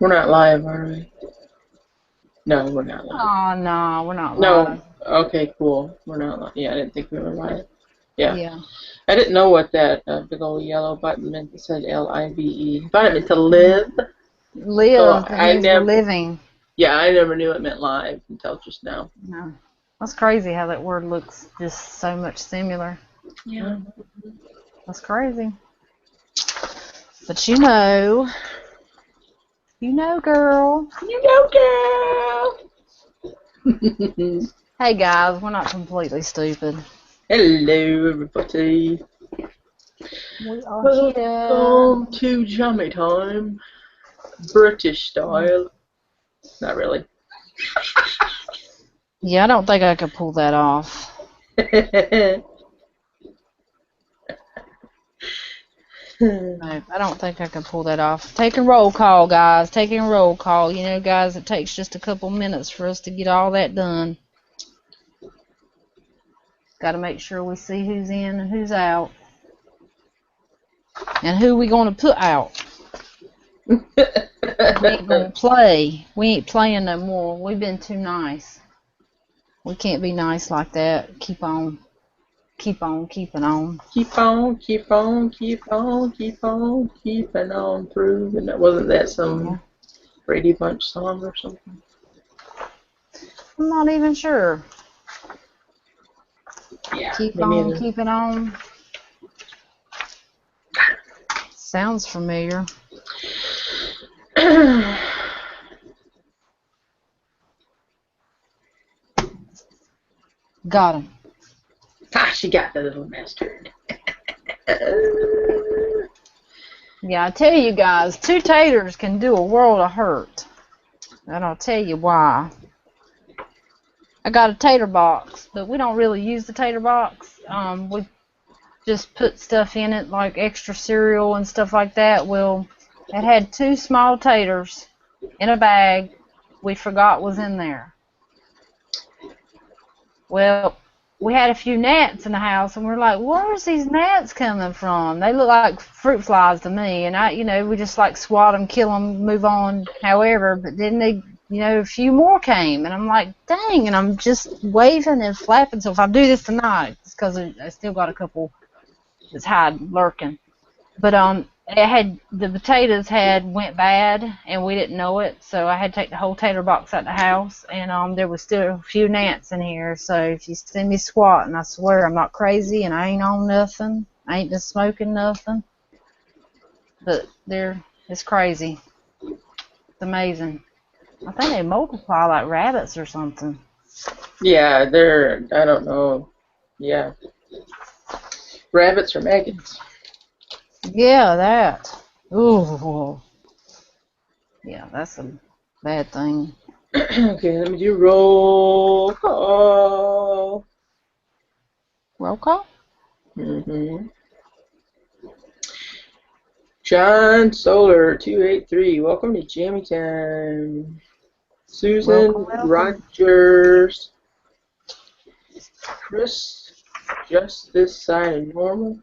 We're not live, are we? No, we're not live. Oh, no, we're not No. live. Okay, cool. We're not live. Yeah, I didn't think we were live. Yeah. Yeah. I didn't know what that big old yellow button meant. It said L-I-V-E. I thought it meant to live. So Live, it I means we're never, living. yeah, I never knew it meant live until just now. No. That's crazy how that word looks just so much similar. Yeah. That's crazy. But you know, girl. You know, girl. Hey guys, we're not completely stupid. Hello, everybody. We are Welcome here. to Jammy Time. British style. Not really. Yeah, I don't think I could pull that off. No, I don't think I can pull that off. Taking roll call, guys. Taking roll call. You know, guys, it takes just a couple minutes for us to get all that done. Got to make sure we see who's in and who's out. And who we going to put out. We ain't going to play. We ain't playing no more. We've been too nice. We can't be nice like that. Keep on keeping on. Keep on, keep on, keep on, keeping on through. And wasn't that some Brady Bunch song or something? I'm not even sure. Yeah. Keep on keeping on. Sounds familiar. Got him. Ah, she got the little bastard. Yeah, I tell you guys, 2 taters can do a world of hurt. And I'll tell you why. I got a tater box, but we don't really use the tater box. We just put stuff in it like extra cereal and stuff like that. Well, it had 2 small taters in a bag we forgot was in there. Well, we had a few gnats in the house, and we're like, where's these gnats coming from? They look like fruit flies to me, and we just like swat them, kill them, move on, however, but then a few more came, and I'm like, dang, and I'm just waving and flapping, so if I do this tonight, it's because I still got a couple that's hiding, lurking. But the potatoes went bad, and we didn't know it, so I had to take the whole tater box out of the house, and there was still a few gnats in here. So if you see me squatting, I swear I'm not crazy, and I ain't on nothing. I ain't been smoking nothing. But it's crazy. It's amazing. I think they multiply like rabbits or something. Yeah, I don't know. Yeah. Rabbits or maggots. Yeah, that. Ooh. Yeah, that's a bad thing. Okay, let me do roll call. Roll call? John Solar 283. Welcome to Jammy Time. Susan Welcome. Rogers. Chris, just this side of normal.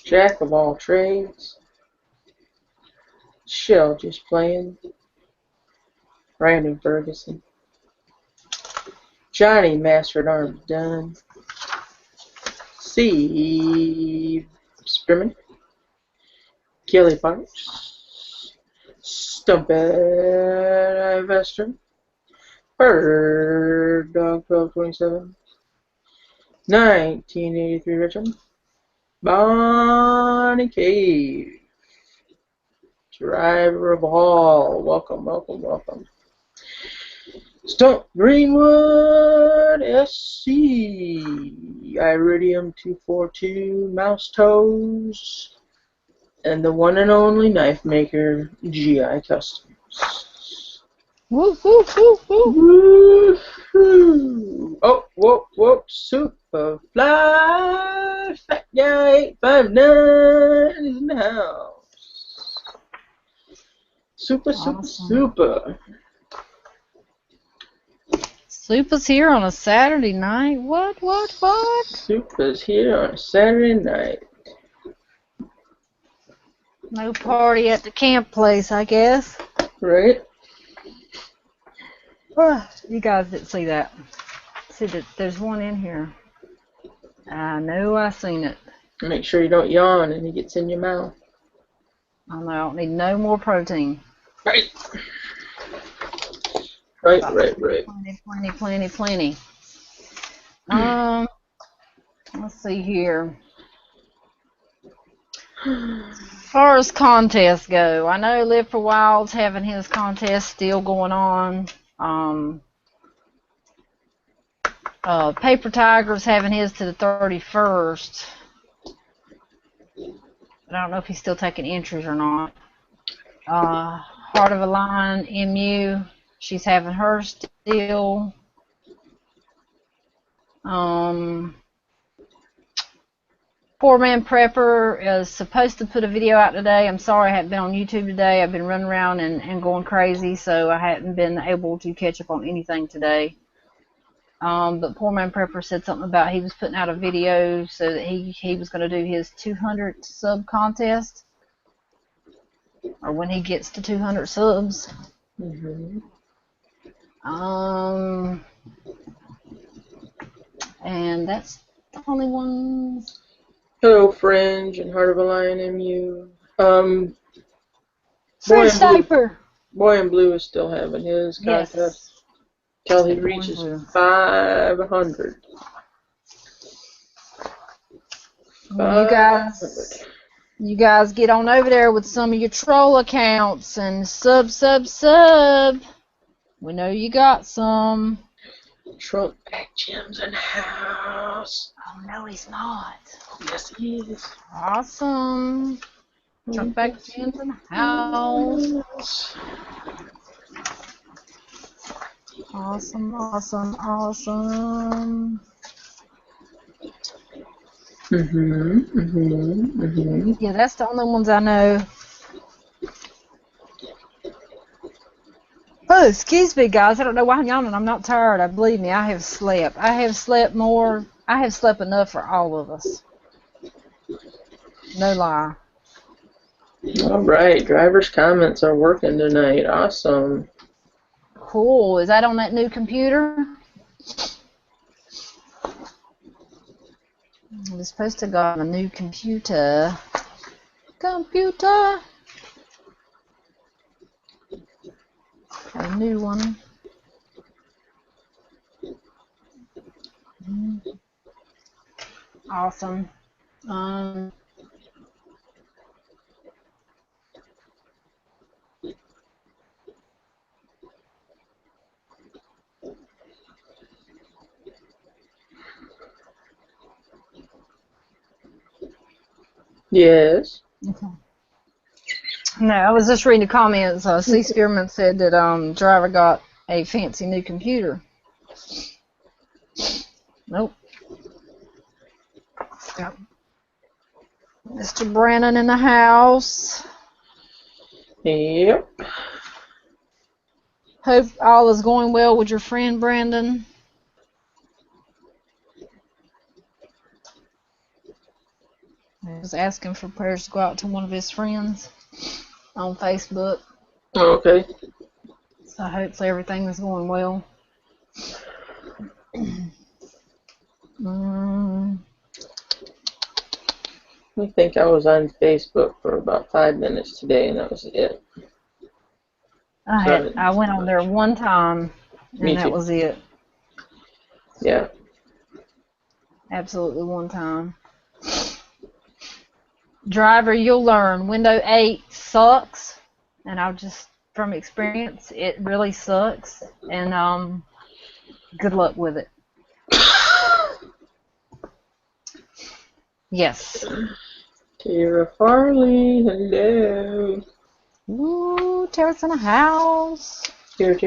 Jack of all trades. Shell just playing. Brandon Ferguson. Johnny Master at Arms done. Steve Spearman. Kelly Parks. Stumped Vester. Bird Dog 1227. 1983 Richard. Bonnie Cave. Driver of Hall. Welcome, welcome, welcome. Stump Greenwood SC. Iridium 242. Mouse Toes. And the one and only knife maker, GI Customs. Woo, woo, woo, woo. Woo-hoo. Oh, whoa, Superfly. Fat guy 859 is in the house. Super. Super's here on a Saturday night? What? Super's here on a Saturday night. No party at the camp place, I guess. Right? You guys didn't see that. See that there's one in here. I know I seen it. Make sure you don't yawn and it gets in your mouth. I don't need no more protein. Right. Right. Plenty. Let's see here. As far as contests go, I know Live for Wild's having his contest still going on. Paper Tiger's having his to the 31st. But I don't know if he's still taking entries or not. Heart of a Lion, MU, she's having hers still. Poor Man Prepper is supposed to put a video out today. I'm sorry I haven't been on YouTube today. I've been running around and going crazy, so I hadn't been able to catch up on anything today. But Poor Man Prepper said something about he was putting out a video so that he was going to do his 200 sub contest, or when he gets to 200 subs. And that's the only one. Hello, Fringe and Heart of a Lion MU. Boy in Blue is still having his contest till he reaches 500. You guys get on over there with some of your troll accounts and sub. We know you got some. Trump back Jim's in the house. Oh no, he's not. Yes, he is. Awesome. Trump back Jim's in the house. Awesome. Yeah, that's the only ones I know. Oh, excuse me, guys. I don't know why I'm yawning. I'm not tired. Believe me, I have slept. I have slept more. I have slept enough for all of us. No lie. All right. Driver's comments are working tonight. Awesome. Cool. Is that on that new computer? I'm supposed to go on a new computer. A new one. Awesome. Yes. Okay. No, I was just reading the comments. C. Spearman said that driver got a fancy new computer. Nope. Yep. Mr. Brandon in the house. Yep. Hope all is going well with your friend Brandon. I was asking for prayers to go out to one of his friends on Facebook. Oh, okay. So hopefully everything is going well. I think I was on Facebook for about 5 minutes today, and that was it. I went on there one time, and that was it. Yeah. Absolutely one time. Driver, you'll learn. Windows 8 sucks, and I'll just, from experience, it really sucks, and good luck with it. Yes. Tara Farley, hello. Ooh, Tara's in the house. Tara.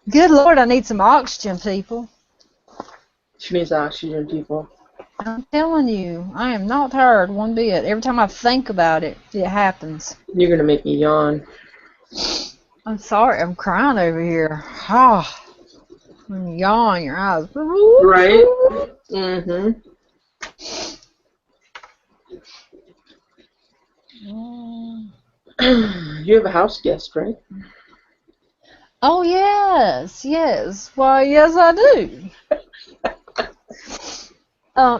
Good Lord, I need some oxygen, people. She needs oxygen, people. I'm telling you, I am not tired one bit. Every time I think about it, it happens. You're gonna make me yawn. I'm sorry, I'm crying over here. Ah, when you yawn, your eyes. Right? Mm-hmm. You have a house guest, right? Oh yes, yes. Why, yes, I do.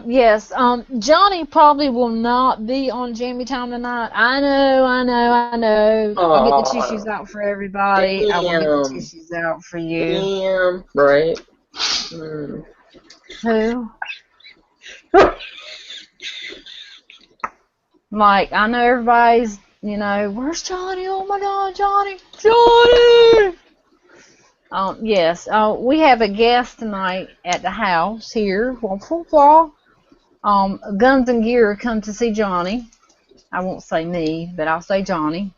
Yes. Johnny probably will not be on Jammy Time tonight. I know, I know, I know. I'll get the tissues Oh, out for everybody. I will get the damn. tissues out for you. Damn. Right. Mm. Who? Like, I know everybody's, where's Johnny? Oh my God, Johnny! Johnny! Yes. We have a guest tonight at the house here. Guns and Gear come to see Johnny. I won't say me, but I'll say Johnny.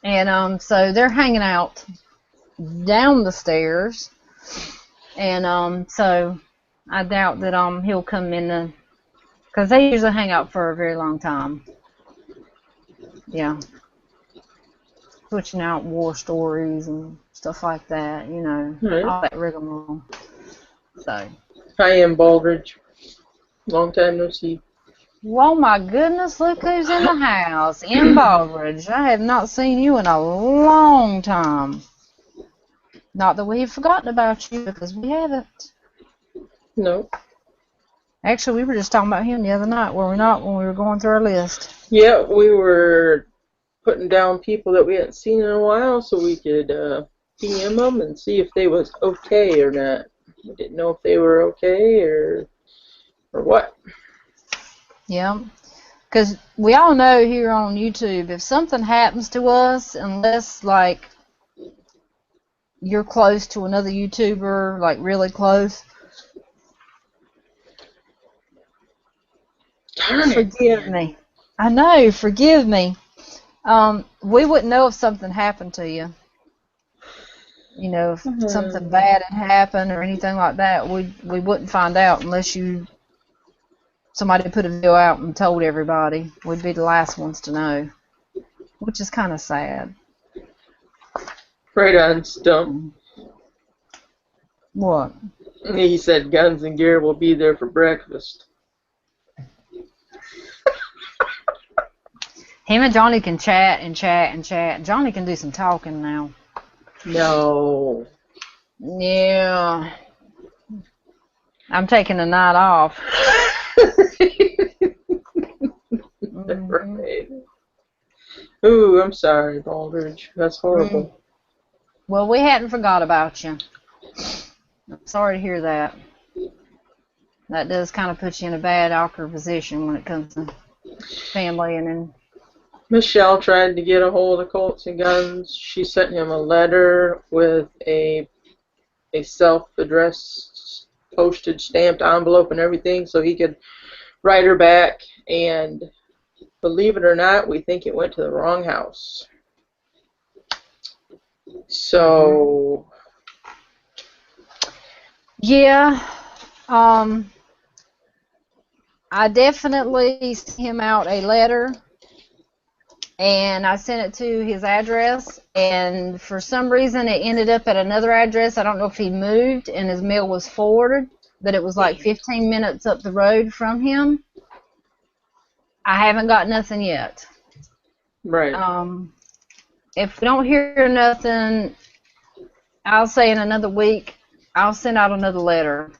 And so they're hanging out down the stairs, and so I doubt that he'll come in because they usually hang out for a very long time. Yeah, switching out war stories and stuff like that. Right. All that rigmarole. So. I am Baldridge. Long time no see. Well, my goodness, look who's in the house. In Baldridge. I have not seen you in a long time. Not that we've forgotten about you, because we haven't. No. Actually, we were just talking about him the other night, were we not, when we were going through our list? Yeah, we were putting down people that we hadn't seen in a while so we could PM them and see if they was okay or not. We didn't know if they were okay or what. Yeah. Because we all know here on YouTube, if something happens to us, unless, like, you're close to another YouTuber, like, really close, Darn it. forgive me. I know, forgive me. We wouldn't know if something happened to you. If something bad had happened or anything like that, we wouldn't find out unless somebody put a video out and told everybody. We'd be the last ones to know, which is kind of sad. Right on, Stump. What? He said Guns and Gear will be there for breakfast. Him and Johnny can chat and chat and chat. Johnny can do some talking now. No. Yeah. I'm taking a night off. Right. Ooh, I'm sorry, Baldridge. That's horrible. Well, we hadn't forgot about you. I'm sorry to hear that. That does kind of put you in a bad, awkward position when it comes to family and then. Michelle tried to get a hold of Colts and Guns. She sent him a letter with a self-addressed, postage stamped envelope and everything so he could write her back. And believe it or not, we think it went to the wrong house. So. Yeah. I definitely sent him out a letter. And I sent it to his address, and for some reason it ended up at another address. I don't know if he moved and his mail was forwarded, but it was like 15 minutes up the road from him. I haven't got nothing yet. Right. If we don't hear nothing, I'll say in another week, I'll send out another letter.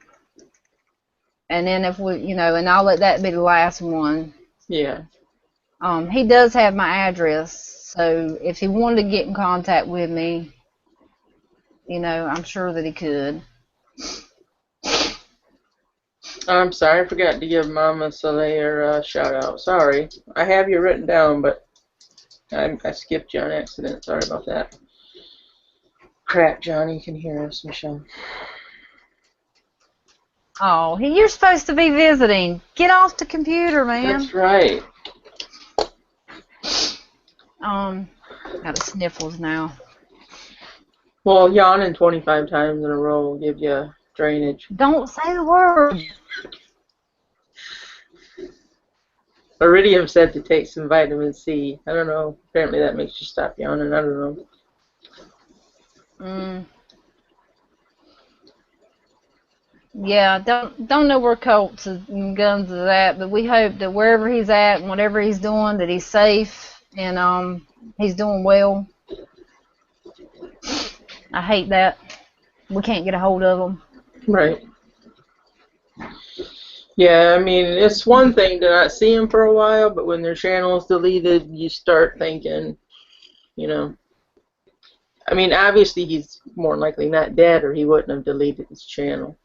And then if we, and I'll let that be the last one. Yeah. He does have my address, so if he wanted to get in contact with me, I'm sure that he could. I'm sorry, I forgot to give Mama Soleil a shout out. Sorry. I have you written down, but I skipped you on accident. Sorry about that. Crap, Johnny can hear us, Michelle. Oh, you're supposed to be visiting. Get off the computer, man. That's right. Got the sniffles now. Well, yawning 25 times in a row will give you drainage. Don't say the word. Iridium said to take some vitamin C. I don't know. Apparently that makes you stop yawning. I don't know. Mm. Yeah, don't know where Colts and Guns is at, but we hope that wherever he's at and whatever he's doing, that he's safe and he's doing well. I hate that we can't get a hold of him. Right. Yeah, I mean, it's one thing to not see him for a while, but when their channel is deleted, you start thinking, you know. I mean, obviously he's more likely not dead, or he wouldn't have deleted his channel.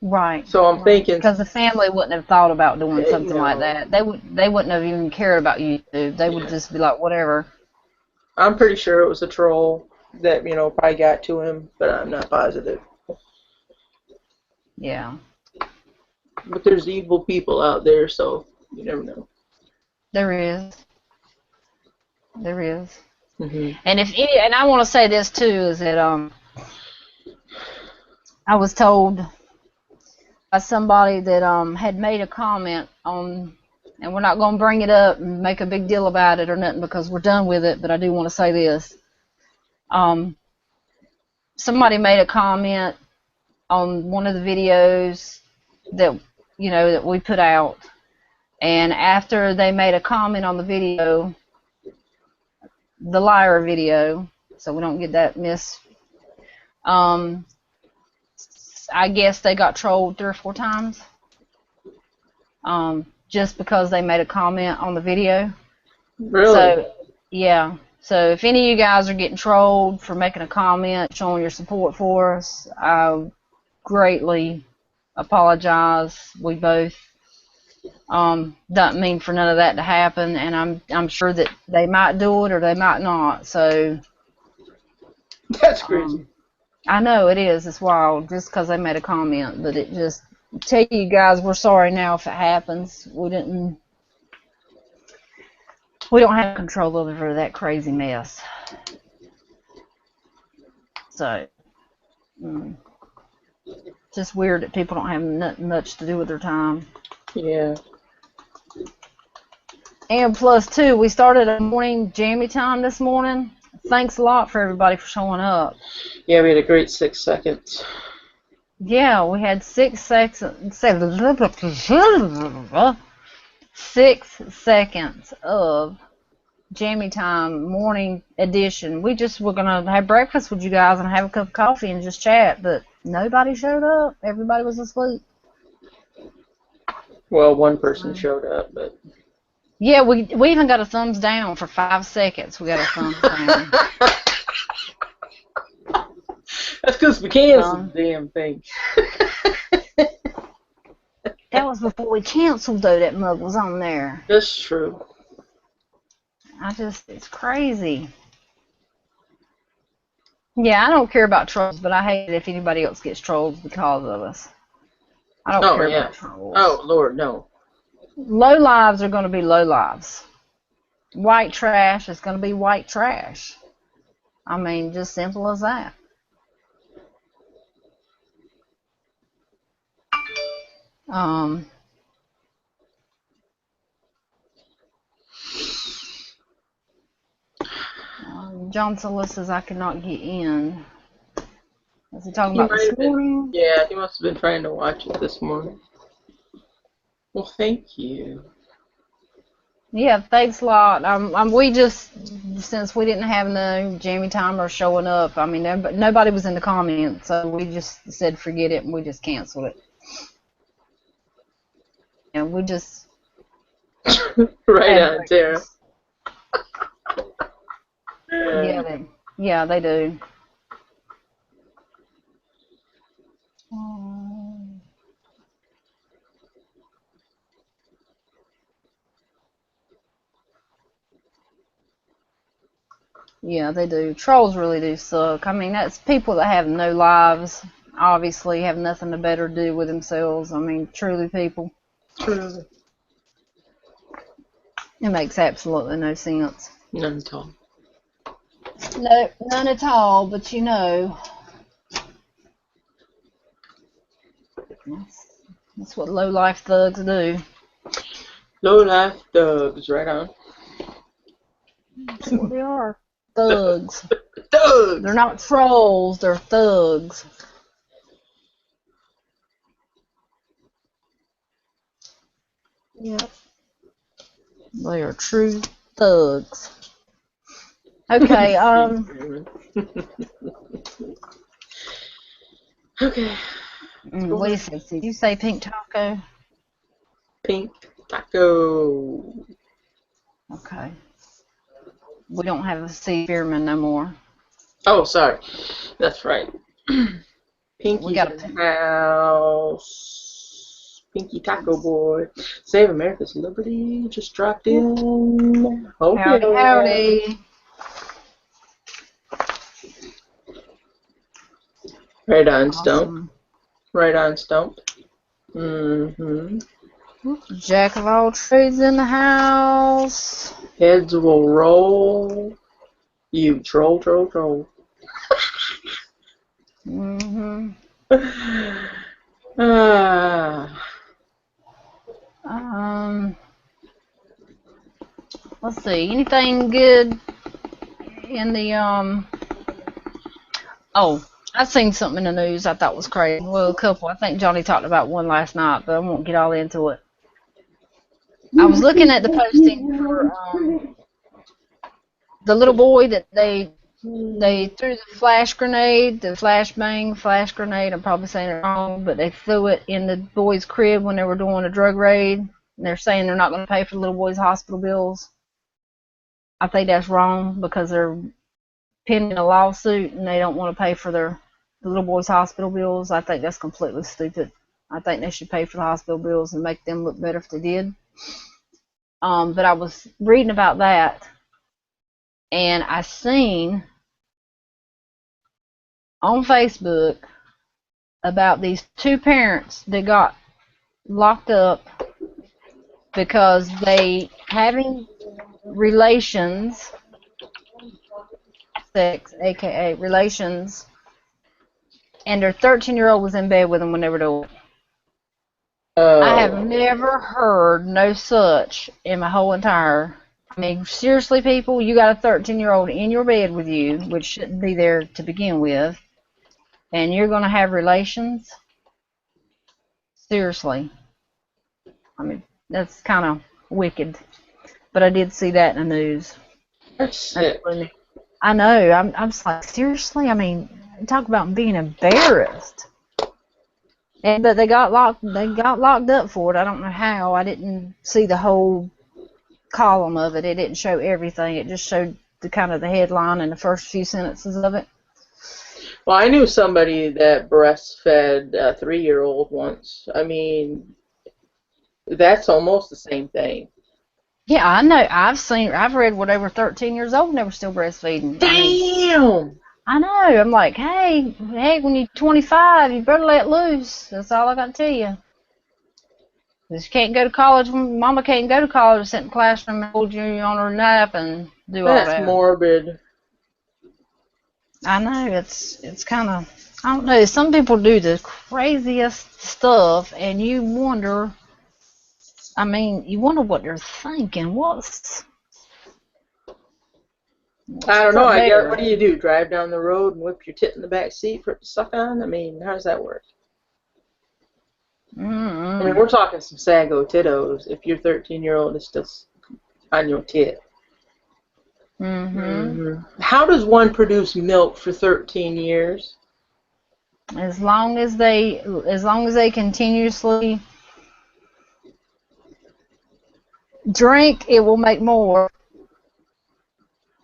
Right. So I'm thinking, because the family wouldn't have thought about doing something like no. that. They wouldn't have even cared about YouTube. They would just be like, whatever. I'm pretty sure it was a troll that, probably got to him, but I'm not positive. Yeah. But there's evil people out there, so you never know. There is. There is. Mm-hmm. And I want to say this too, is that I was told by somebody that had made a comment on, and we're not going to bring it up and make a big deal about it or nothing because we're done with it, but I do want to say this. Somebody made a comment on one of the videos that that we put out, and after they made a comment on the video, the liar video, so we don't get that I guess they got trolled 3 or 4 times, just because they made a comment on the video. Really? So yeah. So if any of you guys are getting trolled for making a comment, showing your support for us, I greatly apologize. We both don't mean for none of that to happen, and I'm sure that they might do it or they might not. So that's crazy. I know it is. It's wild just because they made a comment, but it just tell you guys we're sorry now if it happens. We don't have control over that crazy mess. So just weird that people don't have nothing much to do with their time. Yeah. And plus, too, we started a morning Jammy Time this morning. Thanks a lot for everybody for showing up. Yeah, we had a great 6 seconds. Yeah, we had 6 seconds. 6 seconds of Jammy Time morning edition. We're gonna have breakfast with you guys and have a cup of coffee and just chat, but nobody showed up. Everybody was asleep. Well, one person showed up, but yeah, we even got a thumbs down for 5 seconds. We got a thumbs down. That's because we canceled the damn thing. That was before we canceled, though. That mug was on there. That's true. It's crazy. Yeah, I don't care about trolls, but I hate it if anybody else gets trolled because of us. I don't care about trolls. Oh, Lord, no. Low lives are going to be low lives. White trash is going to be white trash. I mean, just simple as that. John Solis says I cannot get in. Was he talking about this morning? Yeah, he must have been trying to watch it this morning. Well, thank you. Yeah, thanks a lot. We just, since we didn't have no Jammy Timer showing up, I mean, nobody was in the comments, so we just said forget it and we just canceled it. And we just right on, Tara. Yeah, they do. Yeah, they do. Trolls really do suck. I mean, that's people that have no lives, obviously have nothing to better do with themselves. I mean, truly people. Truly. It makes absolutely no sense. None at all. No, none at all, but you know. That's what low-life thugs do. Low-life thugs, right on. That's what they are. Thugs. Thugs. Thugs! They're not trolls, they're thugs. Yep. They are true thugs. Okay, Okay. what do you say? Did you say pink taco? Pink taco. Okay. We don't have a sea spearman no more. Oh, sorry. That's right. Pinky's got in the house. Pinky Taco Boy. Save America's Liberty just dropped in. Okay. Howdy, howdy. Right on, Stump. Awesome. Right on, Stump. Mm-hmm. Jack of all trades in the house. Heads will roll. You troll, troll, troll. Mm-hmm. Let's see. Anything good in the Oh, I seen something in the news I thought was crazy. Well, a couple. I think Johnny talked about one last night, but I won't get all into it. I was looking at the posting for the little boy that they threw the flash grenade, the flashbang flash grenade. I'm probably saying it wrong, but they threw it in the boy's crib when they were doing a drug raid. And they're saying they're not going to pay for the little boy's hospital bills. I think that's wrong because they're pending a lawsuit and they don't want to pay for the little boy's hospital bills. I think that's completely stupid. I think they should pay for the hospital bills and make them look better if they did. But I was reading about that, and I seen on Facebook about these two parents that got locked up because they having relations, sex, aka relations, and their 13-year-old was in bed with them when they were doing it. I have never heard no such in my whole entire. I mean, seriously, people, you got a 13-year-old in your bed with you, which shouldn't be there to begin with, and you're going to have relations? Seriously. I mean, that's kind of wicked. But I did see that in the news. That's sick. I know. I'm just like, seriously? I mean, talk about being embarrassed. But they got locked up for it. I don't know how. I didn't see the whole column of it. It didn't show everything. It just showed the kind of the headline and the first few sentences of it. Well, I knew somebody that breastfed a 3-year-old once. I mean, that's almost the same thing. Yeah, I know. I've read where they were 13 years old and they were still breastfeeding. Damn! I know. I'm like, hey, when you're 25, you better let loose. That's all I got to tell you. You can't go to college. Mama can't go to college, sit in the classroom and hold you on her lap and do all that. That's morbid. I know. It's kind of, I don't know. Some people do the craziest stuff, and you wonder. I mean, you wonder what they're thinking. What's I don't know. I guess, what do? Drive down the road and whip your tit in the back seat for it to suck on? I mean, how does that work? I mean, we're talking some sago tittos if your 13-year-old is still on your tit. How does one produce milk for 13 years? As long as they continuously drink, it will make more.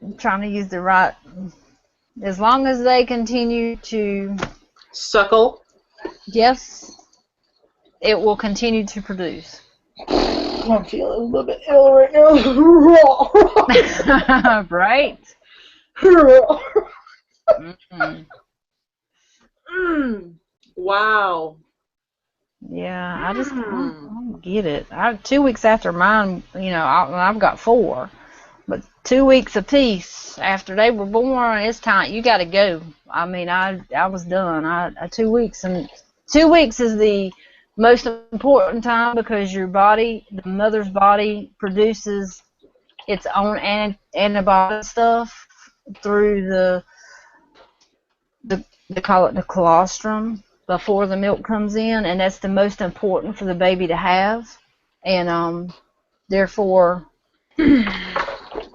I'm trying to use the right. As long as they continue to suckle, yes, it will continue to produce. I'm feeling a little bit ill right now. Right? Wow. Yeah, I just don't get it. 2 weeks after mine, I've got 4. But 2 weeks apiece after they were born, it's time. You got to go. I mean, I was done. 2 weeks, and 2 weeks is the most important time because your body, the mother's body, produces its own antibody stuff through the they call it the colostrum before the milk comes in, and that's the most important for the baby to have, and therefore, yeah.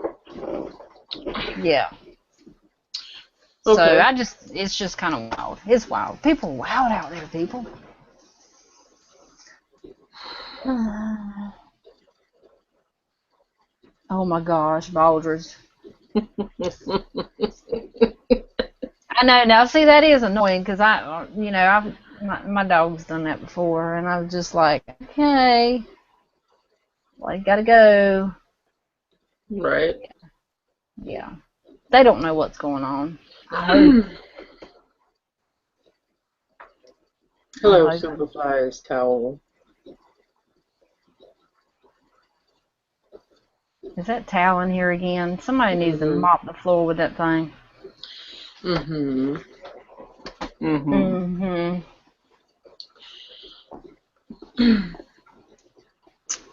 So Okay. it's just kind of wild. It's wild. People are wild out there, people. Oh my gosh, Baldridge. I know. Now, see, that is annoying because my dog's done that before, and I was just like, okay, well, you gotta go. Right. Yeah, they don't know what's going on. I hope. Hello, I hope. Superfly's towel. Is that towel in here again? Somebody needs to Mhm. mop the floor with that thing. Mhm. Mhm.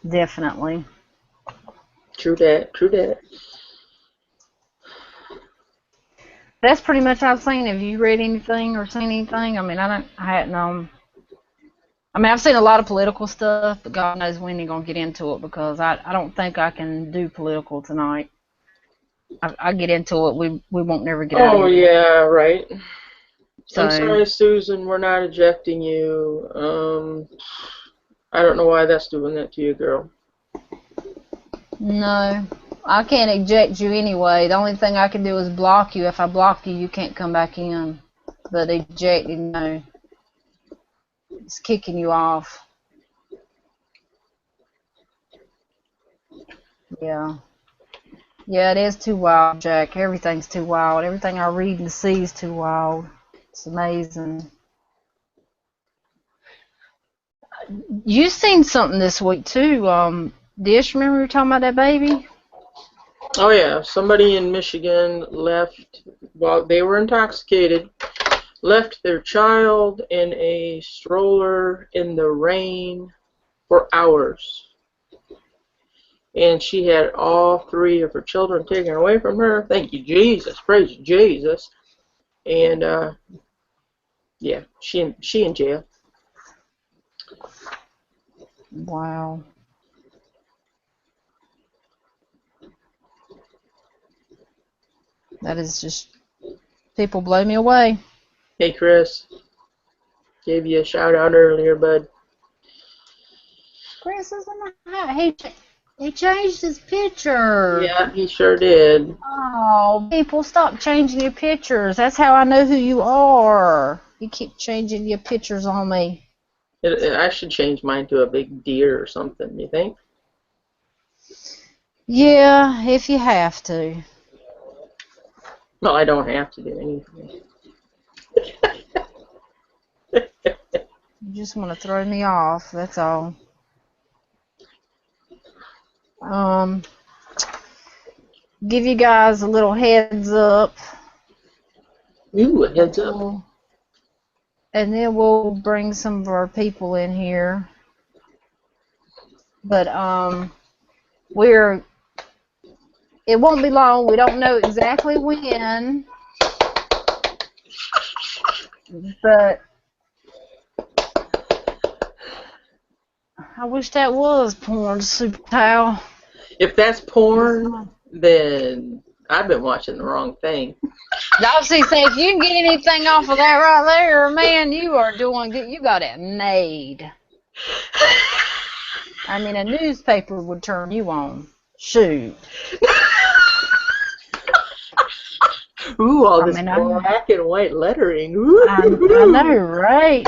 Definitely. True that. True that. That's pretty much what I've seen. Have you read anything or seen anything? I mean, I hadn't. I mean, I've seen a lot of political stuff, but God knows we ain't gonna get into it because I don't think I can do political tonight. I get into it, we won't never get out of Oh here. yeah, right. I'm So sorry, Susan. We're not ejecting you. I don't know why that's doing that to you, girl. no, I can't eject you anyway. The only thing I can do is block you. If I block you, you can't come back in. But ejecting, no, it's kicking you off. Yeah. Yeah, it is too wild, Jack. Everything's too wild. Everything I read and see is too wild. It's amazing. You seen something this week too, Dish, remember you were talking about that baby? Oh yeah, somebody in Michigan left while they were intoxicated, left their child in a stroller in the rain for hours. And she had all three of her children taken away from her. Thank you, Jesus. Praise Jesus. And yeah, she in jail. Wow. That is just, people blow me away. Hey Chris, gave you a shout out earlier, bud. Chris is in the house. He changed his picture. Yeah, he sure did. Oh, people, stop changing your pictures. That's how I know who you are. You keep changing your pictures on me. I should change mine to a big deer or something, you think? Yeah, if you have to. Well, I don't have to do anything. You just want to throw me off, that's all. Um, give you guys a little heads up. Ooh, a heads up. And then we'll bring some of our people in here. But it won't be long. We don't know exactly when, but I wish that was porn, Super Towel. If that's porn, then I've been watching the wrong thing. Obviously, say if you can get anything off of that right there, man, you are doing good. You got it made. I mean, a newspaper would turn you on. Shoot. Ooh, all this black and white lettering. Ooh. I know, right?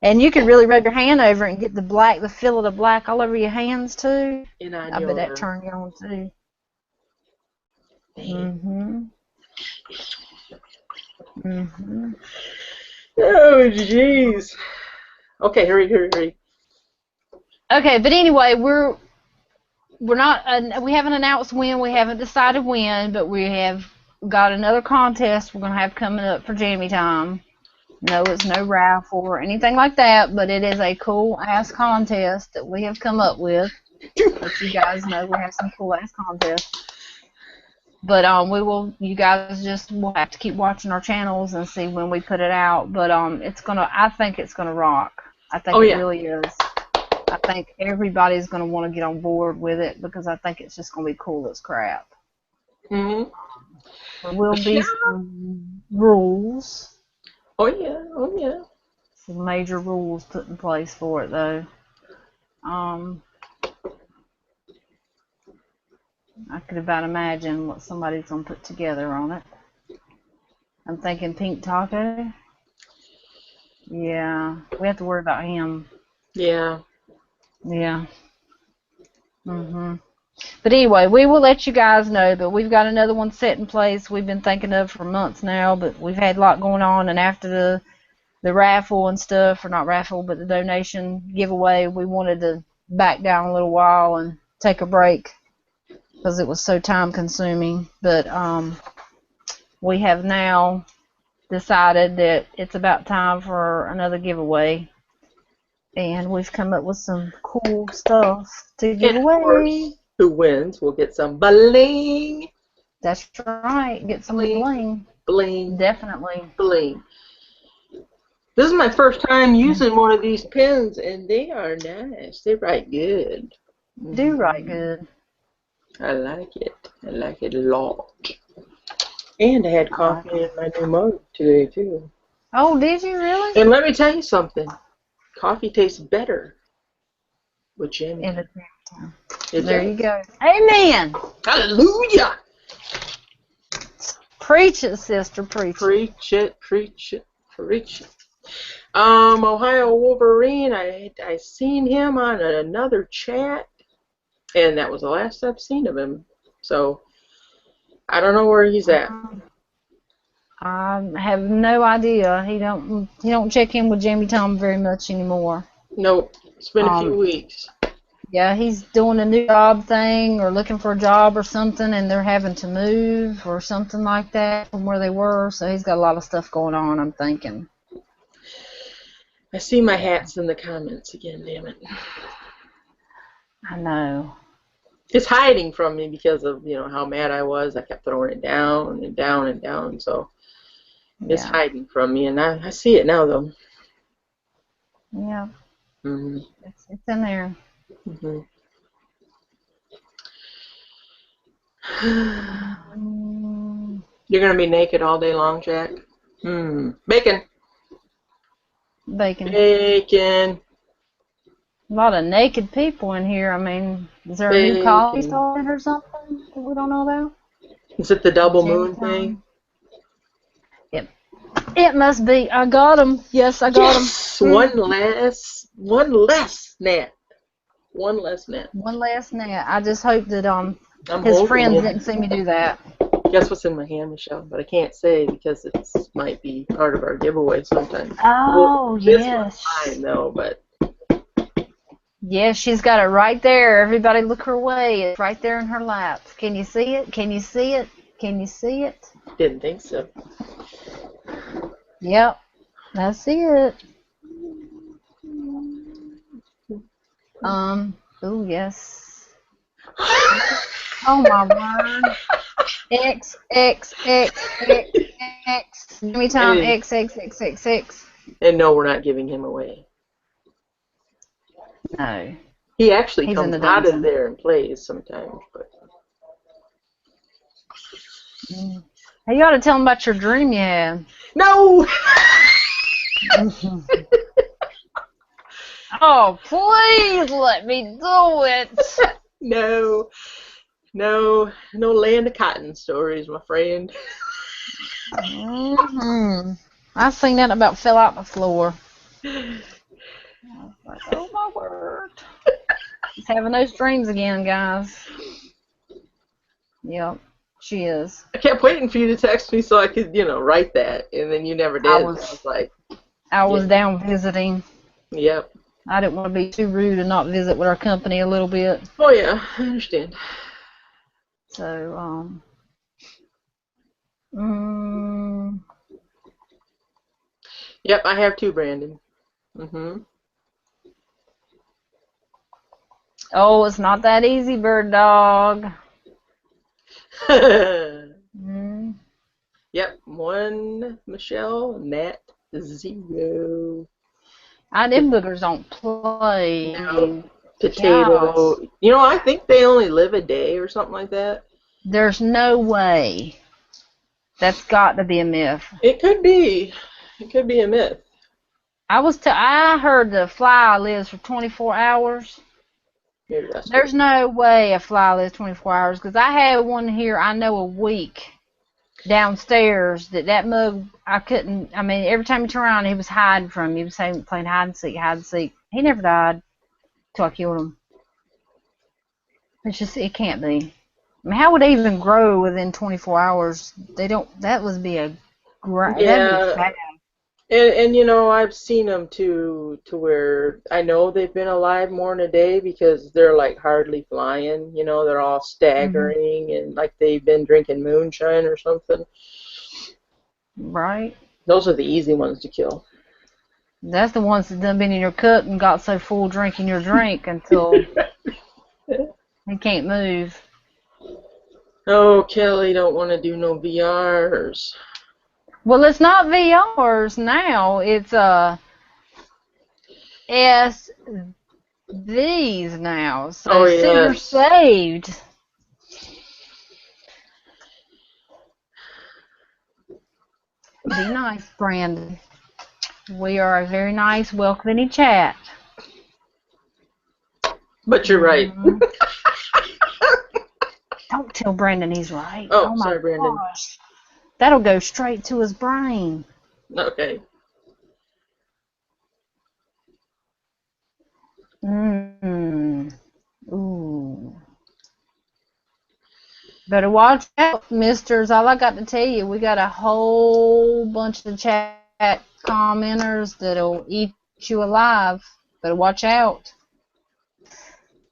And you could really rub your hand over it and get the feel of the black all over your hands too. And on I your... bet that turned you on too. Mhm. Mhm. Oh, jeez. Okay, hurry. Okay, but anyway, we're not. We haven't announced when. We haven't decided when, but we have got another contest we're gonna have coming up for Jammy Time. No, it's no raffle or anything like that, but it is a cool ass contest that we have come up with. Let you guys know we have some cool ass contests. But we will. You guys just will have to keep watching our channels and see when we put it out. But it's gonna. I think it's gonna rock. I think Oh it yeah. really is. I think everybody's gonna want to get on board with it because I think it's just gonna be cool as crap. Mhm. There will be Yeah. some rules, Oh yeah. Oh yeah. some major rules put in place for it though. Um, I could about imagine what somebody's gonna put together on it. I'm thinking Pink Taco. Yeah, we have to worry about him. Yeah. Yeah. Mhm. But anyway, we will let you guys know. But we've got another one set in place. We've been thinking of for months now, but we've had a lot going on. And after the raffle and stuff, or not raffle, but the donation giveaway, we wanted to back down a little while and take a break because it was so time consuming. But we have now decided that it's about time for another giveaway. And we've come up with some cool stuff to give And of away. course, who wins will get some bling. That's right. Get some Bling. bling. Bling. Definitely. Bling. This is my first time using one of these pens, and they are nice. They write good. Do right good. I like it. I like it a lot. And I had I like coffee in them. my new mug today, too. Oh, did you really? And let me tell you something. Coffee tastes better with Jammy In Time. the time. It There you does. go. Amen. Hallelujah! Preach it, sister. Preach it. Preach it, preach it, preach it. Ohio Wolverine, I seen him on another chat, and that was the last I've seen of him. So I don't know where he's at. I have no idea. He don't check in with Jammy Time very much anymore. Nope, it's been a few Um, weeks. yeah, he's doing a new job thing or looking for a job or something, and they're having to move or something like that from where they were. So he's got a lot of stuff going on. I'm thinking. I see my Yeah, hats in the comments again, damn it. I know. It's hiding from me because of, how mad I was. I kept throwing it down and down and down, so it's Yeah, hiding from me, and I see it now, though. yeah. Hmm. It's in there. Hmm. Mm, You're going to be naked all day long, Jack? Bacon. bacon. Bacon. A lot of naked people in here. I mean, is there a new coffee Bacon. started or something that we don't know about? Is it the double Jammy moon thing? Time. It must be. I got him. Yes, I got him. Yes! One less net. One less net. One last net. I just hope that I'm his holding friends it. didn't see me do that. Guess what's in my hand, Michelle? But I can't say because it might be part of our giveaway sometime. Well, Oh this one's yes, mine though, but yes. She's got it right there. Everybody, look her way. It's right there in her lap. Can you see it? Can you see it? Can you see it? didn't think so. Yep, that's it. Oh yes. Oh my word. X X X X X. Give me time. and, X X X X X. and no, we're not giving him away. No, He actually he's in comes the out of dungeon. there and plays sometimes, but Hey, you ought to tell him about your dream you had. no. Oh, please let me do it. No, no land of cotton stories, my friend. I seen that about fell out the floor. I was like, oh my word. She's having those dreams again, guys. Yep, she is. I kept waiting for you to text me so I could, write that, and then you never did. I And I was was like, I yeah, was down visiting. yep. I didn't want to be too rude and not visit with our company a little bit. Oh yeah, I understand. So, mm, Yep, I have two, Brandon. oh, it's not that easy, bird dog. Mm. Yep, 1 Michelle, Nat 0. Them boogers don't play. No, Gosh. potato. You know, I think they only live a day or something like that. There's no way. That's got to be a myth. It could be. It could be a myth. I heard the fly lives for 24 hours. Maybe that's true. There's no way a fly lives 24 hours because I had one here, I know, a week downstairs that mug, I couldn't, I mean, every time you turn around, he was hiding from me. He was saying, playing hide and seek, hide and seek. He never died till I killed him. It's just, it can't be. I mean, how would they even grow within 24 hours? They don't, that would be that'd be Yeah, sad. and you know, I've seen them to where I know they've been alive more than a day because they're like hardly flying. You know, they're all Hmm. staggering and like they've been drinking moonshine or something. Right? Those are the easy ones to kill. That's the ones that done been in your cup and got so full drinking your drink until he can't move. Oh, Kelly don't want to do no VRs. Well, it's not VRs now. It's SVs now. Oh So you're yes. saved. Be nice, Brandon. We are a very nice, welcoming chat. But you're right. Mhm. Don't tell Brandon he's right. Oh, Oh my sorry, Brandon. gosh. That'll go straight to his brain. Okay. Mmm. Ooh. Better watch out, misters. All I got to tell you, we got a whole bunch of chat commenters that'll eat you alive. Better watch out.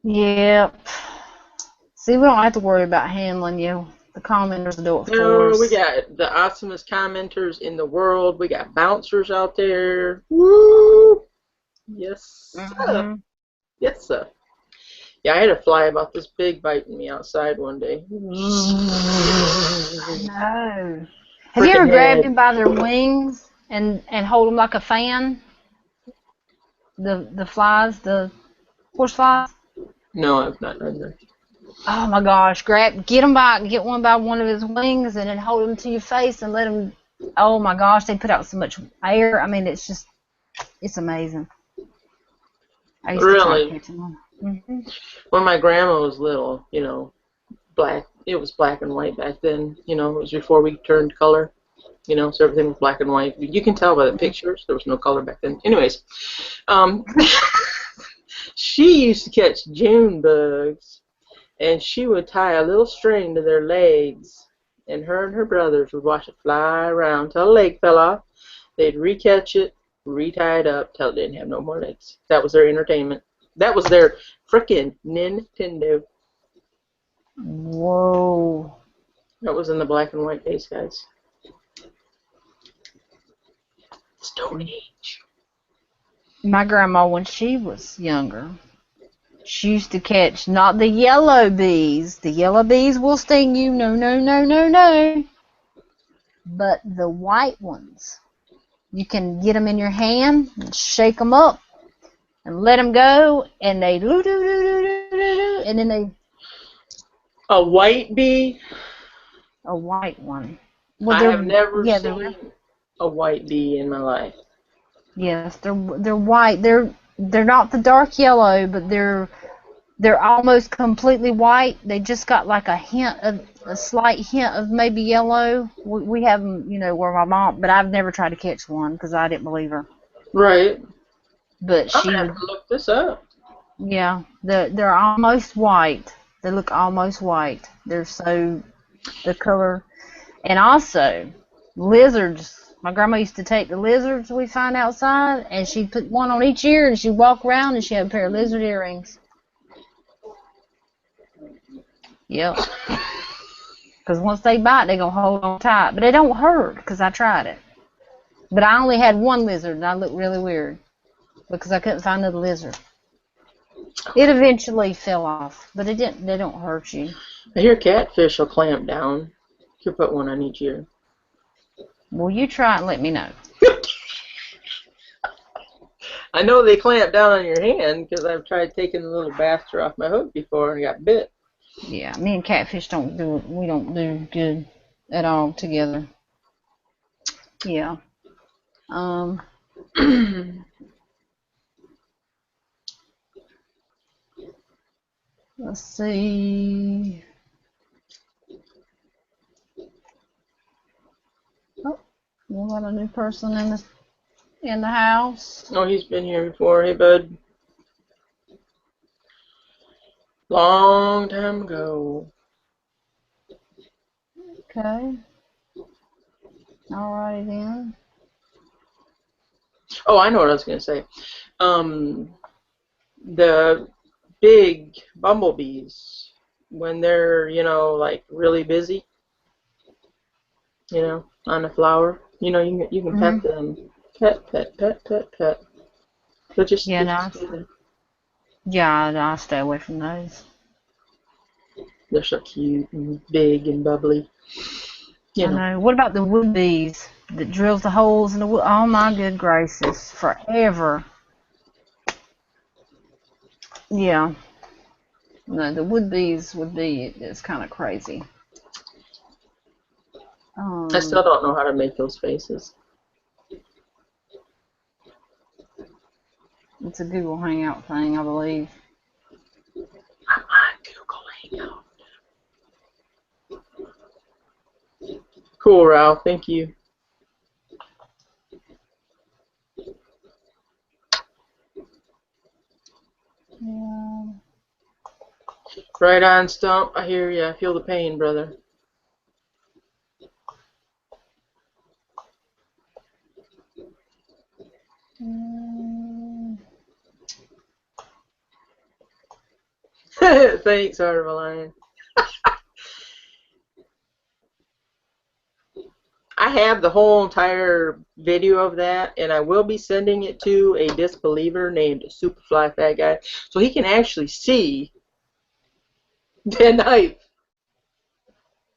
Yep. See, we don't have to worry about handling you. The commenters will do it for No, we us. got the awesomest commenters in the world. We got bouncers out there. Woo! Yes, sir. Mm-hmm. Yes, sir. Yeah, I had a fly about this big biting me outside one day. I know. Have you ever Freaking grabbed head. him by their wings and hold them like a fan? The flies, the horse flies. No, I've not done that. Oh my gosh! Get one by one of his wings, and then hold him to your face and let him. Oh my gosh! They put out so much air. I mean, it's amazing. I used to try to Really? catch him. Mm-hmm. When my grandma was little, you know, it was black and white back then. You know, it was before we turned color. You know, so everything was black and white. You can tell by the pictures. There was no color back then. Anyways, um, she used to catch June bugs, and she would tie a little string to their legs, and her brothers would watch it fly around till a leg fell off. They'd recatch it, retie it up till it didn't have no more legs. That was their entertainment. That was their frickin' Nintendo. Whoa! That was in the black and white days, guys. Stone Age. My grandma, when she was younger, she used to catch not the yellow bees. The yellow bees will sting you. No, no, no, no, no. But the white ones. You can get them in your hand and shake them up and let them go, and they doo doo doo doo doo doo, and then they A white bee? a white one. Well, I have they're never yeah, they're seen a white bee in my life. yes, they're white. They're not the dark yellow, but they're almost completely white. They just got like a slight hint of maybe yellow. We have them, where my mom, but I've never tried to catch one because I didn't believe her. Right. But I'm she gonna have would, to look this up. yeah, they're almost white. They look almost white. They're so the color, and also lizards. My grandma used to take the lizards we find outside, and she'd put one on each ear, and she'd walk around, and she had a pair of lizard earrings. Yep. Because once they bite, they're going to hold on tight. But they don't hurt because I tried it. But I only had one lizard, and I looked really weird because I couldn't find another lizard. It eventually fell off, but it didn't. They don't hurt you. I hear catfish will clamp down. You could put one on each ear. Well, you try it and let me know. I know they clamp down on your hand because I've tried taking the little baster off my hook before and got bit. Yeah, me and catfish we don't do good at all together. Yeah. Let's see. Oh, we got a new person in the house. Oh, he's been here before. Hey, bud. Long time ago. Okay. Alrighty then. Oh, I know what I was going to say. The big bumblebees, when they're, like really busy, on the flower, you can pet them. Pet, pet, pet, pet, pet. They'll just Yeah, stay there. yeah, I stay away from those. They're so cute and big and bubbly. I know. What about the wood bees that drills the holes in the wood? Oh my good gracious, forever. Yeah. No, the wood bees would be it's kind of crazy. I still don't know how to make those faces. It's a Google Hangout thing, I believe. I'm on Google Hangout. Cool, Ralph. Thank you. Yeah. Right on, Stump. I hear you. I feel the pain, brother. Thanks, Art of a Lion. I have the whole entire video of that, and I will be sending it to a disbeliever named Superfly Fat Guy, so he can actually see the knife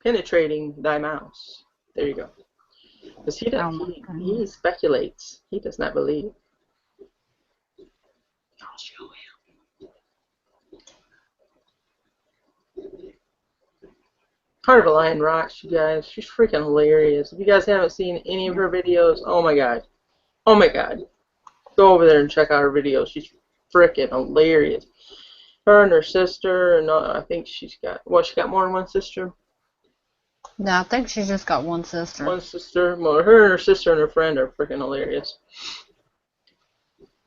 penetrating thy mouse. There you go. Because he speculates. He does not believe. I'll show him. Heart of a Lion rocks, you guys. She's freaking hilarious. If you guys haven't seen any of her videos, oh my god. Oh my god. Go over there and check out her videos. She's freaking hilarious. Her and her sister, and I think she got more than one sister? No, I think she's just got one sister. One sister. Well, her and her sister and her friend are freaking hilarious.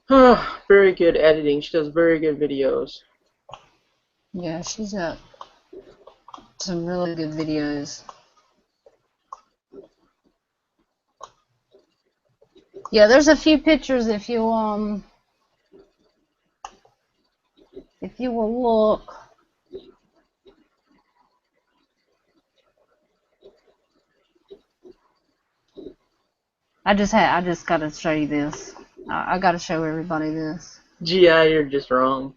Very good editing. She does very good videos. Yeah, she's got some really good videos. Yeah, there's a few pictures if you will look. I just gotta show you this. I gotta show everybody this. GI, you're just wrong.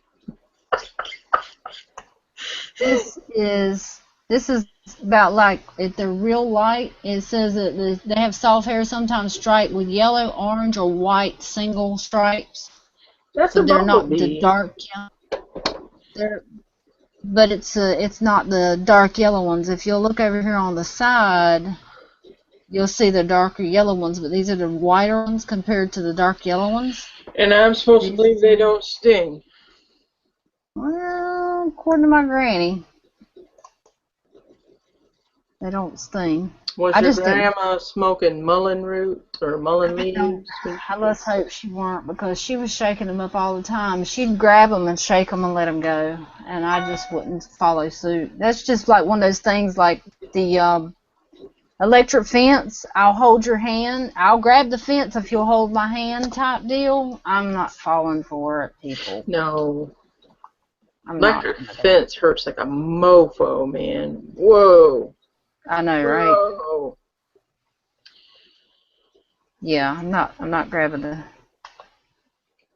This is about like if they're real light. It says that they have soft hair, sometimes striped with yellow, orange, or white single stripes. That's so a they're not bumblebee. the dark yellow. But it's not the dark yellow ones. If you'll look over here on the side, you'll see the darker yellow ones, but these are the whiter ones compared to the dark yellow ones. And I'm supposed to believe they don't sting. Well, according to my granny, they don't sting. Was your grandma smoking mullein root or mullein leaves? Let's hope she weren't, because she was shaking them up all the time. She'd grab them and shake them and let them go, and I just wouldn't follow suit. That's just like one of those things like the electric fence. I'll hold your hand. I'll grab the fence if you'll hold my hand type deal. I'm not falling for it, people. No. Electric fence hurts like a mofo, man. Whoa. I know, right? Whoa. Yeah, I'm not grabbing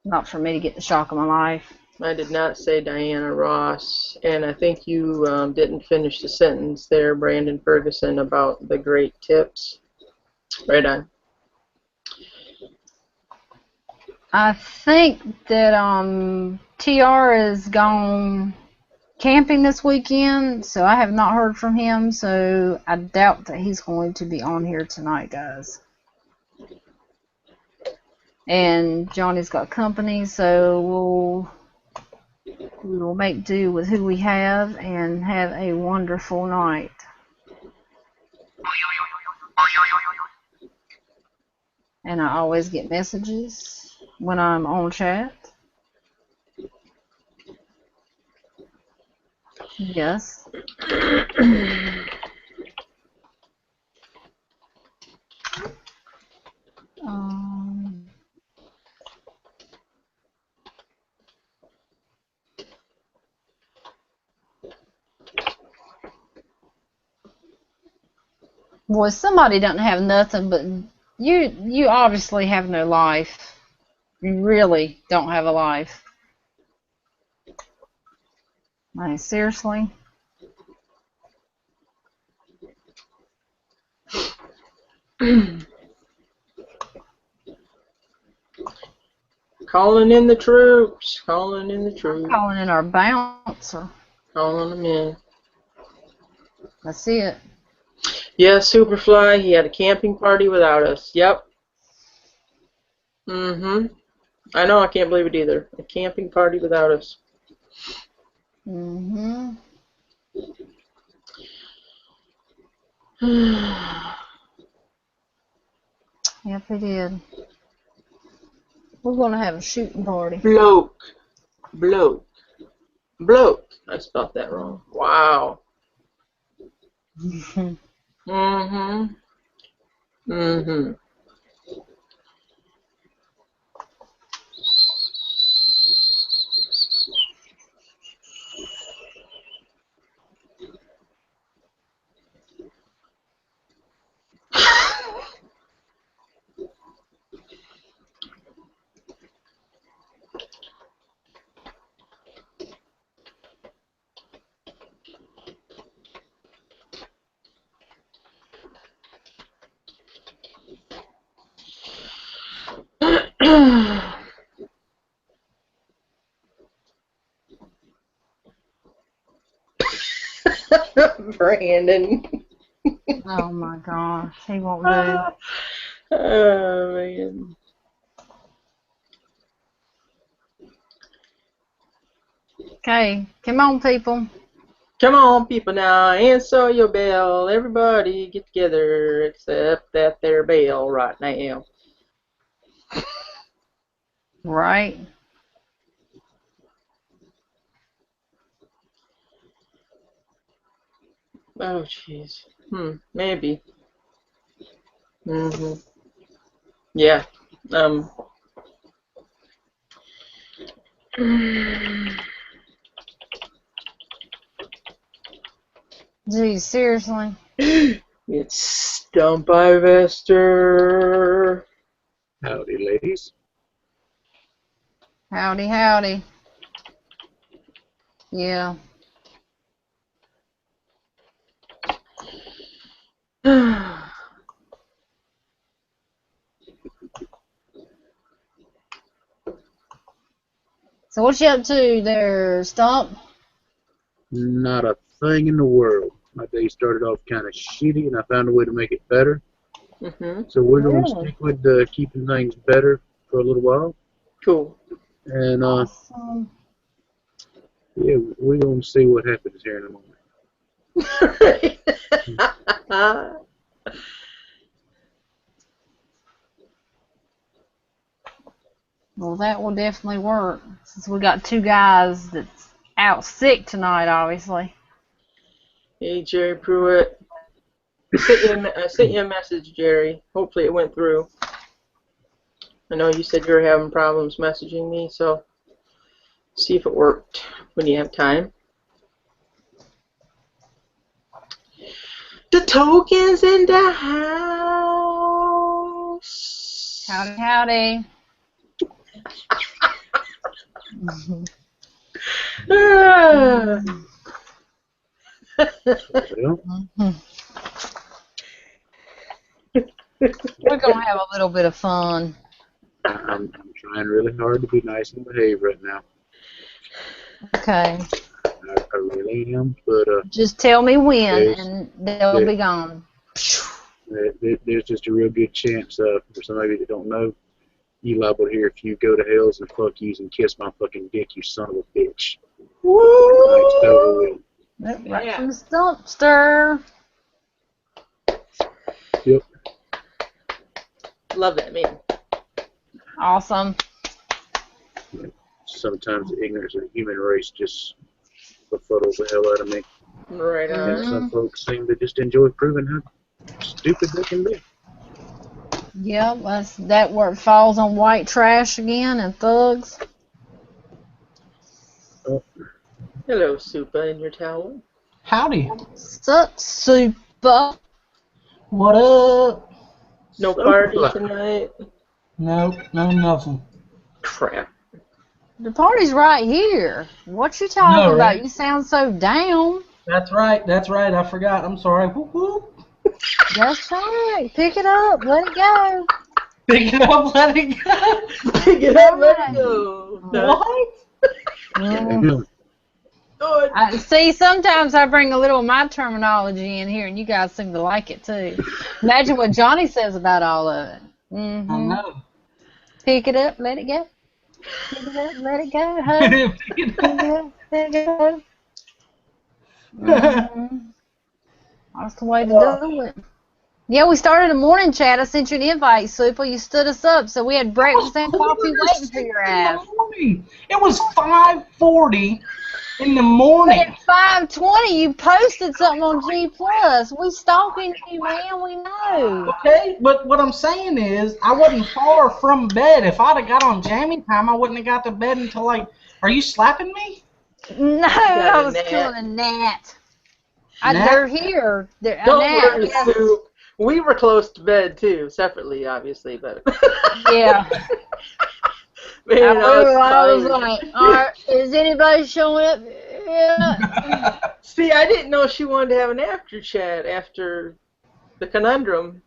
not for me to get the shock of my life. I did not say Diana Ross, and I think you didn't finish the sentence there, Brandon Ferguson, about the great tips. Right on. I think that TR is gone camping this weekend, so I have not heard from him, so I doubt that he's going to be on here tonight, guys. And Johnny's got company, so we will make do with who we have and have a wonderful night. And I always get messages when I'm on chat. Yes. Boy, somebody doesn't have nothing, but you obviously have no life. You really don't have a life. I mean, seriously? Calling in the troops. Calling in the troops. I'm calling in our bouncer. Calling them in. That's it. Yeah, Superfly, he had a camping party without us. Yep. Mm-hmm. I know, I can't believe it either. A camping party without us. Mm-hmm. Yep, he did. We're going to have a shooting party. Bloke. Bloke. Bloke. I spelled that wrong. Wow. Mm-hmm. Mm-hmm. Brandon. Oh my gosh, he won't do. Oh man. Okay, come on, people. Come on, people, now, answer your bell. Everybody get together, except that there bell right now. Right. Oh, jeez. Maybe. Mm-hmm. Yeah. Geez, seriously. It's Stump Ivester. Howdy, ladies. Howdy, howdy. Yeah. So what you up to there, Stump? Not a thing in the world. My day started off kind of shitty, and I found a way to make it better. Mm-hmm. So we're going to Really? stick with keeping things better for a little while. Cool. And, Awesome. yeah, we're going to see what happens here in a moment. Well, that will definitely work, since we got two guys that's out sick tonight, obviously. Hey, Jerry Pruitt. I sent you a message, Jerry. Hopefully it went through. I know you said you were having problems messaging me, so see if it worked when you have time. The token's in the house. Howdy, howdy. Well, We're gonna have a little bit of fun. I'm trying really hard to be nice and behave right now. Okay. I really am, but Just tell me when, there's, and they'll be gone. there's just a real good chance for some of you that don't know, you liable to hear if you go to hells and fuck yous and kiss my fucking dick, you son of a bitch. It's over with. Right from the stumpster. Yep. Love that meme. Awesome. Sometimes the ignorance of the human race just befuddles the hell out of me. Right on. And some folks seem to just enjoy proving how stupid they can be. Yep, that word falls on white trash again and thugs. Hello, Supa, in your towel. Howdy. Sup, super. What up? No party tonight. Nope, no nothing. Crap. The party's right here. What you talking No, about? right? You sound so down. That's right, I forgot. I'm sorry. Whoop, whoop. That's right. Pick it up. Let it go. Pick it up, let it go. Pick it up, let it go. What? Mm. Good. See, sometimes I bring a little of my terminology in here, and you guys seem to like it, too. Imagine what Johnny says about all of it. Mm-hmm. I know. Pick it up, let it go. Pick it up, let it go. Huh? Pick it Pick it up. up, let it go. Mm-hmm. That's the way to do it. Yeah, we started a morning chat. I sent you an invite, Super. You stood us up, so we had breakfast and coffee waiting for your ass. It was 5:40 in the morning. At 5:20, you posted something on G+. We stalking you, man. We know. Okay, but what I'm saying is, I wasn't far from bed. If I'd have got on Jammy Time, I wouldn't have got to bed until like. Are you slapping me? No, I was killing a gnat. They're here. They're Don't a gnat. worry, Yes. Sue. We were close to bed too, separately, obviously, but Yeah. man, I was like, all right, is anybody showing up? Yeah. See, I didn't know she wanted to have an after chat after the conundrum.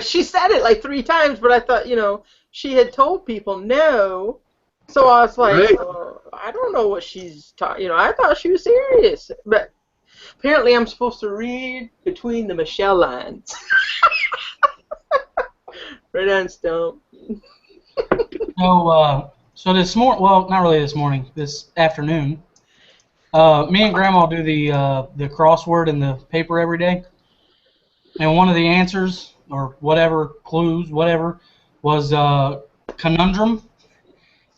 She said it like 3 times, but I thought, she had told people no. So I was like, Right. I don't know what she's talking. I thought she was serious, but apparently I'm supposed to read between the Michelle lines. Right on, Stump. So this morning, well, not really this morning, this afternoon, me and Grandma do the crossword in the paper every day, and one of the answers or whatever clues, whatever, was conundrum,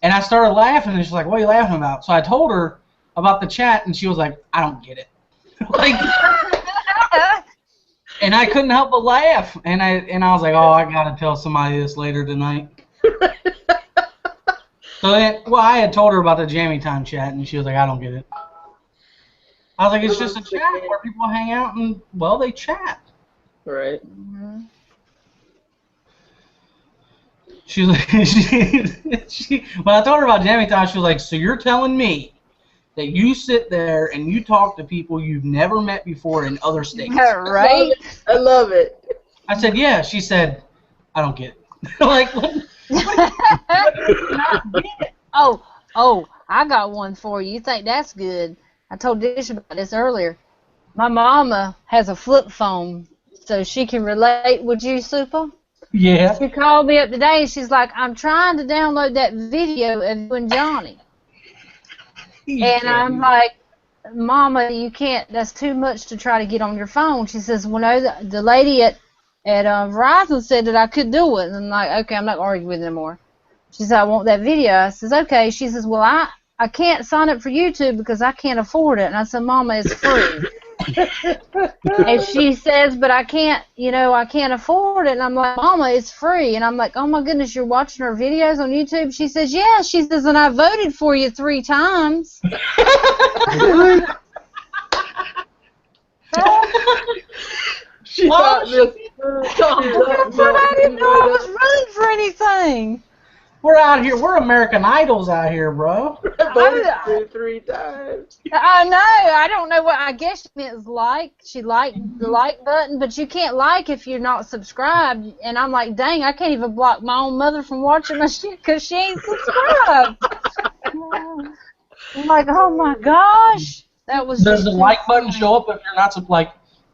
and I started laughing, and she's like, "What are you laughing about?" So I told her about the chat, and she was like, "I don't get it," and I couldn't help but laugh, and I was like, "Oh, I gotta tell somebody this later tonight." So then, I had told her about the Jammy Time chat, and she was like, "I don't get it." I was like, "It's just a chat where people hang out and, well, they chat." Right. Mm-hmm. She was like, when I told her about Jammy Time, she was like, "So you're telling me that you sit there and you talk to people you've never met before in other states?" Right? I love it. I said, "Yeah." She said, "I don't get it." Like, what? Oh, I got one for you. You think that's good? I told Dish about this earlier. My mama has a flip phone, so she can relate with you, Super. Yeah. She called me up today, and she's like, "I'm trying to download that video of you and Johnny." And I'm like, "Mama, you can't. That's too much to try to get on your phone." She says, "Well, no, the lady at Verizon said that I could do it." And I'm like, "Okay, I'm not arguing with her anymore." She said, "I want that video." I says, "Okay." She says, "Well, I can't sign up for YouTube because I can't afford it." And I said, "Mama, it's free." And she says, "But I can't, I can't afford it." And I'm like, "Mama, it's free." And I'm like, "Oh my goodness, you're watching her videos on YouTube?" She says, "Yeah." She says, "And I voted for you 3 times." She thought this. I didn't know I was running for anything. We're out here. We're American Idols out here, bro. I voted for you 3 times. I know. I don't know what. I guess she meant like. She liked the like button, but you can't like if you're not subscribed. And I'm like, dang, I can't even block my own mother from watching my shit because she ain't subscribed. I'm like, oh my gosh, that was. Does just the too like button funny. show up if you're not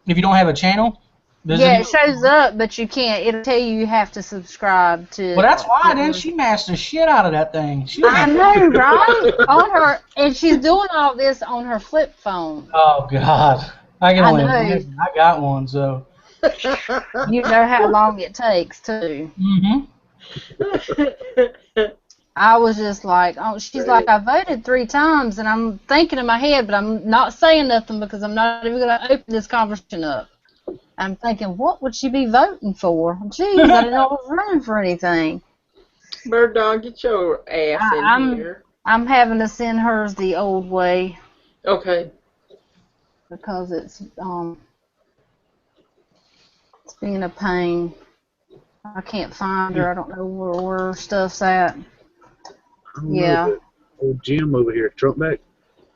if you don't have a channel? Yeah, it shows up, but you can't. It'll tell you have to subscribe to. Well, that's why then she mashed the shit out of that thing. I know, right? On her, and she's doing all this on her flip phone. Oh God, I can I only know. imagine. I got one, so. You know how long it takes too. Mhm. I was just like, oh, she's like, I voted 3 times, and I'm thinking in my head, but I'm not saying nothing because I'm not even going to open this conversation up. I'm thinking, what would she be voting for? Jeez, I didn't know I was running for anything. Bird dog, get your ass in here. I'm having to send hers the old way Okay. because it's being a pain. I can't find her. I don't know where her stuff's at. I don't Yeah. know, but old Jim over here, Trump back,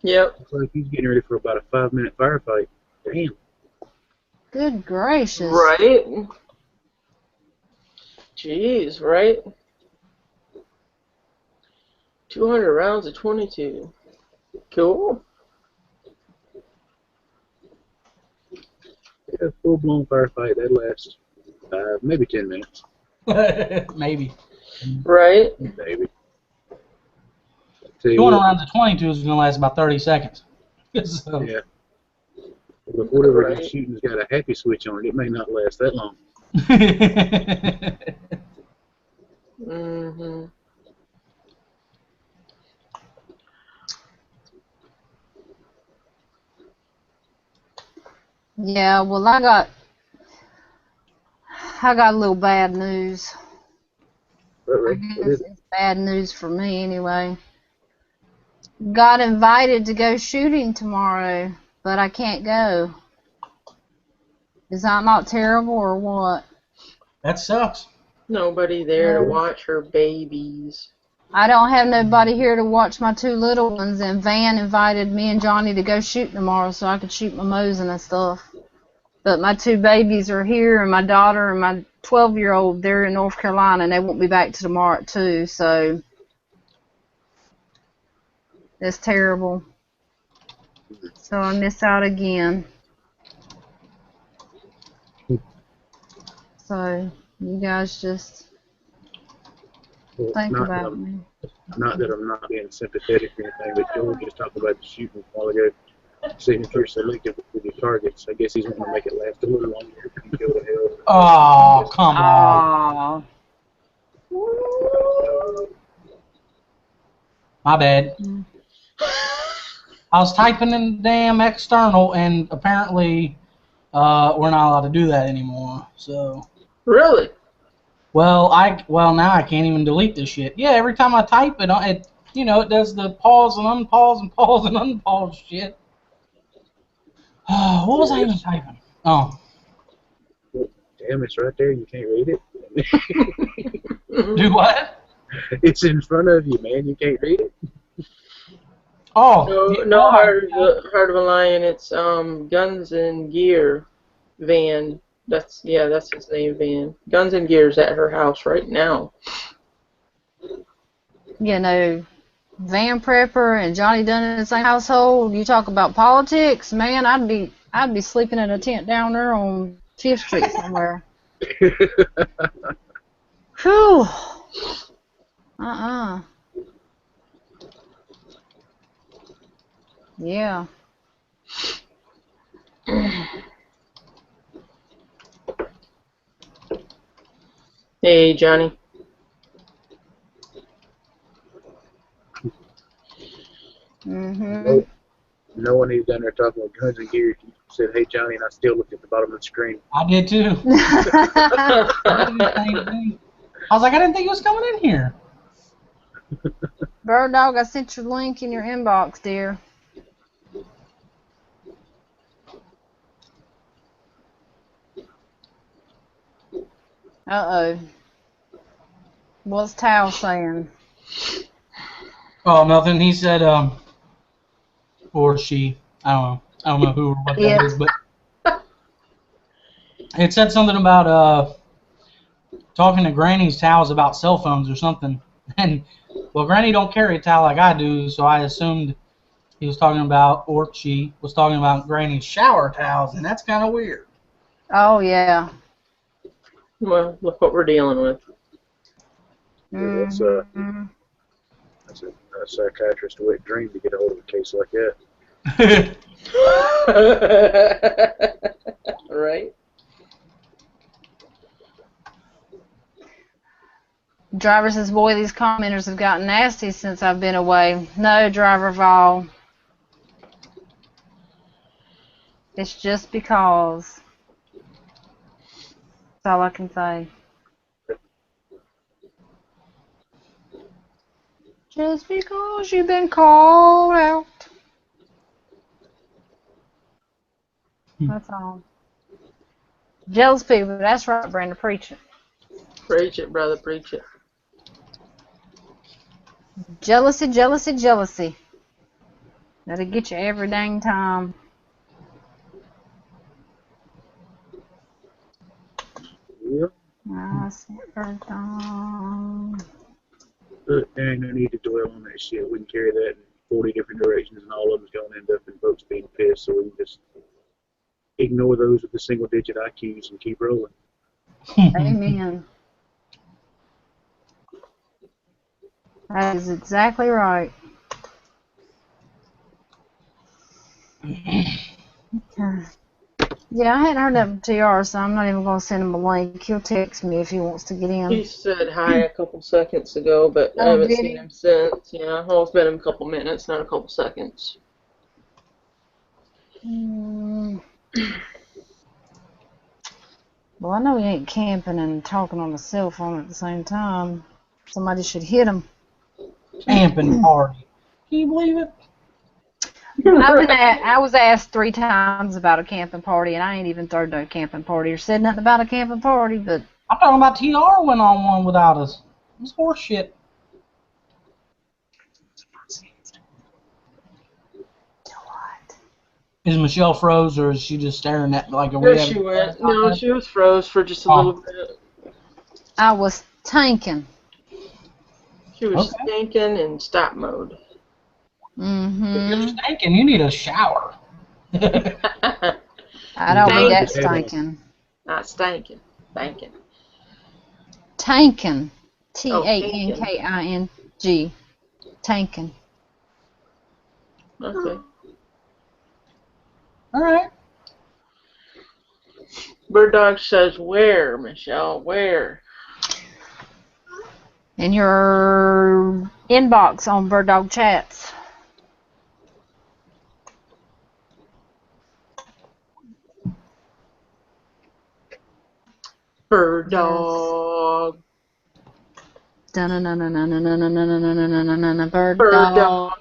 Yep. looks like he's getting ready for about a 5-minute firefight. Damn. Good gracious. Right? Jeez, right? 200 rounds of 22. Cool. Yeah, full-blown firefight, that lasts 5, maybe 10 minutes. Maybe. Right? Maybe. 200 rounds of 22 is going to last about 30 seconds. So. Yeah. But whatever Right. he's shooting's got a happy switch on it, it may not last that long. Mm-hmm. Yeah, well, I got a little bad news. I Right. guess it's bad news for me anyway. Got invited to go shooting tomorrow, but I can't go. Is that not terrible or what? That sucks. Nobody there to No. watch her babies. I don't have nobody here to watch my 2 little ones, and Van invited me and Johnny to go shoot tomorrow so I could shoot my Mosin and stuff. But my 2 babies are here, and my daughter and my 12-year-old, they're in North Carolina, and they won't be back till tomorrow at 2, so that's terrible. So I miss out again. So you guys just Well, think not about that me. not that I'm not being sympathetic or anything, but Joel just talked about the shooting a while ago. Seeing if you're selective with your targets, I guess he's wanting to make it last a little longer if you go to hell. Oh, come on. Aww. My bad. I was typing in the damn external, and apparently we're not allowed to do that anymore. So. Really? Well, now I can't even delete this shit. Yeah, every time I type it, it does the pause and unpause and pause and unpause shit. What was I even typing? Oh. Damn, it's right there. You can't read it. Do what? It's in front of you, man. You can't read it. Oh. No, Heart of a Lion. It's Guns and Gear Van. That's his name, Van. Guns and Gear's at her house right now. You know, Van Prepper and Johnny Dunn in the same household. You talk about politics, man. I'd be sleeping in a tent down there on 5th Street somewhere. Whew. Yeah. Hey, Johnny. Mhm. No one he's down there talking about Guns and Gear said, "Hey, Johnny," and I still looked at the bottom of the screen. I did too. I did the same thing. I was like, I didn't think it was coming in here. Bird Dog, I sent your link in your inbox, dear. Uh-oh. What's Tao saying? Oh, nothing. He said, or she. I don't know who or what that is, but it said something about talking to Granny's towels about cell phones or something. And well, Granny don't carry a towel like I do, so I assumed he was talking about, or she was talking about Granny's shower towels, and that's kind of weird. Oh, yeah. Well, look what we're dealing with. Yeah, that's a psychiatrist's wet dream to get a hold of a case like that. Right? Driver says, boy, these commenters have gotten nasty since I've been away. No, Driver Vol. It's just because. That's all I can say. Just because you've been called out. That's all. Jealous people, that's right, Brenda, preach it. Preach it, brother, preach it. Jealousy, jealousy, jealousy. That'll get you every dang time. Yeah. There ain't no need to dwell on that shit. We can carry that in 40 different directions, and all of them's going to end up in folks being pissed, so we can just ignore those with the single-digit IQs and keep rolling. Amen. That is exactly right. Okay. Yeah, I hadn't heard that from TR, so I'm not even going to send him a link. He'll text me if he wants to get in. He said hi a couple seconds ago, but I haven't seen him since. Yeah, well, it's been a couple minutes, not a couple seconds. Well, I know he ain't camping and talking on the cell phone at the same time. Somebody should hit him. Camping party. Can you believe it? I was asked 3 times about a camping party, and I ain't even thrown no camping party or said nothing about a camping party, but... I'm talking about TR went on one without us. It's horse shit. What? Is Michelle froze, or is she just staring at like a There she went. No, she was froze for just a little bit. I was tanking. She was stinking in stop mode. Mm-hmm. You're stinking. You need a shower. I don't be that stinking. Not stinking. Thinking. Tanking. T-A-N-K-I-N-G. Tanking. Okay. All right. Bird Dog says, where, Michelle? Where? In your inbox on Bird Dog Chats. Bird Dog. Bird Dog.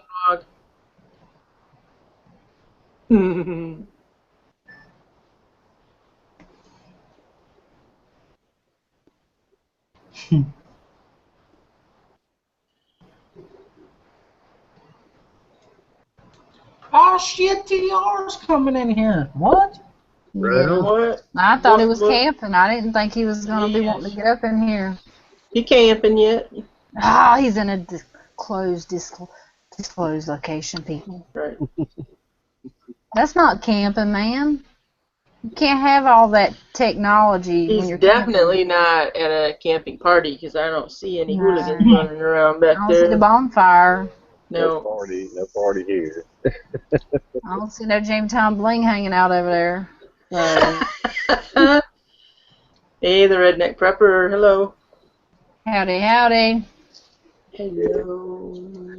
Oh shit, TR's coming in here. What? Right on. What? I thought he was camping. I didn't think he was going to be wanting to get up in here. He camping yet? Ah, he's in a disclosed location, people. Right. That's not camping, man. You can't have all that technology when He's you're definitely camping. not at a camping party because I don't see any hooligans running around back I don't there. see the bonfire. No. No party here. I don't see no Jammy Time bling hanging out over there. So. Hey, the redneck prepper. Hello. Howdy, howdy. Hello.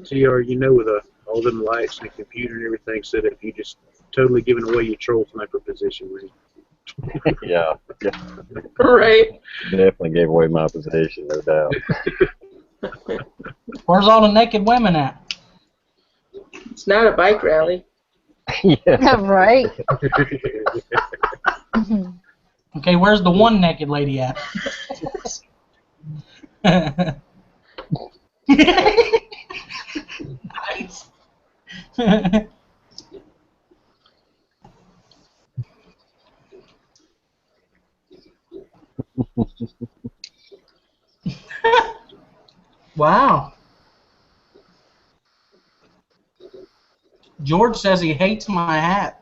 TR, you know, with all them lights and the computer and everything set up, you just totally giving away your troll sniper position, man. Yeah. Right. Definitely gave away my position, no doubt. Where's all the naked women at? It's not a bike rally. Yeah. Right. Okay, where's the one naked lady at? Wow. George says he hates my hat,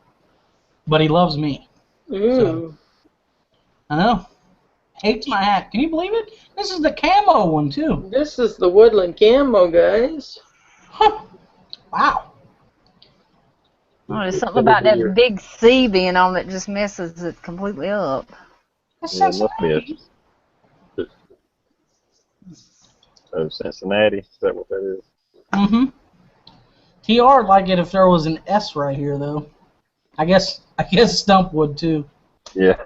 but he loves me. Ooh. So, I know. Hates my hat. Can you believe it? This is the camo one, too. This is the woodland camo, guys. Huh. Wow. Oh, there's something about that big C being on that just messes it completely up. That's Yeah, it must be Cincinnati. Cincinnati. Is that what that is? Mm-hmm. TR would like it if there was an S right here, though. I guess Stump would, too. Yeah.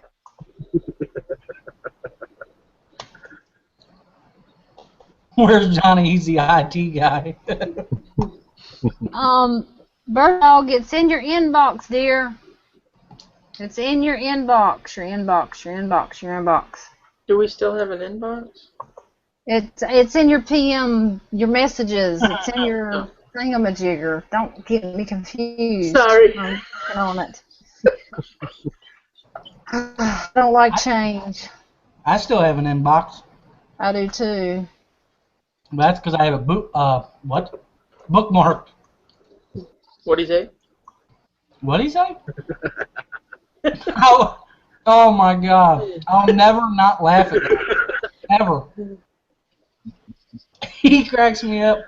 Where's Johnny? He's the IT guy. Bird Dog, it's in your inbox, dear. It's in your inbox, your inbox, your inbox, your inbox. Do we still have an inbox? It's in your PM, your messages. It's in your thingamajigger. Don't get me confused. Sorry. I'm working on it. I don't like change. I still have an inbox. I do too. But that's because I have a bookmark. What'd he say? What'd he say? Oh my God! I'll never not laugh at that ever. He cracks me up.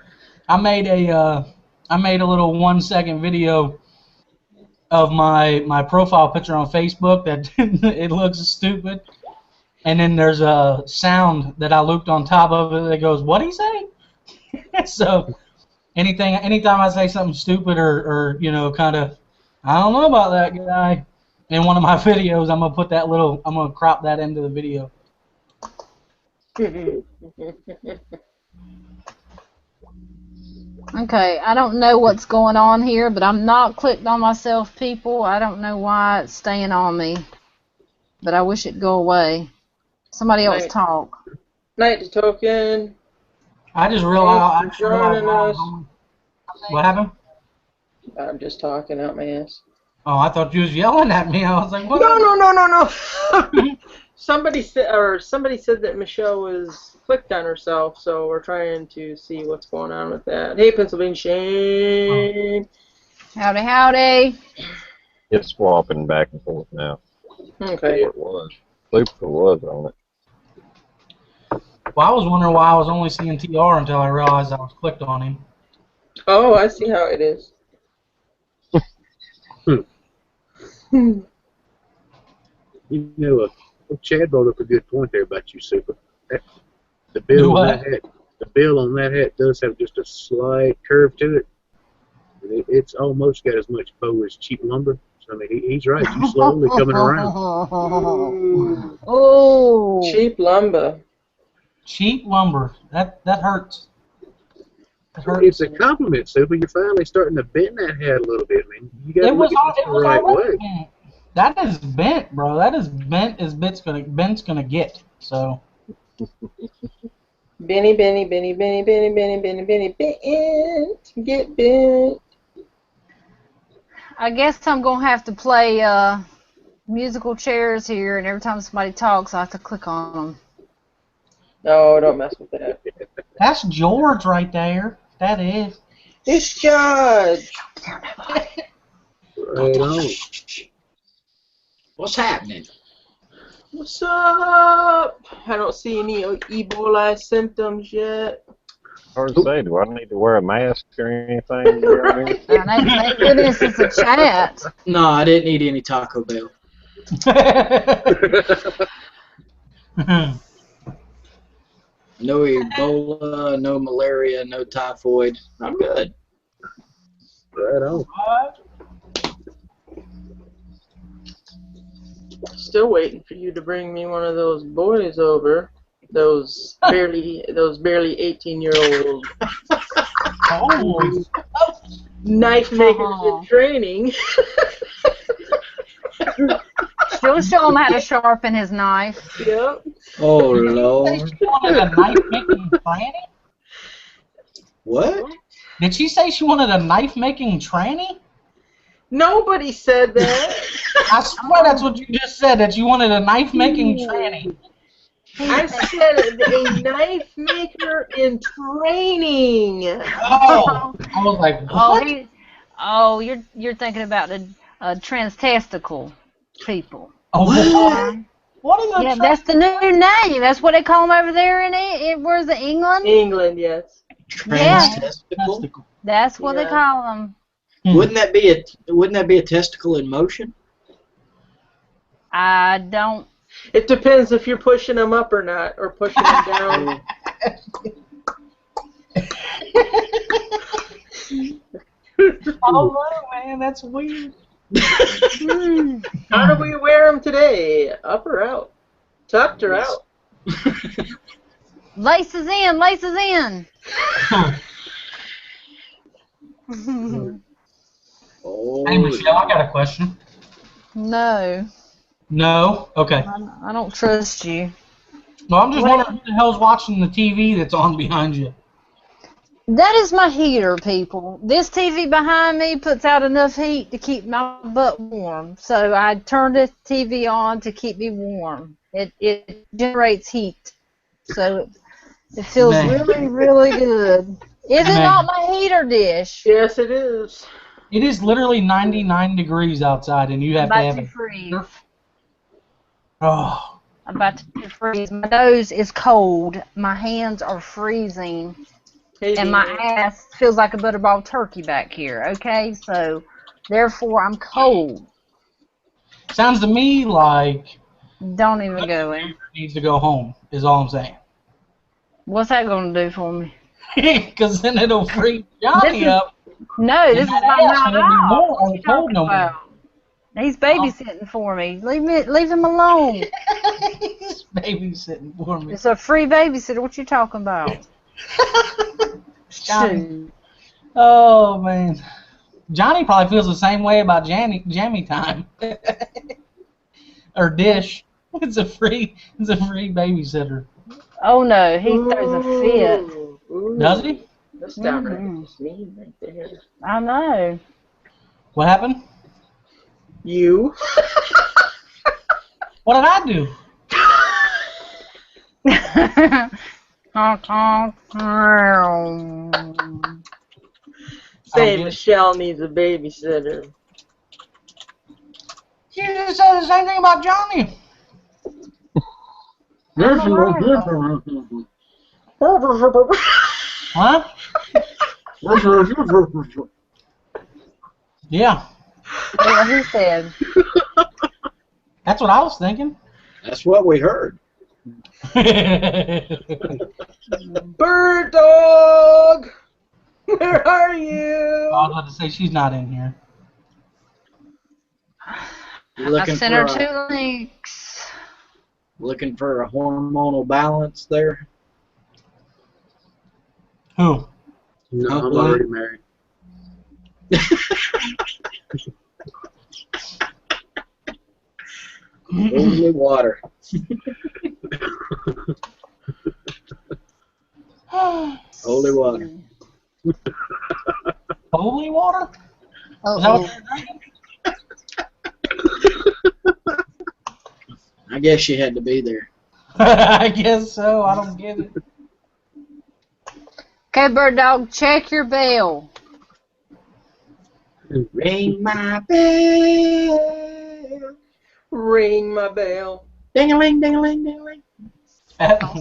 I made a little 1-second video of my profile picture on Facebook that it looks stupid, and then there's a sound that I looped on top of it that goes, "What'd he say?" So anytime I say something stupid or kind of, I don't know about that guy, in one of my videos, I'm gonna crop that into the video. Okay, I don't know what's going on here, but I'm not clicked on myself, people. I don't know why it's staying on me, but I wish it'd go away. Somebody else talk. Night to Token. I just realized. Thanks for joining us. What happened? I'm just talking out my ass. Oh, I thought you was yelling at me. I was like, what? No. Somebody said that Michelle was clicked on herself, so we're trying to see what's going on with that. Hey, Pennsylvania Shane. Howdy, howdy. It's swapping back and forth now. Okay. It was. Super was on it. Well, I was wondering why I was only seeing TR until I realized I was clicked on him. Oh, I see how it is. You know, Chad brought up a good point there about you, Super. The bill on that hat does have just a slight curve to it. It's almost got as much bow as cheap lumber. So, I mean, he's right. You slowly coming around. Oh. Cheap lumber. Cheap lumber. That hurts. That hurts. It's a compliment, Super. You're finally starting to bend that hat a little bit, man. You got to look at it the right way. Bent. That is bent, bro. That is bent as Bent's gonna get. So. Benny, bent. Get bent. I guess I'm going to have to play musical chairs here, and every time somebody talks, I have to click on them. No, don't mess with that. That's George right there. That is. It's George. Right on. What's happening? What's up? I don't see any Ebola symptoms yet. Hard to say. Do I need to wear a mask or anything? Thank goodness it's a chat. No, I didn't eat any Taco Bell. No Ebola, no malaria, no typhoid. I'm good. Right on. Still waiting for you to bring me one of those boys over. Those barely 18-year-old Oh. knife makers in training. Still show him how to sharpen his knife. Yep. Oh, They Lord. wanted a knife making training? What? Did she say she wanted a knife-making tranny? Nobody said that. I swear that's what you just said, that you wanted a knife-making tranny. I said a knife maker in training. Oh, I was like, what? You're thinking about the trans-testicle people. Oh, What? What is a Yeah, that's the new name. That's what they call them over there in where's it, England? England, yes. Trans-testicle? testicle? That's what they Yeah. call them. Wouldn't that be a testicle in motion? I don't. It depends if you're pushing them up or not, or pushing them down. Oh, man, that's weird. How do we wear them today? Up or out? Tucked or out? Laces in, laces in. Oh, Hey, Michelle, I got a question. No, No? Okay. I don't trust you. Well, I'm just wondering who the hell's watching the TV that's on behind you. That is my heater, people. This TV behind me puts out enough heat to keep my butt warm. So I turned the TV on to keep me warm. It generates heat. So it feels Man. really, really good. Is it Man. not my heater dish? Yes, it is. It is literally 99 degrees outside, and you have to I'm have about it. to freeze. Oh, I'm about to freeze. My nose is cold. My hands are freezing. Hey, And my Dina. ass feels like a butterball turkey back here, okay? So, therefore, I'm cold. sounds to me like Don't even go in. needs to go home, is all I'm saying. What's that going to do for me? Because then it'll freeze Johnny up. No, this is that my ass night won't be off. warm What or you cold talking no more. about? He's babysitting for me. Leave him alone. He's babysitting for me. It's a free babysitter. What you talking about? Johnny. Shoot. Oh, man. Johnny probably feels the same way about Jammy Time. Or Dish. It's a free babysitter. Oh no, he throws a fit. Ooh. Does he? That's downright Mhm. just mean right there. I know. What happened? You? What did I do? Say get it. Michelle needs a babysitter. You just said the same thing about Johnny. Huh? Yeah. What he said. That's what I was thinking. that's what we heard. Bird dog! Where are you? I was about to say she's not in here. You're I looking sent for her a, 2 links. looking for a hormonal balance there. Who? No, I'm already married. Holy water. Holy water. Holy water? Oh, Is that what you're drinking? I guess she had to be there. I guess so. I don't get it. Okay, bird dog, check your bell. Ring my bell. Ring my bell. Ding-a-ling, ding-a-ling, ding-a-ling.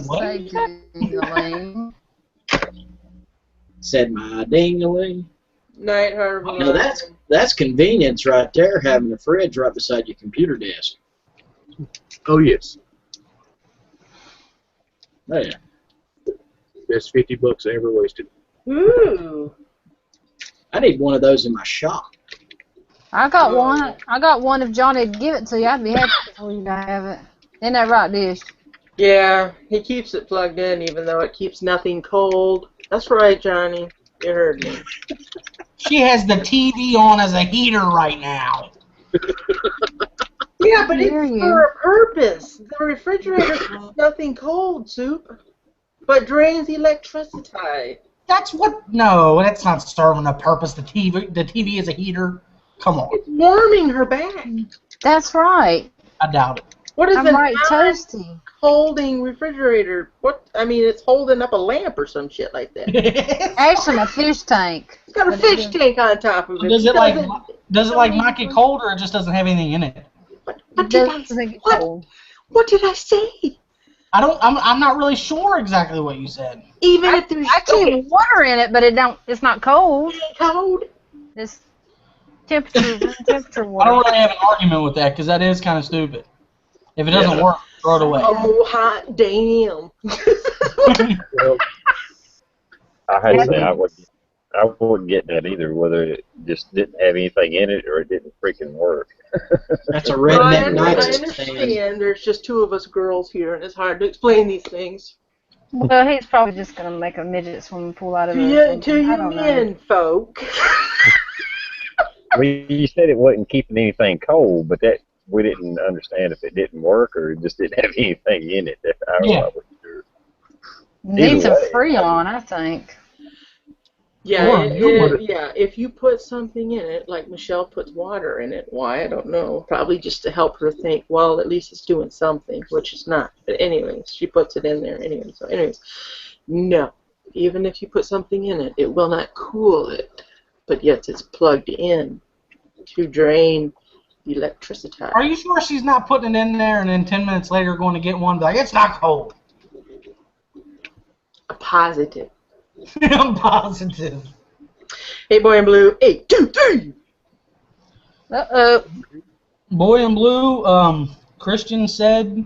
What? Say ding-a-ling. Said my ding-a-ling. Night Harbor. Now that's convenience right there, having a fridge right beside your computer desk. Oh, yes. Oh, yeah. Best $50 I ever wasted. Ooh. I need one of those in my shop. I got one. I got one. If Johnny'd give it to you, I'd be happy for you to have it. Isn't that right, Dish? Yeah, he keeps it plugged in even though it keeps nothing cold. That's right, Johnny. You heard me. She has the TV on as a heater right now. Yeah, but it's hear you. for a purpose. The refrigerator keeps nothing cold, Soup, but drains electricity. That's what? No, that's not serving a purpose. The TV is a heater. Come on. It's warming her back. That's right. I doubt it. What is I'm a right toasty. holding refrigerator? What? I mean, it's holding up a lamp or some shit like that. Actually, a fish tank. It's got a fish tank on top of it. Does it like knock it cold, or it just doesn't have anything in it? What did I say? What did I say? I'm not really sure exactly what you said. Even if there's I keep water in it, but it's not cold. It ain't cold. It's temperature I water. don't really have an argument with that because that is kind of stupid. If it doesn't work, throw it away. Oh, hot damn. Well, I hate to say I wouldn't get that either, whether it just didn't have anything in it or it didn't freaking work. That's a Well, I redneck night. understand. There's just two of us girls here, and it's hard to explain these things. Well, he's probably just gonna make a midget swimming pool out of it. To you men folk. I mean, you said it wasn't keeping anything cold, but that we didn't understand if it didn't work or it just didn't have anything in it. I wasn't sure. Needs Either a way. Freon, I think. Yeah, Or if you put something in it, like Michelle puts water in it, why, I don't know. Probably just to help her think, well, at least it's doing something, which it's not. But anyways, she puts it in there anyway. So anyways, no. Even if you put something in it, it will not cool it. But yet it's plugged in to drain the electricity. Are you sure she's not putting it in there and then 10 minutes later going to get one and be like, it's not cold? A positive. I'm positive. Hey, boy in blue. 8, 2, 3. Uh-oh. Boy in blue, Christian said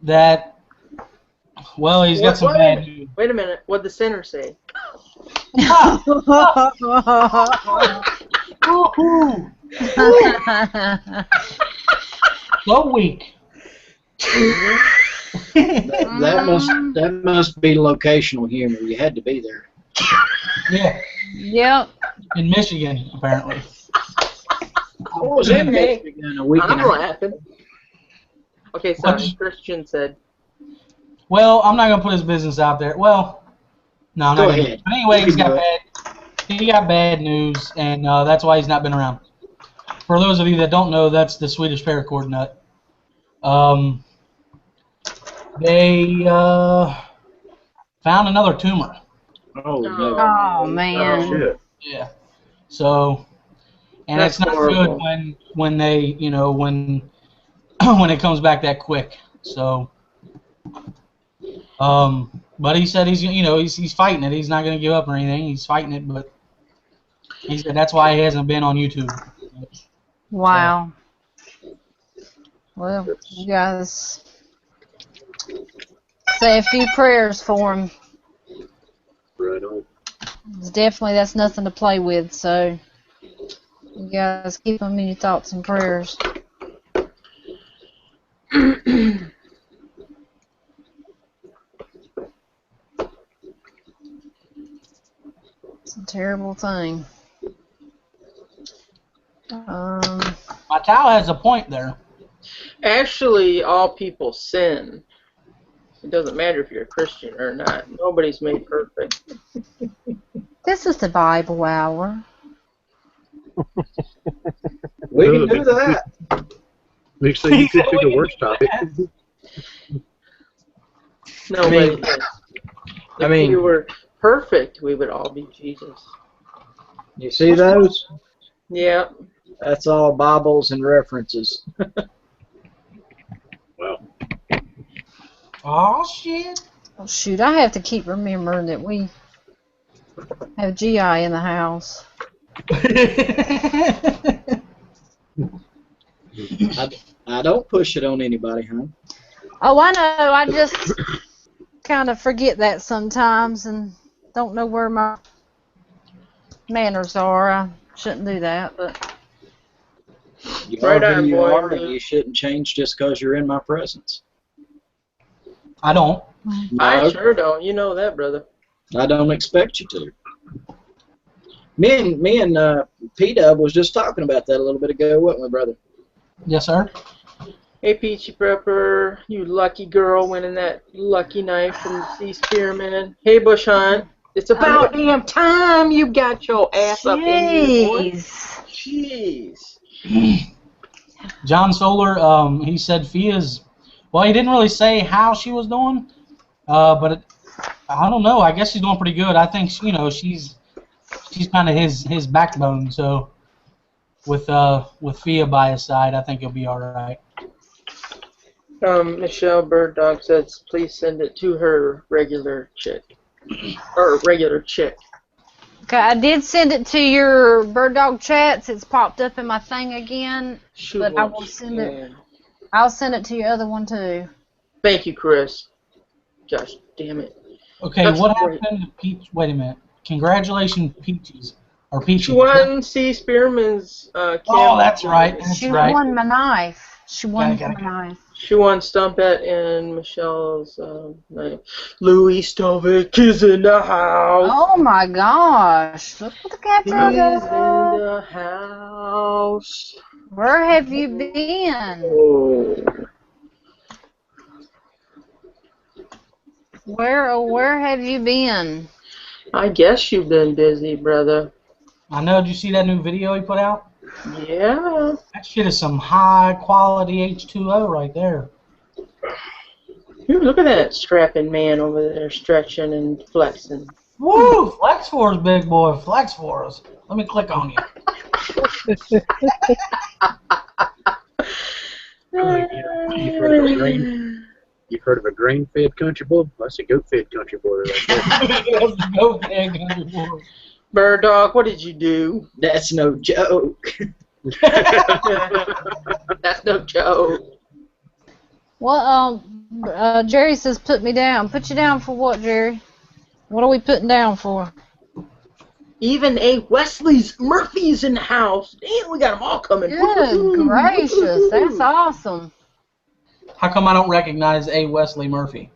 that, well, he's got some bad news. Wait a minute. What'd the center say? Woohoo! So weak. That must be locational humor. You had to be there. Yeah, Yep. in Michigan, apparently. I was in Michigan a week and I'm a half. laughing. Okay, sorry. Christian said. Well, I'm not going to put his business out there. Well, no, I'm not Go gonna. ahead. But anyway, You can do he got bad news, and that's why he's not been around. For those of you that don't know, that's the Swedish paracord nut. They found another tumor. Oh, no. Oh, man. Shit. Yeah. So, and That's it's not horrible. good when they, when when it comes back that quick. So, but he said he's fighting it. He's not going to give up or anything. He's fighting it, but he said that's why he hasn't been on YouTube. Wow. Well, you guys say a few prayers for him. Right on. That's nothing to play with, so you guys keep him in your thoughts and prayers. It's a terrible thing. My towel has a point there. Actually, all people sin. It doesn't matter if you're a Christian or not. Nobody's made perfect. This is the Bible hour. We can do that. Next thing you could pick a worse topic. Nobody is. I If mean- we were perfect, we would all be Jesus. You see those? Yeah. That's all Bibles and references. Wow. Oh shit! Oh, shoot, I have to keep remembering that we have GI in the house. I don't push it on anybody, huh? Oh, I know. I just kind of forget that sometimes and don't know where my manners are. I shouldn't do that, but You Right are who on, you boy. are, and you shouldn't change just because you're in my presence. I don't. I No, sure don't. You know that, brother. I don't expect you to. Me and P-Dub was just talking about that a little bit ago, wasn't we, brother? Yes, sir. Hey, Peachy Prepper, you lucky girl winning that lucky knife from the Sea Spearman. Hey, Bush Hunt. It's about damn time you got your ass up in here, boy. Jeez. Jeez. John Solar, he said Fia's. Well, he didn't really say how she was doing, but I don't know. I guess she's doing pretty good. I think she's kind of his backbone. So with Fia by his side, I think he'll be all right. Michelle Bird Dog says, please send it to her regular chick. Or regular chick. Okay, I did send it to your Bird Dog chats. It's popped up in my thing again. But I will send it. I'll send it to your other one too. Thank you, Chris. Gosh, damn it. Okay, That's what great. happened to Peach? Wait a minute. Congratulations, Peaches. Or Peachy. Juan C. Spearman's Oh, that's right. That's She right. won my knife. She won my knife. Shuan Stumpet and Michelle's name. Louis Stovic is in the house. Oh my gosh. Look what the captain He's does. in the house. Where have you been? Oh. Where have you been? I guess you've been busy, brother. I know. Did you see that new video he put out? Yeah. That shit is some high quality H2O right there. Look at that strapping man over there stretching and flexing. Woo! Flex for us, big boy. Flex for us. Let me click on you. You've heard of a grain-fed country boy? That's a goat-fed country boy right there. Goat-fed country boy. Bird Dog, what did you do? That's no joke. That's no joke. Well, Jerry says put me down. Put you down for what, Jerry? What are we putting down for? Even a Wesley's Murphy's in the house. Damn, we got them all coming. Good gracious, that's awesome. How come I don't recognize A. Wesley Murphy?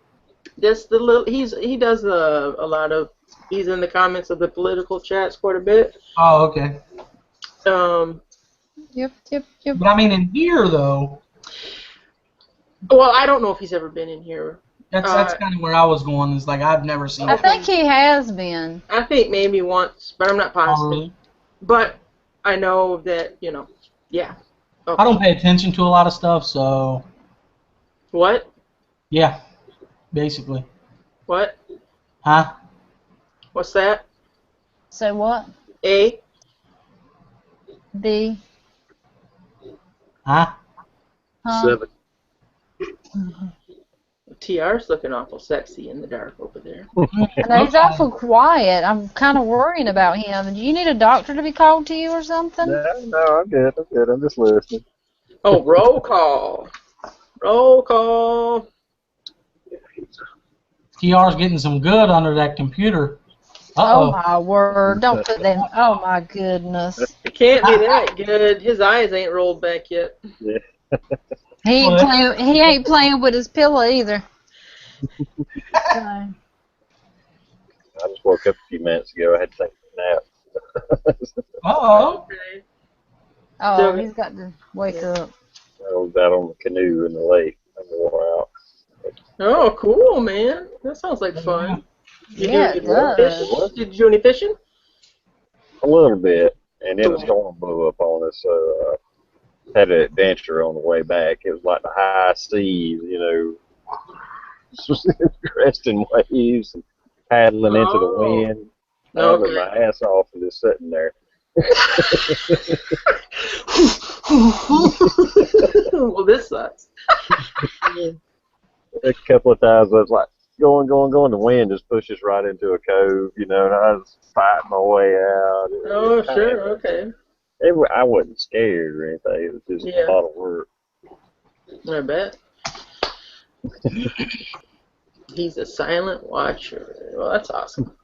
This the little he does a lot of. He's in the comments of the political chats quite a bit. Oh, okay. Yep. But I mean, in here though. Well, I don't know if he's ever been in here. That's kind of where I was going. Is like I've never seen. I think he has been. I think maybe once, but I'm not positive. Oh, really? But I know that yeah. Okay. I don't pay attention to a lot of stuff, so. What? Yeah, basically. What? Huh? What's that? So what? A. B. Huh? 7. TR's looking awful sexy in the dark over there. And he's awful quiet. I'm kind of worrying about him. Do you need a doctor to be called to you or something? No, I'm good. I'm just listening. Oh, roll call. Roll call. TR's getting some good under that computer. Oh my word! Don't put them. Oh my goodness. It can't be that good. His eyes ain't rolled back yet. Yeah. He ain't playing with his pillow either. So. I just woke up a few minutes ago. I had to take a nap. Okay. Oh, he's got to wake up. I was out on the canoe in the lake. I wore out. Oh, cool, man. That sounds like fun. Yeah, it does. Did you do any fishing? A little bit, and then the storm blew up on us, so had an adventure on the way back. It was like the high seas, cresting waves and paddling into the wind. I was my ass off and just sitting there. Well, this sucks. A couple of times I was like, going. The wind just pushes right into a cove, and I was fighting my way out. Oh, sure, okay. I wasn't scared or anything. It was just a lot of work. I bet. He's a silent watcher. Well, that's awesome.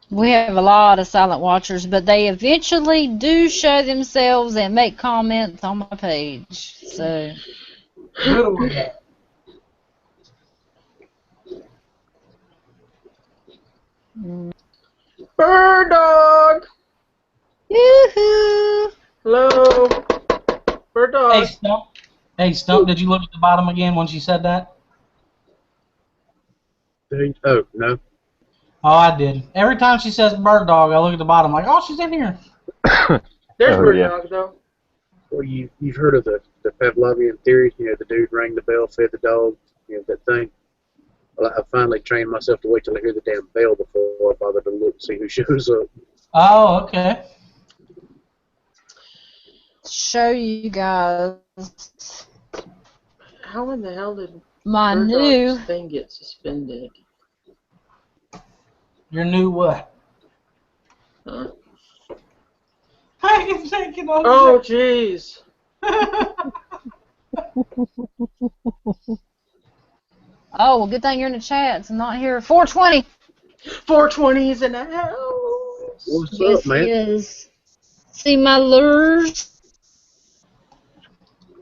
We have a lot of silent watchers, but they eventually do show themselves and make comments on my page. So. Bird Dog! Yoo-hoo! Hello? Bird Dog. Hey, Stump, did you look at the bottom again when she said that? Oh, no. Oh, I did. Every time she says bird dog, I look at the bottom like, oh, she's in here. There's Oh, bird yeah. dog though. Well, you've heard of the Pavlovian theory, the dude rang the bell, fed the dog, that thing. Well, I finally trained myself to wait till I hear the damn bell before I bother to look and see who shows up. Oh, okay. Show you guys How in the hell did my bird new. dog's thing get suspended? Your new what? Huh? I can take it on. Oh, jeez. Oh, well, good thing you're in the chats and not here. 420. 420's in the house. What's Yes, up, man? he is. See my lures.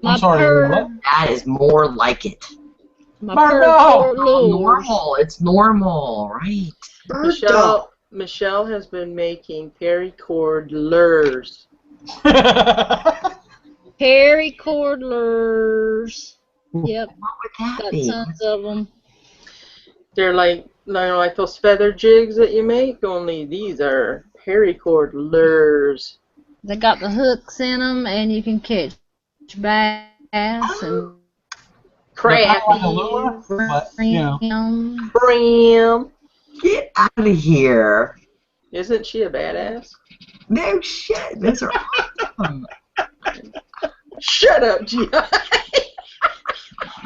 I'm sorry, what? That is more like it. My Bird purple dog. lures. Normal. It's normal, right? Bird dog. Michelle has been making paracord lures. Paracord lures. Yep, What would that got be? tons of them. They're like those feather jigs that you make, only these are paracord lures. They got the hooks in them, and you can catch bass and They're kind of like a Crappies. lure, but, you know. Bram. Get out of here. Isn't she a badass? No shit. Those are awesome. Shut up, G.I.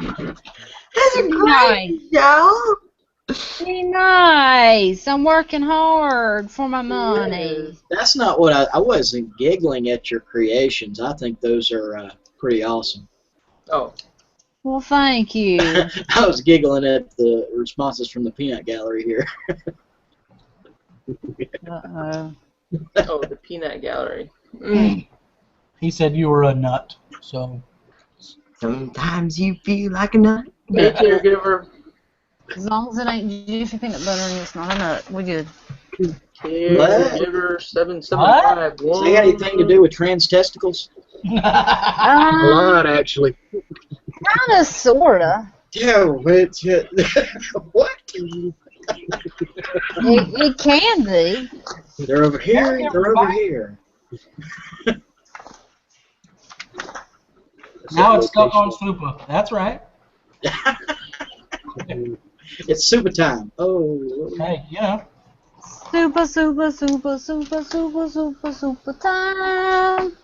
Those are great, Joe. Be nice. I'm working hard for my money. That's not what I wasn't giggling at your creations. I think those are pretty awesome. Oh. Well, thank you. I was giggling at the responses from the peanut gallery here. Uh-oh. Oh, the peanut gallery. He said you were a nut, so. Sometimes you feel like a nut. Hey, caregiver. As long as it ain't juicy peanut butter and it's not a nut, we good. Caregiver 775. Does that got anything to do with trans testicles? A lot, actually. Kinda, sorta. Yeah, what? What? It can be. They're over here. They're over here. Now it's stuck on Super. That's right. It's super time. Oh. Hey, you know. Super, super, super, super, super, super, super time.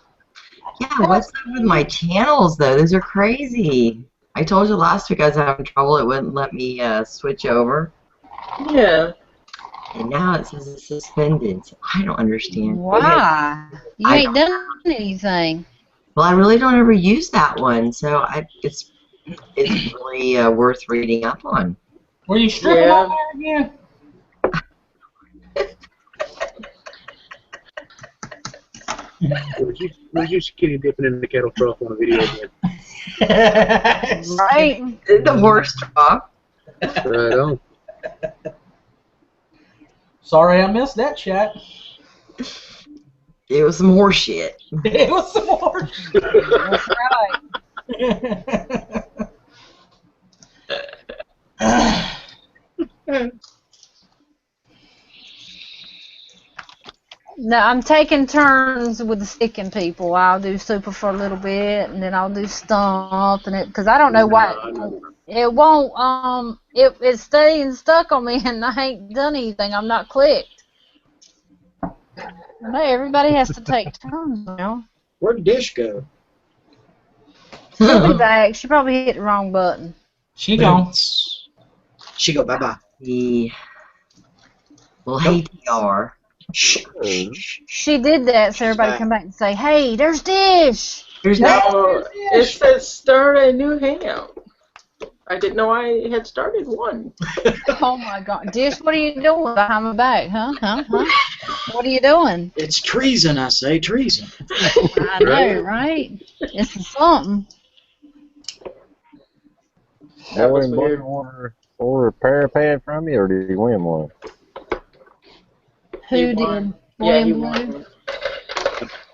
Yeah, what's up with my channels, though? Those are crazy. I told you last week I was having trouble. It wouldn't let me switch over. Yeah. And now it says it's suspended. So I don't understand. Why? You I ain't done anything. Well, I really don't ever use that one, so it's really worth reading up on. Were you stripping Yeah. on there again? Was you skinny dipping in the kettle trough on a video again? Right? The worst job. Right on. Sorry I missed that chat. It was some more shit. It was some more. That's right. No, I'm taking turns with the sticking people. I'll do super for a little bit, and then I'll do stomp, and because I don't know why it won't. It's staying stuck on me, and I ain't done anything. I'm not clicked. No, everybody has to take turns now. Where'd Dish go? She'll be back. She probably hit the wrong button. She gone. She go bye-bye. Well, hey, TR. She did that so everybody back. come back and say, "Hey, there's Dish." There's Oh, it says start a new hangout. I didn't know I had started one. Oh my God, Dish, what are you doing behind my back, huh? What are you doing? It's treason, I say, treason. I know, right? It's something. That was Boy, weird. order a parapad from you, or did he win one? Who He did? won. Boy Yeah, and he Blue? won.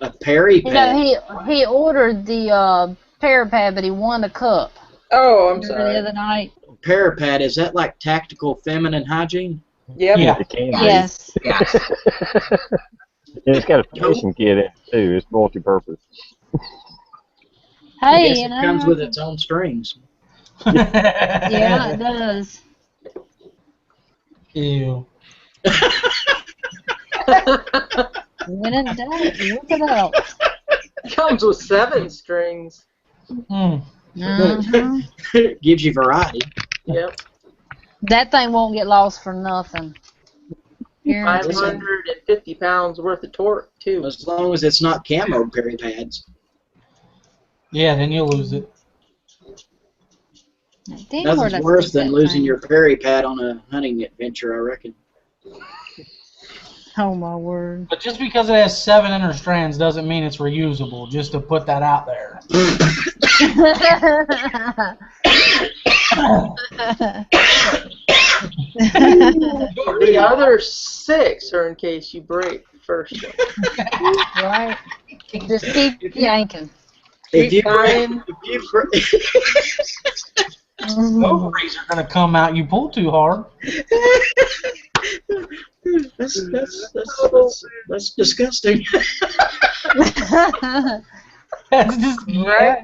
A Perry You know, pad. he ordered the parapad, but he won the cup. Oh, I'm Remember sorry. the other night? Parapad, is that like tactical feminine hygiene? Yep. Yeah. It can be. Yes. Yeah. And it's got a fishing kit in it too. It's multi-purpose. I Hey, guess you it comes with know. its own strings. Yeah, it does. Ew. When in doubt, whip it out. Comes with 7 strings. Mm. Mhm. Gives you variety. Yep. That thing won't get lost for nothing. Guaranteed. 550 pounds worth of torque, too. As long as it's not camo berry pads. Yeah, then you'll lose it. Damn, where'd Nothing's I worse stick than that losing thing? your berry pad on a hunting adventure, I reckon. Oh my word. But just because it has 7 inner strands doesn't mean it's reusable, just to put that out there. The other 6 are in case you break the first one. Right? Just keep yanking. If you Fine. Ovaries are going to come out. You pull too hard. That's disgusting. That's just Right?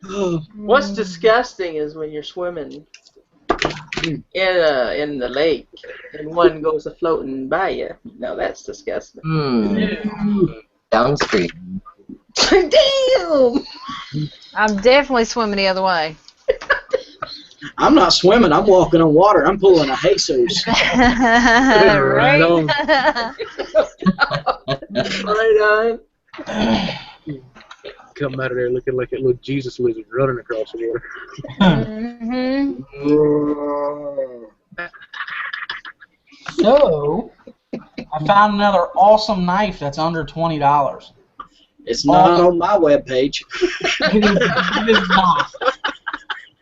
Oh, What's disgusting is when you're swimming in the lake and one goes a floating by you. Now that's disgusting. Downstream. Damn! I'm definitely swimming the other way. I'm not swimming. I'm walking on water. I'm pulling a Jesus. Right on. Right on. Come out of there looking like a little Jesus lizard running across the water. Mhm. So, I found another awesome knife that's under $20. It's not on my webpage. It is not.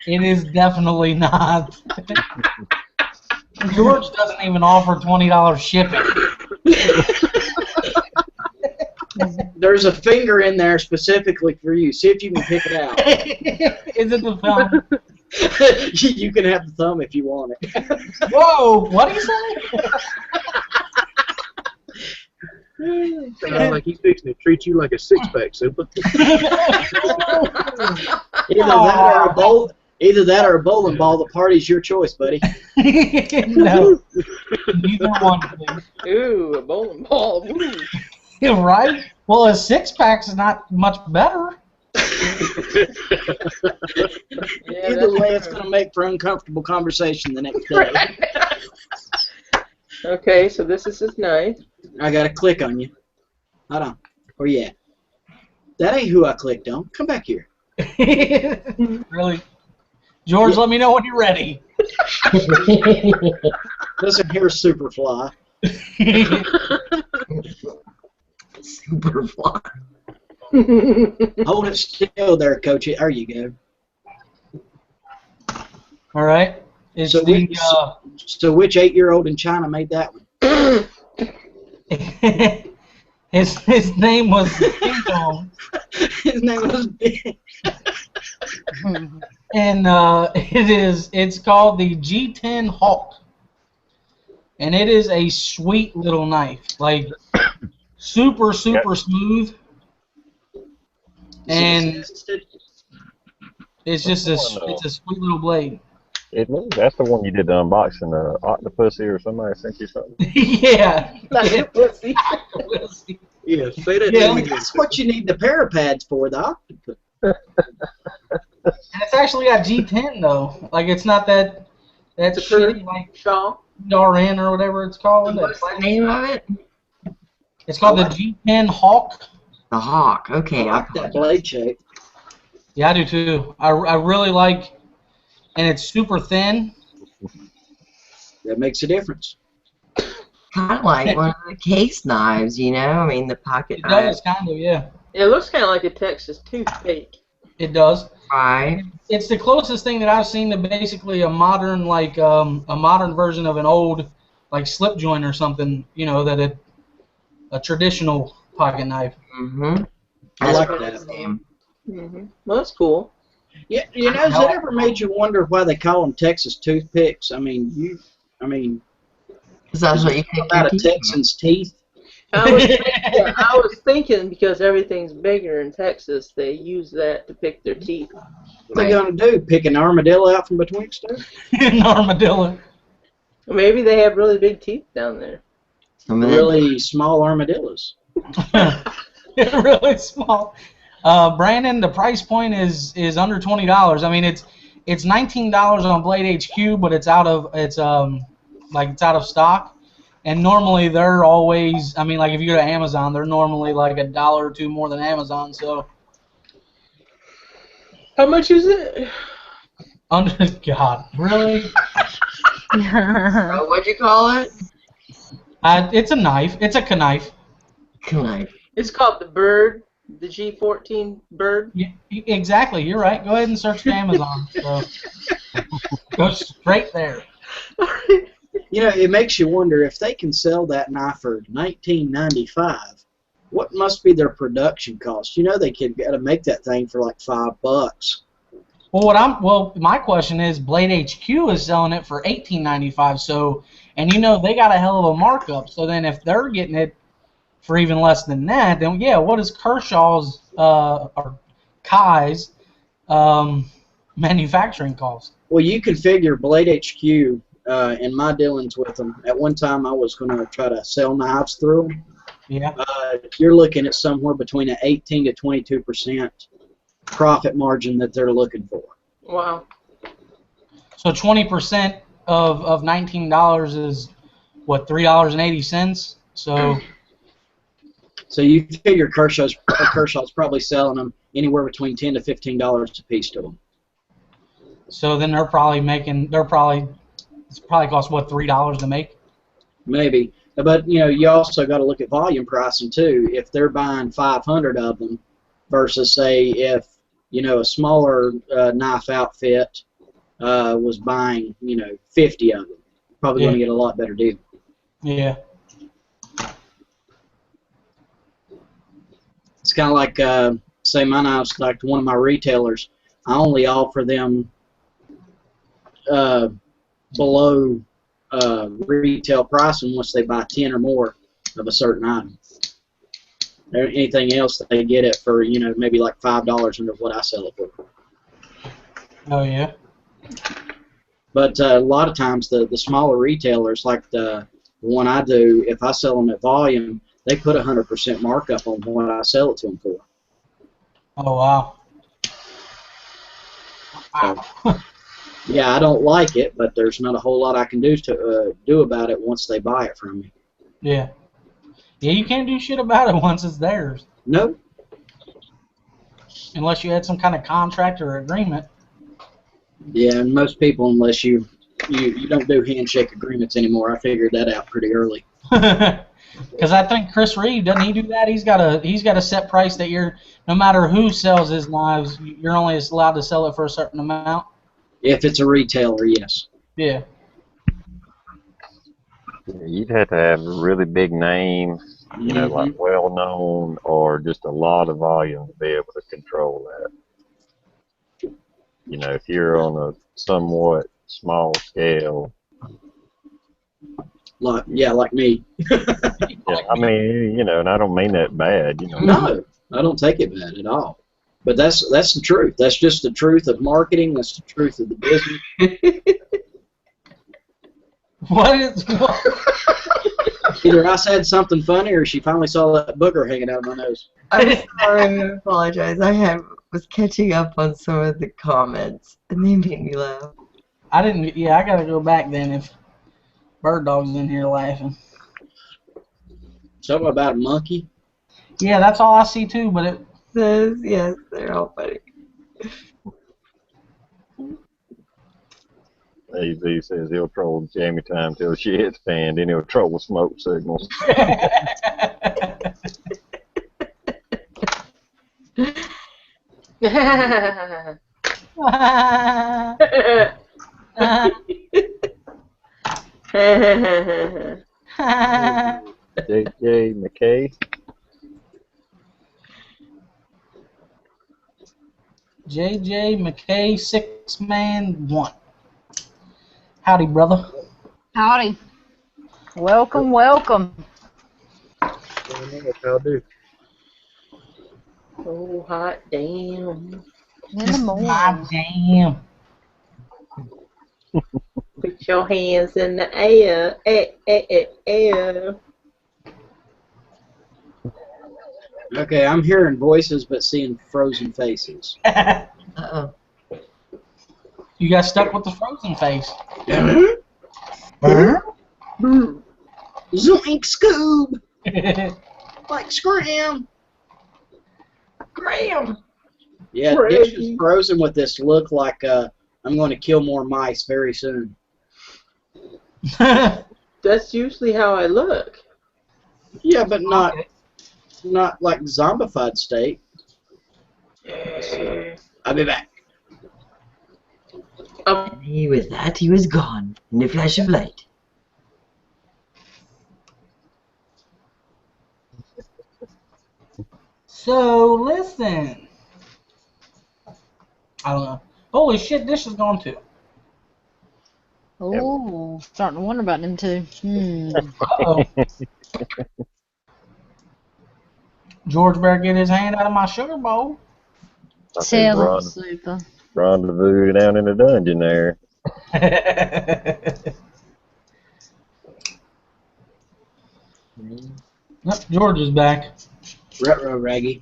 It is definitely not. George doesn't even offer $20 shipping. There's a finger in there specifically for you. See if you can pick it out. Is it the thumb? You can have the thumb if you want it. Whoa! What do you say? Sounds like he's fixing to treat you like a six-pack, Super. Either that or a bowling ball. The party's your choice, buddy. No. Neither one, please. Ooh, a bowling ball. Ooh. Yeah, right? Well, a six-pack's not much better. Yeah, Either way, it's going to make for uncomfortable conversation the next day. Okay, so this is his knife. I got to click on you. Hold on. Where you at? That ain't who I clicked on. Come back here. Really? George, let me know when you're ready. Listen here, Superfly. Superfly. Hold it still there, Coach. There you go. All right. It's So which 8-year-old in China made that one? his name was Ding Dong, His name was Ben. and it's called the G10 Hawk, and it is a sweet little knife, like super smooth, and it's just it's a sweet little blade. That's the one you did the unboxing, Octopussy or somebody sent you something. Yeah. Pussy. Yeah, say that. Yeah. That's what you need the para pads for, the octopus. And it's actually got G10 though. Like it's not that's shitty like Shaw. RN or whatever it's called. What's the name of it? It's called the G10 Hawk. The Hawk. Okay. I like that blade shape. Yeah, I do too. I really like, and it's super thin. That makes a difference. Kind of like one of the case knives, you know? I mean, the pocket It knife. does kind of, yeah. It looks kind of like a Texas toothpick. It does. Right. It's the closest thing that I've seen to basically a modern version of an old like slip joint or something. You know, a traditional pocket knife. Mm-hmm. I like what that. it's named. Mm-hmm. Well, that's cool. Yeah, has it ever made you wonder why they call them Texas toothpicks? I mean, That's what you pick About your a teeth. Texan's teeth. I was thinking because everything's bigger in Texas, they use that to pick their teeth. What are they going to do? Pick an armadillo out from betwixt them? An armadillo. Maybe they have really big teeth down there. Some of that Really small armadillos. Really small. Brandon, the price point is under $20. I mean, it's $19 on Blade HQ, but it's out of stock. And normally they're always, I mean, like if you go to Amazon, they're normally like $1 or $2 more than Amazon. So How much is it? under God, really? What'd you call it? It's a knife. It's a knife. Knife. It's called the Bird, the G14 Bird. Yeah, exactly. You're right. Go ahead and search Amazon. So go straight there. You know, it makes you wonder if they can sell that knife for $19.95. What must be their production cost? You know, they could got to make that thing for like $5. Well, my question is, Blade HQ is selling it for $18.95. So, and you know they got a hell of a markup. So then, if they're getting it for even less than that, then yeah, what is Kershaw's or Kai's manufacturing cost? Well, you could figure Blade HQ in my dealings with them. At one time, I was going to try to sell knives through them. Yeah. You're looking at somewhere between an 18 to 22% profit margin that they're looking for. Wow. So 20% of $19 is what, $3.80? So you figure Kershaw's probably selling them anywhere between $10 to $15 a piece to them. So then it's probably cost what, $3 to make? Maybe. But, you know, you also got to look at volume pricing, too. If they're buying 500 of them versus, say, if, you know, a smaller knife outfit was buying, you know, 50 of them, probably going to get a lot better deal. Yeah. It's kind of like, say, my knives, like one of my retailers, I only offer them below retail pricing once they buy 10 or more of a certain item. Anything else, they get it for, you know, maybe like $5 under what I sell it for. Oh, yeah. But a lot of times the smaller retailers, like the one I do, if I sell them at volume, they put 100% markup on what I sell it to them for. Oh, wow. So, yeah, I don't like it, but there's not a whole lot I can do about it once they buy it from me. Yeah. Yeah, you can't do shit about it once it's theirs. Nope. Unless you had some kind of contract or agreement. Yeah, and most people, unless you don't do handshake agreements anymore, I figured that out pretty early. Because I think Chris Reed, doesn't he do that? He's got a set price that no matter who sells his knives, you're only allowed to sell it for a certain amount. If it's a retailer, yes. Yeah. You'd have to have a really big name, you know, like well known, or just a lot of volume to be able to control that. You know, if you're on a somewhat small scale. Like me. Yeah, I mean, you know, and I don't mean that bad, you know. No, I don't take it bad at all. But that's the truth. That's just the truth of marketing. That's the truth of the business. What? Either I said something funny or she finally saw that booger hanging out of my nose. I'm sorry, I apologize. Was catching up on some of the comments, and they made me laugh. I gotta go back then if Bird Dog's in here laughing. Something about a monkey? Yeah, that's all I see too, but it says, yes, they're all funny. AZ says he'll troll Jammy Time till she hits fan, then he'll troll smoke signals. JJ McKay. JJ McKay, 6-man 1. Howdy, brother. Howdy. Welcome, welcome. How do? Oh, hot damn. In the God morning. damn. Put your hands in the air. Air. Okay, I'm hearing voices but seeing frozen faces. Uh-oh. You got stuck with the frozen face. Zoink Scoob! Like Scram! Graham. Yeah, Dish is frozen with this look like I'm going to kill more mice very soon. That's usually how I look. Yeah, but not like zombified state. I'll be back. And with that, he was gone in a flash of light. So, listen. I don't know. Holy shit, Dish is gone too. Oh, starting to wonder about them too. Uh-oh. George better get his hand out of my sugar bowl. I think Tell him, Super. rendezvous down in the dungeon there. Nope, George is back. Retro Raggy.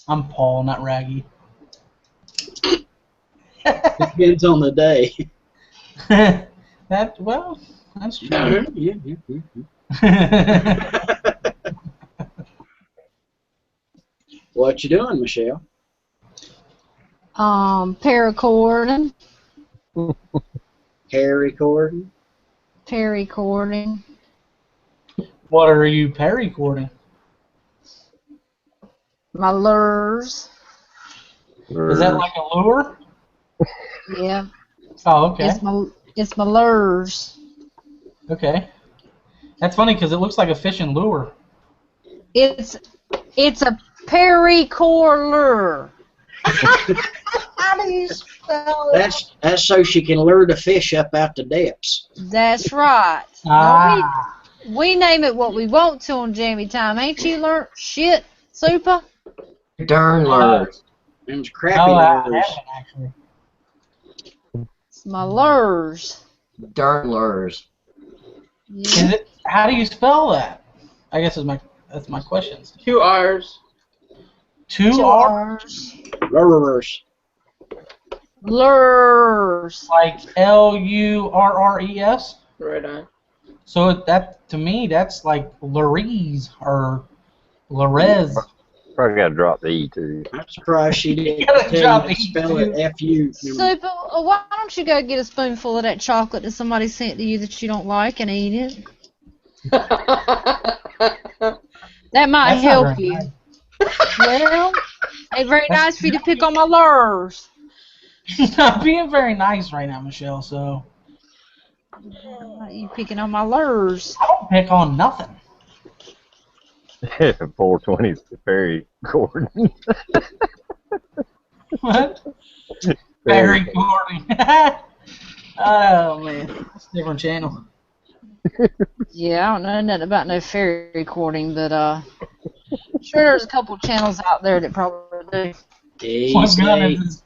I'm Paul, not Raggy. Depends on the day. That's true. What you doing, Michelle? Paracording. Harry Corden. Paracording. What are you paracording? My lures. Is that like a lure? Yeah. Oh, okay. It's my lures. Okay. That's funny because it looks like a fishing lure. It's a paracord lure. How do you spell it? That's so she can lure the fish up out the depths. That's right. Ah. We name it what we want to on Jammy Time. Ain't you learned shit, Super? Darn lures. Them's crappy I lures. haven't actually. It's my lures. Darn lures. Yeah. Is it? How do you spell that? I guess that's my question. 2 R's. Two R's? Lures. Lures. Like Lurres? Right on. So that to me that's like Lurese or Lurez. Probably got to drop the E too. I'm surprised she didn't gotta tell drop you to E spell it too. F-U. Super, why don't you go get a spoonful of that chocolate that somebody sent to you that you don't like and eat it? That might That's not help very you. nice. Well, ain't very nice for you to pick on my lures. She's not being very nice right now, Michelle, so You picking on my lures. I don't pick on nothing. 420 fairy Gordon. What? Very recording. Oh man, that's a different channel. Yeah, I don't know nothing about no fairy recording, but sure there's a couple channels out there that probably do. What gun is this?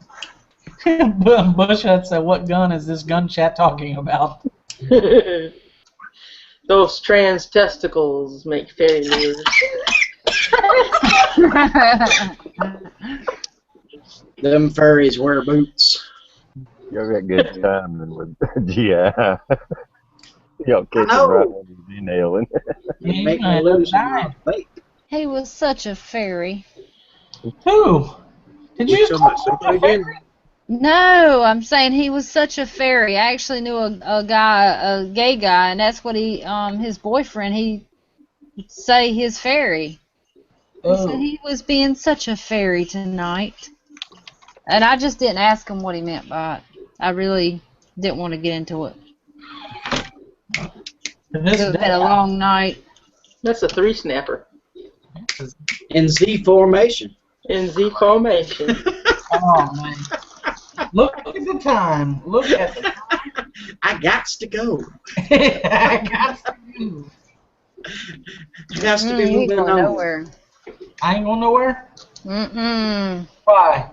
Bush Hut said, "What gun is this gun chat talking about?" Those trans testicles make fairy lures. Them furries wear boots. Y'all got good timing with GI. Y'all catch him know. right when he's inhaling. You make me lose my faith. He was such a fairy. Who? Did you Which just one, call Super him a again? fairy? No, I'm saying he was such a fairy. I actually knew a gay guy, and that's what his boyfriend, he say his fairy. He said he was being such a fairy tonight. And I just didn't ask him what he meant by it. I really didn't want to get into it. This It day, had a long night. That's a 3-snapper. In Z formation. In Z formation. oh man, look at the time. Look at the time. I gots to go. I got you. Has to be You ain't moving going on. nowhere. I ain't going nowhere. Mm-mm. Why?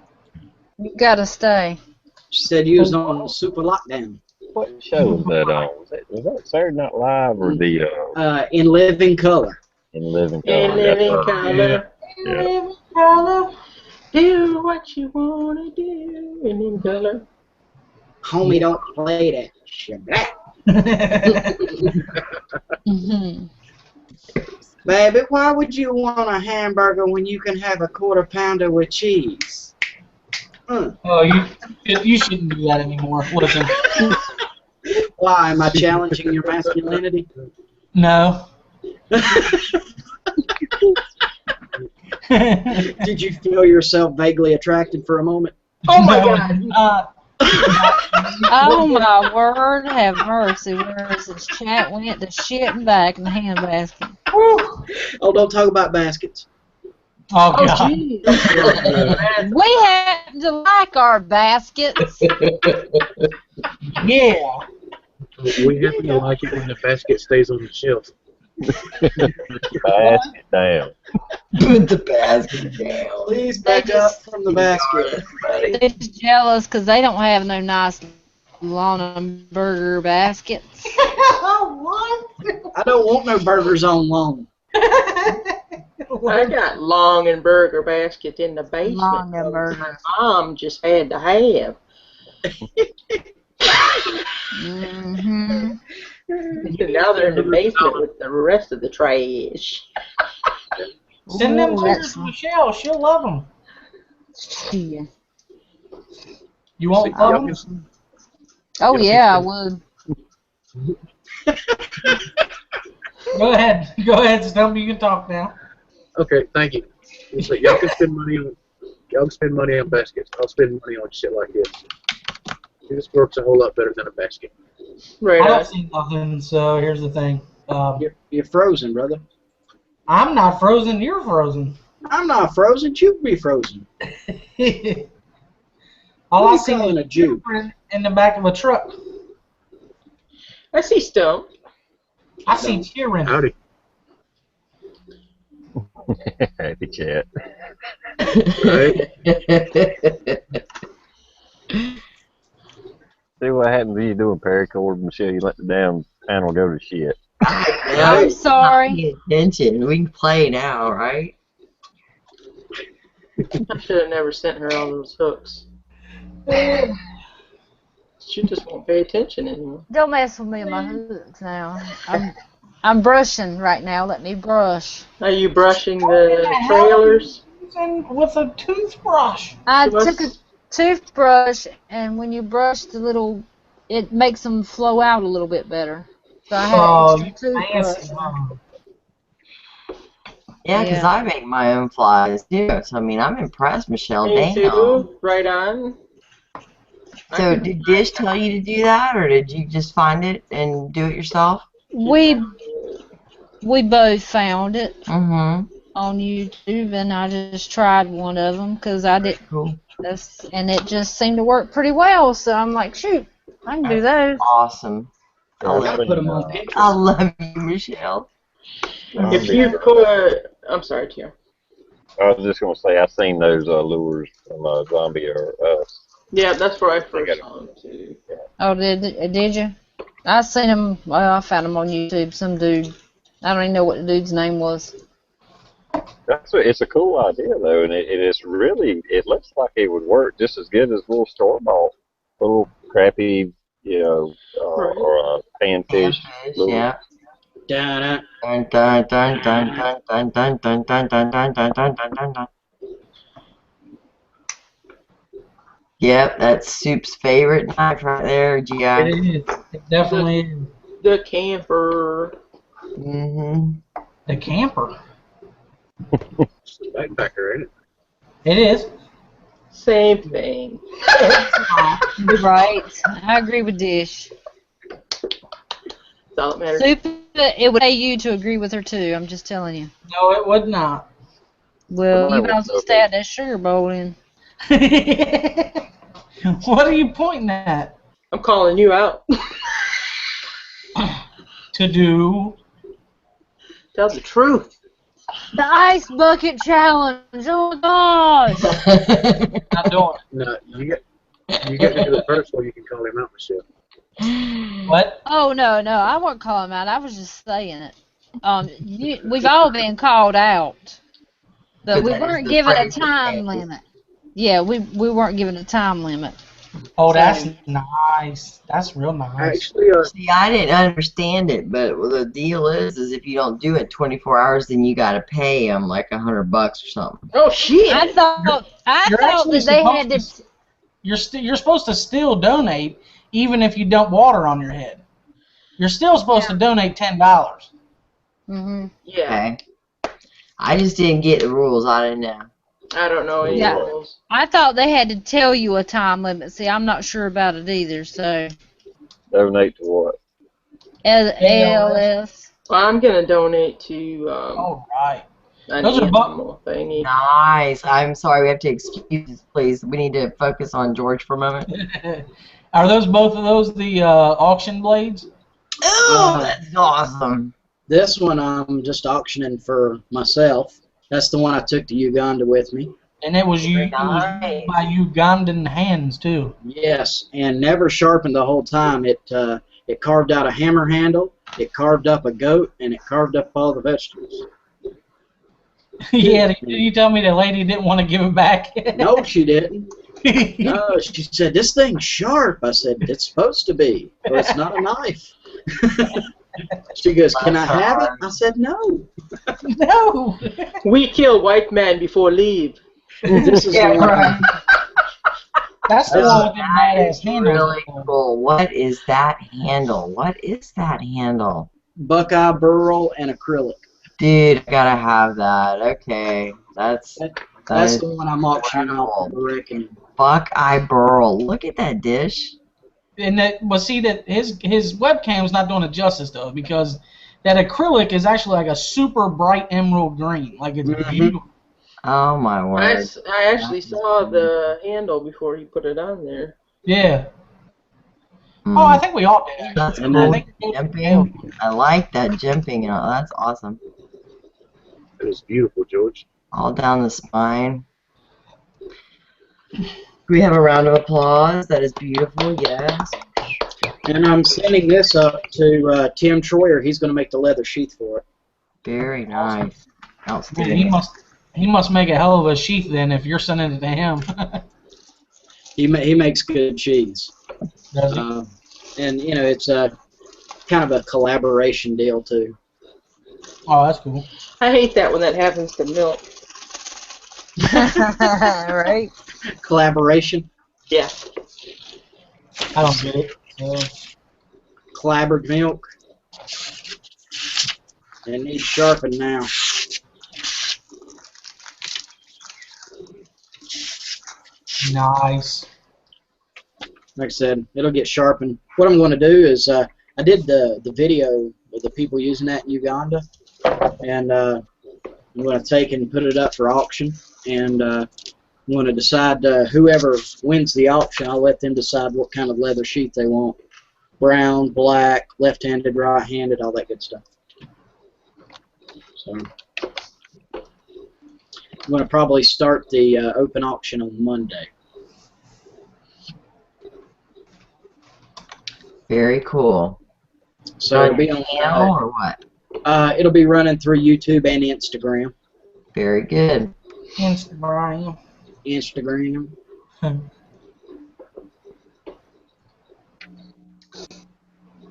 You gotta stay. She said you was on super lockdown. What show was that on? Was that Saturday Night Live or the In living color. In Living In Color? living That's right. color. Yeah. Living color. Do what you wanna do. In living color. Homie, don't play that shit. Mm-hmm. Baby, why would you want a hamburger when you can have a quarter pounder with cheese? Oh, you shouldn't do that anymore. Listen. Why? Am I challenging your masculinity? No. Did you feel yourself vaguely attracted for a moment? Oh my God. Oh my word, have mercy. Where's this chat went to shit and back in the handbasket. Oh, don't talk about baskets. Oh God. Gee. We happen to like our baskets. Yeah. We happen to like it when the basket stays on the shelf. Basket down. Put the basket down. Please back up from the basket. They're just jealous because they don't have no nice lawn burger baskets. What? I don't want no burgers on loan. I got long and burger baskets in the basement. Long and My burger. mom just had to have. Mm-hmm. Now they're in the basement with the rest of the trash. Send them Ooh, pictures that's to Michelle. She'll love them. yeah. You won't love them? Oh yeah, I would. Go ahead. Go ahead, Stump. You can talk now. Okay, thank you. So y'all can spend money on baskets. I'll spend money on shit like this. This works a whole lot better than a basket. Right I don't on. see nothing, so here's the thing. You're frozen, brother. I'm not frozen. You're frozen. I'm not frozen. You be frozen. All What are I you see calling is a Jew? in the back of a truck. I see Stump. I see cheering. Howdy. Happy chat. Right? See what happens when you doing paracord, Michelle? You let the damn panel go to shit. I'm sorry. Pay attention. We can play now, right? I should have never sent her all those hooks. She just won't pay attention anymore. Don't mess with me and my hooks now. I'm brushing right now. Let me brush. Are you brushing the trailers? With a toothbrush. I She must- took a toothbrush, and when you brush it makes them flow out a little bit better. So I had Oh, an you extra toothbrush. fancy, huh? Yeah, because Yeah. I make my own flies too. So I mean, I'm impressed, Michelle. Me Damn. too. Right on. So did Dish tell you to do that, or did you just find it and do it yourself? We both found it Mm-hmm. on YouTube, and I just tried one of them because I did. Cool. And it just seemed to work pretty well. So I'm like, shoot, I can do those. Awesome. I Yeah, love, Put them on I Pinterest. love you, Michelle. If you put, I'm sorry, Tia. I was just gonna say I seen those lures from Zombie or Us. Yeah, that's where I first saw them too. Oh, did you? I seen them. Well, I found them on YouTube. Some dude. I don't even know what the dude's name was. It's a cool idea though, and it is really. It looks like it would work just as good as little store bought, little crappy, Right. or panfish. Yeah. Da-da. Dun, dun, dun, dun, dun, dun, dun, dun, dun, dun, dun, dun, dun, dun, dun. Yep, that's Soup's favorite knife right there, GI. It is. It definitely is. The camper. Mm-hmm. The camper. It's the backpacker, ain't it? It is. Same thing. Right. I agree with Dish. That's all that matters. Soup, it would pay you to agree with her too. I'm just telling you. No, it would not. Well, you might as well stay at that sugar bowl then. What are you pointing at? I'm calling you out. to do. Tell the truth. The ice bucket challenge. Oh my gosh. Not doing No, you get to do the first one. You can call him out, Michelle. it. What? Oh no, I won't call him out. I was just saying it. We've all been called out, but we that is weren't the given a phrase that time pays. limit. Yeah, we weren't given a time limit. Oh, that's So- nice. That's real nice. Actually, See, I didn't understand it, but the deal is if you don't do it 24 hours, then you got to pay them like $100 or something. Oh shit! I thought You're actually that they had supposed to. You're supposed to still donate even if you dump water on your head. You're still supposed to donate $10. Mm-hmm. Yeah, Okay. I just didn't get the rules. I didn't know. I don't know any Yeah. rules. I thought they had to tell you a time limit. See, I'm not sure about it either. So Donate to what? ALS. Well, I'm gonna donate to All right. an Those are animal thingy. Nice. I'm sorry. We have to excuse, please. We need to focus on George for a moment. Are those both of those the auction blades? Oh, that's awesome. This one I'm just auctioning for myself. That's the one I took to Uganda with me. And it was Very used by Ugandan hands too. Yes, and never sharpened the whole time. It carved out a hammer handle, it carved up a goat, and it carved up all the vegetables. Yeah, did you tell me the lady didn't want to give it back? No, she didn't. No, she said, this thing's sharp. I said, it's supposed to be, but it's not a knife. She goes, can I have it? I said, no. No. We kill white man before leave. This is Yeah, the one. right. That's the one with the That badass is handles. really cool. What is that handle? What is that handle? Buckeye burl and acrylic. Dude, I gotta have that. Okay. That's That's the one I'm auctioning off incredible. for reckoning. Buckeye Burl. Look at that dish. And that, but see that his webcam's not doing it justice though, because that acrylic is actually like a super bright emerald green, like it's beautiful. Oh my word. I actually saw the handle before he put it on there. Yeah. Mm. Oh, I think we all did. That's And cool. I think Jumping. I like that jumping. That's awesome. It is beautiful, George. All down the spine. We have a round of applause. That is beautiful. Yes. And I'm sending this up to Tim Troyer. He's going to make the leather sheath for it. Very nice. Man, Outstanding. he must make a hell of a sheath then if you're sending it to him. He makes good cheese. Does he? And, you know, it's a kind of a collaboration deal, too. Oh, that's cool. I hate that when that happens to milk. Right? Collaboration. Yeah. I don't get it. Clabbered milk. It needs sharpened now. Nice. Like I said, it'll get sharpened. What I'm going to do is I did the video of the people using that in Uganda, and I'm going to take and put it up for auction, and I'm going to decide whoever wins the auction, I'll let them decide what kind of leather sheath they want. Brown, black, left-handed, right-handed, all that good stuff. So I'm going to probably start the open auction on Monday. Very cool. So it'll be on channel or what? it'll be running through YouTube and Instagram. Very good. Instagram. Instagram.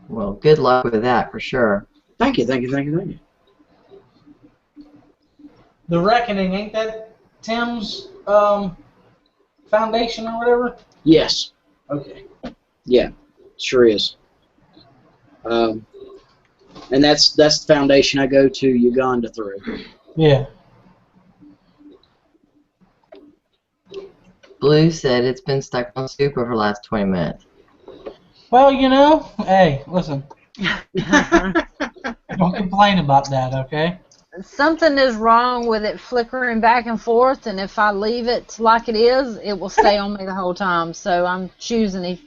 Well, good luck with that for sure. Thank you, thank you, thank you, thank you. The Reckoning, ain't that Tim's foundation or whatever? Yes. Okay. Yeah, sure is. And that's the foundation I go to Uganda through. Yeah. Blue said it's been stuck on super for the last 20 minutes. Well, you know, hey, listen. Don't complain about that, okay? Something is wrong with it flickering back and forth, and if I leave it like it is, it will stay on me the whole time. So I'm choosing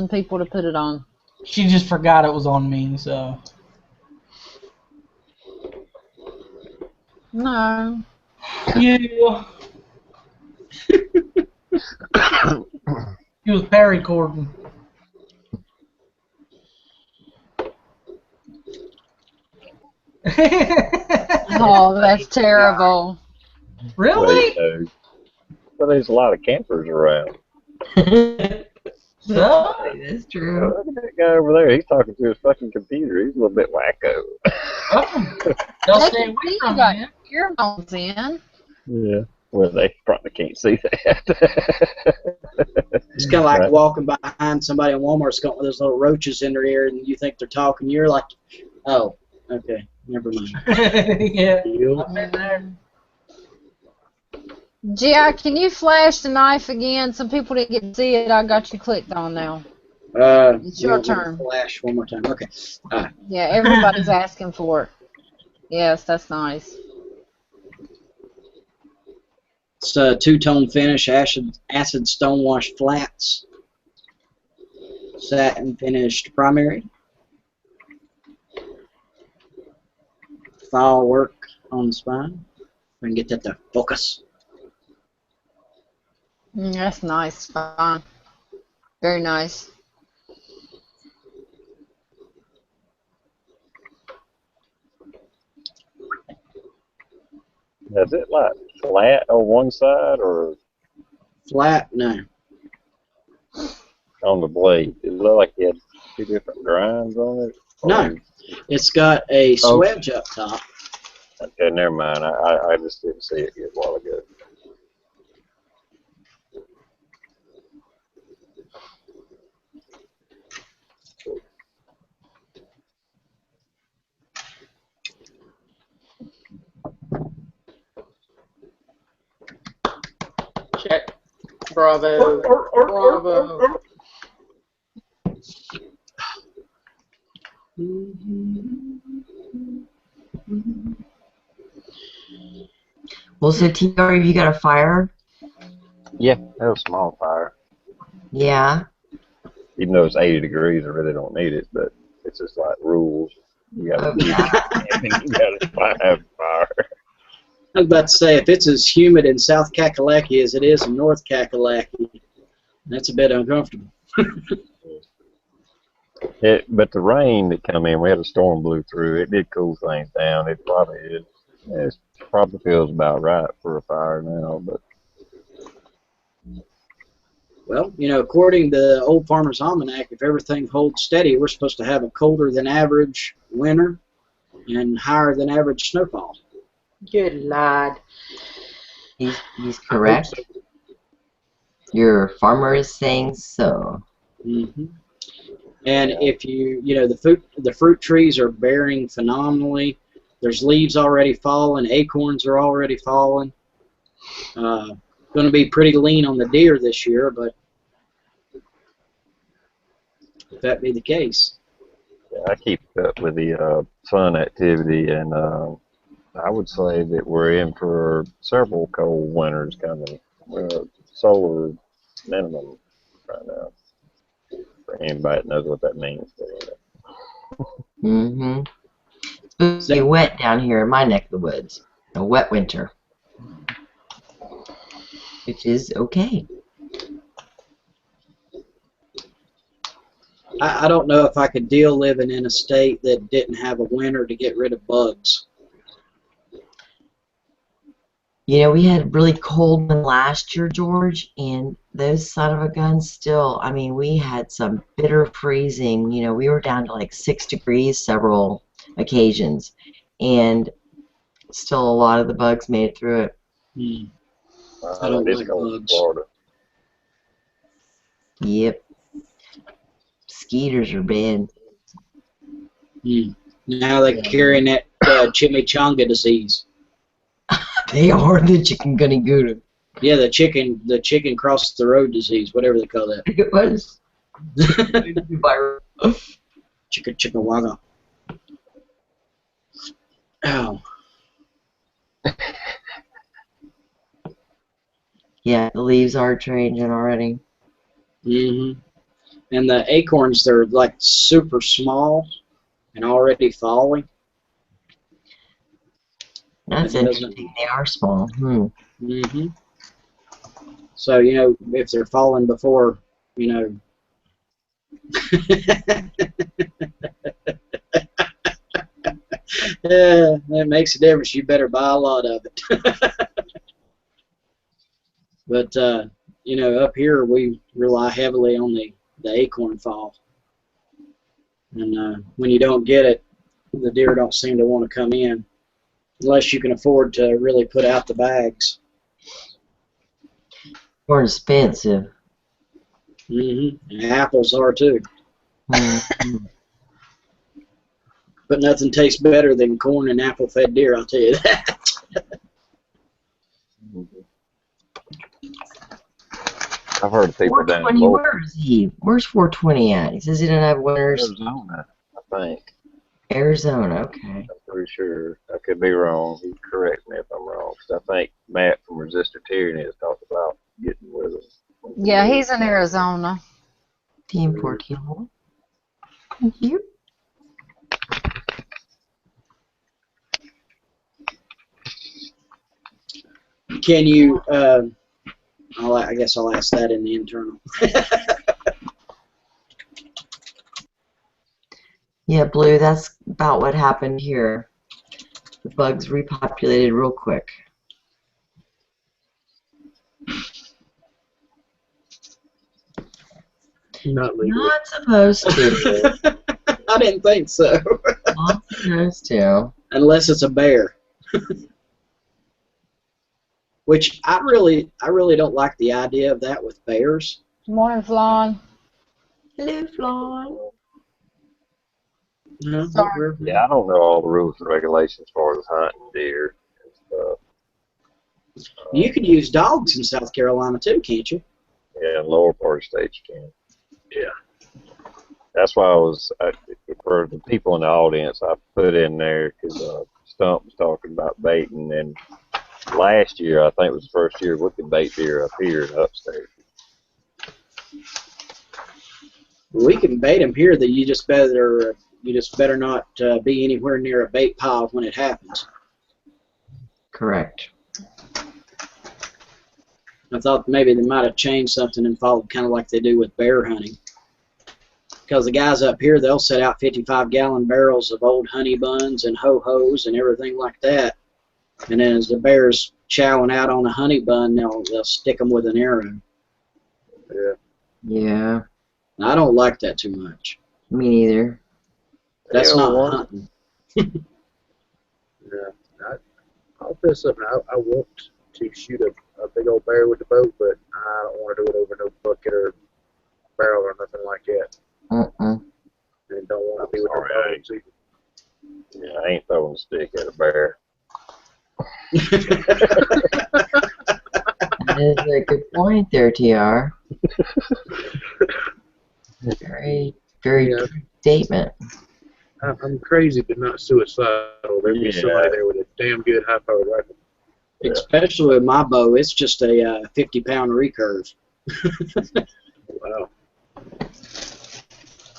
people to put it on. She just forgot it was on me, so. No. Yeah. He was paracording. Oh, that's terrible. Well, Really? but there's a lot of campers around. So, that's true. Look at that guy over there. He's talking to his fucking computer. He's a little bit wacko. Oh, they'll They stay can away see from you got me. earphones in. Yeah. Well, they probably can't see that. It's kind of like Right. walking behind somebody in Walmart's got one of those little roaches in their ear, and you think they're talking. You're like, oh, okay, never mind. Yeah. Deal. I've been there. G.I., can you flash the knife again? Some people didn't get to see it. I got you clicked on now. It's your turn. Flash one more time. Okay. Yeah, everybody's asking for it. Yes, that's nice. It's a two-tone finish, acid stonewash flats, satin finished primary, file work on the spine. If I can get that to focus. That's nice. Fine. Very nice. Is it like flat on one side or Flat? No. on the blade? It looked like it had two different grinds on it. No. It's got a swedge up top. Okay, never mind. I just didn't see it yet a while ago. Check. Bravo. Bravo. Well, so TR, have you got a fire? Yeah, that was a small fire. Yeah. Even though it's 80 degrees, I really don't need it, but it's just like rules. You gotta, Oh, yeah. you gotta have fire. I was about to say, if it's as humid in South Kakalaki as it is in North Kakalaki, that's a bit uncomfortable. But the rain that come in, we had a storm blew through. It did cool things down. It probably feels about right for a fire now. But Well, according to the Old Farmer's Almanac, if everything holds steady, we're supposed to have a colder than average winter and higher than average snowfall. Good lad. He's correct. Your farmer is saying so. Mm-hmm. And if the fruit trees are bearing phenomenally. There's leaves already falling, acorns are already falling. Going to be pretty lean on the deer this year, but if that be the case. yeah, I keep up with the sun activity, and I would say that we're in for several cold winters coming. Solar minimum right now. For anybody that knows what that means. Mm-hmm. It's supposed to be wet down here in my neck of the woods. A wet winter. Which is okay. I don't know if I could deal living in a state that didn't have a winter to get rid of bugs. We had really cold one last year, George, and those son of a guns still, we had some bitter freezing. We were down to like 6 degrees several occasions, and still a lot of the bugs made it through it. I don't like bugs. Florida. Yep. Skeeters are bad. Now they're carrying that chimichanga disease. They are the chicken gunny gouda. Yeah, the chicken cross the road disease, whatever they call that. It was. Chicken wagga. Oh. Yeah, the leaves are changing already. Mm-hmm. And the acorns, they're like super small and already falling. That's interesting. They are small. Mm-hmm. So, you know, if they're falling before, you know. Yeah, that makes a difference. You better buy a lot of it. But, you know, up here we rely heavily on the acorn fall. And when you don't get it, the deer don't seem to want to come in unless you can afford to really put out the bags. More expensive. And apples are too. But nothing tastes better than corn and apple-fed deer, I'll tell you that. I've heard of people down in Where is he? Where's 420 at? He says he doesn't have winners. Arizona, I think. Arizona, okay. I'm pretty sure. I could be wrong. He correct me if I'm wrong. Because I think Matt from Resistor Tyranny has talked about getting with us. Yeah, he's in Arizona. Team 14. Thank you. Can you, I guess I'll ask that in the internal. Yeah, Blue, that's about what happened here. The bugs repopulated real quick. Not legal. Not supposed to. I didn't think so. Not supposed to. Unless it's a bear. Which I really don't like the idea of that with bears. Morning, Flan. Hello, Flan. No, Sorry. Yeah, I don't know all the rules and regulations as far as hunting deer and stuff. You can use dogs in South Carolina too, can't you? Yeah, in lower part of states you can. Yeah. That's why for the people in the audience, I put in there because Stump was talking about baiting, and last year, I think it was the first year we could bait deer up here in upstate. We can bait them here. That you just better not be anywhere near a bait pile when it happens. Correct. I thought maybe they might have changed something and followed kind of like they do with bear hunting. Because the guys up here, they'll set out 55-gallon barrels of old honey buns and ho-hos and everything like that. And then as the bear's chowing out on a honey bun, they'll stick them with an arrow. Yeah. Yeah. I don't like that too much. Me neither. That's Yeah, not hunting. Yeah. I'll tell you something. I want to shoot a big old bear with the bow, but I don't want to do it over no bucket or barrel or nothing like that. And don't want to be with the dogs either. Yeah, I ain't throwing a stick at a bear. That is a good point there, TR. Very, very Yeah. true statement. I'm crazy, but not suicidal. There'd be somebody there with a damn good high-powered rifle. Especially with my bow, it's just a 50-pound recurve. Wow.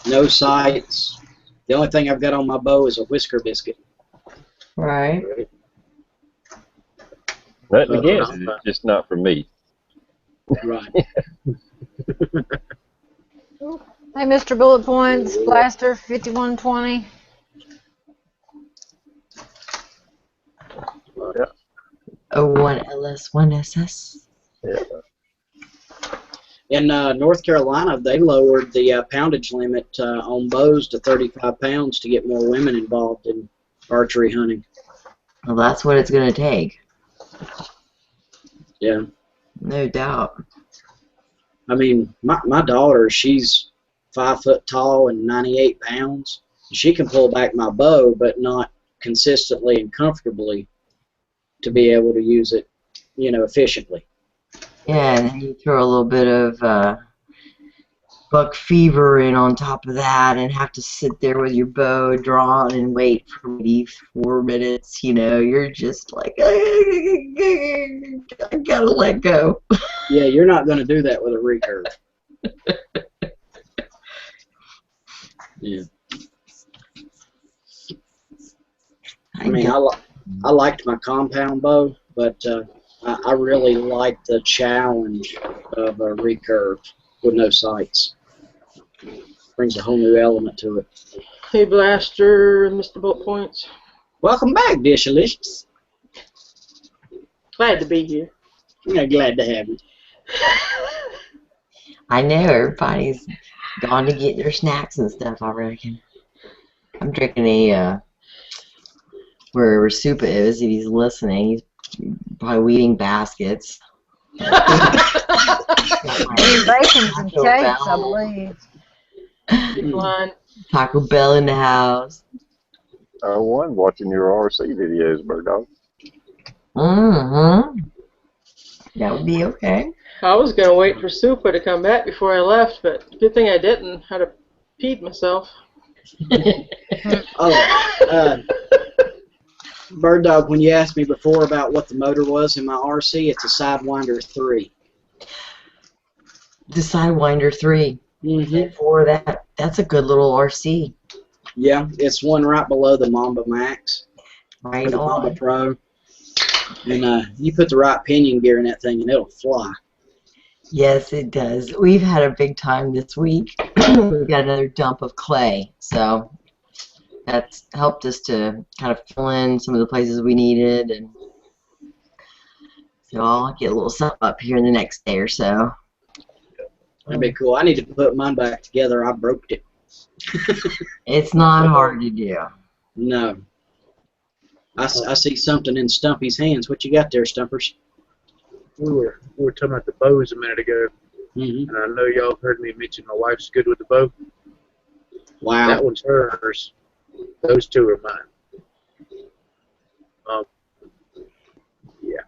No sights. The only thing I've got on my bow is a whisker biscuit. Right. Nothing against it, it's just not for me. Right. Hey, Mr. Bullet Points, Blaster 5120. Yeah. 01 LS1 SS. Yeah. In North Carolina, they lowered the poundage limit on bows to 35 pounds to get more women involved in archery hunting. Well, that's what it's going to take. Yeah. No doubt. I mean, my daughter, she's 5 foot tall and 98 pounds. She can pull back my bow, but not consistently and comfortably to be able to use it, you know, efficiently. Yeah, and then you throw a little bit of buck fever in on top of that and have to sit there with your bow drawn and wait for maybe 4 minutes. You know, you're just like, I gotta let go. Yeah, you're not going to do that with a recurve. Yeah. I mean, I liked my compound bow, but I really liked the challenge of a recurve with no sights. Brings a whole new element to it. Hey, Blaster, Mr. Bullet Points. Welcome back, Dishalicious. Glad to be here. Yeah, glad to have you. I know everybody's gone to get their snacks and stuff, I reckon. I'm drinking a, wherever Super is, if he's listening, he's probably weeding baskets. Bacon and cakes, I believe. Taco Bell in the house. One, watching your RC videos, Bird Dog. Mm-hmm. That would be okay. I was going to wait for Super to come back before I left, but good thing I didn't. I'd have peed myself. Bird Dog, when you asked me before about what the motor was in my RC, it's a Sidewinder 3. The Sidewinder 3. Mm-hmm. For that, that's a good little RC. Yeah, it's one right below the Mamba Max. Right the on. Mamba Pro. And you put the right pinion gear in that thing and it'll fly. Yes, it does. We've had a big time this week. We've got another dump of clay, so that's helped us to kind of fill in some of the places we needed, and so I'll get a little something up here in the next day or so. That'd be cool. I need to put mine back together. I broke it. It's not hard to do. No. I see something in Stumpy's hands. What you got there, Stumpers? We were talking about the bows a minute ago, Mm-hmm. and I know y'all heard me mention my wife's good with the bow. Wow. That one's hers. Those two are mine. Yeah,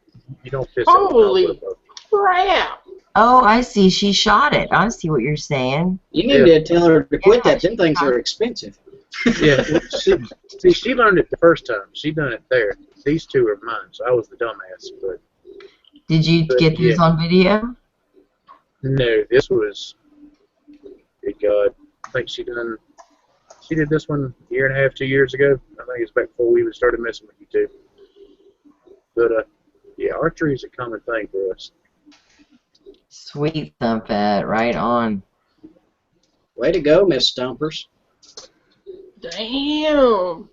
you don't piss off Holy with a bow. crap! Oh, I see. She shot it. I see what you're saying. You need to tell her to quit that. Them things are expensive. Yeah, she learned it the first time. She done it there. These two are mine, so I was the dumbass. But Did you get these on video? no, this was. Good God, I think she did this one a year and a half, 2 years ago. I think it's back before we even started messing with YouTube. But yeah, archery is a common thing for us. Sweet Thumpet, right on. Way to go, Miss Stumpers. Damn!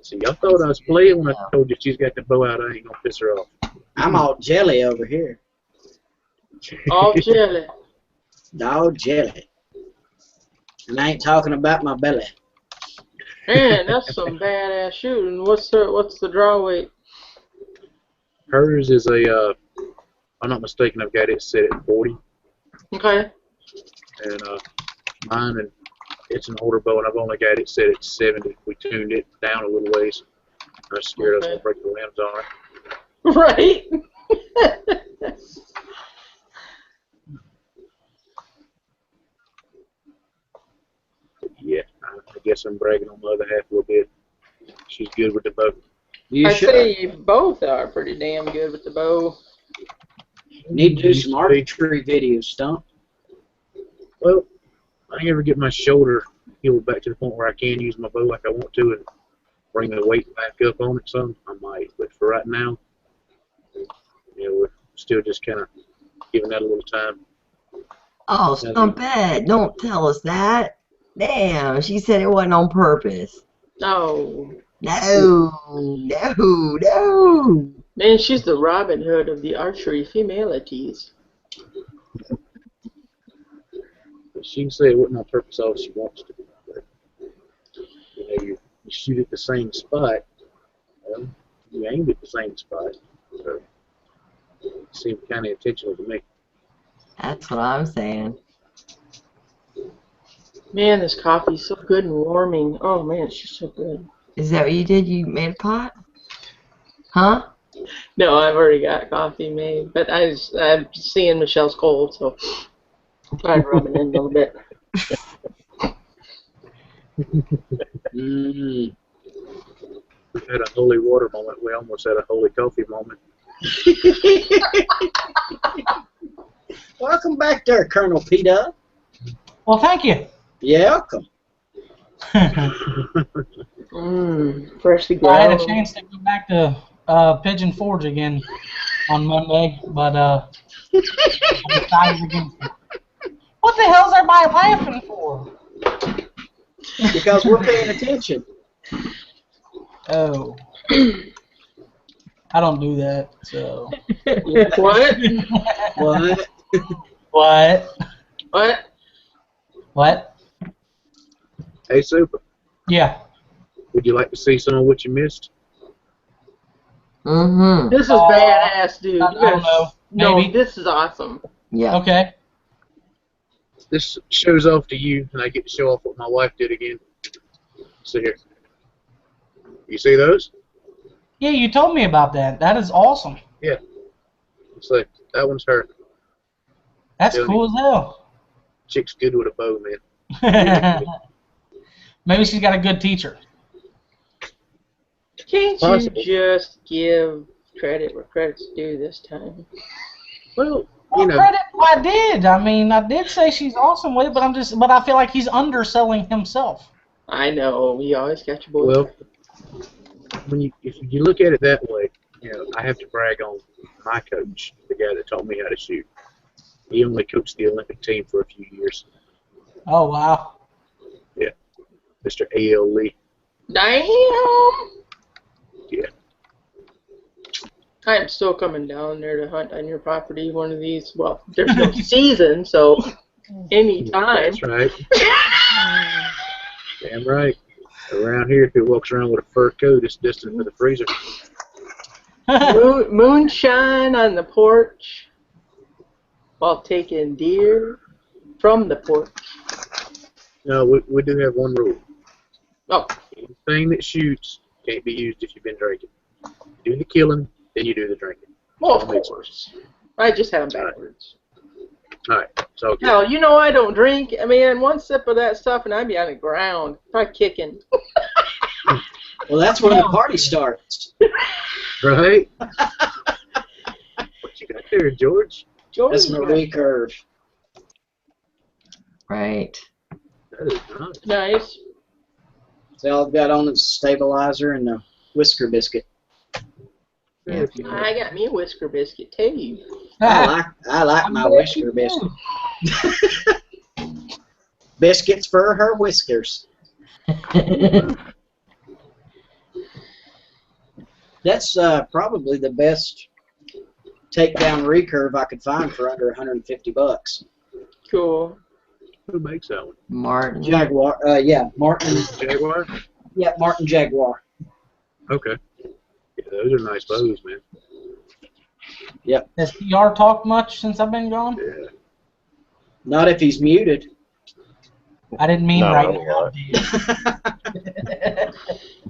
See, y'all thought I was playing when I told you she's got the bow out. I ain't gonna piss her off. I'm all jelly over here. All jelly. All jelly. And I ain't talking about my belly. Man, that's some badass shooting. What's the draw weight? Hers is a, I'm not mistaken, I've got it set at 40. Okay. And mine, and it's an older bow, and I've only got it set at 70. We tuned it down a little ways. I was scared I was going to break the limbs on it. Right. Yeah, I guess I'm bragging on the other half a little bit. She's good with the bow. You I'd say you both are pretty damn good with the bow. Need to do some archery videos, Stump. Well, I ever get my shoulder healed back to the point where I can use my bow like I want to and bring the weight back up on it some, I might. But for right now, you know, we're still just kind of giving that a little time. Oh, Stumpet, don't tell us that. Damn, she said it wasn't on purpose. No. No, no, no. Man, she's the Robin Hood of the archery femalities. She can say it wasn't on purpose all she wants to. But, you know, you shoot at the same spot, well, you aimed at the same spot. So it seemed kind of intentional to me. That's what I'm saying. Man, this coffee's so good and warming. Oh man, it's just so good. Is that what you did? You made a pot? Huh? No, I've already got coffee made, but I'm seeing Michelle's cold, so I'm rubbing in a little bit. Mm. We had a holy water moment. We almost had a holy coffee moment. Welcome back there, Colonel P-Dub. Well, thank you. Yeah, welcome. Freshly I had a ground. chance to go back to Pigeon Forge again on Monday, but I decided against it. What the hell's everybody laughing for? Because we're paying attention. Oh. I don't do that, so. What? What? What? What? What? Hey, Super, Yeah. would you like to see some of what you missed? Mm-hmm. This is badass, dude. I don't know. No, Maybe. this is awesome. Yeah. Okay. This shows off to you, and I get to show off what my wife did again. So here. You see those? Yeah, you told me about that. That is awesome. Yeah. So that one's her. That's Tell cool as hell. Chick's good with a bow, man. Maybe she's got a good teacher. Can't Possible. you just give credit where credit's due this time? Well, Well, you know, credit, I did. I mean, I did say she's awesome with it, but I feel like he's underselling himself. I know. You always got your boy. well, if you look at it that way, you know, I have to brag on my coach, the guy that taught me how to shoot. He only coached the Olympic team for a few years. Oh wow. Yeah, Mr. A.L. Lee. Damn! Yeah. I am still coming down there to hunt on your property one of these. Well, there's no season, so anytime. That's right. Damn right. Around here, if it walks around with a fur coat, it's destined for the freezer. Moonshine on the porch while taking deer from the porch. No, we do have one rule. Oh, Anything that shoots can't be used if you've been drinking. You do the killing, then you do the drinking. well, of course. I just had them backwards. All right. So Hell, you know I don't drink. I mean, one sip of that stuff and I'd be on the ground, probably kicking. Well, that's when the party starts. right. What you got there, George? That's my recurve. Right. That is nice. Nice. So all I've got on is a stabilizer and a whisker biscuit. Yeah. I got me a whisker biscuit too. I like my whisker biscuit. Biscuits for her whiskers. That's probably the best takedown recurve I could find for under $150. Cool. Who makes that one? Martin. Jaguar. Yeah, Martin. Jaguar? Yeah, Martin Jaguar. Okay. Yeah, those are nice bows, man. Has PR talked much since I've been gone? Yeah. Not if he's muted. I didn't mean No, right no, now.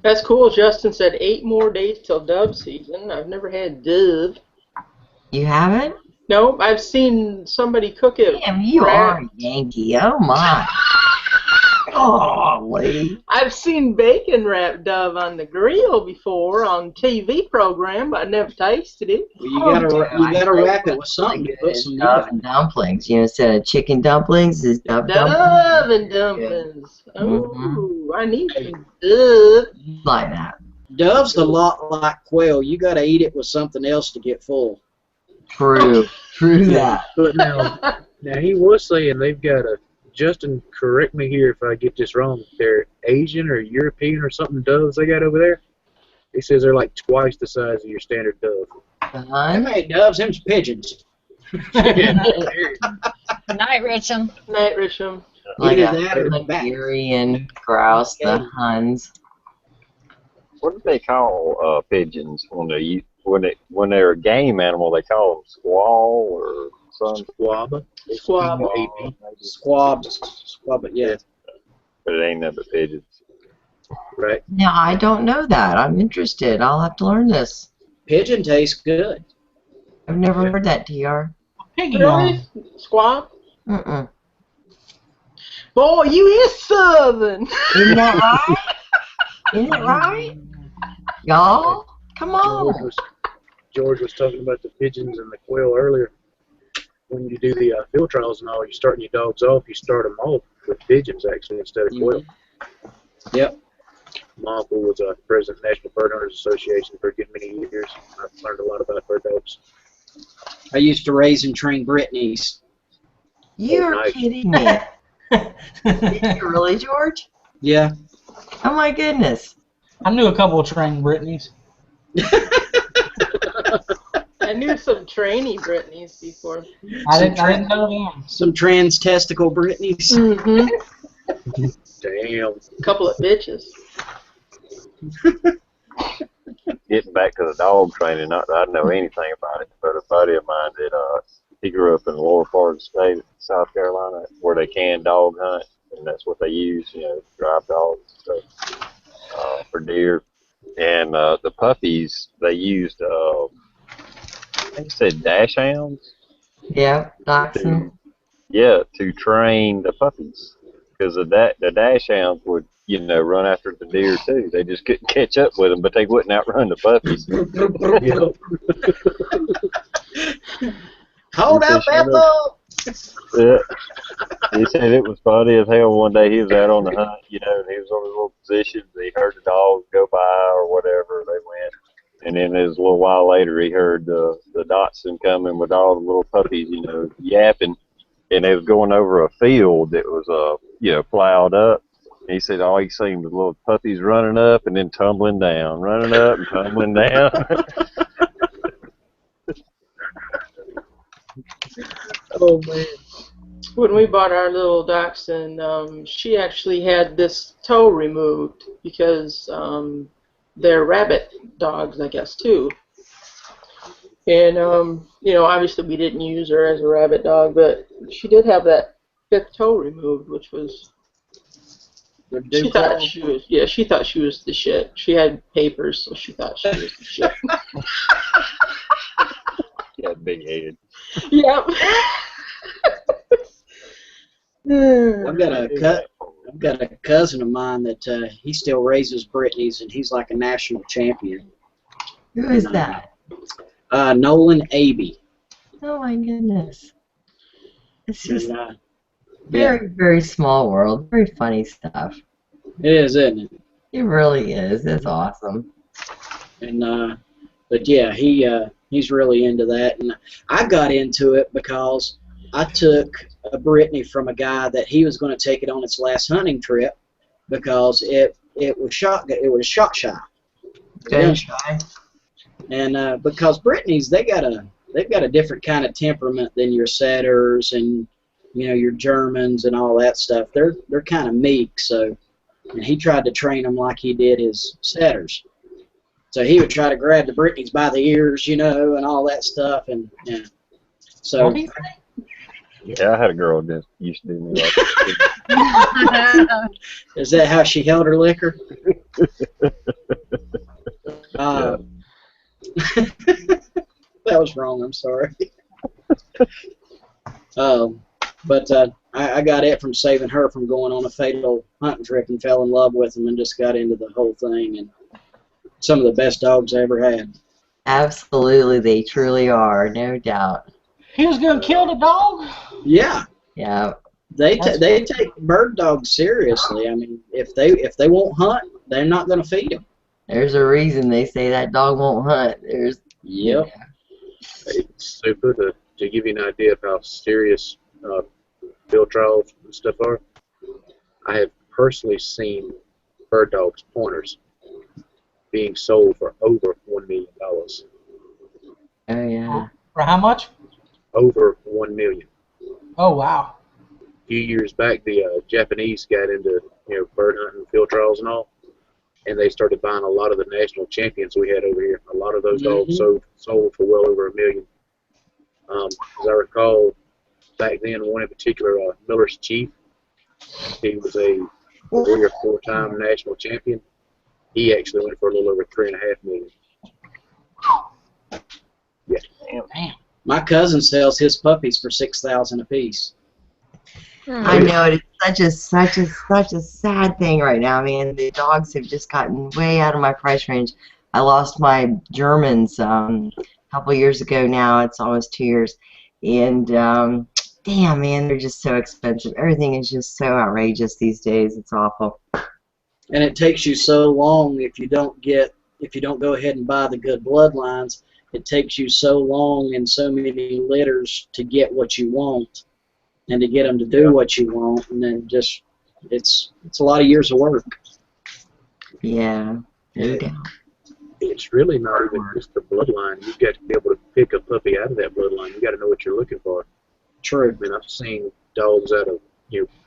That's cool. Justin said 8 more days till dove season. I've never had dove. You haven't? Nope, I've seen somebody cook it. Damn, you are a Yankee. Oh my. Golly. I've seen bacon wrapped dove on the grill before on TV program, but I never tasted it. Well, you gotta wrap it with something to put some meat Dove on. and dumplings. You know, instead of chicken dumplings, is dove Dove dumplings. and dumplings. Mhm. Oh, I need some dove. Like that. Dove's a lot like quail. You gotta eat it with something else to get full. True. True that. But now he was saying they've got a, Justin, correct me here if I get this wrong, they're Asian or European or something doves they got over there? He says they're like twice the size of your standard dove. Them ain't doves, them's pigeons. Night, Richum. Night, Richum. Like Either a that or the back. Nigerian grouse, the Huns. What do they call pigeons when they're a game animal? They call them squall or something. Squab. Squab. Squab, yeah. But it ain't nothing but pigeons. Right. Now, I don't know that. I'm interested. I'll have to learn this. Pigeon tastes good. I've never heard that, TR. Piggy Really? Squab? Mm-mm. Boy, you is Southern. Isn't that right? Isn't it right? Y'all? Come on. George was talking about the pigeons and the quail earlier. When you do the field trials and all, you're starting your dogs off, you start them off with pigeons actually instead of quail. Yep. My uncle was president of the National Bird Hunters Association for a good many years. I've learned a lot about bird dogs. I used to raise and train Brittany's. You're nice. kidding me. Did you really, George? Yeah. Oh my goodness. I knew a couple of trained Brittany's. I knew some trainee Britneys before. I didn't know them. Some trans testicle Brittany's. Mm-hmm. Damn. A couple of bitches. Getting back to the dog training, not that I know anything about it, but a buddy of mine that he grew up in the lower part of the state, South Carolina, where they can dog hunt, and that's what they use, drive dogs and stuff for deer. And the puppies, they used, I think it said dash hounds. Yeah, dachshund. To train the puppies, because the dash hounds would, run after the deer too. They just couldn't catch up with them, but they wouldn't outrun the puppies. Hold up, Bethel! Yeah. He said it was funny as hell. One day he was out on the hunt, and he was on his little position. He heard the dogs go by or whatever. They went. And then it was a little while later, he heard the dachshund coming with all the little puppies, yapping. And they was going over a field that was, plowed up. And he said all he seen was little puppies running up and then tumbling down, running up and tumbling down. Oh, man. When we bought our little dachshund, she actually had this toe removed because they're rabbit dogs, I guess, too. And, obviously we didn't use her as a rabbit dog, but she did have that fifth toe removed, which was... She thought she was the shit. She had papers, so she thought she was the shit. Yeah, big head. Yep. I've got a cousin of mine that he still raises Brittany's, and he's like a national champion. Who is that? Nolan Abbey. Oh my goodness. It's just And, very, very small world. Very funny stuff. it is, isn't it? It really is. It's awesome. And but yeah, he's really into that, and I got into it because I took a Brittany from a guy that he was going to take it on its last hunting trip because it was shot shy. Gun shy. And because Brittany's they've got a different kind of temperament than your setters and your Germans and all that stuff. They're kind of meek, so and he tried to train them like he did his setters. So he would try to grab the Brittany's by the ears, and all that stuff, and yeah. So. Yeah, I had a girl that used to do me like that. Is that how she held her liquor? That was wrong. I'm sorry. But I got it from saving her from going on a fatal hunting trip and fell in love with him and just got into the whole thing. And some of the best dogs I ever had. Absolutely, they truly are, no doubt. He was gonna kill the dog? Yeah. Yeah. They take bird dogs seriously. I mean, if they won't hunt, they're not going to feed them. There's a reason they say that dog won't hunt. Yep. Hey, super, to give you an idea of how serious field trials and stuff are, I have personally seen bird dogs, pointers, being sold for over $1 million. Oh, yeah. For how much? Over $1 million. Oh, wow. A few years back, the Japanese got into bird hunting, field trials, and all, and they started buying a lot of the national champions we had over here. A lot of those dogs sold for well over $1 million. As I recall, back then, one in particular, Miller's Chief, he was a 3 or 4 time national champion. He actually went for a little over $3.5 million. Yeah. Damn. My cousin sells his puppies for $6,000 a piece. I know, it's such a sad thing right now. I mean, the dogs have just gotten way out of my price range. I lost my Germans a couple years ago now. It's almost 2 years. And damn, man, they're just so expensive. Everything is just so outrageous these days. It's awful. And it takes you so long if you don't go ahead and buy the good bloodlines. It takes you so long and so many litters to get what you want and to get them to do what you want, and then just it's a lot of years of work. Yeah, no doubt. It's really not even just the bloodline. You've got to be able to pick a puppy out of that bloodline. You got to know what you're looking for. True. I mean, I've seen dogs out of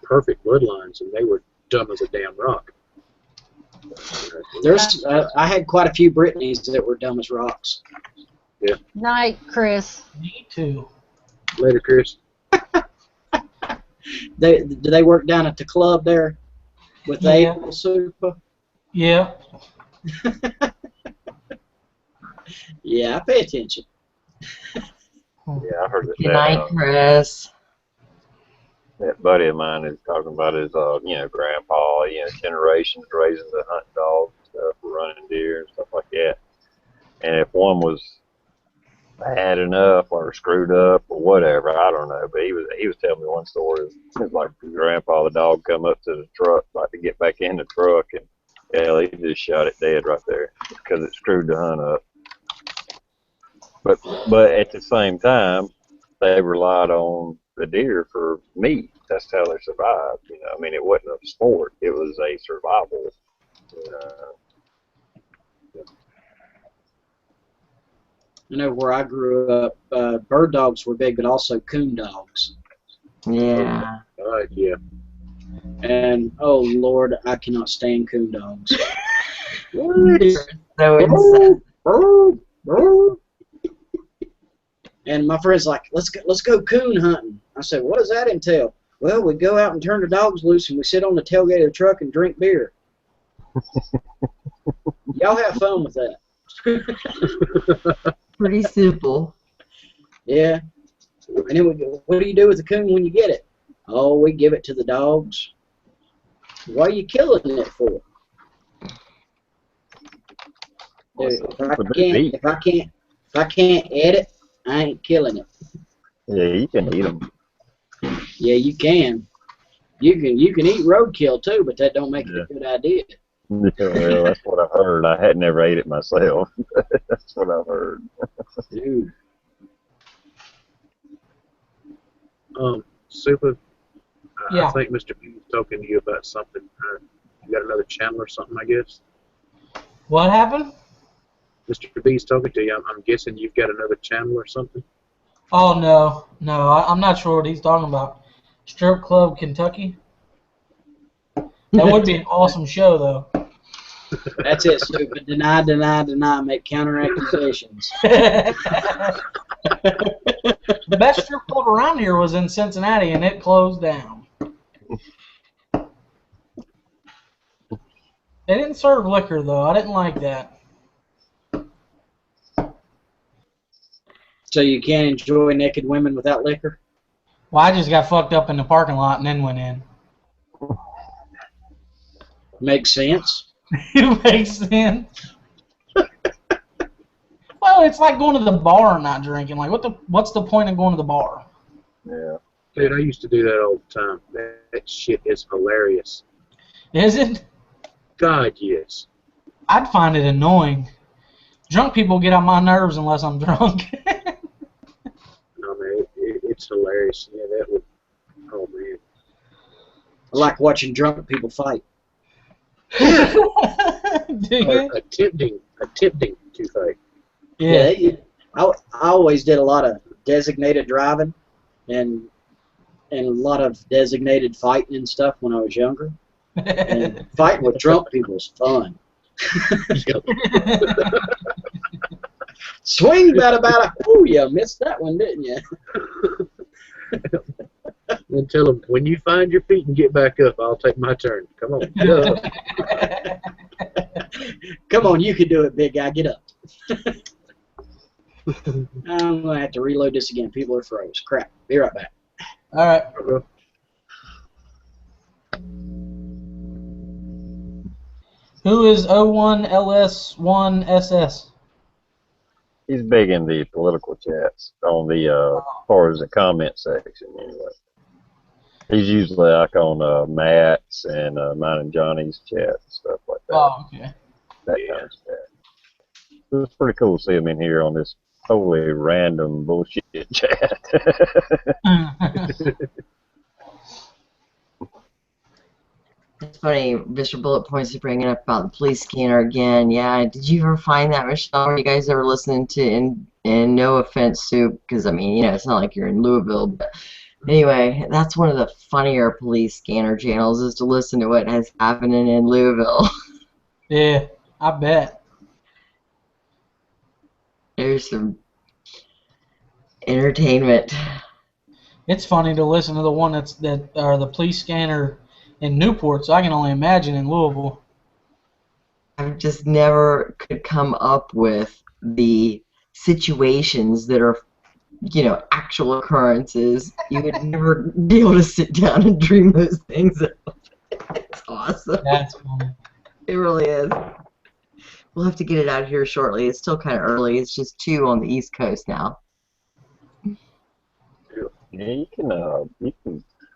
perfect bloodlines, and they were dumb as a damn rock. There's I had quite a few Brittany's that were dumb as rocks. Yeah. Night, Chris. Me too. Later, Chris. Do they work down at the club there with the Yeah. April Super? Yeah. Yeah, I pay attention. Yeah, I heard Good night, Chris. that buddy of mine is talking about his, grandpa, generations raising the hunting dogs and stuff, running deer and stuff like that. And if one was bad enough or screwed up or whatever, I don't know. But he was telling me one story. It was like his grandpa, the dog, come up to the truck, like to get back in the truck, and hell, he just shot it dead right there because it screwed the hunt up. But at the same time, they relied on the deer for meat. That's how they survived. I mean, it wasn't a sport; it was a survival. I know where I grew up, bird dogs were big, but also coon dogs. Yeah. Yeah. And oh Lord, I cannot stand coon dogs. So insane. And my friend's like, let's go coon hunting. I said, what does that entail? Well, we go out and turn the dogs loose, and we sit on the tailgate of the truck and drink beer. Y'all have fun with that. Pretty simple. Yeah. And then what do you do with the coon when you get it? Oh, we give it to the dogs. Why are you killing it for? If I can't eat it, I ain't killing it. Yeah, you can eat them. Yeah, you can. You can eat roadkill too, but that don't make it a good idea. Well, that's what I've heard. I had never ate it myself. That's what I've heard. Dude. Super. Yeah. I think Mr. B was talking to you about something. You got another channel or something, I guess? What happened? Mr. B's talking to you. I'm guessing you've got another channel or something? Oh, no. I'm not sure what he's talking about. Strip Club Kentucky? That would be an awesome show, though. That's it, stupid. Deny, make counter accusations. The best strip club around here was in Cincinnati, and it closed down. They didn't serve liquor, though. I didn't like that. So you can't enjoy naked women without liquor? Well, I just got fucked up in the parking lot and then went in. Makes sense. It makes sense. Well, it's like going to the bar and not drinking. Like, what's the point of going to the bar? Yeah. Dude, I used to do that all the time. That shit is hilarious. Is it? God, yes. I'd find it annoying. Drunk people get on my nerves unless I'm drunk. No, man, it's hilarious. Yeah, that would. Oh, man. I like watching drunk people fight. Do you? Attempting to fight. Yeah. I always did a lot of designated driving and a lot of designated fighting and stuff when I was younger. And fighting with drunk people is fun. Swing, bada. Ooh, you missed that one, didn't you? And tell them, when you find your feet and get back up, I'll take my turn. Come on, get up. Come on, you can do it, big guy. Get up. I'm going to have to reload this again. People are froze. Crap. Be right back. All right. Who is 01LS1SS? He's big in the political chats on the as far as the comment section anyway. He's usually like on Matt's and mine and Johnny's chat and stuff like that. Oh, okay. That kind of chat. So it's pretty cool to see him in here on this totally random bullshit chat. It's funny, Mr. Bullet Points is bringing up about the police scanner again. Yeah, did you ever find that, Michelle? Are you guys ever listening to, and no offense, Soup, because, I mean, you know, it's not like you're in Louisville, but anyway, that's one of the funnier police scanner channels is to listen to what has happening in Louisville. Yeah, I bet. There's some entertainment. It's funny to listen to the one the police scanner in Newport, so I can only imagine in Louisville. I just never could come up with the situations that are, you know, actual occurrences. You would never be able to sit down and dream those things up. It's awesome. That's funny. It really is. We'll have to get it out here shortly. It's still kind of early. It's just 2 on the East Coast now. Yeah, you can.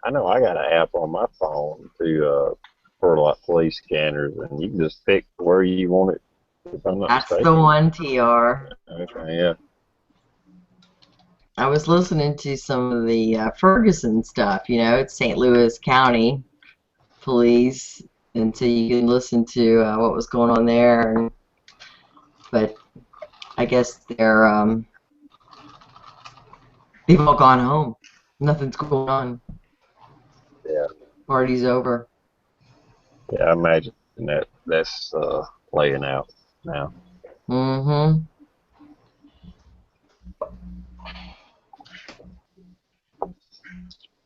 I know I got an app on my phone to for like police scanners, and you can just pick where you want it. If I'm not That's mistaken. the one, TR. Okay, yeah. I was listening to some of the Ferguson stuff. You know, it's St. Louis County Police, and so you can listen to what was going on there. But I guess they're they've all gone home. Nothing's going on. Yeah. Party's over. Yeah, I imagine that's playing out now. Mm-hmm.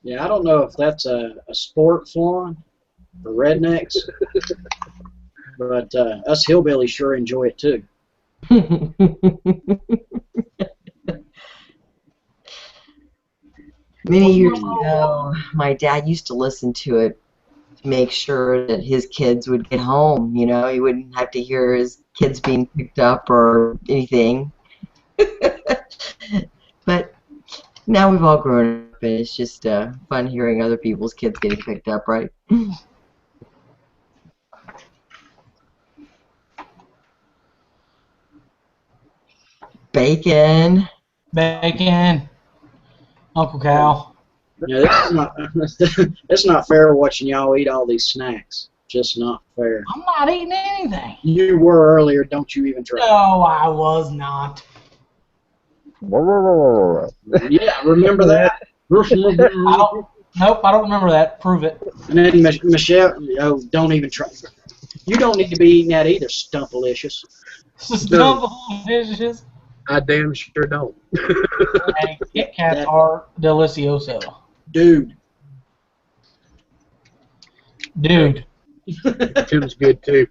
Yeah, I don't know if that's a sport flawn for rednecks, but us hillbillies sure enjoy it too. Many years ago, my dad used to listen to it to make sure that his kids would get home. You know, he wouldn't have to hear his kids being picked up or anything. But now we've all grown up, and it's just fun hearing other people's kids getting picked up, right? Bacon. Bacon. Uncle Cal. Yeah, it's not fair watching y'all eat all these snacks. Just not fair. I'm not eating anything. You were earlier. Don't you even try. No, I was not. Yeah, remember that? Nope, I don't remember that. Prove it. And then Michelle, oh, don't even try. You don't need to be eating that either, Stumpalicious. Stumpalicious. I damn sure don't. Hey, Kit Kats are delicioso. Dude. Tim's good too.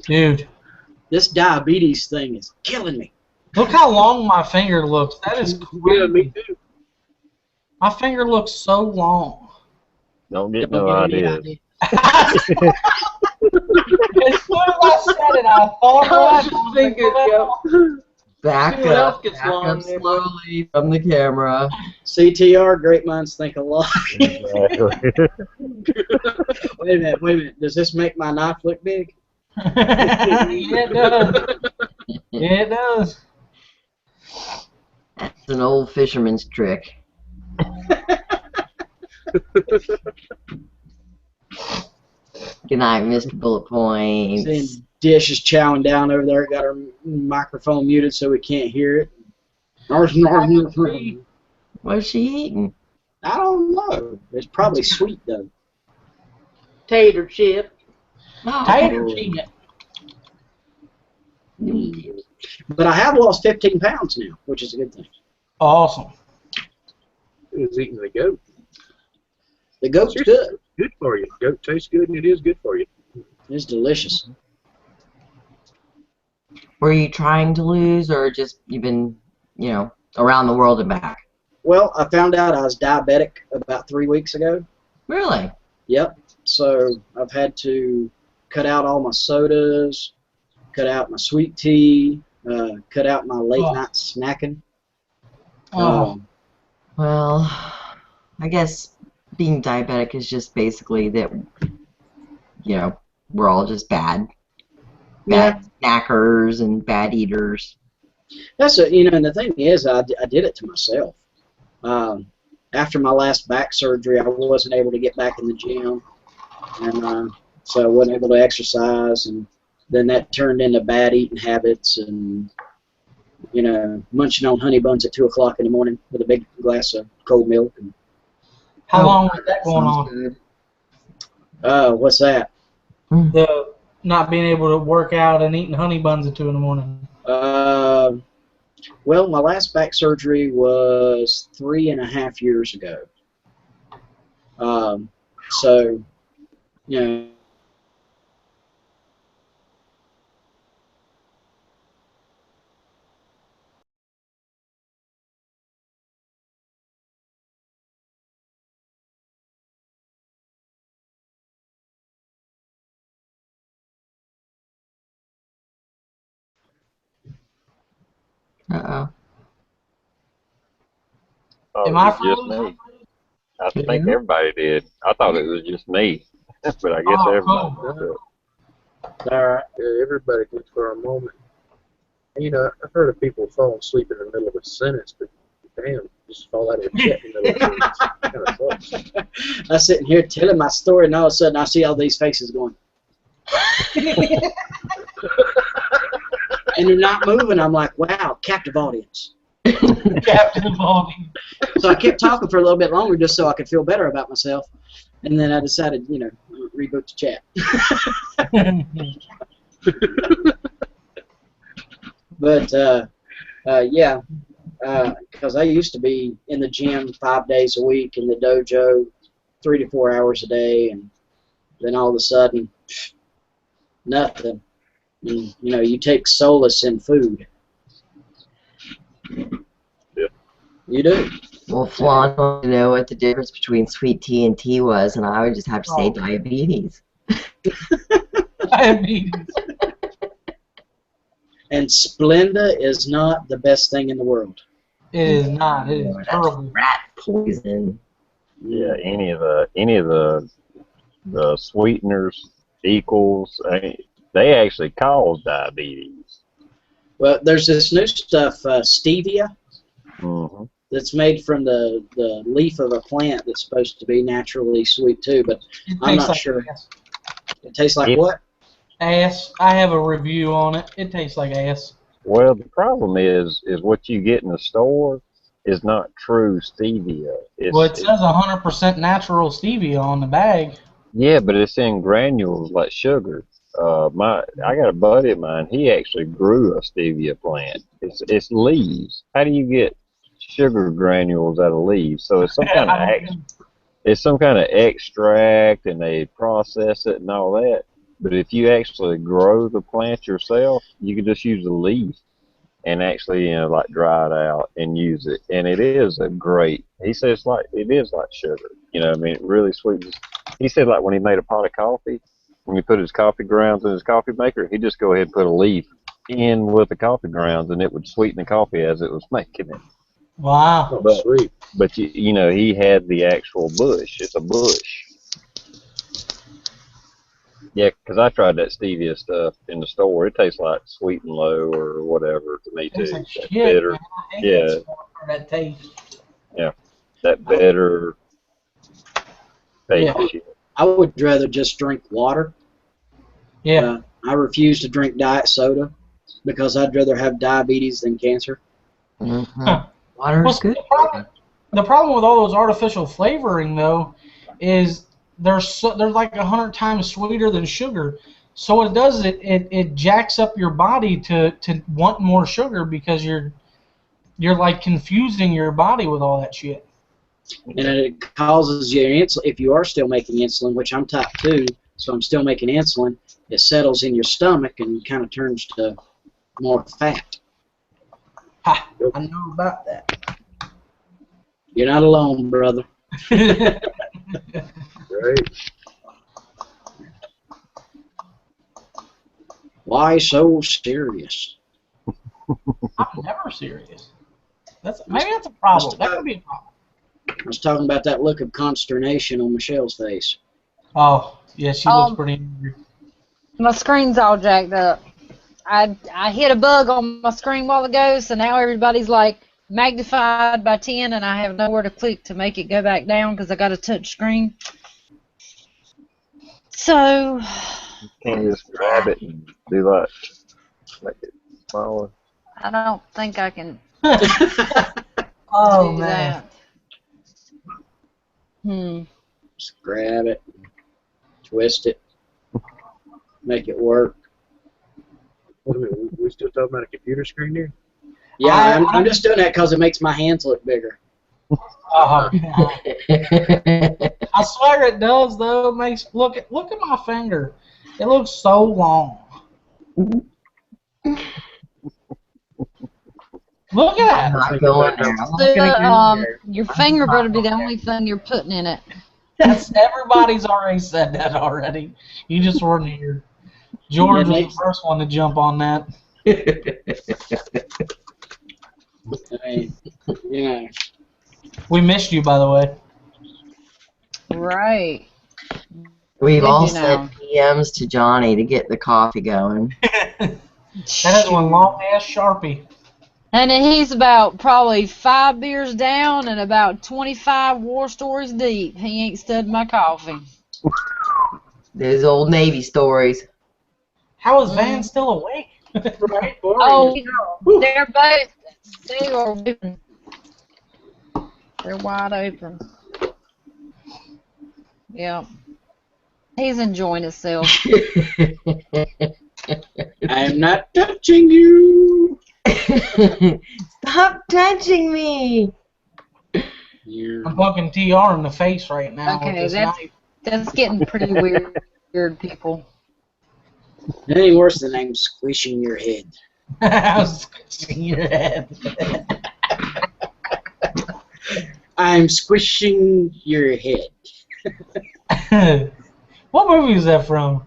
Dude. This diabetes thing is killing me. Look how long my finger looks. That is crazy. Yeah, me too. My finger looks so long. Don't get no ideas. As soon as I said it, I thought Just fingers go. Back See what else up, gets back long up there. slowly from the camera. CTR, great minds think alike. Exactly. Wait a minute. Does this make my knife look big? Yeah, it does. Yeah, it does. That's an old fisherman's trick. Good night, Mr. Bullet Points. Seeing Dish is chowing down over there. Got her microphone muted so we can't hear it. What's she eating? I don't know. It's probably sweet though. Tater chip. Oh, Tater chip. But I have lost 15 pounds now, which is a good thing. Awesome. Who's eating the goat? The goat's good. Good for you. Goat tastes good, and it is good for you. It's delicious. Were you trying to lose, or just you've been, you know, around the world and back? Well, I found out I was diabetic about 3 weeks ago. Really? Yep. So I've had to cut out all my sodas, cut out my sweet tea, cut out my late night snacking. Well, I guess being diabetic is just basically that, we're all just bad snackers and bad eaters. That's and the thing is, I did it to myself. After my last back surgery, I wasn't able to get back in the gym, and so I wasn't able to exercise, and then that turned into bad eating habits, and munching on honey buns at 2 o'clock in the morning with a big glass of cold milk. And, How long was that going on? What's that? The not being able to work out and eating honey buns at 2 in the morning. Well, my last back surgery was 3.5 years ago. So, Uh-oh. Oh, Am it I was just frozen? me. I think everybody did. I thought it was just me, but I guess everybody did. all right. Everybody did for a moment. I've heard of people falling asleep in the middle of a sentence, but damn, just fall out of a jet in the middle of a sentence. Kind of sucks. I'm sitting here telling my story, and all of a sudden I see all these faces going. And they're not moving. I'm like, wow, captive audience. Captive audience. So I kept talking for a little bit longer just so I could feel better about myself. And then I decided, reboot the chat. But, yeah, because I used to be in the gym 5 days a week, in the dojo 3 to 4 hours a day, and then all of a sudden, nothing. And, you take solace in food. Yeah. You do. Well, Flan wanted to know what the difference between sweet tea and tea was, and I would just have to say diabetes. Diabetes. And Splenda is not the best thing in the world. It is not. It is That's terrible. rat poison. Yeah, any of the sweeteners, equals, they actually cause diabetes. Well, there's this new stuff, stevia, Mm-hmm. that's made from the leaf of a plant that's supposed to be naturally sweet too, but I'm not sure. Ass. It tastes like what? Ass. I have a review on it. It tastes like ass. Well, the problem is what you get in the store is not true stevia. Well, it says 100% natural stevia on the bag. Yeah, but it's in granules like sugar. I got a buddy of mine. He actually grew a stevia plant. It's leaves. How do you get sugar granules out of leaves? So it's some kind of extract, and they process it and all that. But if you actually grow the plant yourself, you can just use the leaf and actually like dry it out and use it. And it is a great. He says it is like sugar. It really sweetens. He said like when he made a pot of coffee, when he put his coffee grounds in his coffee maker, he'd just go ahead and put a leaf in with the coffee grounds, and it would sweeten the coffee as it was making it. Wow. Oh, sweet. But he had the actual bush. It's a bush. Yeah, because I tried that stevia stuff in the store. It tastes like Sweet and Low or whatever to me too. Tastes like That shit, bitter. man. I hate Yeah. that stuff or that taste. Yeah. That bitter taste shit. I would rather just drink water. Yeah. I refuse to drink diet soda because I'd rather have diabetes than cancer. Mm-hmm. Huh. Water Well, is good. the problem with all those artificial flavoring, though, is they're like 100 times sweeter than sugar. So what it does is it jacks up your body to want more sugar because you're like confusing your body with all that shit. And it causes your insulin, if you are still making insulin, which I'm type 2, so I'm still making insulin, it settles in your stomach and kind of turns to more fat. Ha! I know about that. You're not alone, brother. Right. Why so serious? I'm never serious. Maybe that's a problem. That could be a problem. I was talking about that look of consternation on Michelle's face. Oh, yeah, she looks pretty angry. My screen's all jacked up. I hit a bug on my screen a while ago, so now everybody's like magnified by 10, and I have nowhere to click to make it go back down because I got a touch screen. So. You can't just grab it and do like make it smaller. I don't think I can Oh, do man. that. Just grab it, twist it, make it work. Wait a minute, we still talking about a computer screen here? Yeah, I'm just doing that because it makes my hands look bigger. Oh, God. I swear it does, though. It makes look at my finger. It looks so long. Look at I'm that. not going there. I'm not gonna go there. Your finger better be the only thing you're putting in it. Everybody's already said that already. You just weren't here. George was the first one to jump on that. I mean, you know. We missed you, by the way. Right. We've all you know? sent PMs to Johnny to get the coffee going. That is one long ass Sharpie. And he's about probably 5 beers down and about 25 war stories deep. He ain't studied my coffee. Those old Navy stories. How is Van still awake? Right, Oh, they're both. They are open. They're wide open. Yeah. He's enjoying himself. I'm not touching you. Stop touching me. I'm fucking TR in the face right now. Okay, with this that's getting pretty weird, people. It ain't worse than I'm squishing your head. I was squishing your head. I'm squishing your head. What movie is that from?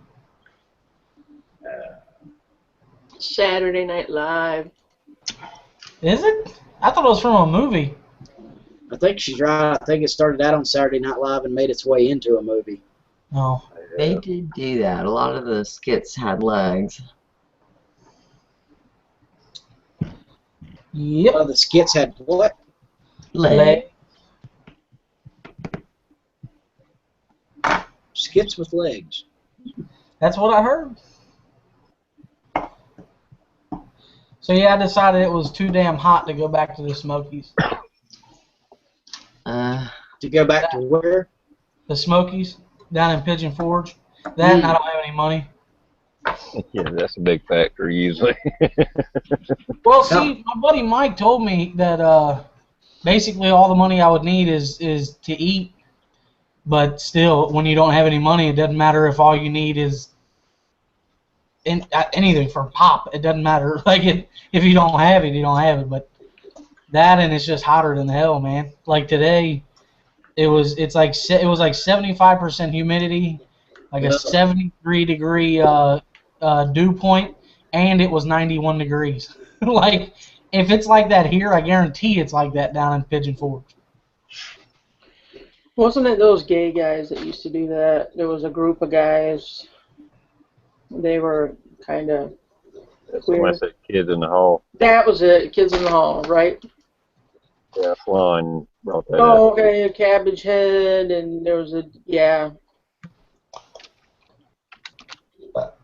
Saturday Night Live. Is it? I thought it was from a movie. I think she's right. I think it started out on Saturday Night Live and made its way into a movie. Oh. They did do that. A lot of the skits had legs. Yep. Oh, the skits had what? Leg. Skits with legs. That's what I heard. So yeah, I decided it was too damn hot to go back to the Smokies. To go back to where? The Smokies down in Pigeon Forge. That and I don't have any money. Yeah, that's a big factor usually. Well, see, my buddy Mike told me that basically all the money I would need is to eat. But still, when you don't have any money, it doesn't matter if all you need is anything for pop. It doesn't matter. Like if you don't have it, you don't have it. But that and it's just hotter than hell, man. Like today, it was like 75% humidity, like a 73-degree dew point, and it was 91 degrees. Like if it's like that here, I guarantee it's like that down in Pigeon Forge. Wasn't it those gay guys that used to do that? There was a group of guys. They were kind of queer. I said Kids in the Hall. That was it. Kids in the Hall, right? Yeah, Flan brought that Oh, up. okay. A cabbage head, and there was yeah.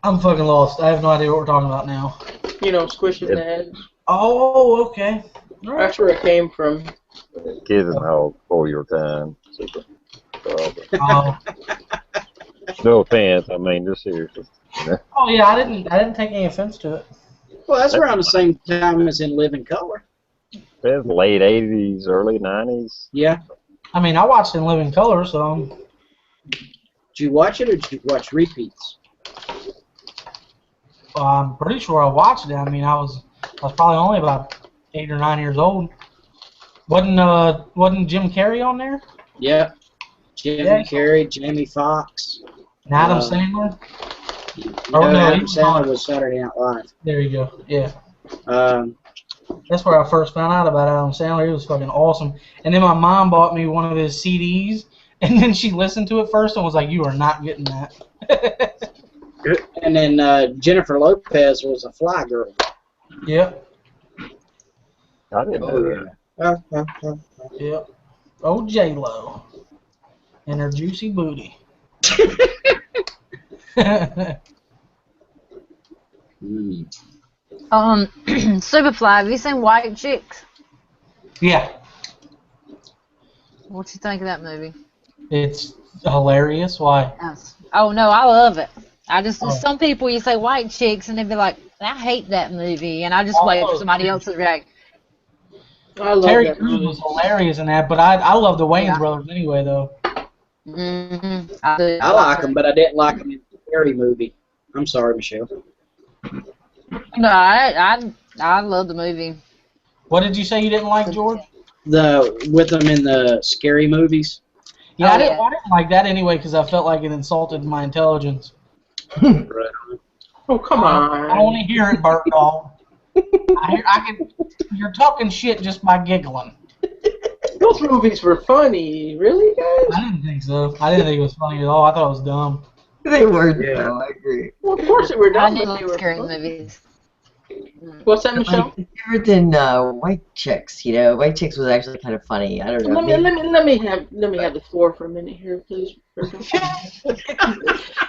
I'm fucking lost. I have no idea what we're talking about now. You know, squishing the heads. Oh, okay. That's where it came from. Kids in the Hall before your time. Super. Oh. No offense. I mean, just seriously. You know? Oh yeah, I didn't take any offense to it. Well, that's around the same time as in Living Color. That's late 80s, early 90s. Yeah. I mean, I watched In Living Color, so. Did you watch it or did you watch repeats? I'm pretty sure I watched it. I mean, I was probably only about 8 or 9 years old. Wasn't Jim Carrey on there? Yeah. Jim Carrey, Jamie Foxx. And Adam Sandler. Oh, no, Adam he was Sandler on. was Saturday Night Live. There you go. Yeah. Um, That's where I first found out about Adam Sandler. He was fucking awesome. And then my mom bought me one of his CDs, and then she listened to it first and was like, "You are not getting that." and then Jennifer Lopez was a fly girl. Yep. I didn't know that. Yep. Oh, J-Lo. And her juicy booty. Superfly, have you seen White Chicks? Yeah. What you think of that movie? It's hilarious. Why? Oh no, I love it. I just Oh. some people you say White Chicks and they'd be like, I hate that movie, and I just wait for somebody else to react. I love Terry that Crews movie. was hilarious in that, but I love the Wayans Yeah. brothers anyway, though. Mm-hmm. I like them, but I didn't like them in the Scary Movie. I'm sorry, Michelle. No, I love the movie. What did you say you didn't like, George? With them in the Scary Movies. Yeah, Oh, I didn't yeah. like that anyway because I felt like it insulted my intelligence. Right. Oh, come I don't on. want to hear it, Bert Dog. You're talking shit just by giggling. Those movies were funny. Really, guys? I didn't think so. I didn't think it was funny at all. I thought it was dumb. They were, Yeah. though, I agree. Well, of course they were I dumb, did but they like were scary funny. movies. What's that, Michelle? Like, it's different than White Chicks, you know. White Chicks was actually kind of funny. I don't know. Let me have the floor for a minute here, please.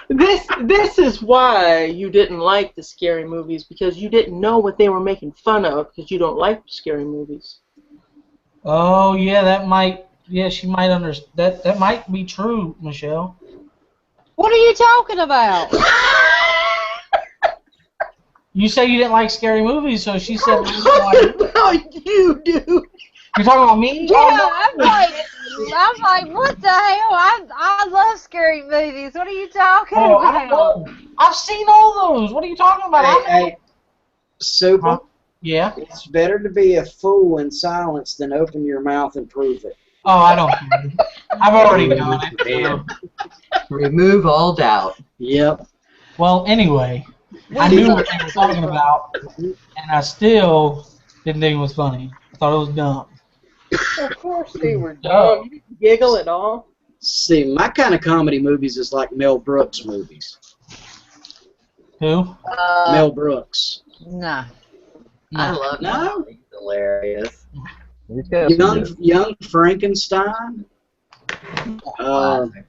This is why you didn't like the scary movies, because you didn't know what they were making fun of, because you don't like scary movies. Oh yeah, that might. Yeah, she might understand. That might be true, Michelle. What are you talking about? You say you didn't like scary movies, so she said. No, you do. You're talking about me? Yeah, I'm like, what the hell? I love scary movies. What are you talking Oh, I about? don't know. I've seen all those. What are you talking about? Hey, Super, Huh? Yeah. it's better to be a fool in silence than open your mouth and prove it. Oh, I don't care. I've already done it. So. Remove all doubt. Yep. Well, anyway, I knew what they were talking about, and I still didn't think it was funny. I thought it was dumb. Of course they were dumb. You didn't giggle at all. See, my kind of comedy movies is like Mel Brooks movies. Who? Mel Brooks. Nah. I love No. that. He's hilarious. He's got some good- Young Frankenstein. Classic.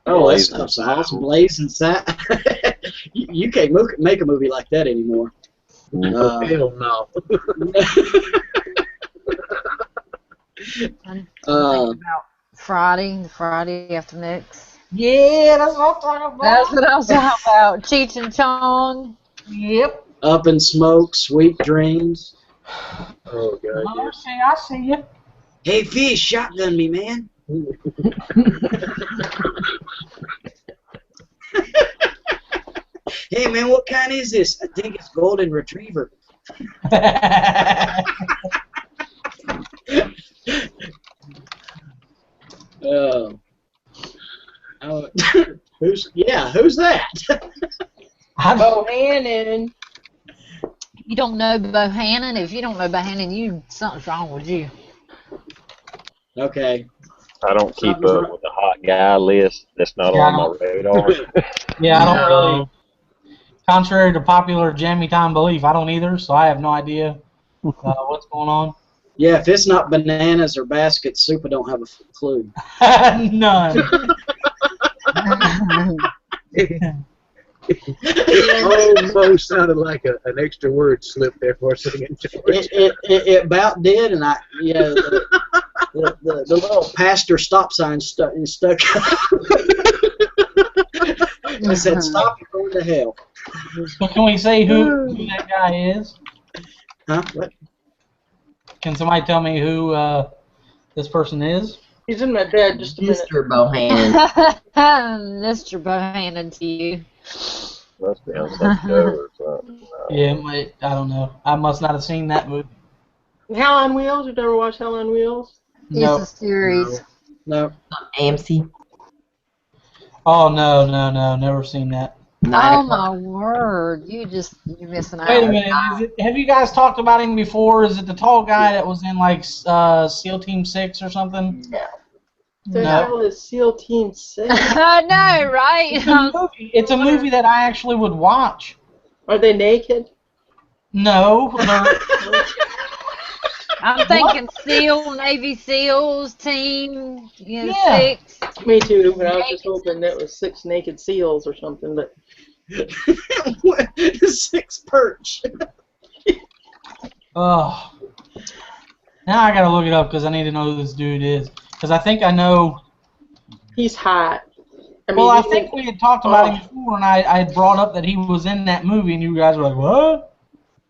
Oh, that Blazing stuff's awesome. Blazing Saddles. You can't make a movie like that anymore. Hell no. I'm Uh, thinking about the Friday after next. Yeah, that's what I'm talking about. That's what I was talking about. Cheech and Chong. Yep. Up in Smoke, Sweet Dreams. Oh god, yes. Okay, I see you. Hey, Fish, shotgun me, man. Hey, man, what kind is this? I think it's Golden Retriever. Oh. Who's that? Bohannon. You don't know Bohannon? If you don't know Bohannon, something's wrong with you. Okay. I don't keep up with the hot guy list. That's not Yeah, on my radar. Yeah, I don't No. really. Contrary to popular Jammy Time belief, I don't either, so I have no idea what's going on. Yeah, if it's not bananas or basket soup, I don't have a clue. None. It almost sounded like an extra word slipped there for a second. It about did, and the little pastor stop sign stuck. I said, "Stop! You're going to hell." So can we say who that guy is? Huh? What? Can somebody tell me who this person is? He's in my bed. Just a minute. Mr. Bohannon. Mr. Bohannon to you. Must be on some show or something. Yeah, I don't know. I must not have seen that movie. Hell on Wheels. You've never watched Hell on Wheels? No. It's a series. No. AMC. Oh no, never seen that. 9 Oh o'clock. my word! You're missing Wait a out. minute. Have you guys talked about him before? Is it the tall guy that was in like SEAL Team 6 or something? No. The No. hell is SEAL Team 6? I know, right? It's a movie that I actually would watch. Are they naked? No, they're I'm thinking SEAL, Navy SEALs team, Yeah. 6. Me too, but I was just hoping that was 6 naked seals or something. But 6 perch. Oh. Now I gotta look it up because I need to know who this dude is. Because I think I know. he's hot. I mean, Well, I even- think we had talked about him before, and I had brought up that he was in that movie, and you guys were like, "What?"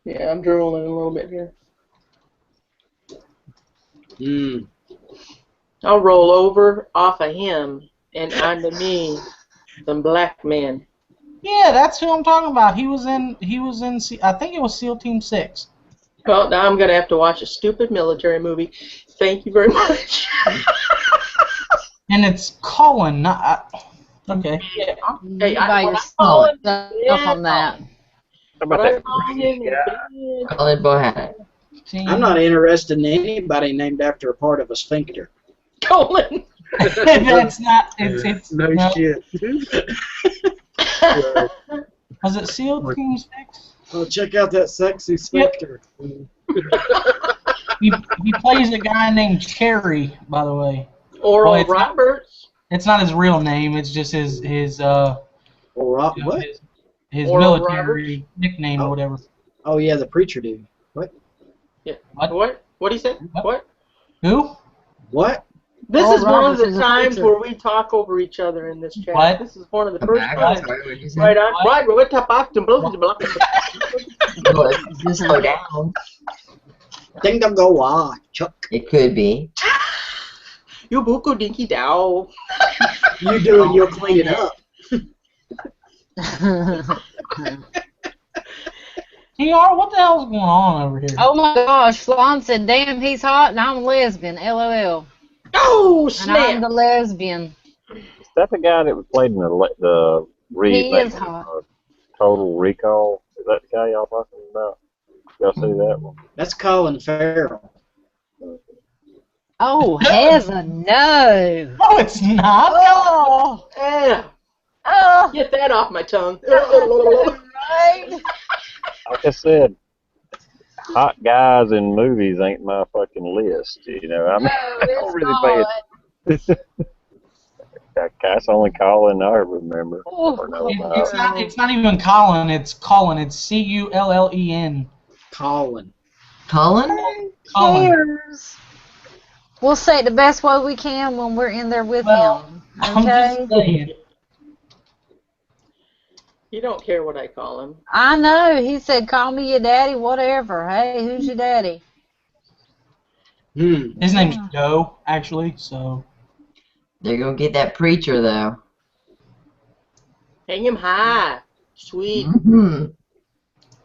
Yeah, I'm drooling a little bit here. I'll roll over off of him and onto me, some black man. Yeah, that's who I'm talking about. He was in. I think it was SEAL Team 6. Well, now I'm going to have to watch a stupid military movie. Thank you very much. And it's Colin, not. Okay. Yeah. You Hey, buy when I yourself call him, on that. How when about I that call him in guy? bed, Colin Bohannon. I'm not interested in anybody named after a part of a sphincter. Colin. That's not. It's No shit. Was it SEAL Team 6? Oh, check out that sexy sphincter. He plays a guy named Cherry, by the way. Oral Well, it's not- Roberts. It's not his real name. It's just his Or what? his Oral military nickname or whatever. Oh yeah, the preacher dude. Yeah. What? What? What he said? What? Who? What? This Oral is one of Roberts the is a times preacher. where we talk over each other in this chat. What? This is one of the I'm first back. times. Sorry, what did you say? Right on. Right. We're top to blow. Well, if you just slow down, Ding dong go wah. Chuck. it could be. You buko dinky dow. You do it, you'll clean it up. TR, what the hell's going on over here? Oh my gosh, Flan said, damn, he's hot and I'm a lesbian. LOL. Oh, And I'm snap. the lesbian. Is that the guy that was played in the He remake is of hot. Total Recall? Is that the guy y'all talking about? Y'all see that one? That's Colin Farrell. Oh, heaven, no. No, it's not. Oh, Yeah. oh. Get that off my tongue. Right. Like I said, hot guys in movies ain't my fucking list. You know, I mean, I don't really pay it. That's only Colin I remember. Or know about. It's not even Colin. It's Cullen. It's Cullen. Colin. Colin? Colin. Cheers. We'll say it the best way we can when we're in there with Well, him. I'm Okay? just saying. You don't care what I call him. I know. He said, call me your daddy, whatever. Hey, who's your daddy? His name's Joe, actually. So. They're going to get that preacher, though. Hang him high. Sweet. Mm-hmm.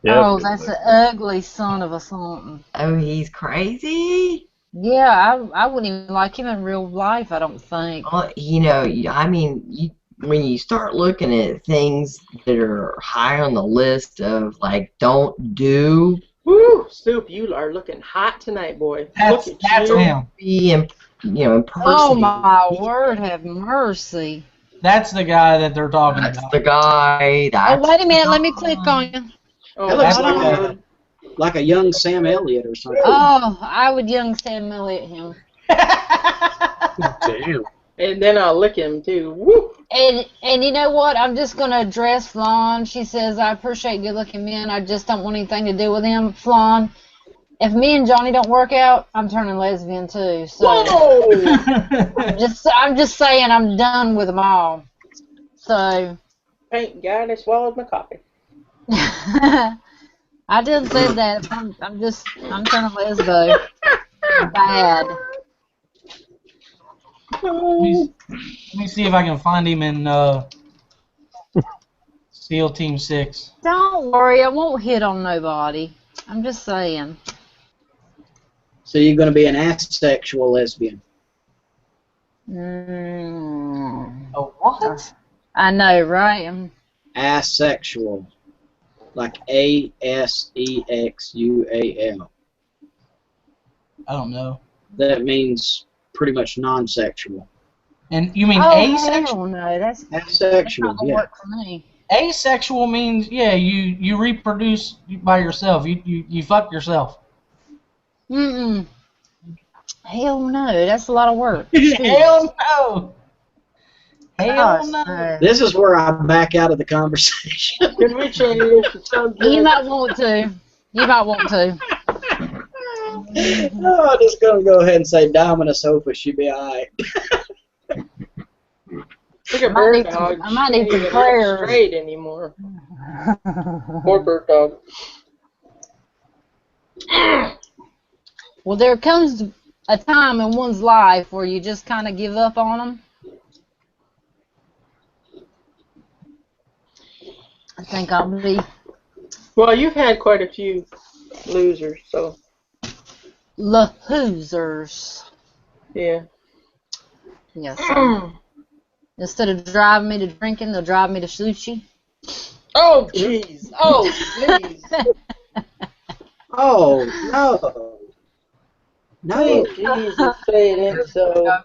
Yep. Oh, that's an ugly son of a something. Oh, he's crazy? Yeah, I wouldn't even like him in real life, I don't think. Well, you know, I mean, when you start looking at things that are high on the list of, like, don't do, Woo! Snoop, you are looking hot tonight, boy. That's Look at you. him. be, impersonating. Oh, my word, have mercy. That's the guy that they're talking That's about. the guy. Oh, wait a minute, let me click on you. Oh, That looks hold like on. like a young Sam Elliott or something. Oh, I would young Sam Elliott him. Damn. And then I'll lick him, too. Woo! And you know what? I'm just going to address Flan. She says, I appreciate good-looking men. I just don't want anything to do with him. Flan, if me and Johnny don't work out, I'm turning lesbian, too. So Whoa! I'm just saying I'm done with them all. So Thank God I swallowed my coffee. I didn't say that. I'm turning lesbo. Bad. Let me see if I can find him in SEAL Team 6. Don't worry, I won't hit on nobody. I'm just saying. So you're going to be an asexual lesbian. Mm, Oh, what? I know, right? Asexual. Like Asexual. I don't know. That means pretty much non-sexual. And you mean Oh, asexual? hell no. That's not Asexual, going to yeah. work for me. Asexual means, yeah, you reproduce by yourself. You fuck yourself. Mm-mm. Hell no. That's a lot of work. Hell no. Hell Gosh, no. no. This is where I back out of the conversation. Can we change the subject? You might want to. You might want to. Oh, I'm just going to go ahead and say Dominus Opus should be alright. Look at I might bird need some- dog. I might She need ain't some even prayers. straight anymore. Poor bird dog. Well, there comes a time in one's life where you just kind of give up on them. I think I'll be Well, you've had quite a few losers, so Hoosers. yeah. Yes. Sir. Instead of driving me to drinking, they'll drive me to sushi. Oh, jeez. Oh, please. Oh, no. No. Please, Jesus, say it ain't so.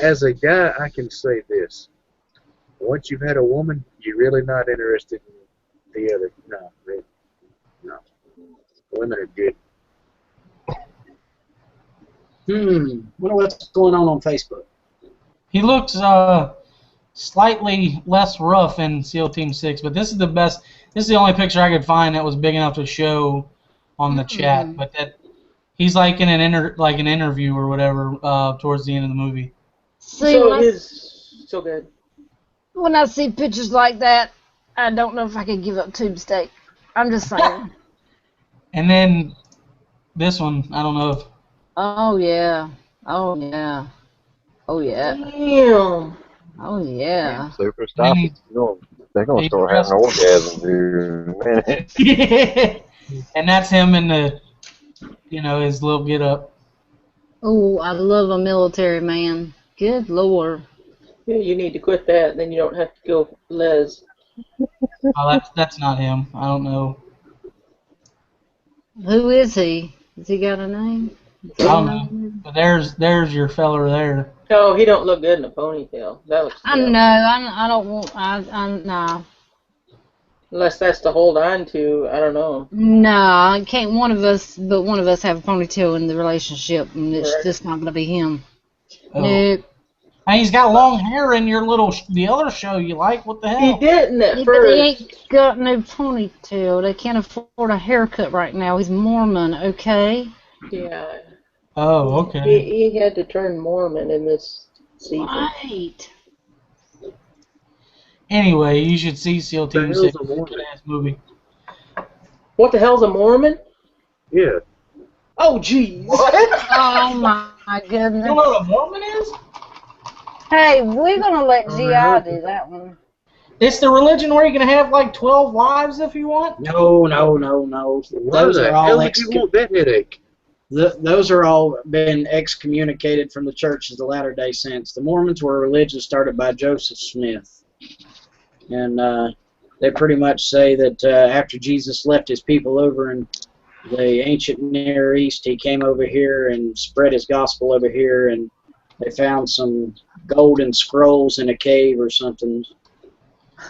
As a guy, I can say this. Once you've had a woman, you're really not interested in the other. No, really. No. Women are good. Wonder what's going on Facebook. He looks slightly less rough in SEAL Team 6, but this is the best. This is the only picture I could find that was big enough to show on the chat. But that he's like in an interview or whatever towards the end of the movie. See, So he's so good. when I see pictures like that, I don't know if I could give up tube steak. I'm just saying. And then this one, I don't know if. Oh yeah. Oh yeah. Oh yeah. Damn. Oh yeah. Super stop it. They're gonna start having orgasms here in a minute. And that's him in the, his little get up. Oh, I love a military man. Good Lord. Yeah, you need to quit that, then you don't have to go Les. Oh, that's not him. I don't know. Who is he? Has he got a name? I don't know. But there's your feller there. Oh, he don't look good in a ponytail. That looks I dumb. know. I don't want. Nah. Unless that's to hold on to, I don't know. Nah, can't one of us have a ponytail in the relationship, and it's Correct. just not gonna be him. Oh. Nope. And he's got long hair in your the other show you like. What the hell? He didn't at But he first. ain't got no ponytail. They can't afford a haircut right now. He's Mormon, okay? Yeah. Oh, okay. He had to turn Mormon in this season. Right. Anyway, you should see SEAL Team The 6. hell's a It's a Mormon? good-ass movie. What the hell's a Mormon? Yeah. Oh, jeez. Oh my You goodness. don't know what a Mormon is? Hey, we're gonna let GI do that one. It's the religion where you can have like 12 wives if you want. No. Why Those the are all hell would you want that headache? Those are all been excommunicated from the Church of the Latter-day Saints. The Mormons were a religion started by Joseph Smith. And they pretty much say that after Jesus left his people over in the ancient Near East, he came over here and spread his gospel over here, and they found some golden scrolls in a cave or something.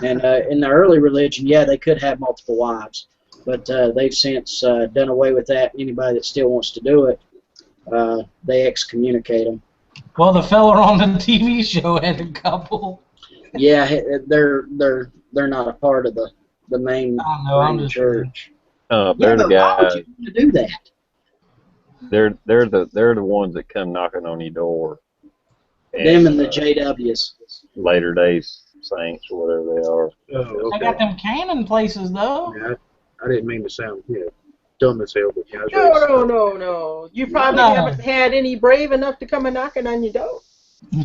And in the early religion, yeah, they could have multiple wives. But they've since done away with that. Anybody that still wants to do it, they excommunicate them. Well, the fella on the TV show had a couple. Yeah, they're not a part of the main, I don't know, I'm main just church. They're Yeah, the but why would guys. you want to do that? They're the ones that come knocking on your door. Them and the JWs. Later Days Saints or whatever they are. Oh, I okay. got them cannon places though. Yeah, I didn't mean to sound, dumb as hell, but I was really No. You probably No. haven't had any brave enough to come a knocking on your door.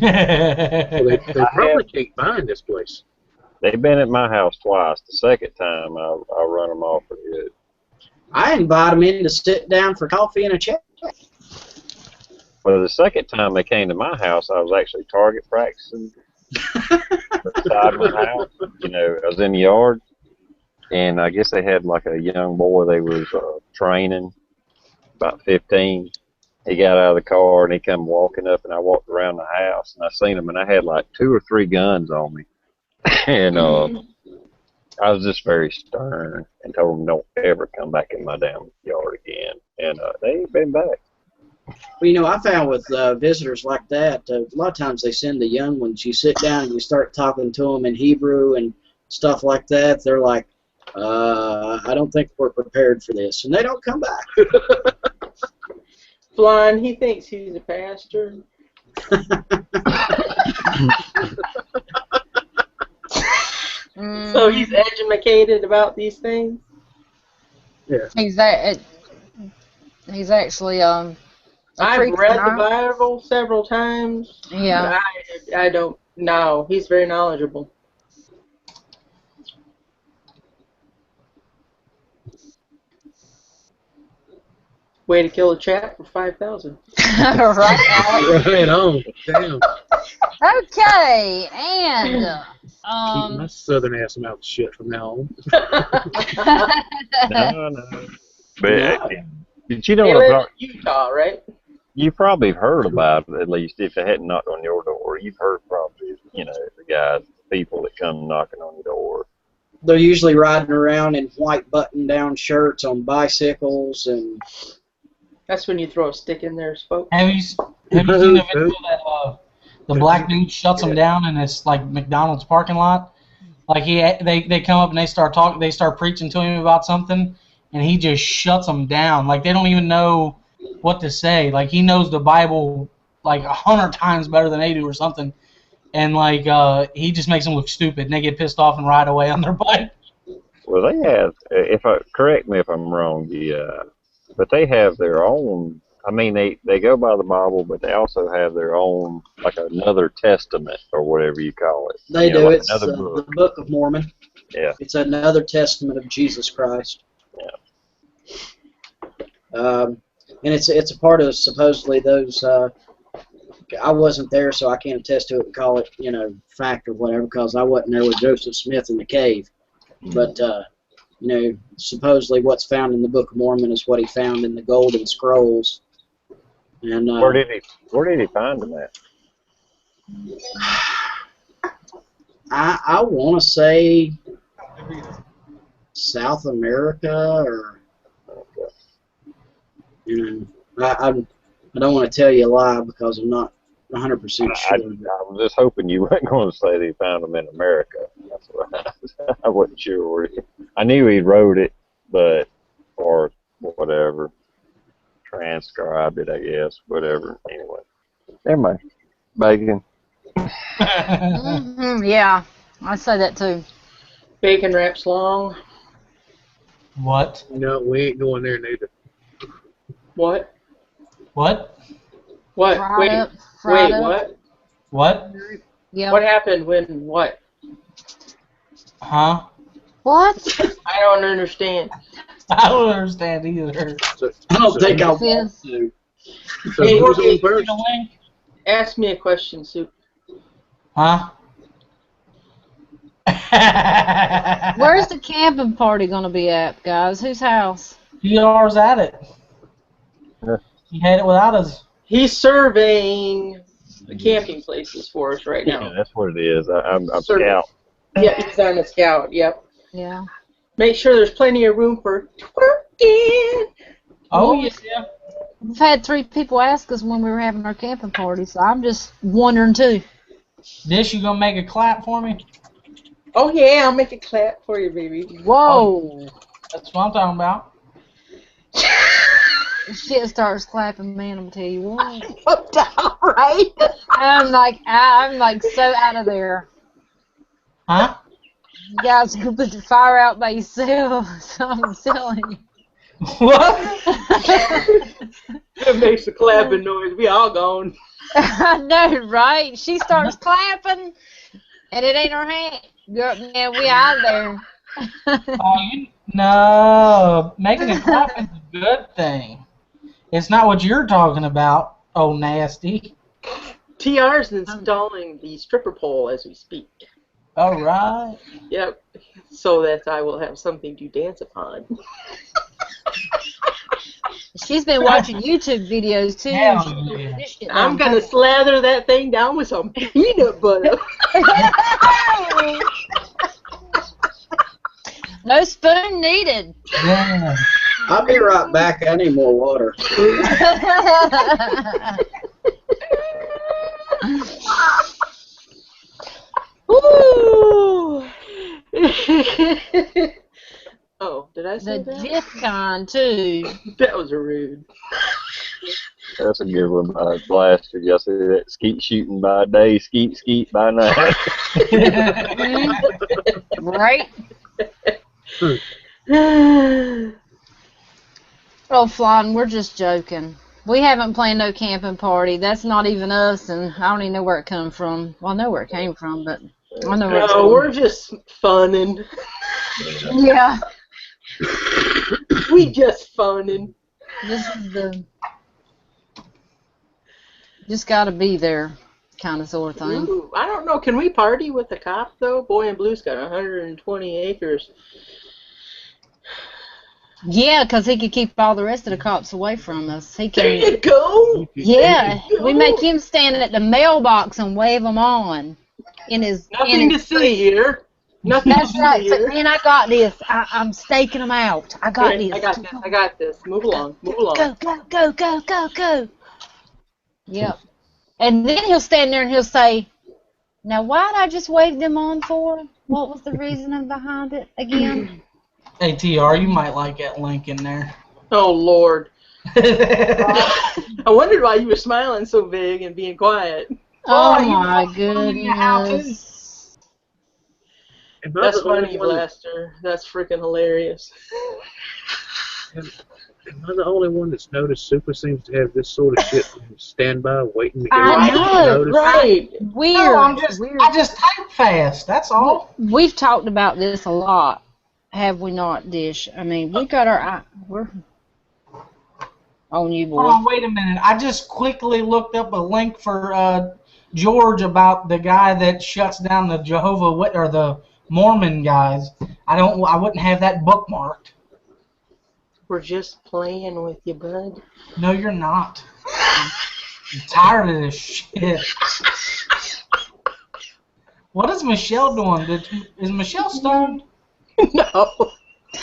Well, they probably can't find this place. They've been at my house twice. The second time, I run them off for good. I invite them in to sit down for coffee and a chat. Well, the second time they came to my house, I was actually target practicing beside my house. You know, I was in the yard, and I guess they had like a young boy they was training, about 15. He got out of the car and he come walking up, and I walked around the house and I seen him, and I had like 2 or 3 guns on me, and I was just very stern and told them don't ever come back in my damn yard again, and they ain't been back. Well, you know, I found with visitors like that, a lot of times they send the young ones. You sit down and you start talking to them in Hebrew and stuff like that. They're like, I don't think we're prepared for this, and they don't come back. Flan, he thinks he's a pastor. So he's educated about these things. Yeah. He's actually I've read the Bible several times. Yeah. But I don't know. He's very knowledgeable. Way to kill a chat for 5,000. Right. Right on. Damn. Okay, and Keep my southern ass mouth shut from now on. No. But did you know They what I'm live talking? in Utah, right? You probably heard about it, at least if they hadn't knocked on your door. You've heard probably, you know, the guys, people that come knocking on your door. They're usually riding around in white button-down shirts on bicycles, and That's when you throw a stick in there, spoke. Have you seen the video that the black dude shuts him down in this like McDonald's parking lot? Like they come up and they start talking, they start preaching to him about something, and he just shuts them down. Like they don't even know what to say. Like he knows the Bible like 100 times better than they do or something, and like he just makes them look stupid, and they get pissed off and ride away on their bike. Well, they have, correct me if I'm wrong, but they have their own. I mean, they go by the Bible, but they also have their own, like another testament or whatever you call it. they You know, do. like It's another the book. Book of Mormon. Yeah. It's another testament of Jesus Christ. Yeah. And it's a part of supposedly those. I wasn't there, so I can't attest to it and call it, you know, fact or whatever, because I wasn't there with Joseph Smith in the cave. But you know, supposedly what's found in the Book of Mormon is what he found in the Golden Scrolls. And Where did he find them at? I want to say South America, or you know, I don't want to tell you a lie because I'm not 100% I sure. was just hoping you weren't going to say they found them in America. That's what I wasn't sure where. I knew he wrote it, but or whatever, transcribed it, I guess, whatever. Anyway, never mind. Bacon. Yeah, I say that too. Bacon wraps long. What? No, we ain't going there neither. What? What? What? Fried Wait, up. what? What? Yeah. What happened when what? Huh? What? I don't understand. I don't understand either. So, I don't think I This want is- to. So Hey, who's okay, on first? Ask me a question, Soup. Huh? Where's the camping party gonna be at, guys? Whose house? PR's at it. Yeah. He had it without us. He's surveying the camping places for us right Yeah, now. that's what it is. I'm Survey. scout. Yeah, he's on the scout. Yep. Yeah. Make sure there's plenty of room for twerking. Oh, Well, yeah. We've had 3 people ask us when we were having our camping party, so I'm just wondering too. Dish, you gonna make a clap for me? Oh yeah, I'll make a clap for you, baby. Whoa! That's what I'm talking about. If shit starts clapping, man, I'm gonna tell you what. Up down, right? I'm like so out of there. Huh? You guys can put the fire out by yourselves. I'm telling you. What? It makes a clapping noise. We all gone. I know, right? She starts clapping, and it ain't her hand. Girl, man, we out of there. No, making it clap is a good thing. It's not what you're talking about, oh nasty. TR's installing the stripper pole as we speak. All right. Yep. So that I will have something to dance upon. She's been watching YouTube videos too. Hell yeah. This shit I'm down gonna slather that thing down with some peanut butter. No spoon needed. Yeah. I'll be right back. I need more water. Woo! Oh, did I say The that? Jif kind too. That was rude. That's a good one by Blaster. Y'all see that? Skeet shooting by day, skeet skeet by night. Right? Oh, Flon, we're just joking. We haven't planned no camping party. That's not even us, and I don't even know where it come from. Well, I know where it came from, but I know where it's No, from. we're just funning. Yeah. We just funning. This is the just gotta be there kind of sort of thing. Ooh, I don't know. Can we party with the cop though? Boy in Blue's got 120 acres. Yeah, 'cause he could keep all the rest of the cops away from us. He There can. you go. Yeah, There you we go. make him stand at the mailbox and wave them on. In his. Nothing to see here. Nothing That's to right. see So, here. man, I got this. I'm staking them out. I got Okay, this. I got this. I got this. Move along. Move along. Go, go, go, go, go, go. Yep. And then he'll stand there and he'll say, "Now, why'd I just wave them on for? What was the reasoning behind it again?" Hey, TR, you might like that link in there. Oh Lord. I wondered why you were smiling so big and being quiet. Oh you my fucking funny in your house, goodness. Am I That's the only funny, one that- Blaster. That's freaking hilarious. Am I the only one that's noticed Super seems to have this sort of shit on standby, waiting to go I out to know, notice? Right. Weird. No, I Weird. just type fast. That's all. We've talked about this a lot, have we not, Dish? I mean, we got our we're on you, Hold boy. on, wait a minute. I just quickly looked up a link for George about the guy that shuts down the or the Mormon guys. I wouldn't have that bookmarked. We're just playing with you, bud. No, you're not. I'm tired of this shit. What is Michelle doing? Is Michelle stoned? No.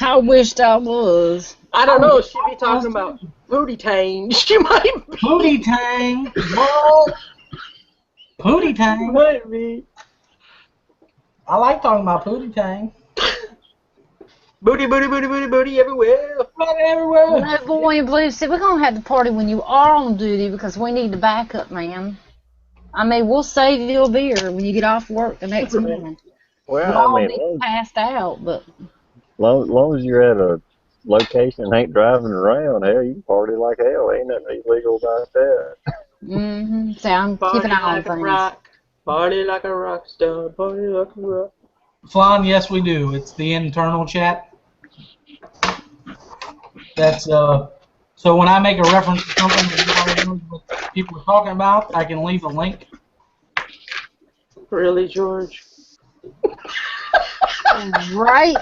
I wished I was. I don't know. She'd be talking about booty tang. She might be. Booty Tang. What? Booty Tang. Might be. I like talking about Booty Tang. Booty, booty, booty, booty, booty everywhere. Everywhere. No, boy in blue. See, we're gonna have the party when you are on duty because we need the backup, man. I mean, we'll save you a beer when you get off work the next morning. We Well, all I be mean, passed out, but long as you're at a location and ain't driving around, hell, you can party like hell. Ain't nothing illegal about that. So I'm Party keeping an eye on like a things. rock. Party like a rock star. Party like a rock. Flan, yes, we do. It's the internal chat. That's so when I make a reference to something that you already know what people are talking about, I can leave a link. Really, George? Right?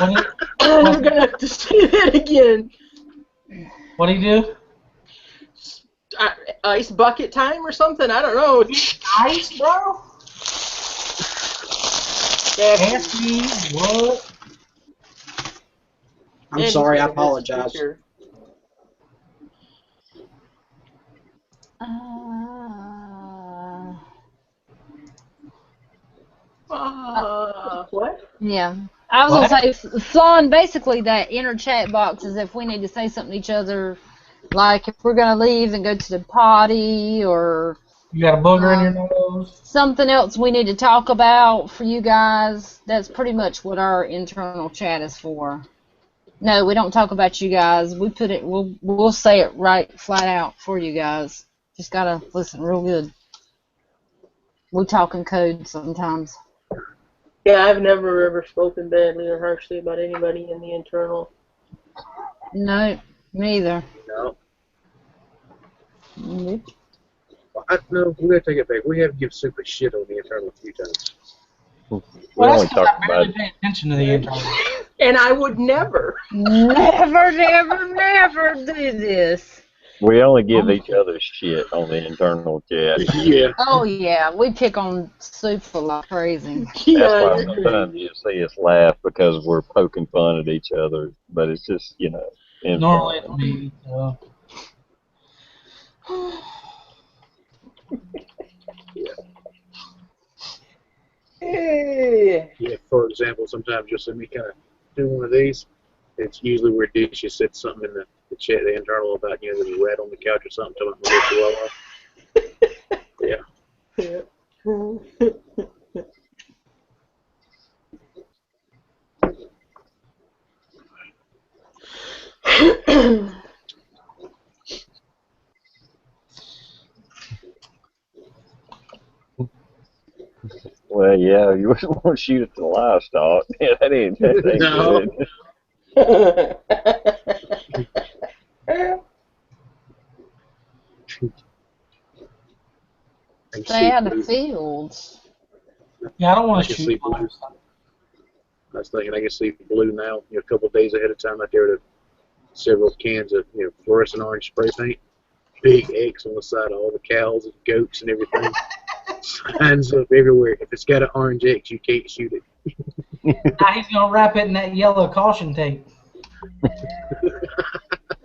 You're gonna have to say that again. What do you do? Ice bucket time or something? I don't know. Ice, bro? Ask me what? I'm sorry, I apologize. What? Yeah. I was What? gonna say, Flan, basically that inner chat box is if we need to say something to each other, like if we're gonna leave and go to the potty or You got a booger in your nose? something else we need to talk about for you guys. That's pretty much what our internal chat is for. No, we don't talk about you guys. We put it. We'll say it right flat out for you guys. Just gotta listen real good. We talk in code sometimes. Yeah, I've never ever spoken badly or harshly about anybody in the internal. No, me either. No. Nope. No, we gotta take it back. We have given super shit on the internal a few times. We Well, only that's because talk I about barely pay attention to the internal. And I would never. Never, never, never do this. we only give each other shit on the internal chat. Yeah. Oh yeah, we pick on Super like crazy. That's Yeah, why you're sometimes crazy. you see us laugh because we're poking fun at each other, but it's just, you know, in Normally it's fun. me. So. Hey. Yeah, for example, sometimes you'll see me kind of do one of these. It's usually where Dishy said something in the chat, the internal about, there's a rat on the couch or something, talking about my chihuahua. Yeah. Well, yeah, you wouldn't want to shoot at the livestock. Yeah, that ain't No. good. I can Stay see out of blue. fields. Yeah, I don't I want to can see shoot. blue. I was thinking I can see blue now, a couple of days ahead of time out there to several cans of, fluorescent orange spray paint. Big X on the side of all the cows and goats and everything. Signs up everywhere. If it's got an orange X, you can't shoot it. Now he's gonna wrap it in that yellow caution tape.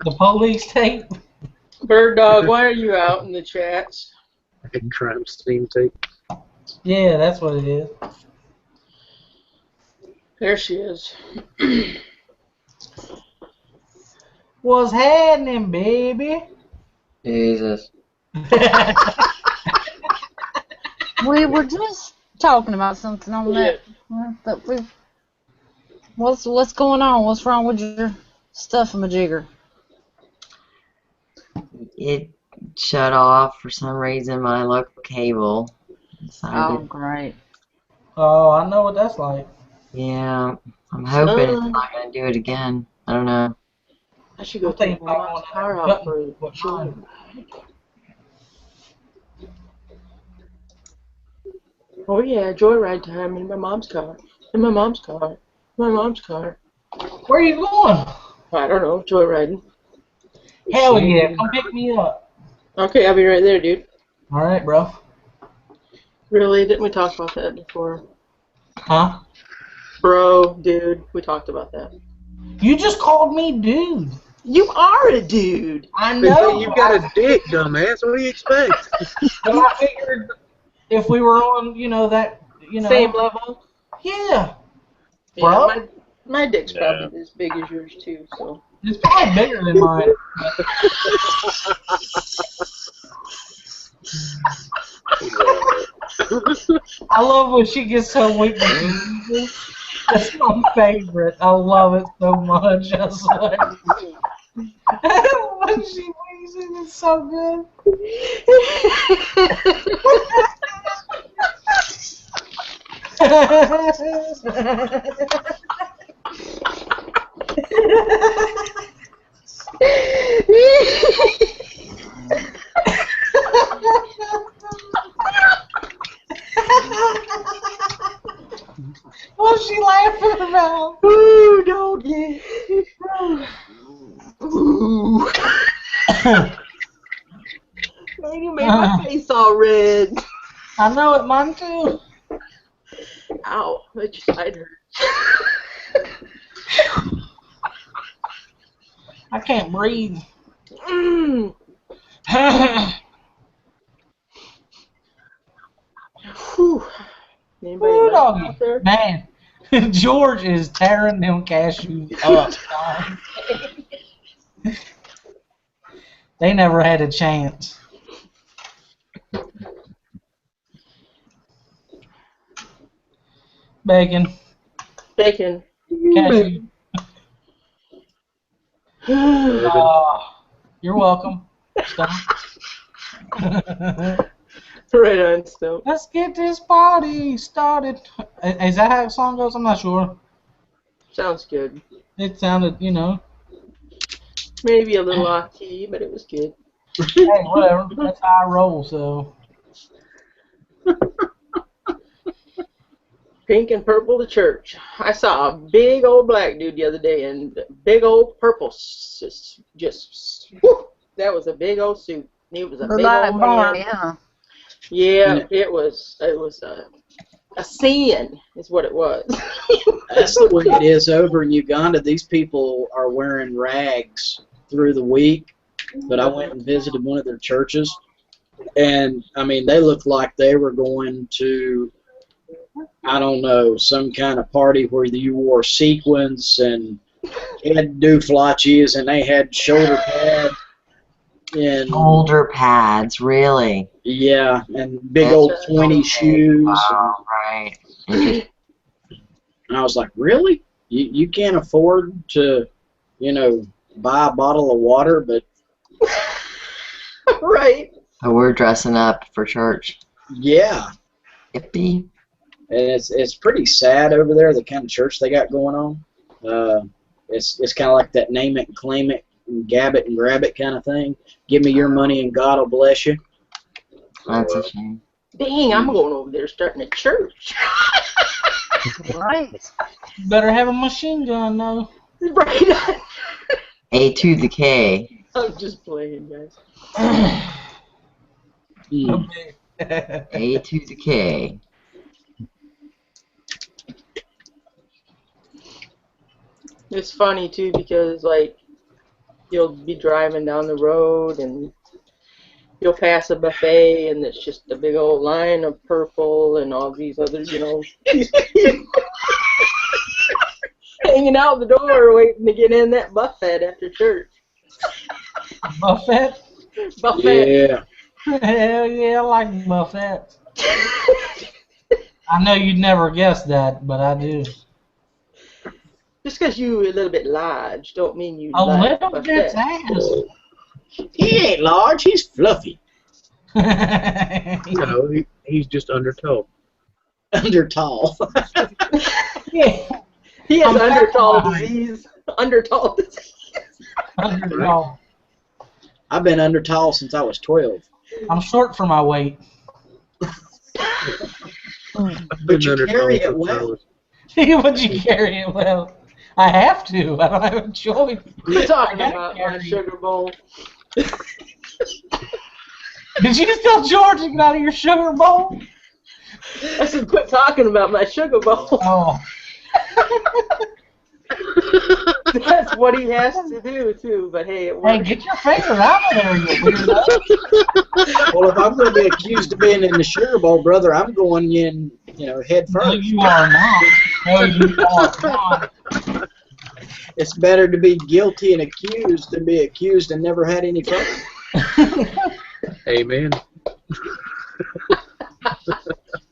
The police tape. Bird Dog, why are you out in the chats? Crime scene tape. Yeah, that's what it is. There she is. What's happening, baby? Jesus. We were just talking about something on that. But what's going on? What's wrong with your stuff-a-majigger? It shut off for some reason my local cable. Oh, Decided, great. Oh, I know what that's like. yeah, I'm hoping it's Son, not going to do it again. I don't know. I should go I'm thinking take my about mom's going to car that out gut for a and put joyride. mine. Oh yeah, joyride time in my mom's car. In my mom's car. My mom's car. Where are you going? I don't know, joyriding. Hell yeah, come pick me up. Okay, I'll be right there, dude. All right, bro. Really? Didn't we talk about that before? Huh? Bro, dude, we talked about that. You just called me dude. You are a dude. I But know. you've got a dick, dumbass. What do you expect? But I figured if we were on, that, Same level? Yeah. Yeah, Bro? my dick's Yeah. probably as big as yours too, so. It's probably bigger than mine. I love when she gets her weaknesses. That's my favorite. I love it so much. I swear. When she wheezes, it's so good. What's she laughing about? Ooh, doggy. Ooh. Man, you made my face all red. I know it, mine too. Ow, that just side hurt. I can't breathe. Mm. Whew. Anybody Ooh, else doggy. out there? Man, George is tearing them cashews up. They never had a chance. Bacon. Bacon. Cashew. You're welcome. Stop. Right on, Stump. Let's get this party started. Is that how the song goes? I'm not sure. Sounds good. It sounded, Maybe a little off key, but it was good. Hey, whatever. That's how I roll. So Pink and purple to church. I saw a big old black dude the other day, and big old purple. Just whew, that was a big old suit. He was a Look big like old Barney, man. huh? Yeah, it was a sin, is what it was. That's the way it is over in Uganda. These people are wearing rags through the week, but I went and visited one of their churches, and I mean, they looked like they were going to, I don't know, some kind of party where you wore sequins and had dooflachies, and they had shoulder pads and Shoulder pads, really. yeah, and big old pointy shoes. Wow, right. And I was like, really? You can't afford to, buy a bottle of water, but Right. But we're dressing up for church. yeah. Yippee. And it's pretty sad over there, the kind of church they got going on. It's kind of like that name it and claim it and gab it and grab it kind of thing. Give me your money and God will bless you. That's a shame. Dang, I'm going over there starting a church. Right. better have a machine gun though. Right. A to the K. I'm just playing, guys. A to the K. It's funny too because like you'll be driving down the road and you'll pass a buffet and it's just a big old line of purple and all these other, hanging out the door waiting to get in that buffet after church. Buffet? Buffet. Yeah. Hell yeah, I like buffets. I know you'd never guess that, but I do. Just because you a little bit large don't mean you A like little bit's buffet. ass. He ain't large, he's fluffy. No, he's just under tall. Under tall. Yeah, He has I'm undertall fat. disease. Undertall disease. under tall. I've been under tall since I was 12. I'm short for my weight. But you carry it well. But you carry it well. I have to. I don't have a choice. You're talking I about gotta my carry sugar bowl. Did you just tell George to get out of your sugar bowl? I said, quit talking about my sugar bowl. Oh. That's what he has to do, too. But hey, it Hey, works. get your finger out of there, you weirdo. Well, if I'm going to be accused of being in the sugar bowl, brother, I'm going in, head No, first. you are not. No, you are not. It's better to be guilty and accused than be accused and never had any fun. Amen.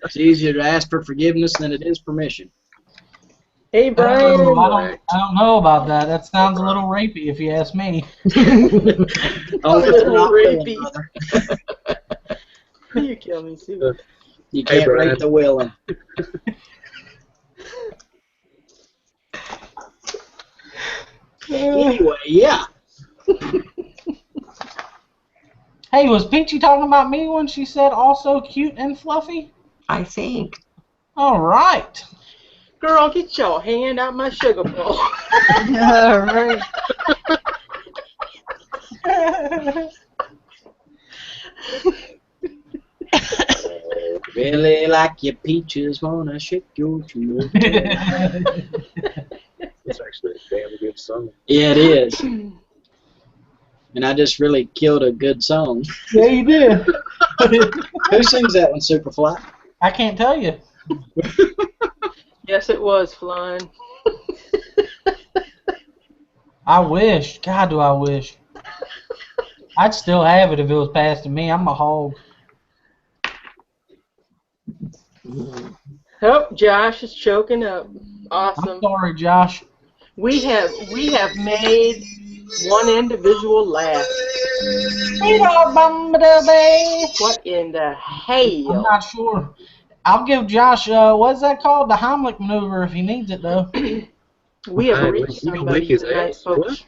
It's easier to ask for forgiveness than it is permission. Hey, Brian. I don't know about that. That sounds a little rapey if you ask me. Oh, it's not rapey. willing, brother. You kill me, Sue. You can't Brian. rate the willing. Anyway, yeah. Hey, was Peachy talking about me when she said also cute and fluffy? I think. All right. Girl, get your hand out my sugar bowl. Right. Really like your peaches, wanna shake your tree. It's actually a damn good song. Yeah, it is. And I just really killed a good song. Yeah, you did. Who sings that one, Superfly? I can't tell you. Yes, it was flying. I wish. God, do I wish. I'd still have it if it was passed to me. I'm a hog. Oh, Josh is choking up. I'm Awesome. sorry, Josh. We have made one individual laugh. What in the I'm hell? not sure. I'll give Josh, what's that called? The Heimlich maneuver if he needs it, though. We have Hey, reached you can somebody lick his tonight, ass. folks.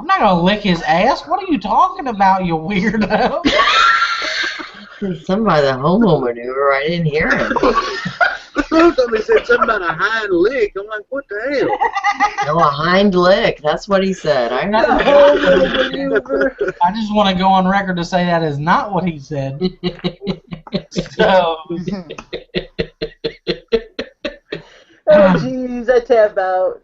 I'm not gonna lick his ass. What are you talking about, you weirdo? Somebody the homo maneuver. I didn't hear him. Somebody said something about a hind lick. I'm like, what the hell? No, a hind lick. That's what he said. I heard Homo maneuver. I just want to go on record to say that is not what he said. So, Oh, jeez, I tap out.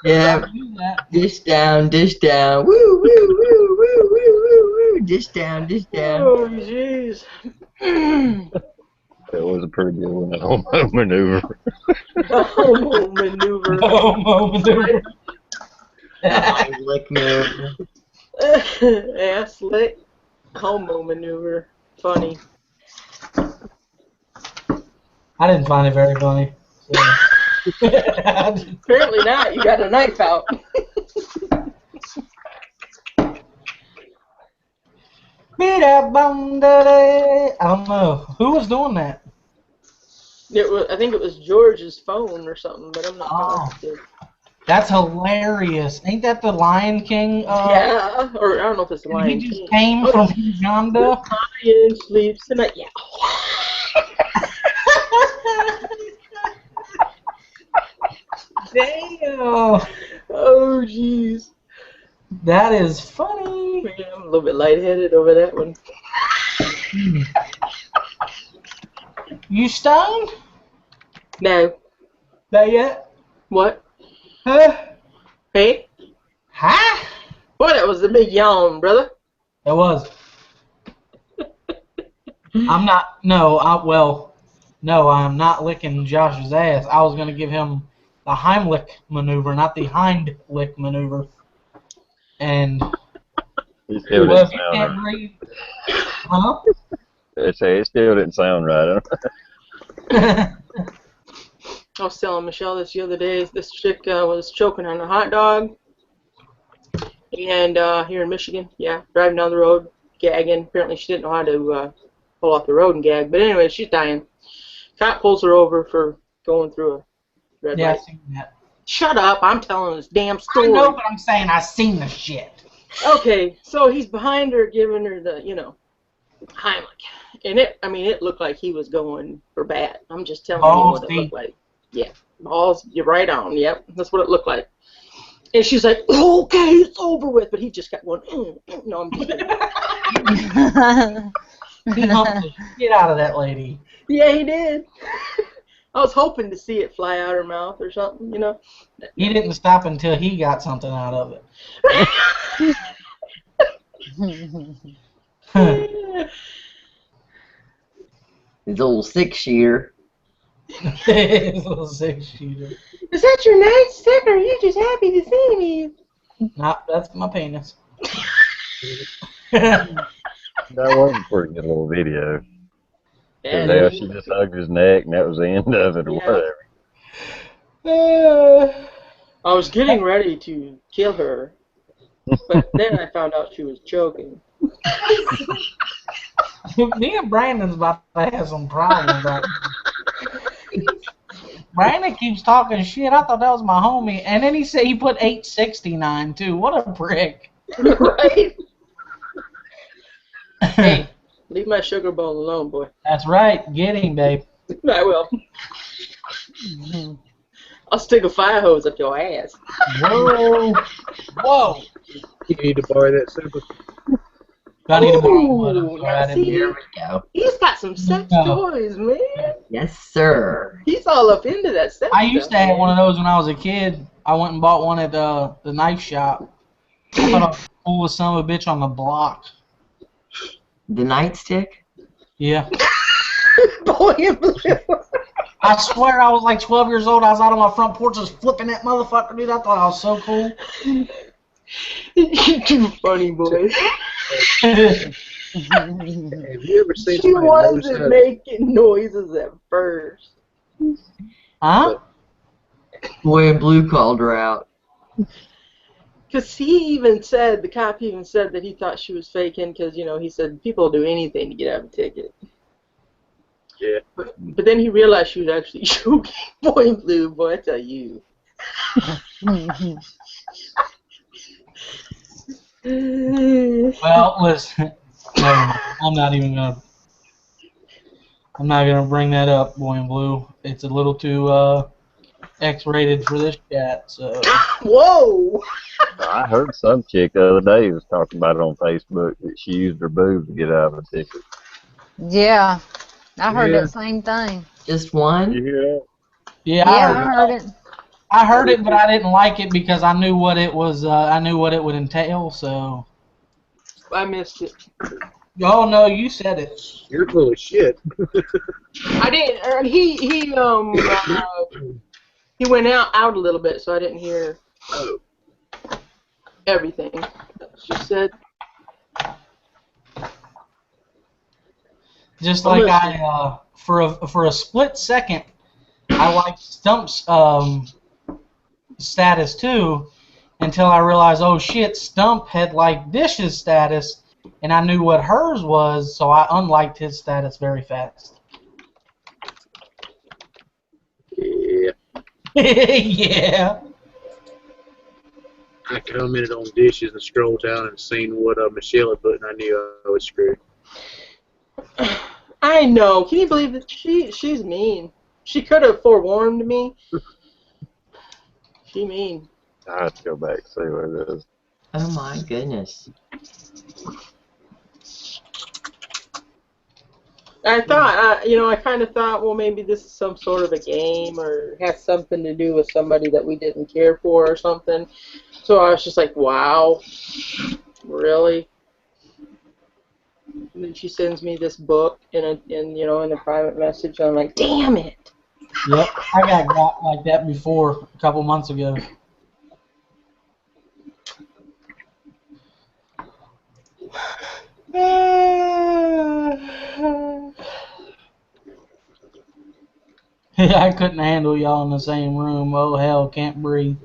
Yeah, do that. dish down, dish down. Woo, woo, woo, woo, woo, woo, woo. Dish down, dish down. Oh, jeez. That was a pretty good one, that homo maneuver. The homo maneuver. Homo maneuver. Hind lick maneuver. Ass lick. Homo maneuver. Funny. I didn't find it very funny. So. Apparently not. You got a knife out. I don't know. Who was doing that? I think it was George's phone or something, but I'm not positive. That's hilarious. Ain't that the Lion King? Yeah, or I don't know if it's the Lion He just King. came from Uganda. Lion sleeps tonight. Yeah. Damn. Oh, jeez. That is funny. Yeah, I'm a little bit lightheaded over that one. You stoned? No. Not yet? What? Huh? Hey? Huh? Boy, that was a big yawn, brother. It was. I'm not. No, I'm not licking Josh's ass. I was gonna give him the Heimlich maneuver, not the hind lick maneuver. And It still well, didn't if you sound can't right. breathe, huh? I say it still didn't sound right. Huh? I was telling Michelle this the other day. This chick was choking on a hot dog. And here in Michigan, yeah, driving down the road, gagging. Apparently she didn't know how to pull off the road and gag. But anyway, she's dying. Cop pulls her over for going through a red Yeah, I light. seen that. Shut up, I'm telling this damn I story. know, but I'm saying I seen the shit. Okay, so he's behind her giving her the, Heimlich. And it looked like he was going for bat. I'm just telling you Balls what it deep. looked like. Yeah, balls, you're right on. Yep, that's what it looked like. And she's like, okay, it's over with. But he just got one. No, I'm just kidding. He humped the shit out of that lady. Yeah, he did. I was hoping to see it fly out her mouth or something, He didn't stop until he got something out of it. His old 6-shooter. His little 6-shooter. Is that your nightstick, or are you just happy to see me? Nah, that's my penis. That was a pretty good little video. Yeah, Hell, she just hugged his neck, and that was the end of it, or Yeah. whatever. I was getting ready to kill her, but then I found out she was choking. Me and Brandon's about to have some problems right now. Brandon keeps talking shit. I thought that was my homie. And then he said he put 869 too. What a prick. Right? Hey, leave my sugar bowl alone, boy. That's right. Get him, babe. I will. I'll stick a fire hose up your ass. Whoa. Whoa. You need to borrow that super. I need to borrow one. Ooh, I'm sorry, I didn't see? hear. Here we go. He's got some sex No. toys, man. Yes, sir. He's all up into that sex I used stuff, to have man. one of those when I was a kid. I went and bought one at the knife shop. I thought I was the coolest son of a bitch on the block. The nightstick? Yeah. Boy in blue. I swear I was like 12 years old. I was out on my front porch just flipping that motherfucker, dude. I thought I was so cool. You're too funny, boy. Have you ever seen She somebody wasn't lose making noises at first. Huh? Boy in blue called her out. Because the cop even said that he thought she was faking because, he said people will do anything to get out of a ticket. Yeah. But then he realized she was actually choking. Boy in blue, boy, I tell you. Well, listen. Never mind. I'm not gonna bring that up, Boy in Blue. It's a little too X-rated for this chat. So. Whoa! I heard some chick the other day was talking about it on Facebook that she used her boobs to get out of a ticket. Yeah, I heard Yeah. that same thing. Just one? You hear that? Yeah, Yeah, I heard it. I heard it, but I didn't like it because I knew what it was. I knew what it would entail. So. I missed it. Oh no, you said it. You're full of shit. I didn't. He went out a little bit, so I didn't hear everything she said. Just I'm like for a split second, I liked Stump's status too, until I realized, oh shit, Stump had liked Dish's status, and I knew what hers was, so I unliked his status very fast. Yeah. Yeah. I commented on dishes and scrolled down and seen what Michelle had put, and I knew I was screwed. I know. Can you believe that she's mean? She could have forewarned me. She mean. I have to go back and see what it is. Oh my goodness. I thought, I kind of thought, well, maybe this is some sort of a game or has something to do with somebody that we didn't care for or something. So I was just like, wow, really? And then she sends me this book in a private message. And I'm like, damn it. Yep. I got like that before a couple months ago. I couldn't handle y'all in the same room. Oh hell, can't breathe.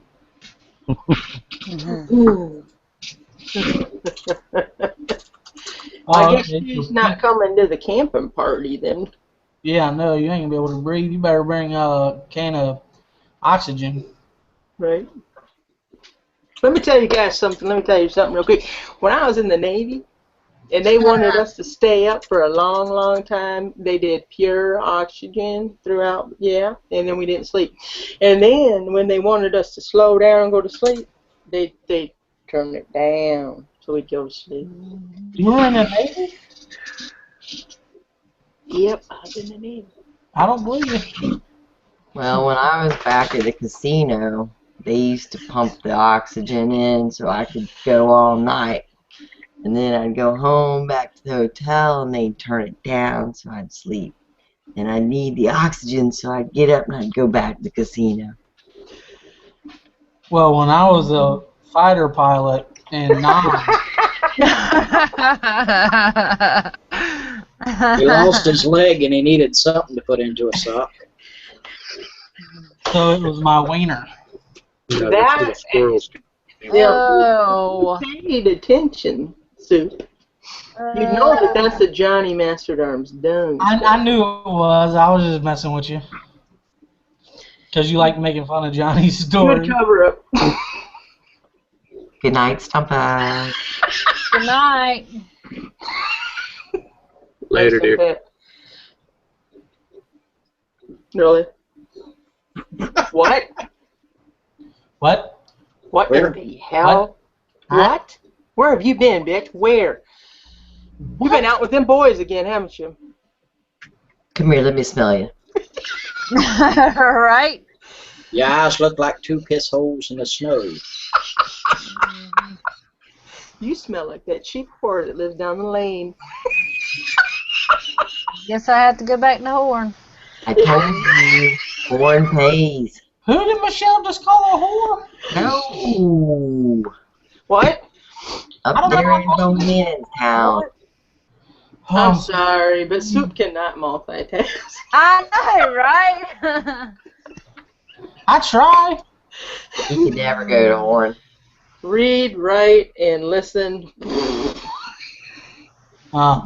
I guess she's not coming to the camping party then. Yeah, no, you ain't gonna be able to breathe. You better bring a can of oxygen. Right. Let me tell you guys something. Let me tell you something real quick. When I was in the Navy, and they wanted us to stay up for a long, long time, they did pure oxygen throughout, and then we didn't sleep. And then when they wanted us to slow down and go to sleep, they turned it down so we'd go to sleep. You were in the Navy? Yep, I was in the Navy. I don't believe you. Well, when I was back at the casino, they used to pump the oxygen in so I could go all night. And then I'd go home back to the hotel and they'd turn it down so I'd sleep. And I'd need the oxygen so I'd get up and I'd go back to the casino. Well, when I was a fighter pilot in Nam, He lost his leg and he needed something to put into a sock. so it was my wiener. You know, That- the squirrels. Oh. Paid attention, Soup. You know that that's a Johnny Master at Arms done. I knew it was. I was just messing with you. Because you like making fun of Johnny's story. Good cover up. Good night, Stumpa. Good night. Later, dear. Really? What? What? What Where? in the hell? What? Where have you been, bitch? Where? You've been out with them boys again, haven't you? Come here, let me smell you. Right? Your eyes look like two piss holes in the snow. You smell like that cheap whore that lives down the lane. Guess I have to go back to Horn. I told you, Horn pays. Who did Michelle just call a whore? No. What? Up there in Bowman's town. I'm sorry, but Soup cannot multitask. I know, right? I try. You can never go to Horn. Read, write, and listen.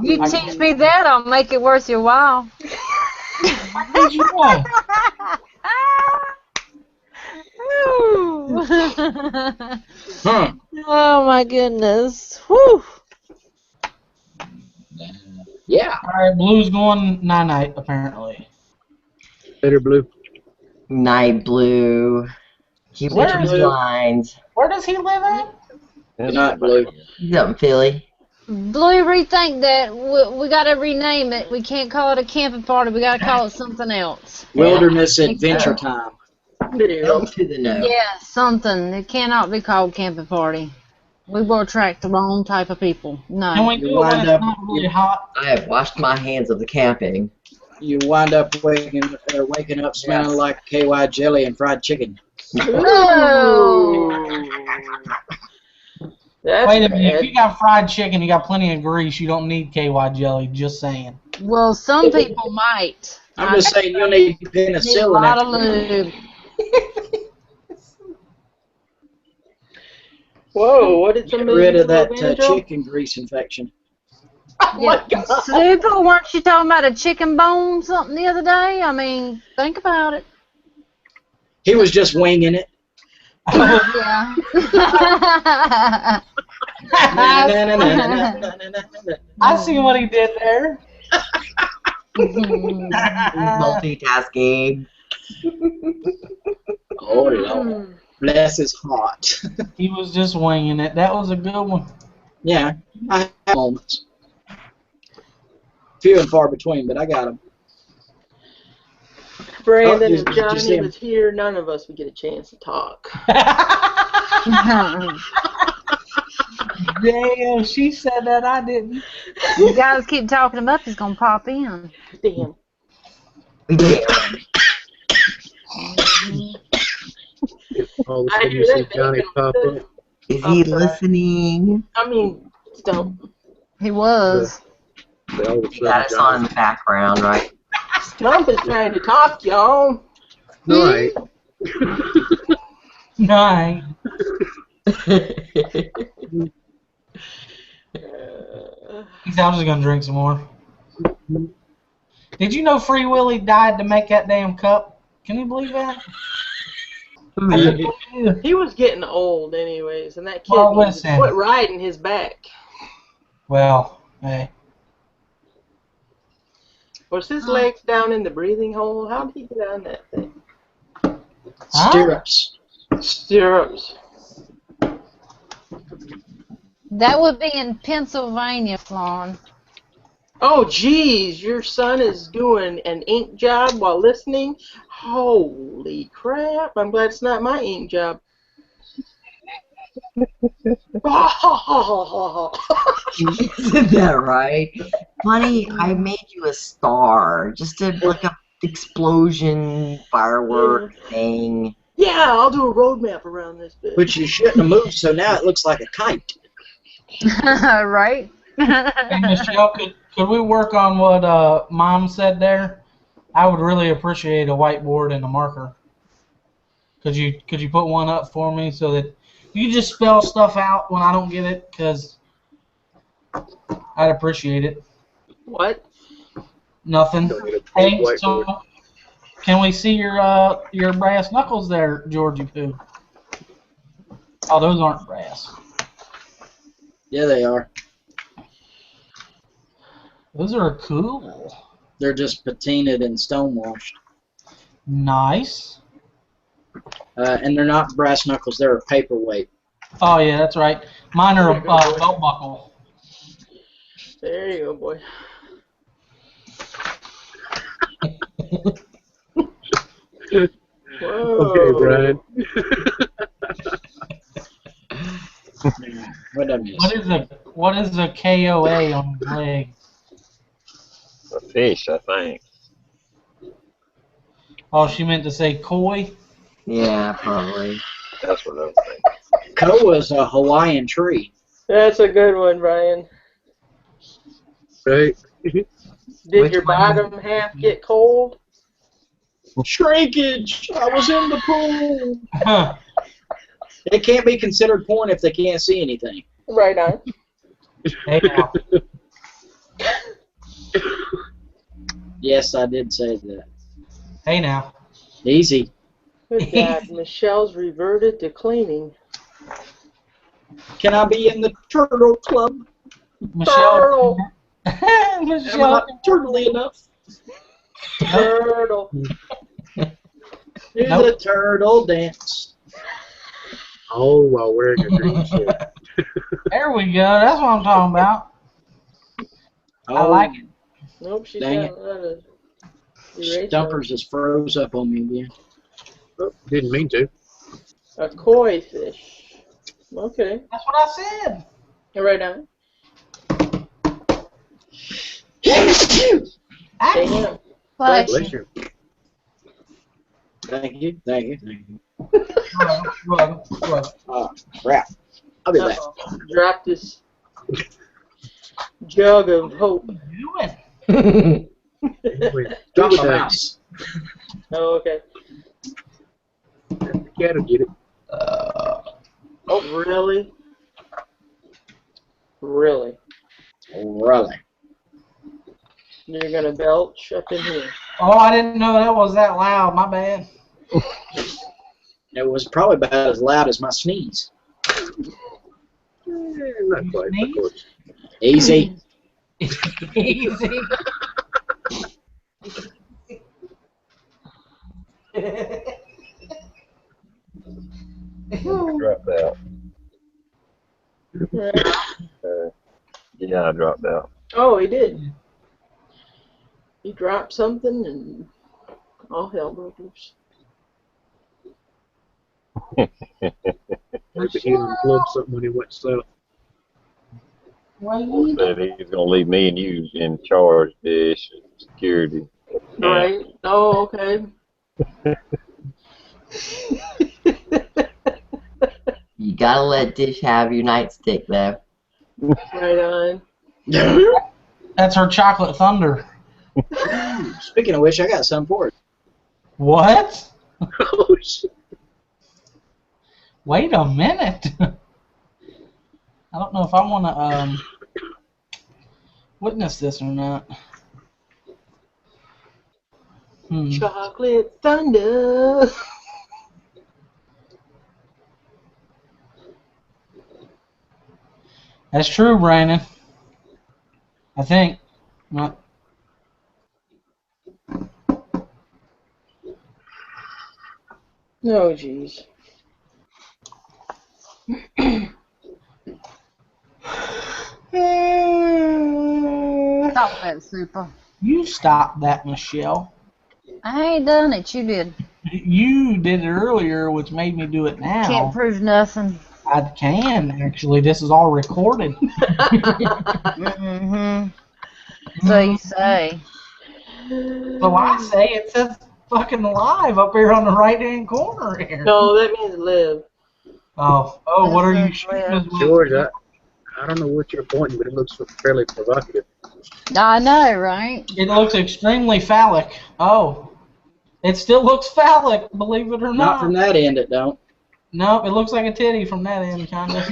You teach me that, I'll make it worth your while. How did you know? Huh. Oh my goodness. Whew. Yeah. All right, Blue's going night apparently. Later, Blue. Night Blue. Keep Where watching is his Blue? lines. Where does he live at? Good night, Blue. He's up in Philly. Blue, rethink that. We got to rename it. We can't call it a camping party. We got to call it something else. Wilderness Adventure Time. There you L go. to the no. Yeah, something. It cannot be called camping party. We will attract the wrong type of people. Can No. we do it when it's not really hot? I have washed my hands of the camping. You wind up waking up smelling like KY jelly and fried chicken. Oh. That's Wait a minute. If bad. you got fried chicken, you got plenty of grease. You don't need KY jelly. Just saying. Well, some people might. I'm just saying you'll need Need a penicillin. lot of after- lube. Whoa, what did Get somebody rid of do that to Angel? chicken grease infection. Oh my God. Super, weren't you talking about a chicken bone something the other day? I mean, think about it. He was just winging it. Yeah. I see what he did there. Multitasking. Oh, Lord. Bless his heart. He was just winging it. That was a good one. Yeah, I have moments. Few and far between, but I got them. Brandon, Oh, if did you see Johnny him? was here, none of us would get a chance to talk. Damn, she said that. I didn't. You guys keep talking him up, he's gonna pop in. Damn. All of a I sudden hear you see that Johnny bacon pop on up. Is he listening? I mean, don't. He was. But all of a You got sudden us on in Johnny. the background, right? Trump is trying to talk, y'all. Right. Night. He's I'm just gonna drink some more. Did you know Free Willy died to make that damn cup? Can you believe that? He was getting old anyways, and that kid Well, needed to listen. quit riding his back. Well, hey. Was his legs down in the breathing hole? How did he get on that thing? Huh? Stirrups. Stirrups. That would be in Pennsylvania, Flan. Oh, geez, your son is doing an ink job while listening? Holy crap, I'm glad it's not my ink job. Isn't that right? Honey, I made you a star. Just a like a explosion firework thing. Yeah, I'll do a roadmap around this bitch. Which you shouldn't have moved, so now it looks like a kite. Right? Hey, Michelle, could we work on what Mom said there? I would really appreciate a whiteboard and a marker. Could you put one up for me so that you just spell stuff out when I don't get it? Because I'd appreciate it. What? Nothing. Don't need a Hey, whiteboard. so can we see your brass knuckles there, Georgie Pooh? Oh, those aren't brass. Yeah, they are. Those are cool. They're just patinaed and stonewashed. Nice. And they're not brass knuckles, they're a paperweight. Oh yeah, that's right. Mine are a belt buckle. There you go, boy. Whoa. Okay, Brian. What What is a KOA on the leg? A fish, I think. Oh, she meant to say koi. Yeah, probably. That's what I was thinking. Koa is a Hawaiian tree. That's a good one, Brian. Right? Did Which your one? bottom half get cold? Shrinkage! I was in the pool! Huh. It can't be considered porn if they can't see anything. Right on. Hey now. Yes, I did say that. Hey now. Easy. Good God, Michelle's reverted to cleaning. Can I be in the turtle club? Michelle. Am I Michelle. not turtly enough? Turtle. Do Nope. the turtle dance. Oh, while wearing a green shirt. There we go. That's what I'm talking about. I like it. Nope, she's Dang got a lot of eraser. Stumpers just froze up on me again. Oh, didn't mean to. A koi fish. Okay. That's what I said. You right on. Damn. Bless Bless you. you. Thank you, thank you, thank you. Well, Crap. I'll be back. Uh-oh. Dropped this jug of hope. what are you doing? Drop a mouse. Oh, okay. The cat will get it. Oh, really? Really? Really? You're gonna belch up in here. Oh, I didn't know that was that loud. My bad. It was probably about as loud as my sneeze. Not quite, of course. Easy. Easy. Dropped out. Right. Yeah, I dropped out. Oh, he did. He dropped something and all hell broke loose. Maybe he unplugged something when he went south. Said he's gonna leave me and you in charge, Dish, and security. Right. Oh, okay. You gotta let Dish have your nightstick, though. Right on. That's her chocolate thunder. Speaking of which, I got some for it. What? Oh, shit. Wait a minute. I don't know if I want to witness this or not. Chocolate thunder. That's true, Brandon. I think. Not. Oh, jeez. Stop that, Super. You stop that, Michelle. I ain't done it. You did. You did it earlier, which made me do it now. Can't prove nothing. I can, actually. This is all recorded. Mm-hmm. So you say. So I say it says fucking live up here on the right-hand corner here. No, that means live. Oh, what are you shooting us with? George, I don't know what you're pointing, but it looks fairly provocative. I know, right? It looks extremely phallic. Oh. It still looks phallic, believe it or not. Not from that end, it don't. No, it looks like a titty from that end, kind of.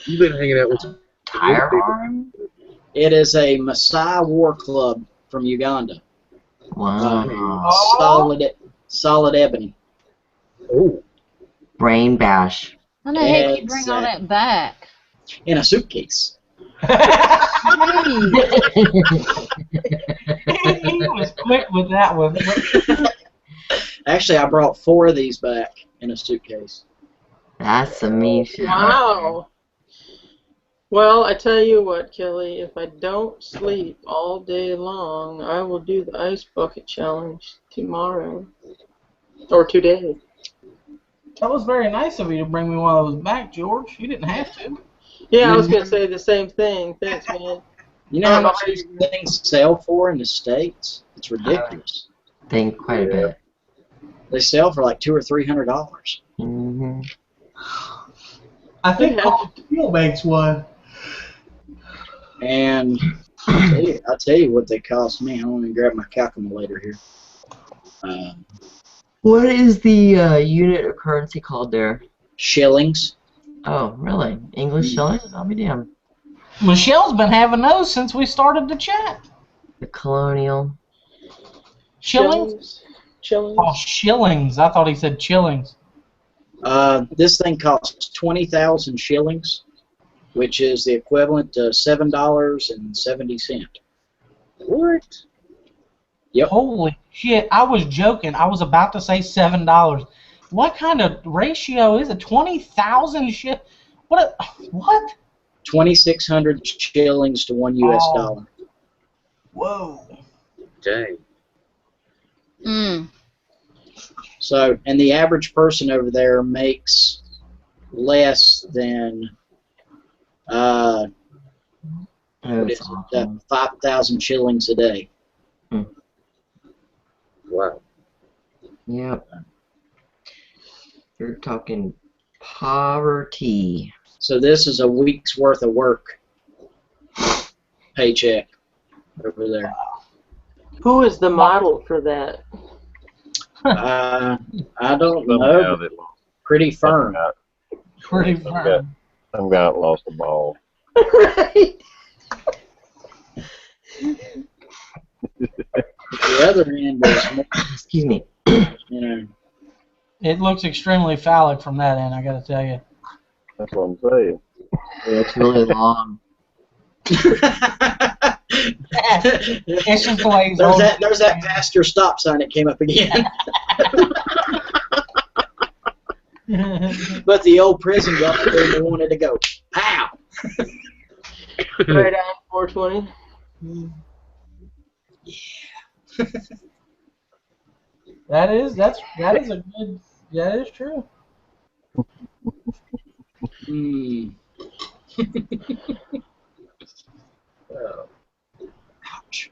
You've been hanging out with some Tire people. arm? It is a Maasai war club from Uganda. Wow. Solid ebony. Oh, Brain bash. How the heck did you bring all that back? In a suitcase. He was quick with that one. Actually, I brought 4 of these back in a suitcase. That's some mean shit. Wow. Well, I tell you what, Kelly, if I don't sleep all day long, I will do the ice bucket challenge tomorrow. Or today. That was very nice of you to bring me one of those back, George. You didn't have to. Yeah, I was going to say the same thing. Thanks, man. You know how much these things sell for in the States? It's ridiculous. Think quite a bit. They sell for like $200 or $300. Mm-hmm. I think Steel makes one. And I'll tell you what they cost me. I'm going to grab my calculator here. What is the unit of currency called there? Shillings. Oh, really? English shillings? I'll be damned. Michelle's been having those since we started the chat. The colonial. Shillings? Chillings. Oh, shillings. I thought he said chillings. This thing costs 20,000 shillings, which is the equivalent to $7.70. What? Yep. Holy shit! I was joking. I was about to say $7. What kind of ratio is it? 20,000 shit? What? What? 2,600 shillings to $1 US Oh. dollar. Whoa. Dang. Mm. So, and the average person over there makes less than what is That's it? awful. 5,000 shillings a day. Wow. Yep. You're talking poverty. So this is a week's worth of work paycheck over there. Who is the model for that? I don't Some know. guy But that lost. pretty firm. Pretty Some firm. Some guy that lost the ball. Right. The other end is more, Excuse me. you know. It looks extremely phallic from that end, I gotta tell you. That's what I'm saying. Yeah, it's really long. It's just the way he's there's holding that. There's that past your stop sign that came up again. But the old prison guard really wanted to go. Pow! Right on 420. That is a good. That is true. Hmm. Ouch.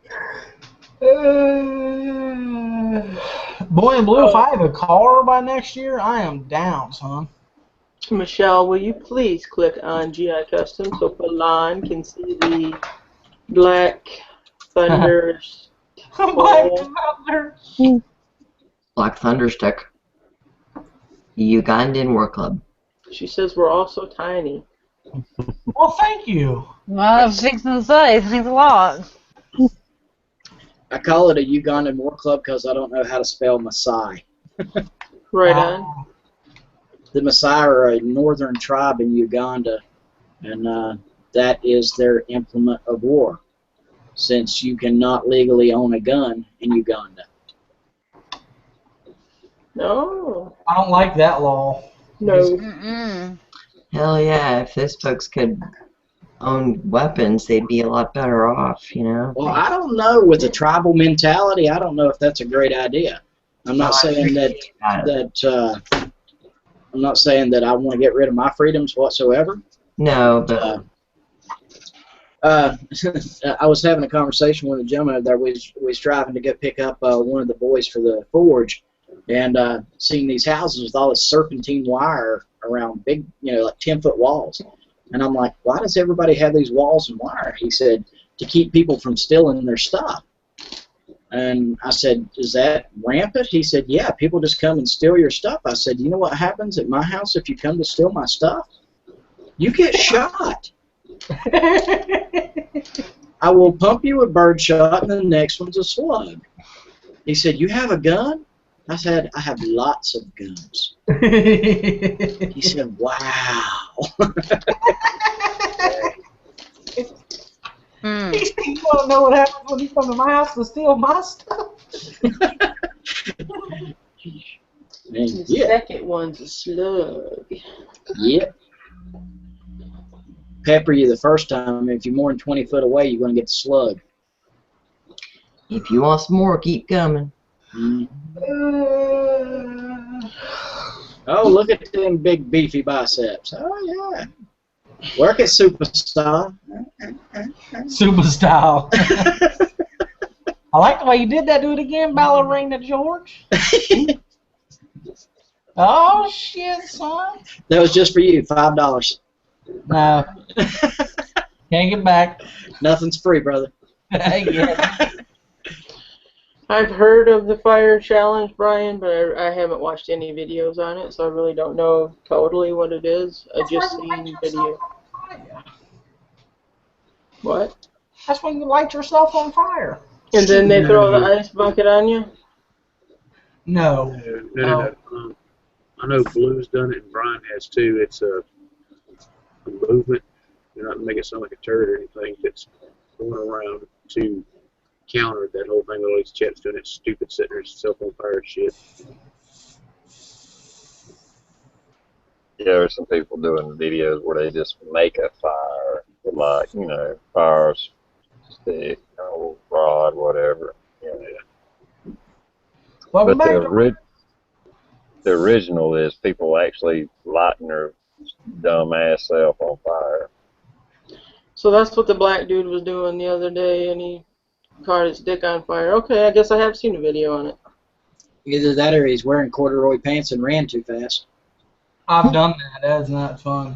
Boy in blue, if I have a car by next year, I am down, son. Michelle, will you please click on GI Custom so Playin can see the Black Thunder's Black skull? Thunder. Black Thunderstick. Ugandan War Club. She says we're all so tiny. Well, thank you. Well, I was fixing to say, thanks a lot. I call it a Ugandan War Club because I don't know how to spell Maasai. Right on. The Maasai are a northern tribe in Uganda, and that is their implement of war, since you cannot legally own a gun in Uganda. No. I don't like that law. No. Mm-mm. Hell yeah, if those folks could own weapons, they'd be a lot better off, you know? Well, I don't know. With the tribal mentality, I don't know if that's a great idea. I'm not saying I'm not saying that I want to get rid of my freedoms whatsoever. No, but I was having a conversation with a gentleman there. We was driving to go pick up one of the boys for the forge, and seeing these houses with all this serpentine wire around big, like 10-foot walls. And I'm like, why does everybody have these walls and wire? He said, to keep people from stealing their stuff. And I said, is that rampant? He said, yeah, people just come and steal your stuff. I said, you know what happens at my house if you come to steal my stuff? You get shot. I will pump you a birdshot, and the next one's a slug. He said, you have a gun? I said, I have lots of guns. He said, wow. Mm. He said, you want to know what happens when you come to my house to steal my stuff? The Yeah. second one's a slug. Yep. Pepper you the first time. If you're more than 20 foot away, you're going to get the slug. if you want some more, keep coming. Mm. Oh, look at them big beefy biceps. Oh, yeah. Work it, superstar. Super style. I like the way you did that. Do it again, Ballerina George. Oh, shit, son. That was just for you, $5. No. Can't get back. Nothing's free, brother. Yeah. I've heard of the fire challenge, Brian, but I haven't watched any videos on it, so I really don't know totally what it is. I just seen video. What? That's when you light yourself on fire. And then they throw the ice bucket on you? No. No. I know Blue's done it and Brian has too. It's a movement. You're not to make it sound like a turd or anything. That's going around to counter that whole thing with all these chaps doing that stupid setting yourself on fire shit. Yeah, there's some people doing videos where they just make a fire with, like, you know, fire stick, or rod, whatever. You know. Welcome But back. the original is people actually lighting their dumb ass self on fire. So that's what the black dude was doing the other day, and he caught his dick on fire. Okay, I guess I have seen a video on it. Either that or he's wearing corduroy pants and ran too fast. I've done that. That's not fun.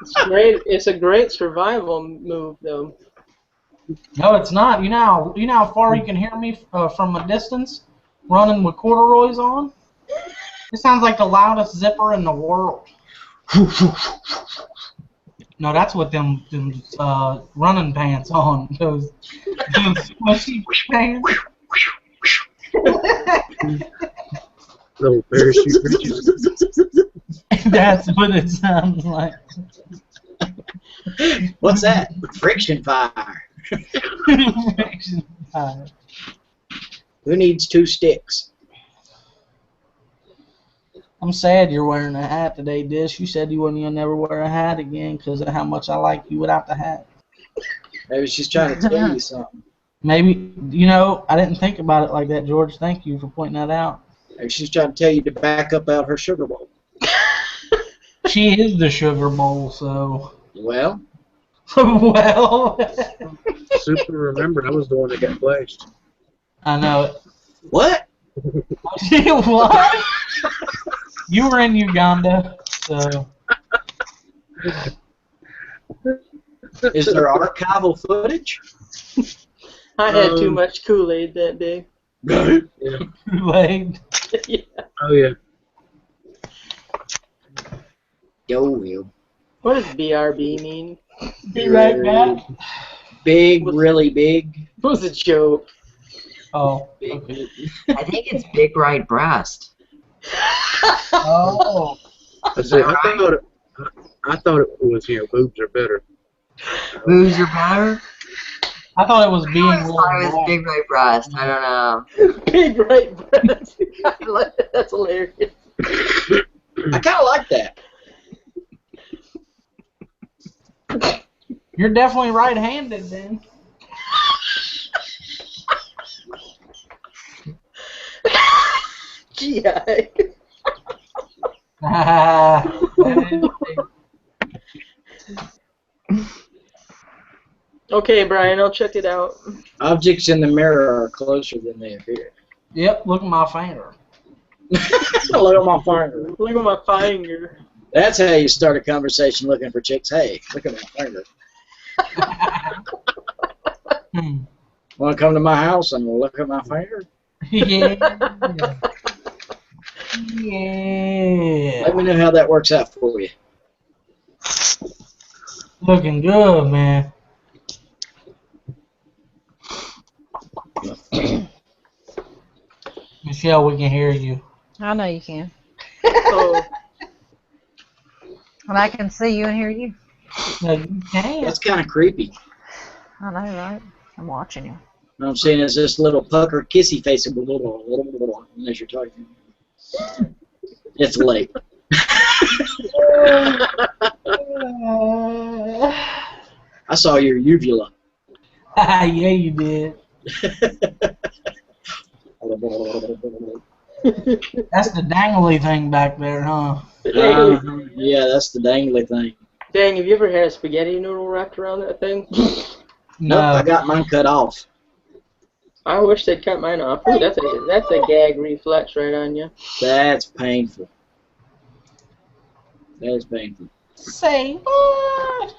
It's great. It's a great survival move, though. No, it's not. You know how far you can hear me from a distance running with corduroys on? It sounds like the loudest zipper in the world. No, that's what them running pants on. Those squishy pants. Little parachute breeches. That's what it sounds like. What's that? Friction fire. Who needs 2 sticks? I'm sad you're wearing a hat today, Dish. You said you wouldn't never wear a hat again because of how much I like you without the hat. Maybe she's trying to tell you something. Maybe, you know, I didn't think about it like that, George. Thank you for pointing that out. Maybe she's trying to tell you to back up out her sugar bowl. She is the sugar bowl, so. Well. Well. Super remembered, I was the one that got flashed. I know it. What? What? You were in Uganda, so. Is there archival footage? I had too much Kool-Aid that day. Yeah. Kool-Aid. Yeah. Oh, yeah. Yo. What does BRB mean? Be right back. Big, really big. It was a joke. Oh. Big. Okay. I think it's big right breast. Oh. I thought it was, you know, boobs are better. Boobs are better? I thought it was being I thought it was black. big right breast. I don't know. Big right breast. I like that. That's hilarious. I kind of like that. You're definitely right-handed, then. GI. Okay, Brian, I'll check it out. Objects in the mirror are closer than they appear. Yep, look at my finger. Look at my finger. Look at my finger. That's how you start a conversation looking for chicks. Hey, look at my finger. Want to come to my house and look at my finger? Yeah. Yeah. Let me know how that works out for you. Looking good, man. Michelle, we can hear you. I know you can. Oh, And I can see you and hear you. No, you can. That's kind of creepy. I know, right? I'm watching you. What I'm seeing is this little pucker kissy face as you're talking. It's late. I saw your uvula. Yeah, you did. That's the dangly thing back there, huh? Yeah, that's the dangly thing. dang, have you ever had a spaghetti noodle wrapped around that thing? Nope, I got mine cut off. I wish they'd cut mine off. Ooh, that's a gag reflex right on you. That's painful. That is painful. Say what?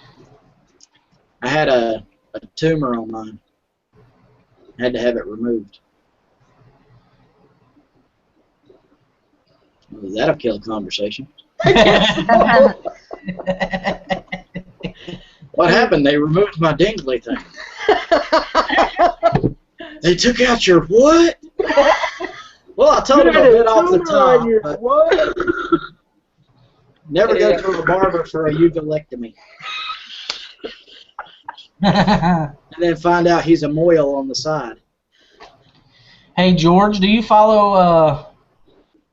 I had a tumor on mine. Had to have it removed. Well, that'll kill a conversation. What happened? They removed my dingly thing. They took out your what? Well, I told him a bit off the top, but what? never go to a barber for a uvulectomy. And then find out he's a moil on the side. Hey, George, do you follow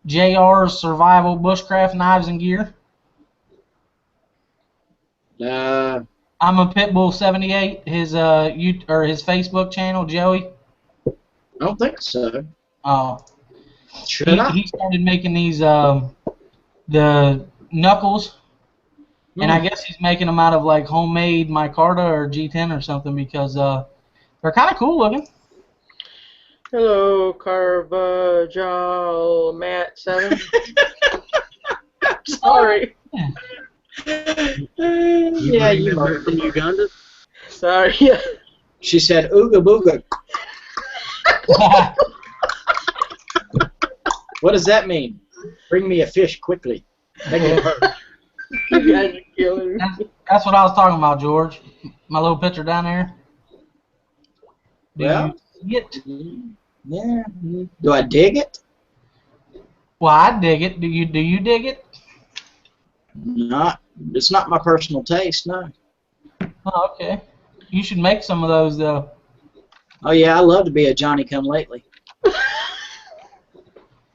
JR's Survival Bushcraft Knives and Gear? I I'm a Pitbull 78. His his Facebook channel, Joey. don't think so. Oh, Should I? he started making these the knuckles, and I guess he's making them out of like homemade micarta or G10 or something because they're kind of cool looking. Hello, Carvajal Matt 7. Sorry. Yeah, you Back from Uganda? Sorry. Yeah. She said, ooga booga. What does that mean? Bring me a fish quickly. Make it hurt. You guys are killing me. That's what I was talking about, George. My little picture down there. Do Well, you see it? yeah. Do I dig it? Well, I dig it. Do you dig it? Not. It's not my personal taste, no. Oh, okay. You should make some of those though. Oh yeah, I love to be a Johnny Come Lately.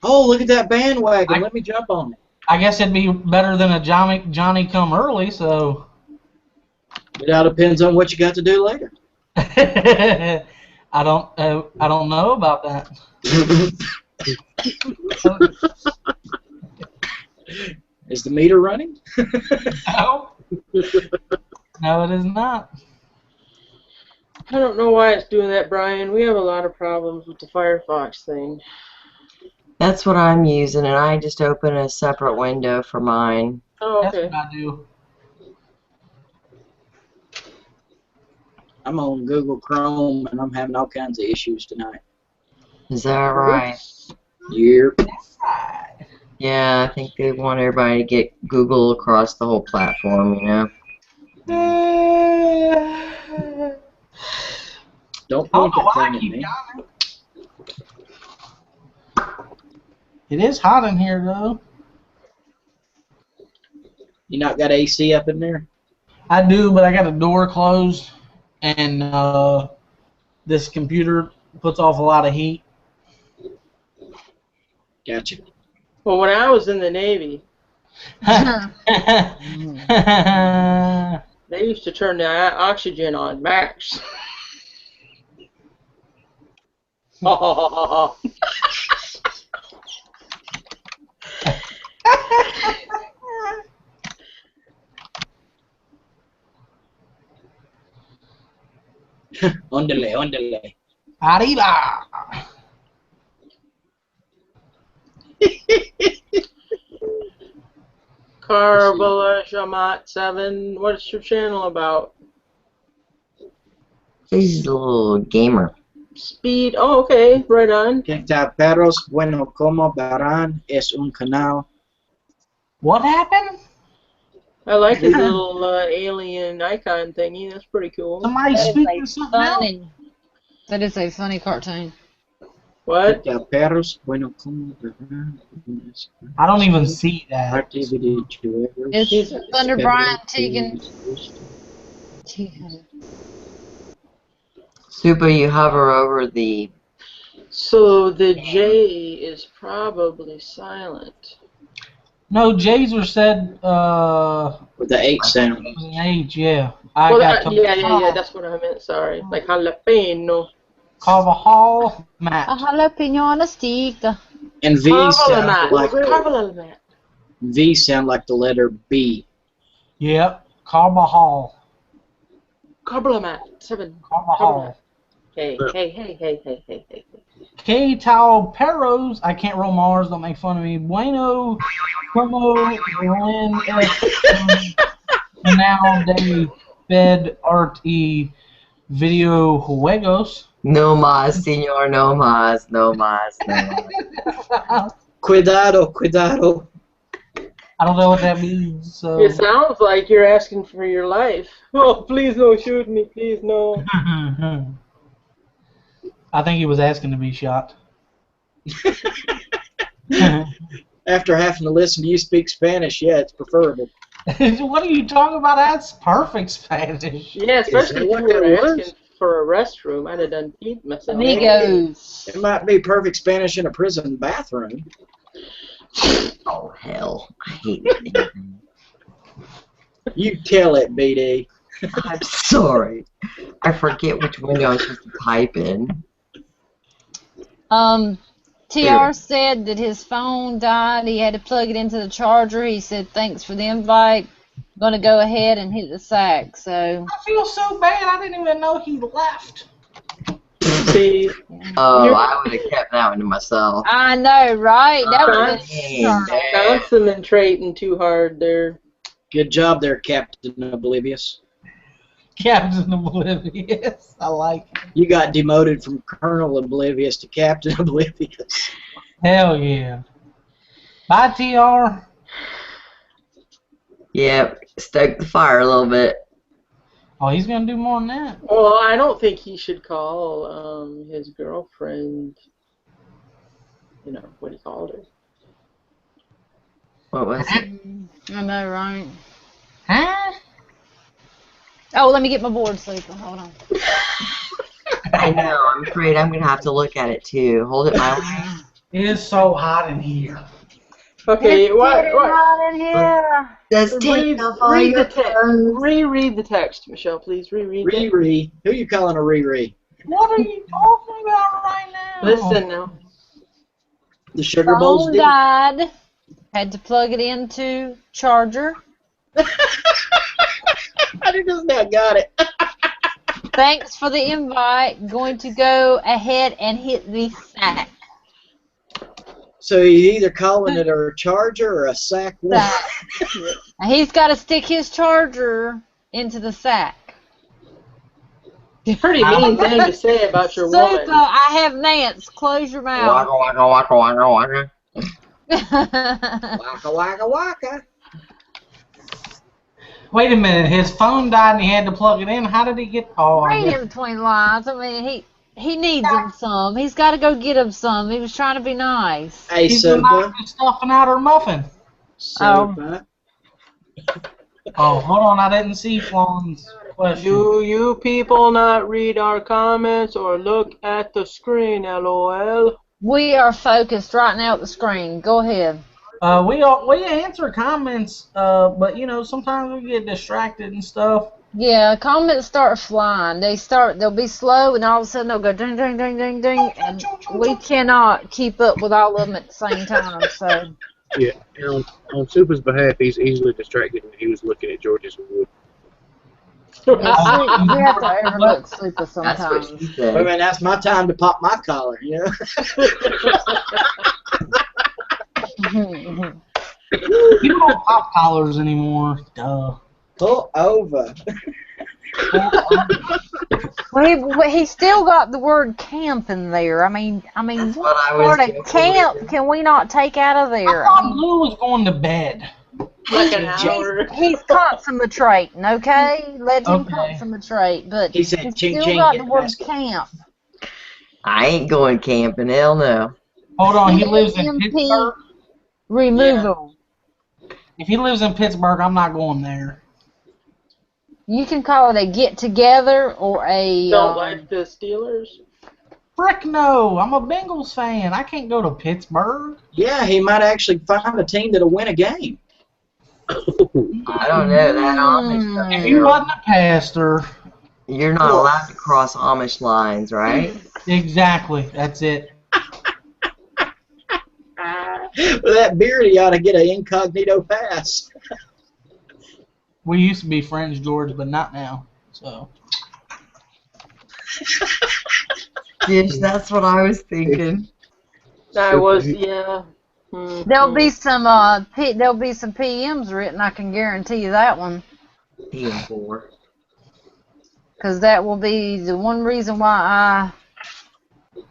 Oh, look at that bandwagon. Let me jump on it. I guess it'd be better than a Johnny Come Early, so. It all depends on what you got to do later. I don't know about that. Is the meter running? No. No, it is not. I don't know why it's doing that, Brian. We have a lot of problems with the Firefox thing. That's what I'm using, and I just open a separate window for mine. Oh, That's okay. what I do. I'm on Google Chrome, and I'm having all kinds of issues tonight. Is that right? Yep. Yeah, I think they want everybody to get Google across the whole platform, you know? Don't I don't point know that why I thing at keep me. yawning. It is hot in here, though. You not got AC up in there? I do, but I got a door closed, and this computer puts off a lot of heat. Gotcha. Well, when I was in the Navy, they used to turn the oxygen on max. Ondele, ondele. Arriba! Carbola Shamat 7, what's your channel about? He's a little gamer. Speed, oh, okay, right on. Perros, bueno, como verán, es un canal. What happened? I like his little alien icon thingy, that's pretty cool. Somebody speaking something else? That is a funny cartoon. What? Perros, bueno, como verán, I don't even see that. activity to It's Thunder Brian Tegan. Super, you hover over the... So the J is probably silent. No, Jazer said with the 8 sound. it was an H, yeah. Well, got that's what I meant, sorry. Like jalapeno. Carvajal Matt. A jalapeno on a stick. And Carbola. V sound like the letter B. Yep, Carvajal. Carbola 7. Carvajal. Hey. K-Tal Perros. I can't roll my R's, don't make fun of me. Bueno, como, Ren, Canal de Fed Art y Video Juegos. No más, señor, no más, no más, no más. Cuidado, cuidado. I don't know what that means, so. It sounds like you're asking for your life. Oh, please don't shoot me, please no. I think he was asking to be shot. After having to listen to you speak Spanish, yeah, it's preferable. What are you talking about? That's perfect Spanish. Yeah, especially if what you were that was? asking for a restroom. I'd have done peed myself. Amigos. It might be perfect Spanish in a prison bathroom. Oh, hell. I hate it. You tell it, BD. I'm sorry. I forget which window I'm supposed to type in. TR said that his phone died. He had to plug it into the charger. He said, thanks for the invite. I'm going to go ahead and hit the sack. So I feel so bad. I didn't even know he left. See, Oh, I would have kept that one to myself. I know, right? That would have been Dang. concentrating too hard there. Good job there, Captain Oblivious. Captain Oblivious. I like it. You got demoted from Colonel Oblivious to Captain Oblivious. Hell yeah. Bye, TR. Yep, stoke the fire a little bit. Oh, he's going to do more than that. Well, I don't think he should call his girlfriend, you know, what he called her. What was it? I know, right? Huh? Oh, let me get my board sleeping. Hold on. I know, I'm afraid I'm going to have to look at it too. Hold it my way. It is so hot in here. Okay, It's what? getting hot in here. Just take off all Read your the text. clothes. Reread the text, Michelle, please. Reread it. Riri. Who you calling a Riri? What are you talking about right now? Listen now. The Sugar Bowls Phone did. died. Had to plug it into charger. I just now got it. Thanks for the invite. Going to go ahead and hit the sack. So he's either calling it a charger or a sack one. Sack. Now he's got to stick his charger into the sack. Pretty mean thing to say about your Super, woman. I have Nance. Close your mouth. Waka, waka, waka, waka, waka. Waka waka waka. Wait a minute. His phone died and he had to plug it in. How did he get? Oh, I Read guess. him between the lines. I mean, he needs him some. He's got to go get him some. He was trying to be nice. Hey, He's Super. stuffing out her muffin. Super. Oh, hold on. I didn't see Flawn's question. Do you people not read our comments or look at the screen, LOL? We are focused right now at the screen. Go ahead. We answer comments, but you know sometimes we get distracted and stuff. Yeah, comments start flying. They'll be slow, and all of a sudden they'll go ding, ding, ding, ding, ding, and we cannot keep up with all of them at the same time. So Yeah, and on Super's behalf, he's easily distracted, and he was looking at George's wood. we have to overlook Super That's what sometimes. she Wait a said. minute, that's my time to pop my collar, you know? You don't pop collars anymore. Duh. Pull over. Well, he still got the word camp in there. I mean, That's what what I was part of joking camp with. can we not take out of there? I thought Blue was going to bed. Like an hour. He's concentrating, okay? Let him Okay. concentrate, but He said, he's ching, still ching, got get the the word basket. camp. I ain't going camping, hell no. Hold on, he lives in CMP Pittsburgh. removal. If he lives in Pittsburgh, I'm not going there. You can call it a get together or a. Don't like the Steelers? Frick no, I'm a Bengals fan. I can't go to Pittsburgh. Yeah, he might actually find a team that'll win a game. I don't know that Amish stuff. If you wasn't a pastor, You're not allowed to cross Amish lines, right? exactly, that's it. With that beard, he ought to get an incognito pass. We used to be friends, George, but not now. So Yes, that's what I was thinking. I was, yeah. Mhm. There'll be some PMs written. I can guarantee you that one, PM4. because that will be the one reason why I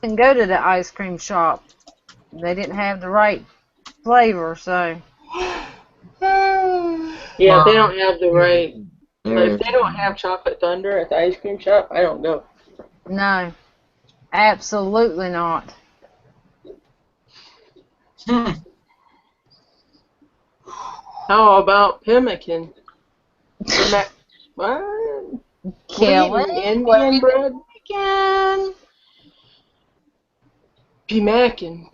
didn't go to the ice cream shop. They didn't have the right flavor, so. Yeah, they don't have the right. There If they don't have chocolate thunder at the ice cream shop, I don't go. No, absolutely not. How about pemmican? What? Kelly, Indian bread? Pemmican.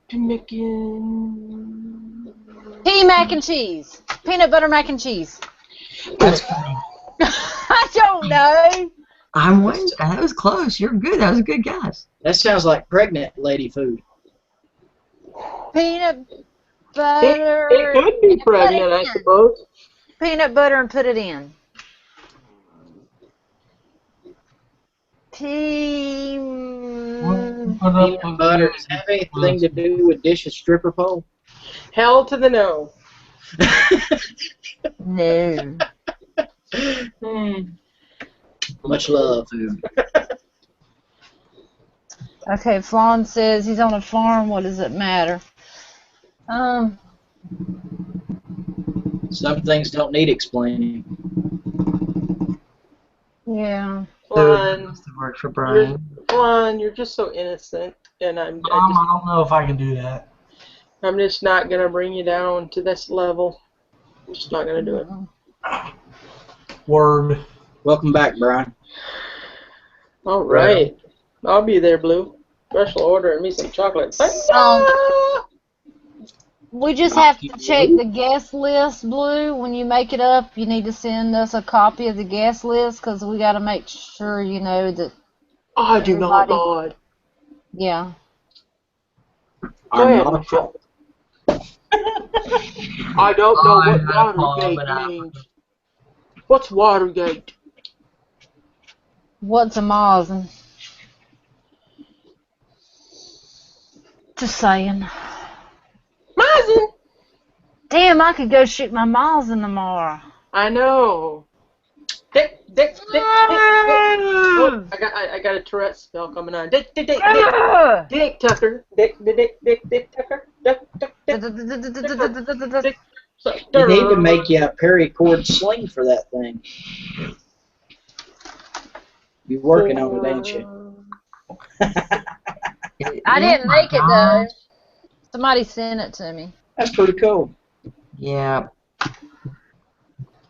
Pemmican. Pea mac and cheese. Peanut butter mac and cheese. That's funny. I don't know. I'm waiting. That was close. You're good. That was a good guess. That sounds like pregnant lady food. Peanut butter. It could be and put it pregnant, I in. suppose. Peanut butter and put it in. Pea. Put up Peanut butter. Does it have anything to do with dish a stripper pole? Hell to the no. No. Much love. Okay, Flan says he's on a farm. What does it matter? Some things don't need explaining. Yeah. Flan, Must have worked for Brian. you're just so innocent, and I don't know if I can do that. I'm just not gonna bring you down to this level. I'm just not gonna do it. Word. Welcome back, Brian. All right, I'll be there, Blue. Special order and me some chocolate. We just have to check the guest list, Blue. When you make it up, you need to send us a copy of the guest list because we got to make sure you know that. I do not lie. Yeah. Go ahead, Michelle. I don't know what Watergate means. What's Watergate? What's a Mazen? Just saying. Mazen! Damn, I could go shoot my Mazen tomorrow. I know. Dick. Oh, I got a Tourette spell coming on. Dick Tucker. Dick Tucker. You need to make you a paracord sling for that thing. You're working on it, ain't you? I didn't make it though. Somebody sent it to me. That's pretty cool. Yeah.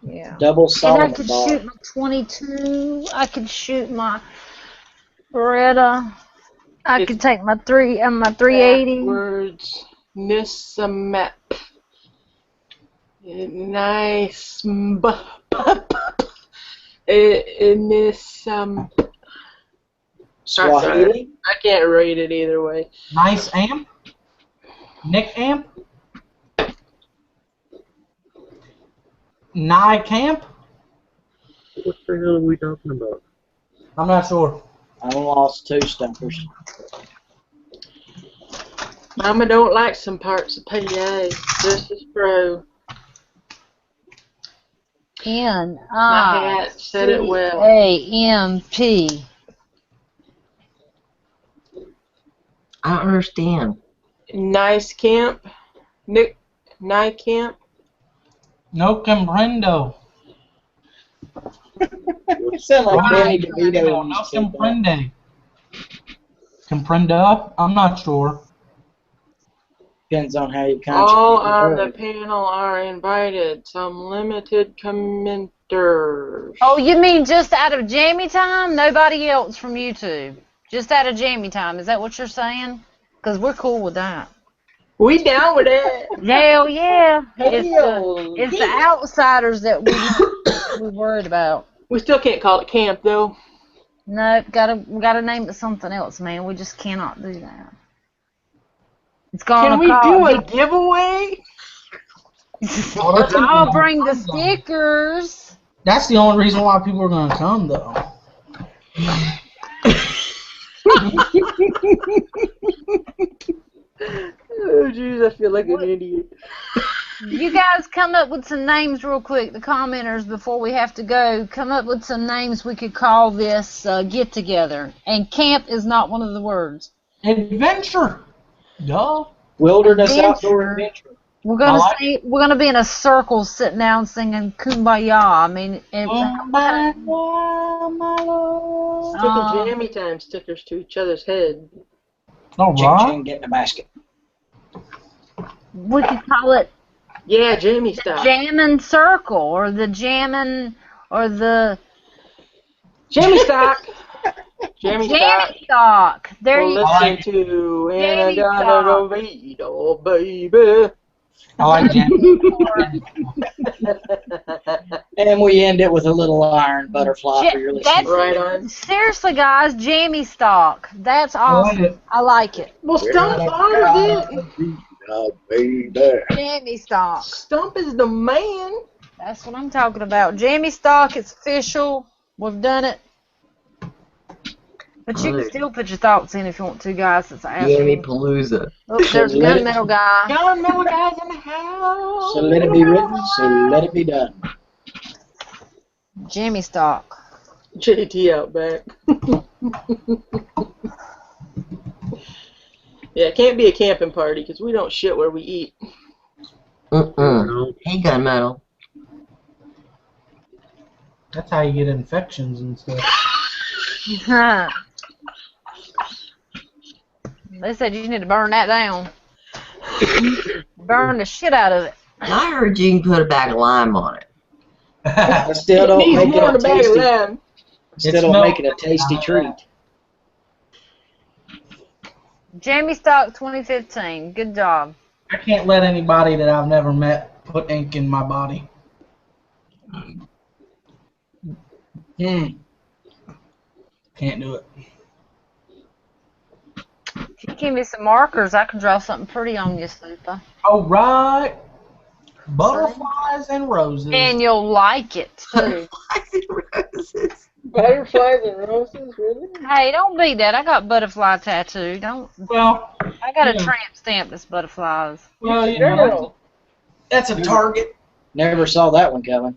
Yeah. Double And solid I could bar. shoot my 22. I could shoot my Beretta. I could take my 380. Words. Nissamep. Nice. Swahili? I can't rate it either way. Nice amp? Nick amp? Nye camp? What the hell are we talking about? I'm not sure. I lost 2 stumpers. Mama don't like some parts of PA. This is pro. My hat said it well. N-I-C-A-M-P. I don't understand. Nice camp. Nick. Nice camp. No comprendo. You sound like Danny DeVito. No comprende. Comprenda? I'm not sure. Depends on how you All contribute. on the panel are invited. Some limited commenters. Oh, you mean just out of Jammy Time? Nobody else from YouTube? Just out of Jammy Time. Is that what you're saying? Because we're cool with that. We down with it. Hell yeah. Hell It's the outsiders that we're worried about. We still can't call it camp though. No, we gotta name it something else, man. We just cannot do that. It's gonna Can we do a giveaway? I'll bring the stickers. That's the only reason why people are going to come, though. Oh, jeez, I feel like an idiot. You guys come up with some names real quick, the commenters, before we have to go. Come up with some names we could call this get-together. And camp is not one of the words. Adventure. Duh. Wilderness Adventure. outdoor adventure. We're gonna be in a circle sitting down singing Kumbaya. I mean, Sticking Jammy Time stickers to each other's head. All Ching right. ching, get in the basket. we could call it Yeah, Jamie style. Jammin' Circle or the Jammin' or the Jammy stock. Jammy stock. Jammy Stock. There We'll you listen like to and I Jammy gotta go Stock. beat, oh baby. I like Jamie. And we end it with a little iron butterfly for your listening. Right on. Seriously, guys, Jammy Stock. That's awesome. it. I like it. Well, Stump honored it. Oh, baby. Jammy Stock. Stump is the man. That's what I'm talking about. Jammy Stock, it's official. We've done it. But you can still put your thoughts in if you want to, guys. It's Jamie absolutely. Palooza. Oh, there's a gunmetal guy. John Miller guys in the house. So let it be written, so let it be done. Jammy Stock. JT out back. Yeah, it can't be a camping party because we don't shit where we eat. Mm-mm. Hey, gunmetal. That's how you get infections and stuff. They said you need to burn that down. Burn the shit out of it. I heard you can put a bag of lime on it. I still It don't needs make more than it a a bag of tasty. lime. Still don't make it a tasty treat. Jammy Stock 2015. Good job. I can't let anybody that I've never met put ink in my body. Can't do it. If you give me some markers, I can draw something pretty on you, Super. All right. Butterflies and roses. And you'll like it, too. Roses. Butterflies and roses, really? Hey, don't be that. I got butterfly tattoo. Don't. Well, I got a yeah. tramp stamp that's butterflies. Well, you know, Girl. that's a target. Never saw that one coming.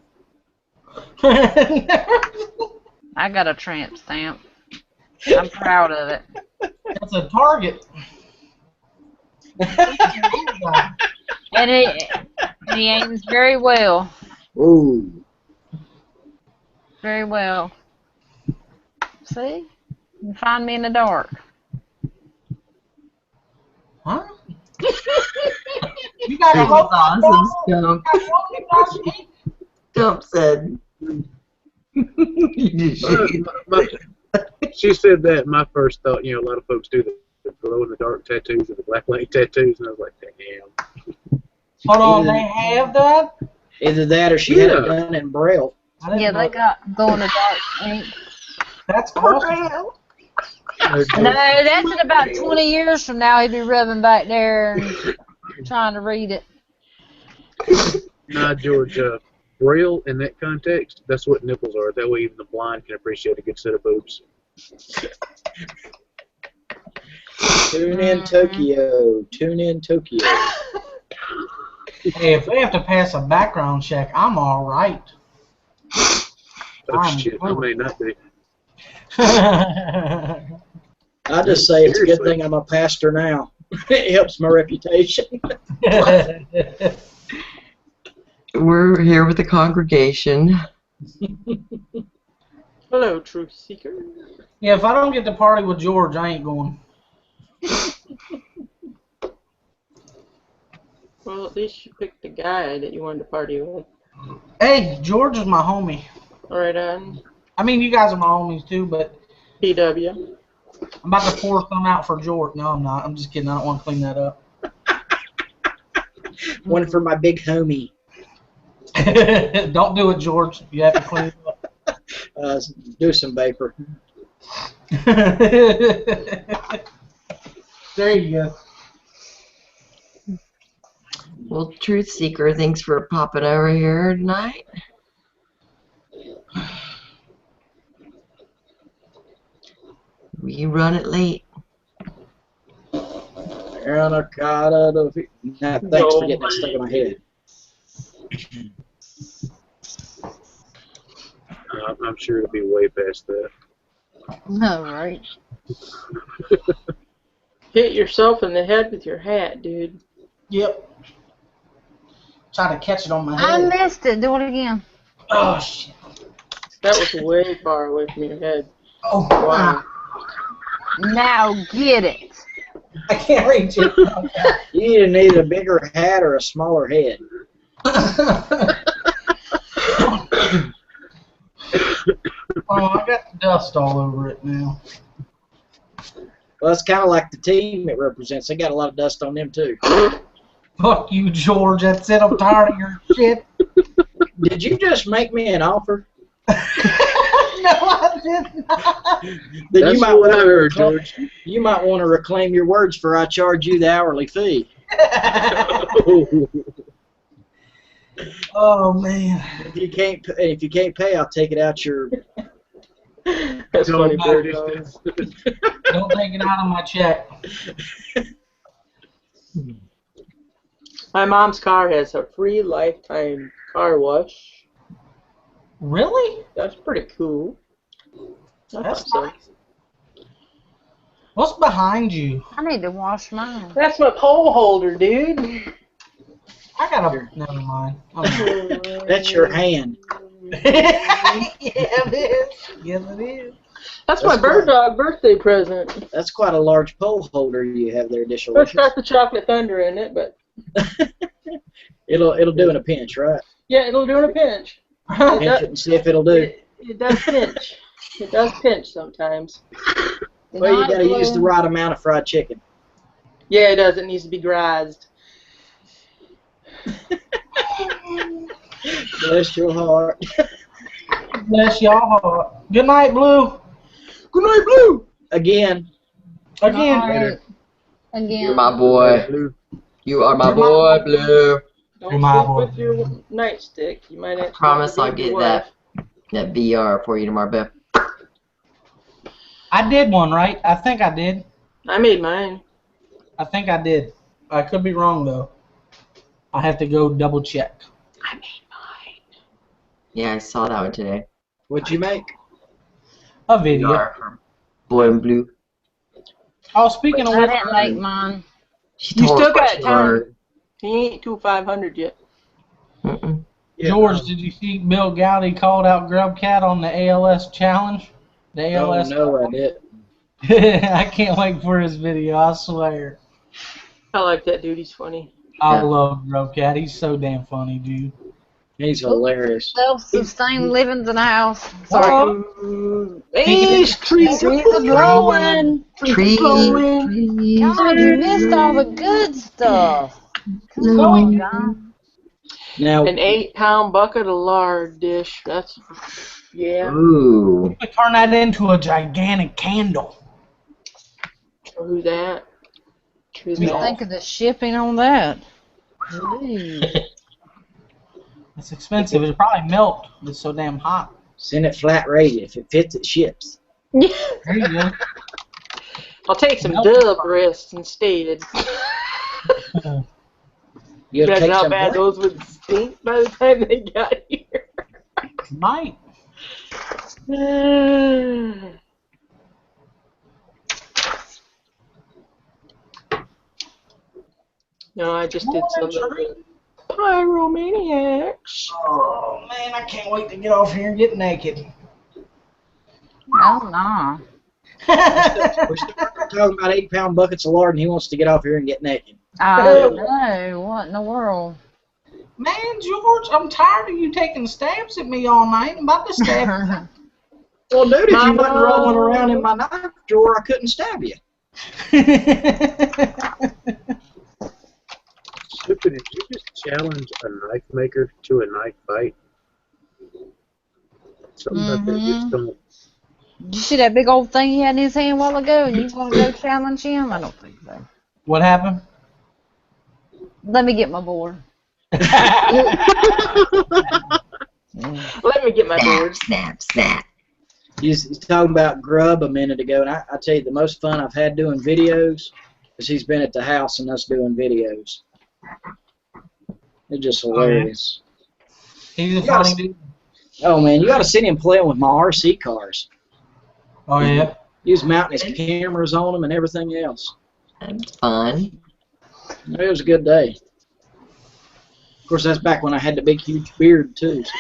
I got a tramp stamp. I'm proud of it. That's a target. And he aims very well. Ooh. Very well. See? You can find me in the dark. Huh? You got a That whole was awesome, Stump. Stump said. You just She said that. My first thought, you know, a lot of folks do the glow in the dark tattoos or the black light tattoos, and I was like, damn. Hold on, they have that? Either that or she had it done in Braille. I didn't Yeah, know they got glow in the dark ink. That's awesome. No, that's in about 20 years from now. He'd be rubbing back there and trying to read it. Nah, George, Braille in that context, that's what nipples are. That way even the blind can appreciate a good set of boobs. Tune in Tokyo. Tune in Tokyo. Hey, if they have to pass a background check, I'm all right. Oh, shit, I may not be. I just say it's a good thing I'm a pastor now. It helps my reputation. We're here with the congregation. Hello, truth seeker. Yeah, if I don't get to party with George, I ain't going. Well, at least you picked the guy that you wanted to party with. Hey, George is my homie. All right, on I mean, you guys are my homies too, but PW. I'm about to pour some out for George. No, I'm not. I'm just kidding. I don't want to clean that up. One for my big homie. Don't do it, George. You have to clean it up. Do some vapor. There you go. Well, Truth Seeker, thanks for popping over here tonight. We run it late. Nah, thanks for getting that stuck in my head. I'm sure it'll be way past that. No, right? Hit yourself in the head with your hat, dude. Yep. Try to catch it on my I head. missed it. Do it again. Oh, shit. That was way far away from your head. Oh, Wow. Now get it. I can't reach it. You either need a bigger hat or a smaller head. Oh, I got the dust all over it now. Well, it's kind of like the team it represents. They got a lot of dust on them, too. Fuck you, George. That's it. I'm tired of your shit. Did you just make me an offer? No, I did not. Then That's you might what I want heard, George. You might want to reclaim your words for I charge you the hourly fee. Oh, man. If you can't pay, I'll take it out your. That's funny, bird. Don't take it out of my check. My mom's car has a free lifetime car wash. Really? That's pretty cool. That's So. nice. What's behind you? I need to wash mine. That's my pole holder, dude. I got a... Never mind. That's your hand. Yeah, it is. Yes, it is. That's my bird dog birthday present. That's quite a large pole holder you have there, It's Dishalicious. got the chocolate thunder in it, but It'll do in a pinch, right? yeah, it'll do in a pinch. Pinch it and see if it'll do. It does pinch. It does pinch sometimes. Well, you gotta use the right amount of fried chicken. Yeah, it does. It needs to be grized. Bless your heart. Bless y'all heart. Good night, Blue. Good night, Blue. Again. Again. Alright. Again. You're my boy. You are my You're my boy, boy. Blue. Don't You're my sleep boy. with your nightstick. You might have to Promise I'll leave your get wife. that VR for you tomorrow, Beth. I did one, right? I think I did. I made mine. I think I did. I could be wrong, though. I have to go double check. I made mine. Yeah, I saw that one today. What'd you make? A video. VR for Boy in Blue. Oh, speaking of I which, didn't make mine. She You told still us what got she time. learned. He ain't to 500 yet. Mm-mm. George, did you see Bill Gowdy called out Grubcat on the ALS challenge? The Oh, ALS. no, I didn't. I can't wait for his video, I swear. I like that dude. He's funny. I Yeah. love Grubcat. He's so damn funny, dude. He's hilarious. Self-sustained living's in the house. Sorry. Sorry. Hey, trees Trees are blowing. Tree. God, you missed all the good stuff. Come on, John. Now, An 8-pound bucket of lard dish. That's, yeah. Ooh. We could turn that into a gigantic candle. Who's that? Who's You that? think of the shipping on that? Ooh. It's expensive. It'll probably melt. It's so damn hot. send it flat rate. If it fits, it ships. There you go. I'll take some Nope. dub breasts instead. You'll Imagine take how some bad what? those would stink by the time they got here. Might. No, I just did some of the pyromaniacs. Oh man, I can't wait to get off here and get naked. Oh, no. We're still talking about 8-pound buckets of lard, and he wants to get off here and get naked. I don't know. What in the world? Man, George, I'm tired of you taking stabs at me all night. I'm about to stab Well, dude, if you Mama. wasn't rolling around in my knife drawer, I couldn't stab you. you. Stupid, did you just challenge a knife maker to a knife fight? Something about that just don't. Did you see that big old thing he had in his hand a while ago, and you want to go challenge him? I don't think so. What happened? Let me get my board. Let me get my board. Snap, snap. He's talking about Grub a minute ago, and I tell you, the most fun I've had doing videos is he's been at the house and us doing videos. It's just hilarious. He's a You gotta- funny dude. Oh, man, you got to see him playing with my RC cars. Oh yeah. He was mounting his cameras on them and everything else. That's fun. It was a good day. Of course, that's back when I had the big, huge beard, too. So.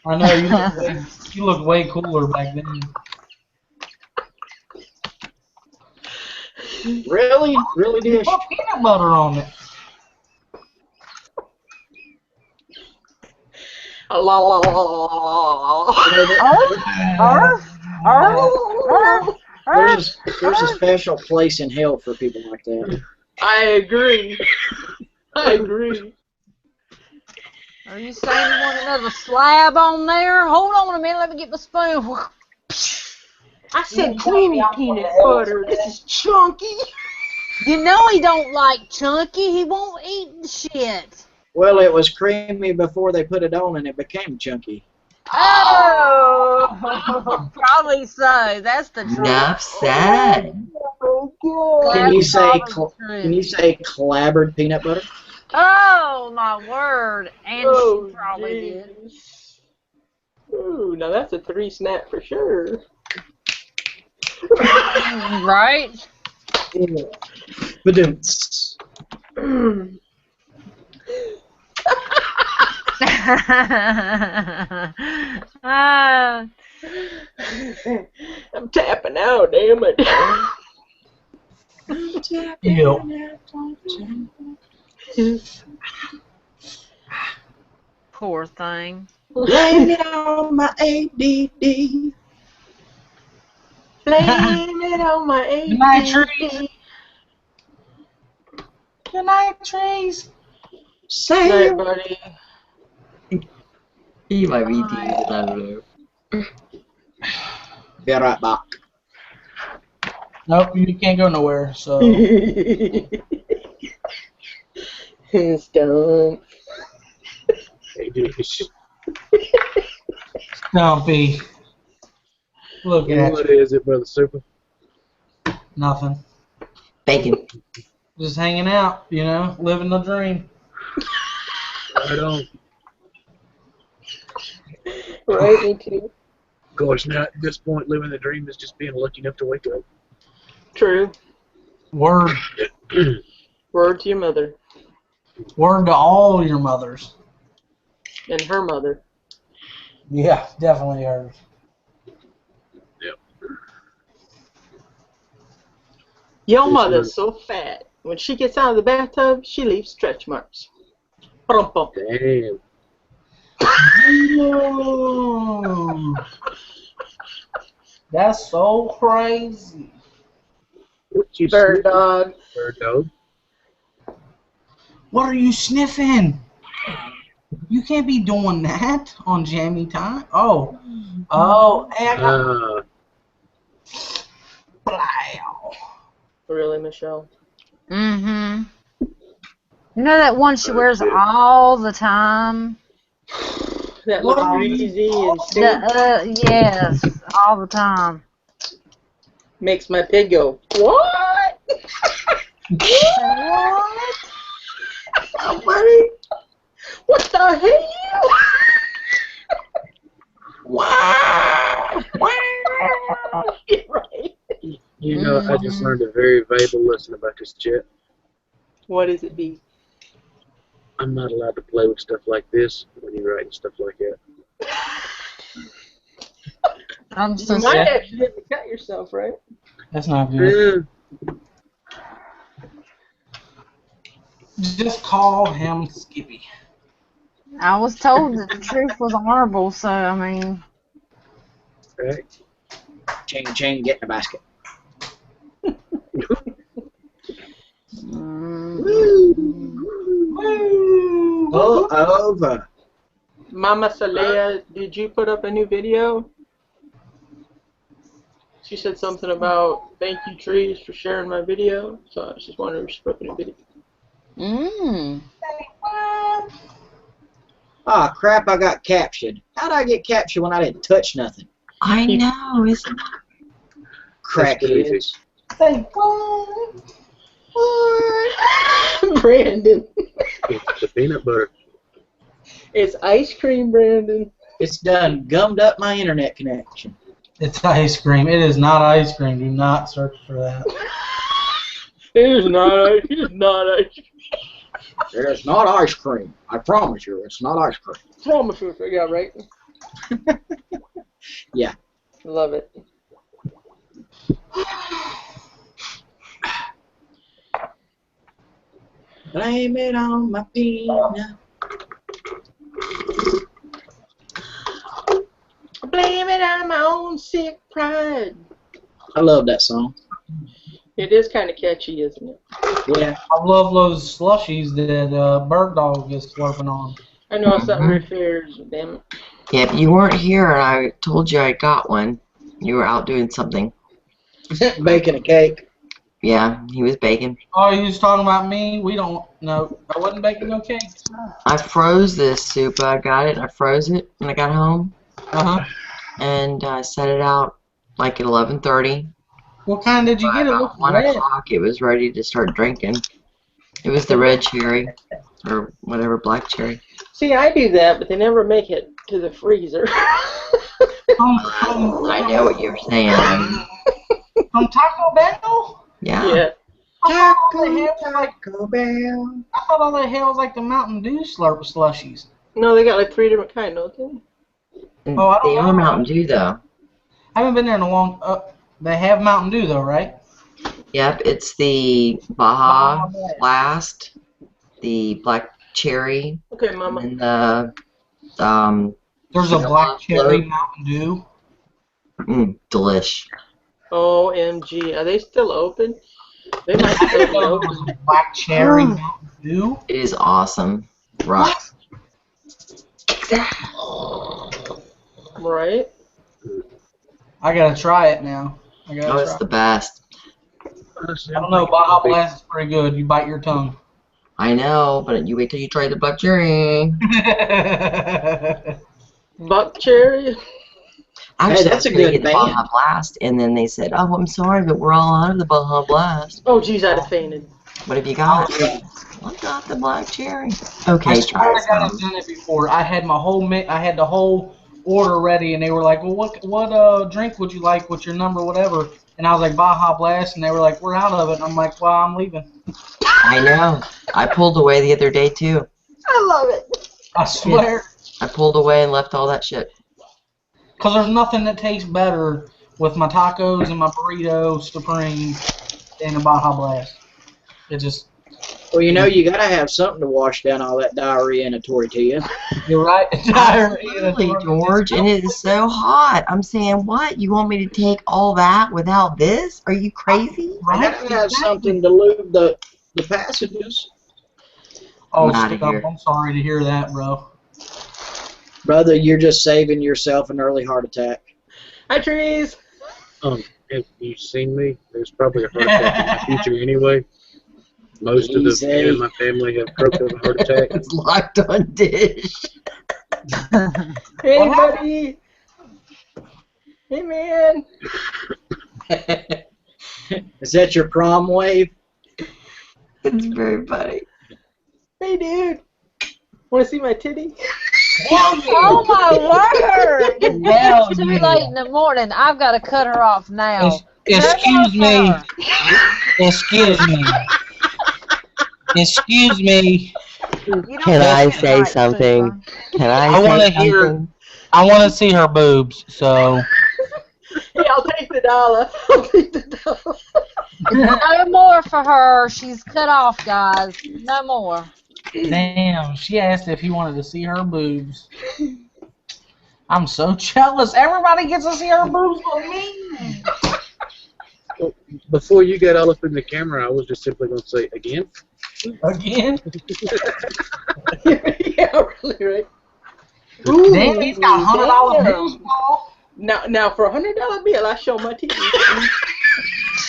I know you look way cooler back then. Really? Really, Dish? Put peanut butter on it. La la la la la la. There's a special place in hell for people like that. I agree. I agree. Are you saying you want another slab on there? Hold on a minute, let me get my spoon. I said creamy peanut butter. This is chunky. You know he don't like chunky. He won't eat the shit. Well, it was creamy before they put it on, and it became chunky. Oh, probably so. That's the truth. Enough said. Can you say Probably true. Can you say clabbered peanut butter? Oh my word! And Oh, she probably did. jeez. Ooh, now that's a 3 snap for sure. Right? Badooms. I'm tapping out, damn it. Ew. Poor thing. Blame it on my ADD. Blame it on my Good night, ADD. trees. Good night, trees. Say Night, buddy. He might be teasing, I don't know. Be right back. Nope, you can't go nowhere, so. It's dumb. Hey, Dish. Stumpy. Look at What you. is it, Brother Super? Nothing. Bacon. Just hanging out, you know, living the dream. Right on. Right, me too. Of course, now at this point, living the dream is just being lucky enough to wake up. True. Word. Word to your mother Word to all your mothers. and her mother. Yeah, definitely hers. Your Yes, mother's so fat. When she gets out of the bathtub, she leaves stretch marks. Bum. Damn. Whoa. That's so crazy. What you Bird sniffing, dog. bird dog? What are you sniffing? You can't be doing that on Jammy Time. Oh, hey, I got. Blow. Really, Michelle? Mm-hmm. You know that one she Oh, wears shit. all the time? That looks greasy and The, stinky. yes, all the time. Makes my pig go, what? What? Somebody? What the hell? Wow! You're right. You know, I just learned a very valuable lesson about this chat. What is it, B? I'm not allowed to play with stuff like this when you're writing stuff like that. I'm so You might sorry. accidentally cut yourself, right? That's not good. Yeah. Just call him Skippy. I was told that the truth was honorable, so I mean. Right? Ching, ching, get in the basket. Pull over. Mama Salea, did you put up a new video? She said something about thank you trees for sharing my video, so I was just wondering if she put up a new video. Ah, crap, I got captured. How'd I get captured when I didn't touch nothing? I know, isn't it? Crackheads. Say what? Brandon. It's the peanut butter. It's ice cream, Brandon. It's done gummed up my internet connection. It's ice cream. It is not ice cream. Do not search for that. It is not ice cream. It's not ice cream. I promise you, it's not ice cream. Promise you, yeah, right? Yeah. Love it. Blame it on my peanut. Blame it on my own sick pride. I love that song. It is kind of catchy, isn't it? Yeah. I love those slushies that Bird Dog is slurping on. I know it's not very fair, damn it. Yeah, you weren't here, and I told you I got one. You were out doing something. Baking a cake. Yeah, he was baking. Oh, you was talking about me? We don't. No, I wasn't baking no cake. I froze this soup. I got it. I froze it when I got home, and I set it out like at 11:30. What kind did you get? It About looks 1 red. o'clock, it was ready to start drinking. It was the red cherry, or whatever, black cherry. See, I do that, but they never make it to the freezer. I know what you're saying. From Taco Bell? Yeah. Yeah. I thought all they had was like Taco Bell. I thought all they had was like the Mountain Dew slushies. No, they got like 3 different kinds, don't they? Oh, I don't They know. are Mountain Dew, though. I haven't been there in a long. They have Mountain Dew though, right? Yep, it's the Baja Blast, the black cherry, Okay, Mama. and the There's a vanilla black cherry float. Mountain Dew. Delish. OMG. Are they still open? They might still be open. Black cherry Mountain Dew. It is awesome. Rocks. Right? I gotta try it now. I gotta Oh, it's try. the best. I don't know. Baja Blast is pretty good. You bite your tongue. I know, but you wait till you try the black cherry. Buck cherry? Actually, that's a I was gonna good get the Baja Blast, and then they said, "Oh, I'm sorry, but we're all out of the Baja Blast. Oh, geez, I'd have fainted. What have you got?" I got the black cherry. Okay, I swear try I got some. it done it before. I had my whole I had the whole order ready, and they were like, "Well, what drink would you like? What's your number, whatever?" And I was like, "Baja Blast," and they were like, "We're out of it." And I'm like, "Well, I'm leaving." I know. I pulled away the other day too. I love it. I swear. I pulled away and left all that shit. Because there's nothing that tastes better with my tacos and my burrito supreme than a Baja Blast. It just. Well, you know, you gotta have something to wash down all that diarrhea in a tortilla. You're right. Absolutely, George, and it is so hot. I'm saying, what? You want me to take all that without this? Are you crazy? You gotta have something to lube the passages. Oh, I'm outta Steve, here. I'm sorry to hear that, bro. Brother, you're just saving yourself an early heart attack. Hi, trees. Have you seen me? There's probably a heart attack in my future anyway. Most of the men in my family have croaked of a heart attack. It's locked on dish. Hey, buddy. Hey, man. Is that your prom wave? It's very funny. Hey, dude. Want to see my titty? Oh my word! Hell It's too yeah. late in the morning. I've got to cut her off now. Excuse me. Cut her. Excuse me. Excuse me. You don't Can I get it say right, something? Can I I say want to hear. something? I want to see her boobs. So. Hey, I'll take the dollar. I'll take the dollar. No more for her. She's cut off, guys. No more. Damn, she asked if he wanted to see her boobs. I'm so jealous. Everybody gets to see her boobs but me. Before you got all up in the camera, I was just simply going to say, again? Again? Yeah, really, right? Damn, he's got $100 damn. bills, Paul. Now, for a $100 bill, I show my titties.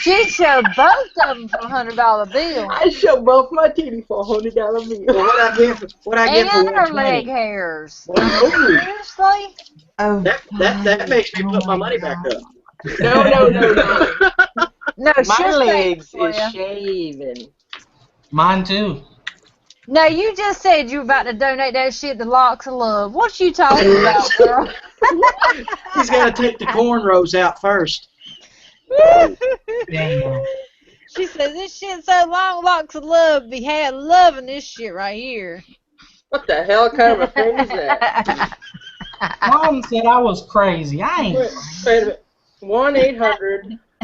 She showed both of them for $100 bill. I show both my titties for a $100 Well, bill. what I get for And her leg 120? hairs. Well, Seriously? Oh, that makes me put my money back up. No. No, My she'll legs say it for is ya. shaven. Mine too. No, you just said you were about to donate that shit to Locks of Love. What you talking about, girl? He's got to take the cornrows out first. Damn. She says this shit so long, Locks of Love be had loving this shit right here. What the hell kind of a thing is that? Mom said I was crazy. I ain't. Wait a minute.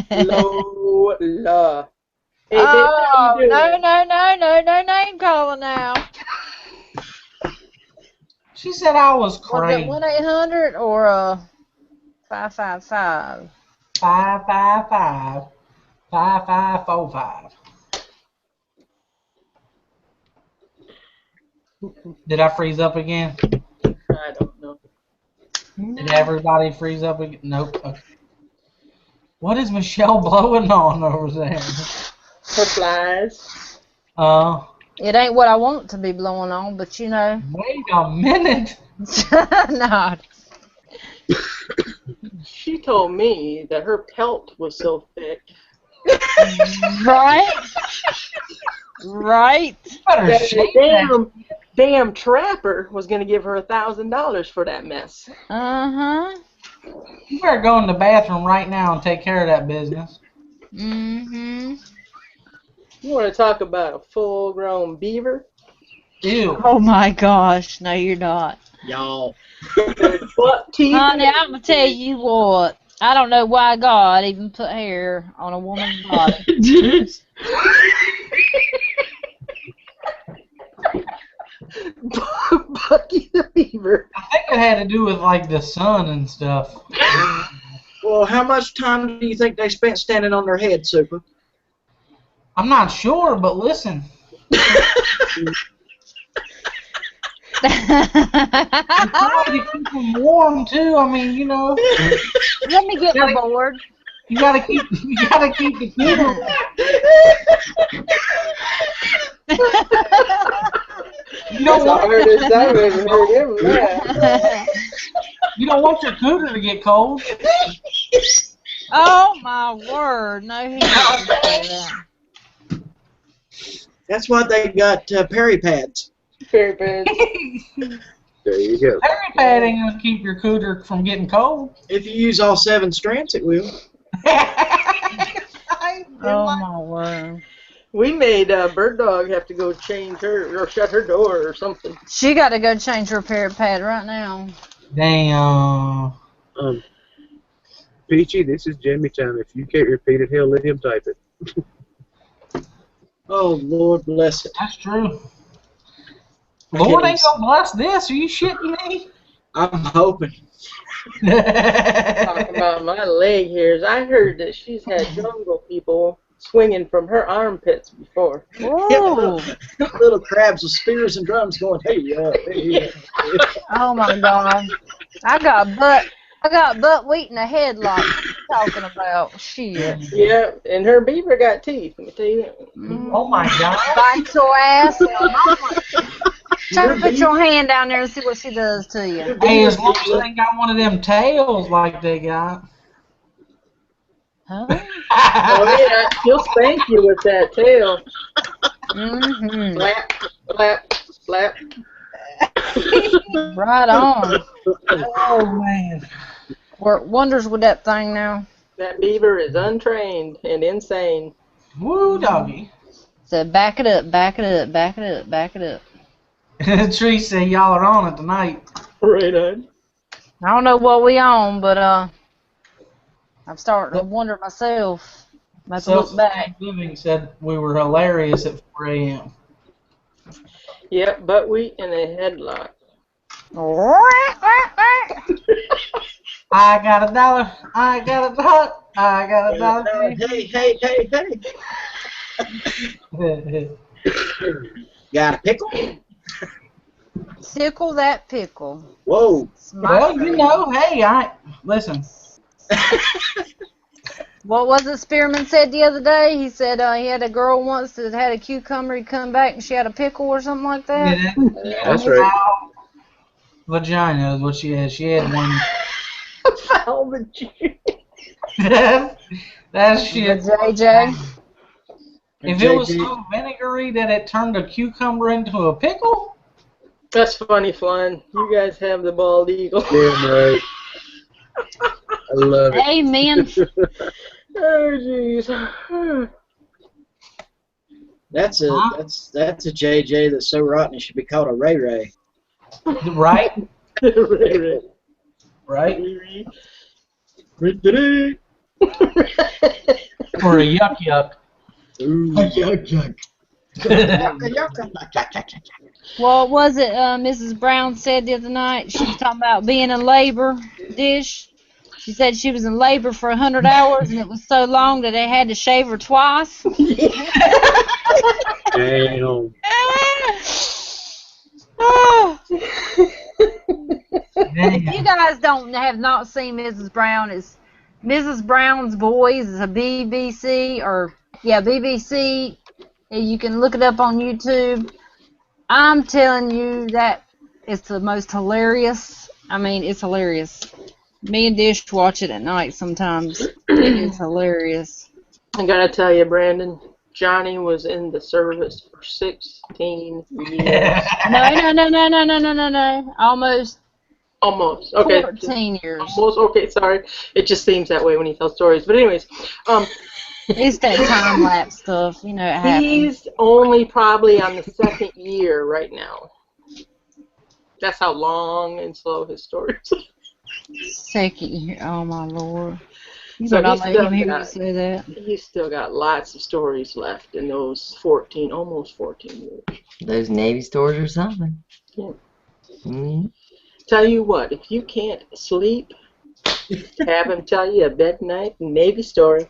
1-800-LOLA. Hey, baby, how Oh, you no, doing? no name calling now. She said I was Was it crazy. 1-800 or 555? 555 5545. Did I freeze up again? I don't know. Did everybody freeze up again? Nope. Okay. What is Michelle blowing on over there? Her flies. It ain't what I want to be blowing on, but you know. Wait a minute. No. She told me that her pelt was so thick Right? Right? You better that shake the that. damn trapper was gonna give her $1,000 for that mess. Uh-huh. You better go in the bathroom right now and take care of that business. Mm-hmm. You want to talk about a full-grown beaver? Ew. Oh my gosh. No, you're not. Y'all. There's butt teeth. Honey, I'm gonna tell you what. I don't know why God even put hair on a woman's body. Bucky the beaver. I think it had to do with like the sun and stuff. Well, how much time do you think they spent standing on their head, Super? I'm not sure, but listen. I'm trying to keep them warm too. I mean, you know, Let me get my board. you gotta keep the cooter. You That's don't the want hardest I've ever heard him laugh. you don't want your cooter to get cold. Oh my word. No, he didn't say that. That's why they got Perry pads. Very bad. There you go. Perry pad ain't gonna keep your cooter from getting cold. If you use all 7 strands, it will. Oh my word. We made Bird Dog have to go change her or shut her door or something. She got to go change her period pad right now. Damn. Peachy, this is Jammy Time. If you can't repeat it, hell, let him type it. Oh, Lord bless it. That's true. Lord ain't gonna bless this. Are you shitting me? I'm hoping. Talking about my leg hairs. I heard that she's had jungle people swinging from her armpits before. Ooh. Little crabs with spears and drums going, hey, hey. Oh my God. I got butt wheat in a headlock. What you talking about? Shit. Yeah, and her beaver got teeth. Let me tell you that. Oh my God. Bite your ass. Try to put your hand down there and see what she does to you. Hey, as long as they ain't got one of them tails like they got. Huh? Oh yeah, she'll spank you with that tail. Mm-hmm. Slap, slap, slap. Right on. Oh man. Work wonders with that thing now. That beaver is untrained and insane. Woo doggy. So back it up, back it up, back it up, back it up. Tree said y'all are on it tonight. Right on. I don't know what we on, but I'm starting to wonder myself. I have to look back. Living said we were hilarious at 4 a.m. Yep, butt wheat in a headlock. I got $1. I got $1. I got $1. Hey. Got a pickle? Tickle that pickle. Whoa. Well, you know, hey, listen. What was it Spearman said the other day? He said he had a girl once that had a cucumber. He'd come back and she had a pickle or something like that. Yeah, That's right. Vagina is what she had. She had one. Foul vagina. That shit. JJ. If it was so vinegary that it turned a cucumber into a pickle? That's funny, Flan. You guys have the bald eagle. Damn right. I love it. Amen. Oh, jeez. That's a JJ that's so rotten it should be called a Ray Ray. Right? Right. Right? Right. Or a yuck yuck. Ooh. Yuck, yuck. What was it Mrs. Brown said the other night? She was talking about being in labor dish. She said she was in labor for 100 hours and it was so long that they had to shave her twice. Damn. If you guys have not seen Mrs. Brown, it's Mrs. Brown's Boys. It's a BBC BBC. You can look it up on YouTube. I'm telling you that it's the most hilarious. I mean, it's hilarious. Me and Dish watch it at night sometimes. It is hilarious. I gotta tell you, Brandon, Johnny was in the service for 16 years. No. Almost. Okay. 14 years. Almost. Okay, sorry. It just seems that way when he tells stories. But anyways, it's that time lapse stuff. You know, it happens. He's only probably on the second year right now. That's how long and slow his stories are. Second year. Oh, my Lord. You So better not he's let still him hear got- you say that. He's still got lots of stories left in those 14, almost 14 years. Those Navy stores or something. Yeah. Mm. Tell you what, if you can't sleep, have him tell you a midnight Navy story.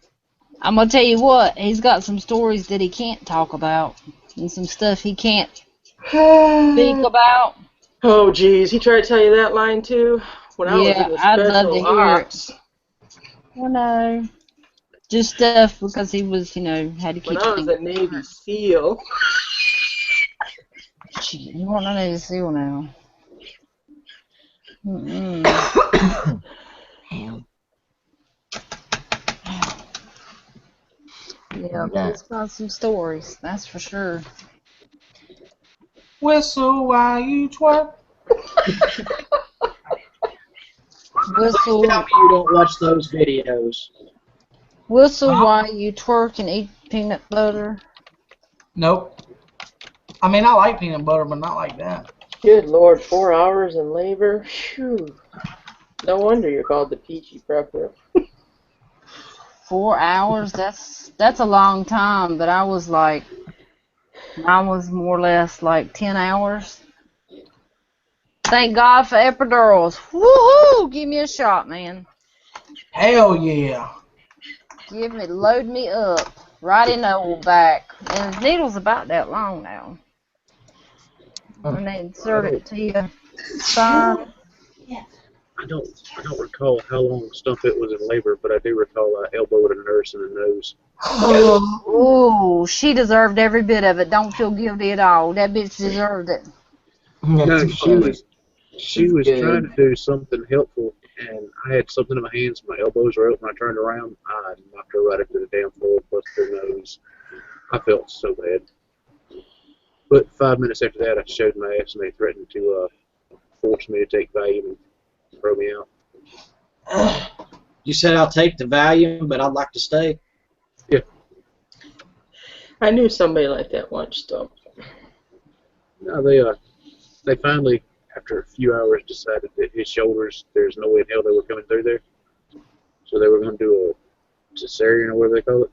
I'm going to tell you what. He's got some stories that he can't talk about and some stuff he can't speak about. Oh, geez. He tried to tell you that line, too? When I was in the I'd love to special hear ops. Well, no. Just stuff because he was, had to keep When I was a things Navy current. SEAL. Gee, you want to know the seal now. Mm-mm. Damn. Yeah, he's got some stories, that's for sure. Whistle while you twerk. Whistle, Tell me you don't watch those videos. whistle while you twerk and eat peanut butter. Nope. I mean, I like peanut butter, but not like that. Good Lord, 4 hours in labor? Phew. No wonder you're called the peachy prepper. 4 hours, that's a long time, but I was more or less like 10 hours. Thank God for epidurals. Woohoo! Give me a shot, man. Hell yeah. Load me up. Right in the old back. And the needle's about that long now. When they insert it to your spine. I don't recall how long Stump It was in labor, but I do recall I elbowed a nurse in the nose. Ooh, she deserved every bit of it. Don't feel guilty at all. That bitch deserved it. No, she was good. trying to do something helpful, and I had something in my hands. My elbows were open. I turned around. I knocked her right into the damn floor, busted her nose. I felt so bad. But 5 minutes after that, I showed my ass, and they threatened to force me to take Valium and throw me out. You said I'll take the Valium, but I'd like to stay. Yeah. I knew somebody like that once, though. No, they finally, after a few hours, decided that his shoulders, there's no way in hell they were coming through there. So they were going to do a cesarean or whatever they call it.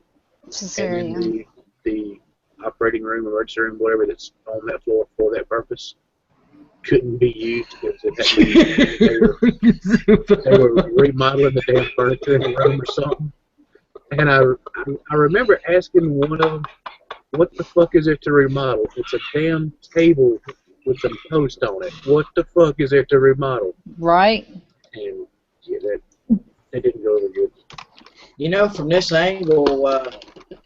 Cesarean. And then the operating room, emergency room, whatever that's on that floor for that purpose, couldn't be used because they were remodeling the damn furniture in the room or something. And I remember asking one of them, what the fuck is there to remodel? It's a damn table with some post on it. What the fuck is there to remodel? Right? And yeah, that didn't go over good. You know, from this angle,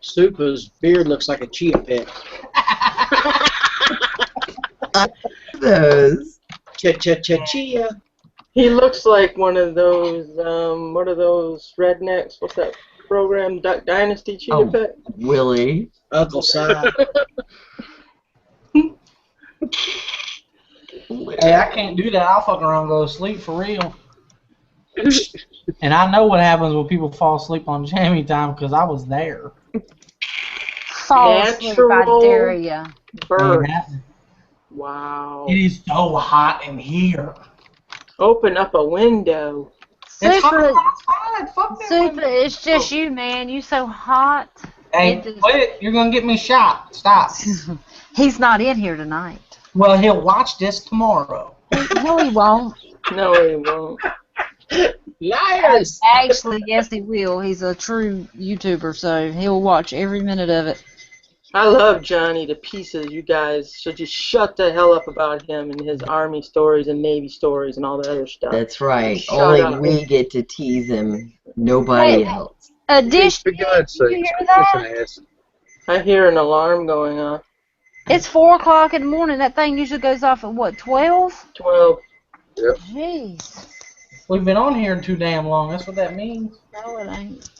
Supa's beard looks like a chia pet. Those. Chia. He looks like one of those rednecks. What's that program? Duck Dynasty Cheetah Oh. Pet? Willie. Uncle Si. Hey, I can't do that. I'll fuck around and go to sleep for real. And I know what happens when people fall asleep on Jammy Time because I was there. Fall asleep, I dare ya. Bird. Man, Wow. it is so hot in here. Open up a window. It's hot Super, outside. Fuck that Super, window. it's just you, man. You so hot. Hey, quit! You're gonna get me shot. Stop. He's not in here tonight. Well, he'll watch this tomorrow. No, he won't. No, he won't. Liars! Actually, yes, he will. He's a true YouTuber, so he'll watch every minute of it. I love Johnny to pieces, you guys. So just shut the hell up about him and his Army stories and Navy stories and all that other stuff. That's right. Shut Only up. we get to tease him. Nobody else. Dish, For God's did you sake, hear that's that? an ass. I hear an alarm going off. It's 4 o'clock in the morning. That thing usually goes off at what, 12? 12. Yep. Jeez. We've been on here too damn long. That's what that means. No, it ain't.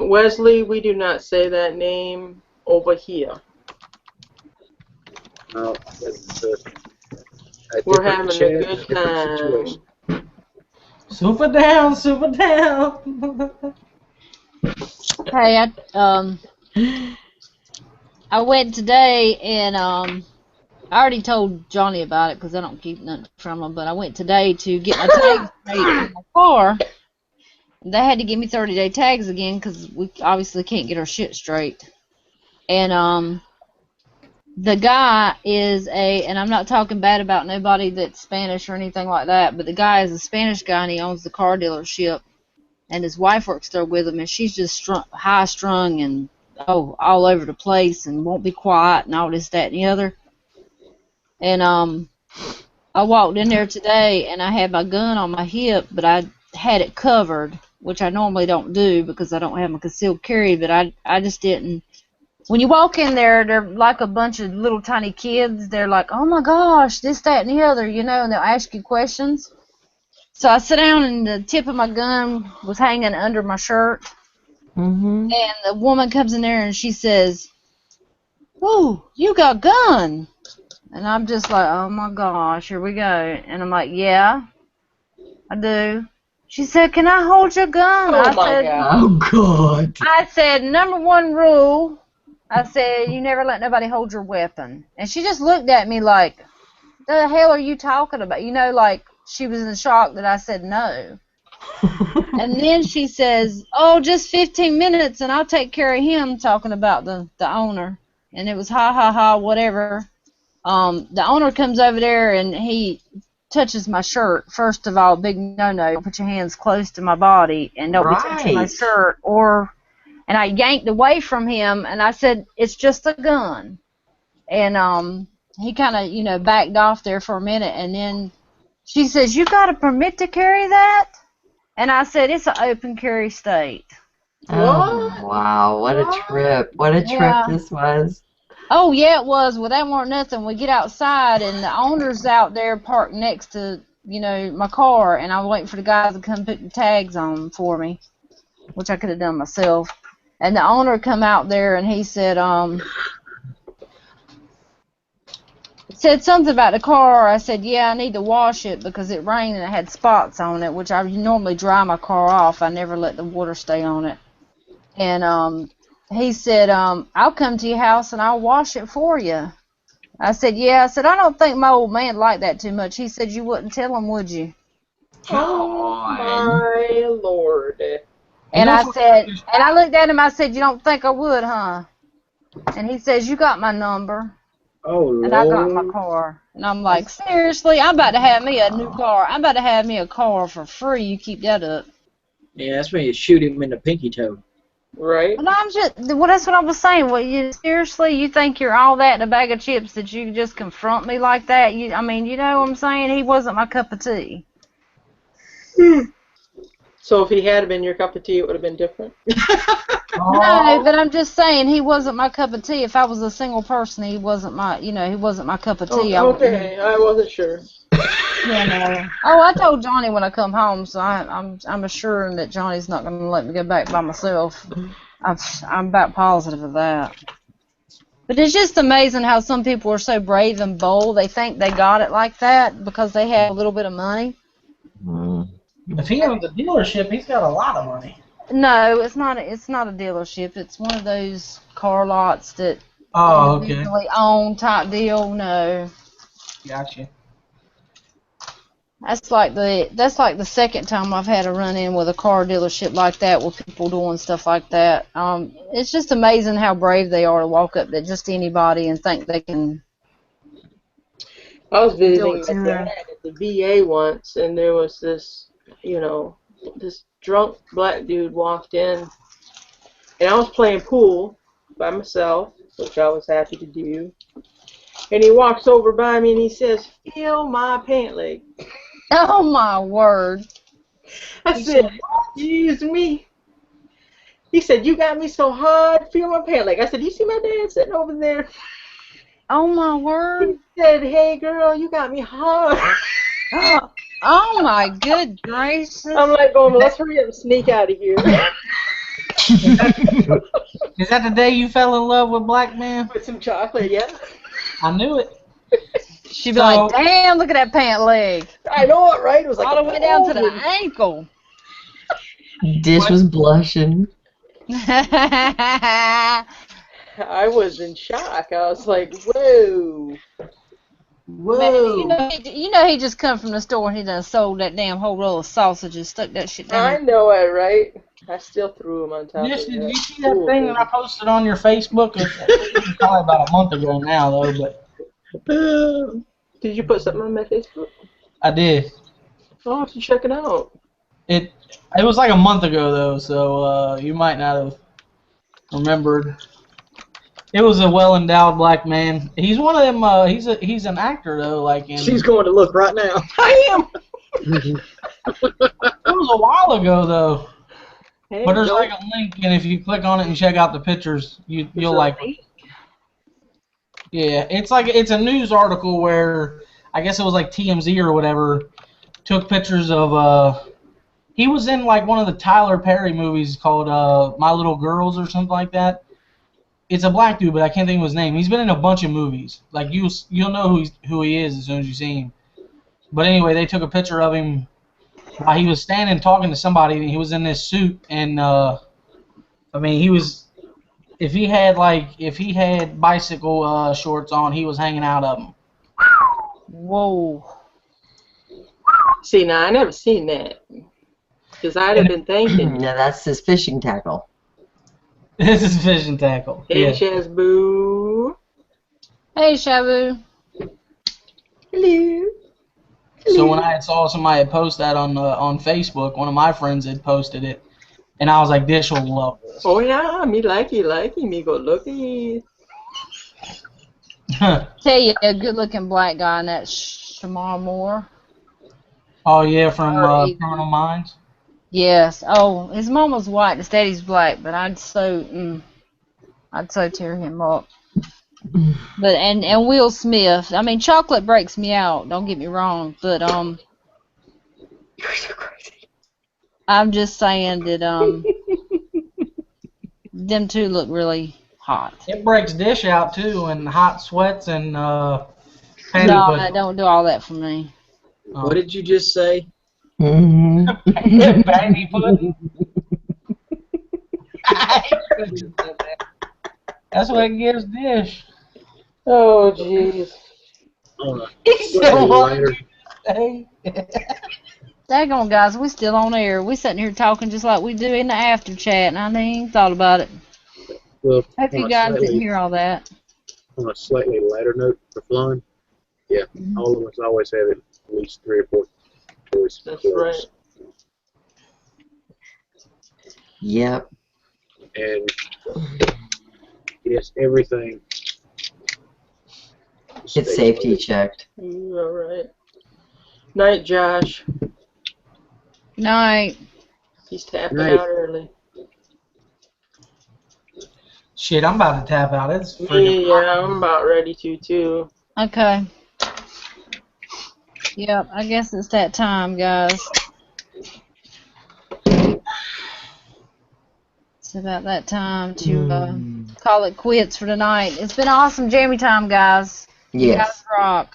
Wesley, we do not say that name over here. No, it's a We're different having a chance, good different time. situation. Super down, super down. Hey, I went today and I already told Johnny about it because I don't keep nothing from him. But I went today to get my tags straight in my car. They had to give me 30-day tags again because we obviously can't get our shit straight. And the guy is and I'm not talking bad about nobody that's Spanish or anything like that, but the guy is a Spanish guy and he owns the car dealership. And his wife works there with him, and she's just high-strung and, all over the place and won't be quiet and all this, that, and the other. And I walked in there today, and I had my gun on my hip, but I had it covered, which I normally don't do because I don't have my concealed carry, but I just didn't. When you walk in there, they're like a bunch of little tiny kids. They're like, oh, my gosh, this, that, and the other, and they'll ask you questions. So I sat down and the tip of my gun was hanging under my shirt. Mm-hmm. And the woman comes in there and she says, "Whoa, you got a gun." And I'm just like, oh my gosh, here we go. And I'm like, yeah, I do. She said, "Can I hold your gun?" Oh my God. Oh, God. I said, "Number one rule," I said, "you never let nobody hold your weapon." And she just looked at me like, the hell are you talking about? Like she was in shock that I said no. And then she says, "Oh, just 15 minutes and I'll take care of him," talking about the owner. And it was ha, ha, ha, whatever. The owner comes over there and he touches my shirt. First of all, big no-no. Don't put your hands close to my body and don't be touching my Right. shirt. And I yanked away from him and I said, "It's just a gun." And he kind of, backed off there for a minute. And then she says, "You got a permit to carry that?" And I said, "It's an open carry state." Oh, wow. What a trip. What a trip Yeah. this was. Oh, yeah, it was. Well, that weren't nothing. We get outside, and the owner's out there parked next to, my car, and I'm waiting for the guys to come put the tags on for me, which I could have done myself. And the owner come out there, and he said something about the car. I said, "Yeah, I need to wash it because it rained and it had spots on it," which I normally dry my car off. I never let the water stay on it. And he said, "I'll come to your house and I'll wash it for you." I said, "Yeah." I said, "I don't think my old man liked that too much." He said, "You wouldn't tell him, would you?" Oh my Lord. And I said, and I looked at him, I said, "You don't think I would, huh?" And he says, "You got my number." Oh, And I got my Lord. car. And I'm like, seriously? I'm about to have me a new car. I'm about to have me a car for free. You keep that up. Yeah, that's when you shoot him in the pinky toe. Right? Well, that's what I was saying. Well, seriously, you think you're all that in a bag of chips that you can just confront me like that? I mean, you know what I'm saying? He wasn't my cup of tea. So if he had been your cup of tea, it would have been different? No, but I'm just saying he wasn't my cup of tea. If I was a single person, he wasn't my cup of tea. Okay, I wasn't sure. Oh, I told Johnny when I come home, so I'm assuring that Johnny's not going to let me go back by myself. I'm about positive of that. But it's just amazing how some people are so brave and bold. They think they got it like that because they have a little bit of money. Mm. If he owns a dealership, he's got a lot of money. No, it's not. It's not a dealership. It's one of those car lots that individually own type deal. No. Gotcha. That's like the second time I've had a run-in with a car dealership like that, with people doing stuff like that. It's just amazing how brave they are to walk up to just anybody and think they can I was do visiting it to my her. dad at the VA once, and there was this, this drunk black dude walked in, and I was playing pool by myself, which I was happy to do. And he walks over by me and he says, "Feel my pant leg." Oh my word! I said, "Excuse me." He said, "You got me so hard, feel my pant leg." I said, "You see my dad sitting over there?" Oh my He word! said, "Hey girl, you got me hard." Oh my good gracious! I'm like going, "Let's hurry up and sneak out of here." Is that the day you fell in love with black man? With some chocolate, yeah. I knew it. She'd be like, "Damn, look at that pant leg, I know it, right? It was like all the way down to the ankle." Dish was blushing. I was in shock. I was like, "Whoa, whoa!" Man, you know he just come from the store and he done sold that damn whole roll of sausages, stuck that shit down. I know it, right? I still threw him on top Dish, of did that. you see that thing that I posted on your Facebook? It was probably about a month ago now, though, but Did you put something on my Facebook? I did. I'll have to check it out. It was like a month ago, though, so you might not have remembered. It was a well-endowed black man. He's one of them. He's an actor, though. Like in, She's going to look right now. I am. it was a while ago, though. Hey, But there's don't- like a link, and if you click on it and check out the pictures, you'll like it. Yeah, it's a news article where I guess it was like TMZ or whatever took pictures of he was in like one of the Tyler Perry movies called My Little Girls or something like that. It's a black dude, but I can't think of his name. He's been in a bunch of movies. Like you'll know who he is as soon as you see him. But anyway, they took a picture of him while he was standing talking to somebody, and he was in this suit, and I mean, he was. If he had bicycle shorts on, he was hanging out of them. Whoa! See, now I never seen that. Because I'd have been thinking, No, that's his fishing tackle. This is fishing tackle. "Hey, Yeah. Shazboo. Hey, Shabu. Hello." So when I saw somebody had post that on Facebook, one of my friends had posted it, and I was like, "Dish will love this." Oh yeah, me likey, me go looky. Tell you, a good-looking black guy, and that's Shamar Moore. Oh yeah, from Or either. Criminal Minds. Yes. Oh, his mama's white and his daddy's black, but I'd so tear him up. But and Will Smith. I mean, chocolate breaks me out. Don't get me wrong, but You're so crazy. I'm just saying that them two look really hot. It breaks Dish out too, and hot sweats and panty No, pussy. don't do all that for me. What did you just say? Mm-hmm. Panty pussy. That's what it gives Dish. Oh jeez. He said, Slightly "What lighter. did you say?" Daggone guys, we still on air. We sitting here talking just like we do in the after chat, and I didn't even thought about it. Well, Hope you guys didn't hear all that. on a slightly lighter note for fun, yeah, all of us always have at least 3 or 4 choice That's clothes. right. Yep. And yes, everything. It's safety checked. You all right? Night, Josh. Night. He's tapping Night. out early. Shit, I'm about to tap out. It's freaking. Yeah, I'm about ready to too. Okay. Yep, I guess it's that time, guys. It's about that time to call it quits for tonight. It's been awesome Jammy Time, guys. You Yes. guys rock.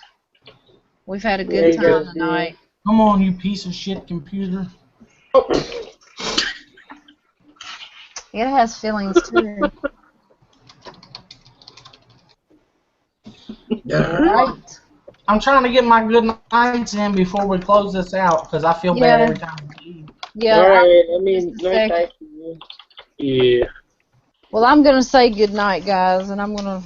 We've had a Yeah, good you time guys tonight. Come on, you piece of shit computer. It has feelings too. Right? I'm trying to get my good nights in before we close this out because I feel bad Yeah. every time we leave. Yeah. Alright, Just a let me second. thank you. Yeah. Well, I'm gonna say good night, guys, and I'm gonna.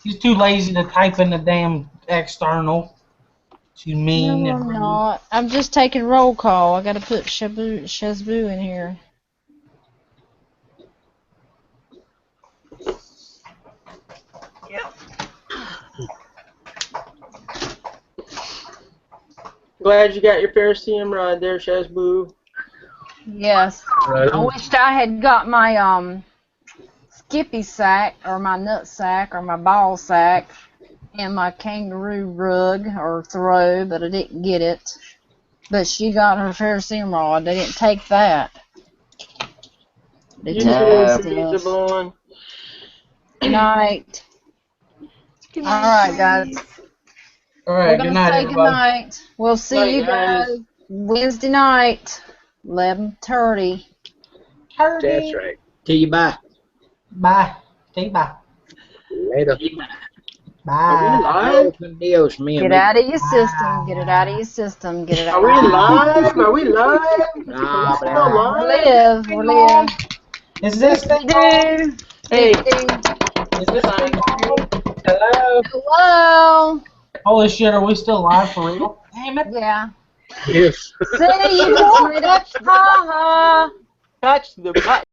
She's too lazy to type in the damn external. She's mean No, and I'm rude. not. I'm just taking roll call. I gotta put Shazboo in here. Glad you got your Ferricium rod there, Shazboo. Yes. Right I on. wished I had got my Skippy sack or my nut sack or my ball sack and my kangaroo rug or throw, but I didn't get it. But she got her ferrocerium rod. They didn't take that. They You took too, my Pizza stuff. Blowing. Good night. Good All night, right, guys. All We're right, good gonna night, say good everybody. night. We'll see Night, you guys. guys Wednesday night, 11:30. That's right. Till you bye. Bye. Say bye. Later. Are we Bye. live? Dios mío. Get out of your system. Get it out of your system. Get it out. Are we live? Are we live? Ah, Still blah. We're live? live. We're live. Is this thing on? Do. Hey. Is this thing on? Hello? Hello. Holy shit, are we still live for real? Damn it. Yeah. Yes. See you just made it. Ha ha. Touch the button.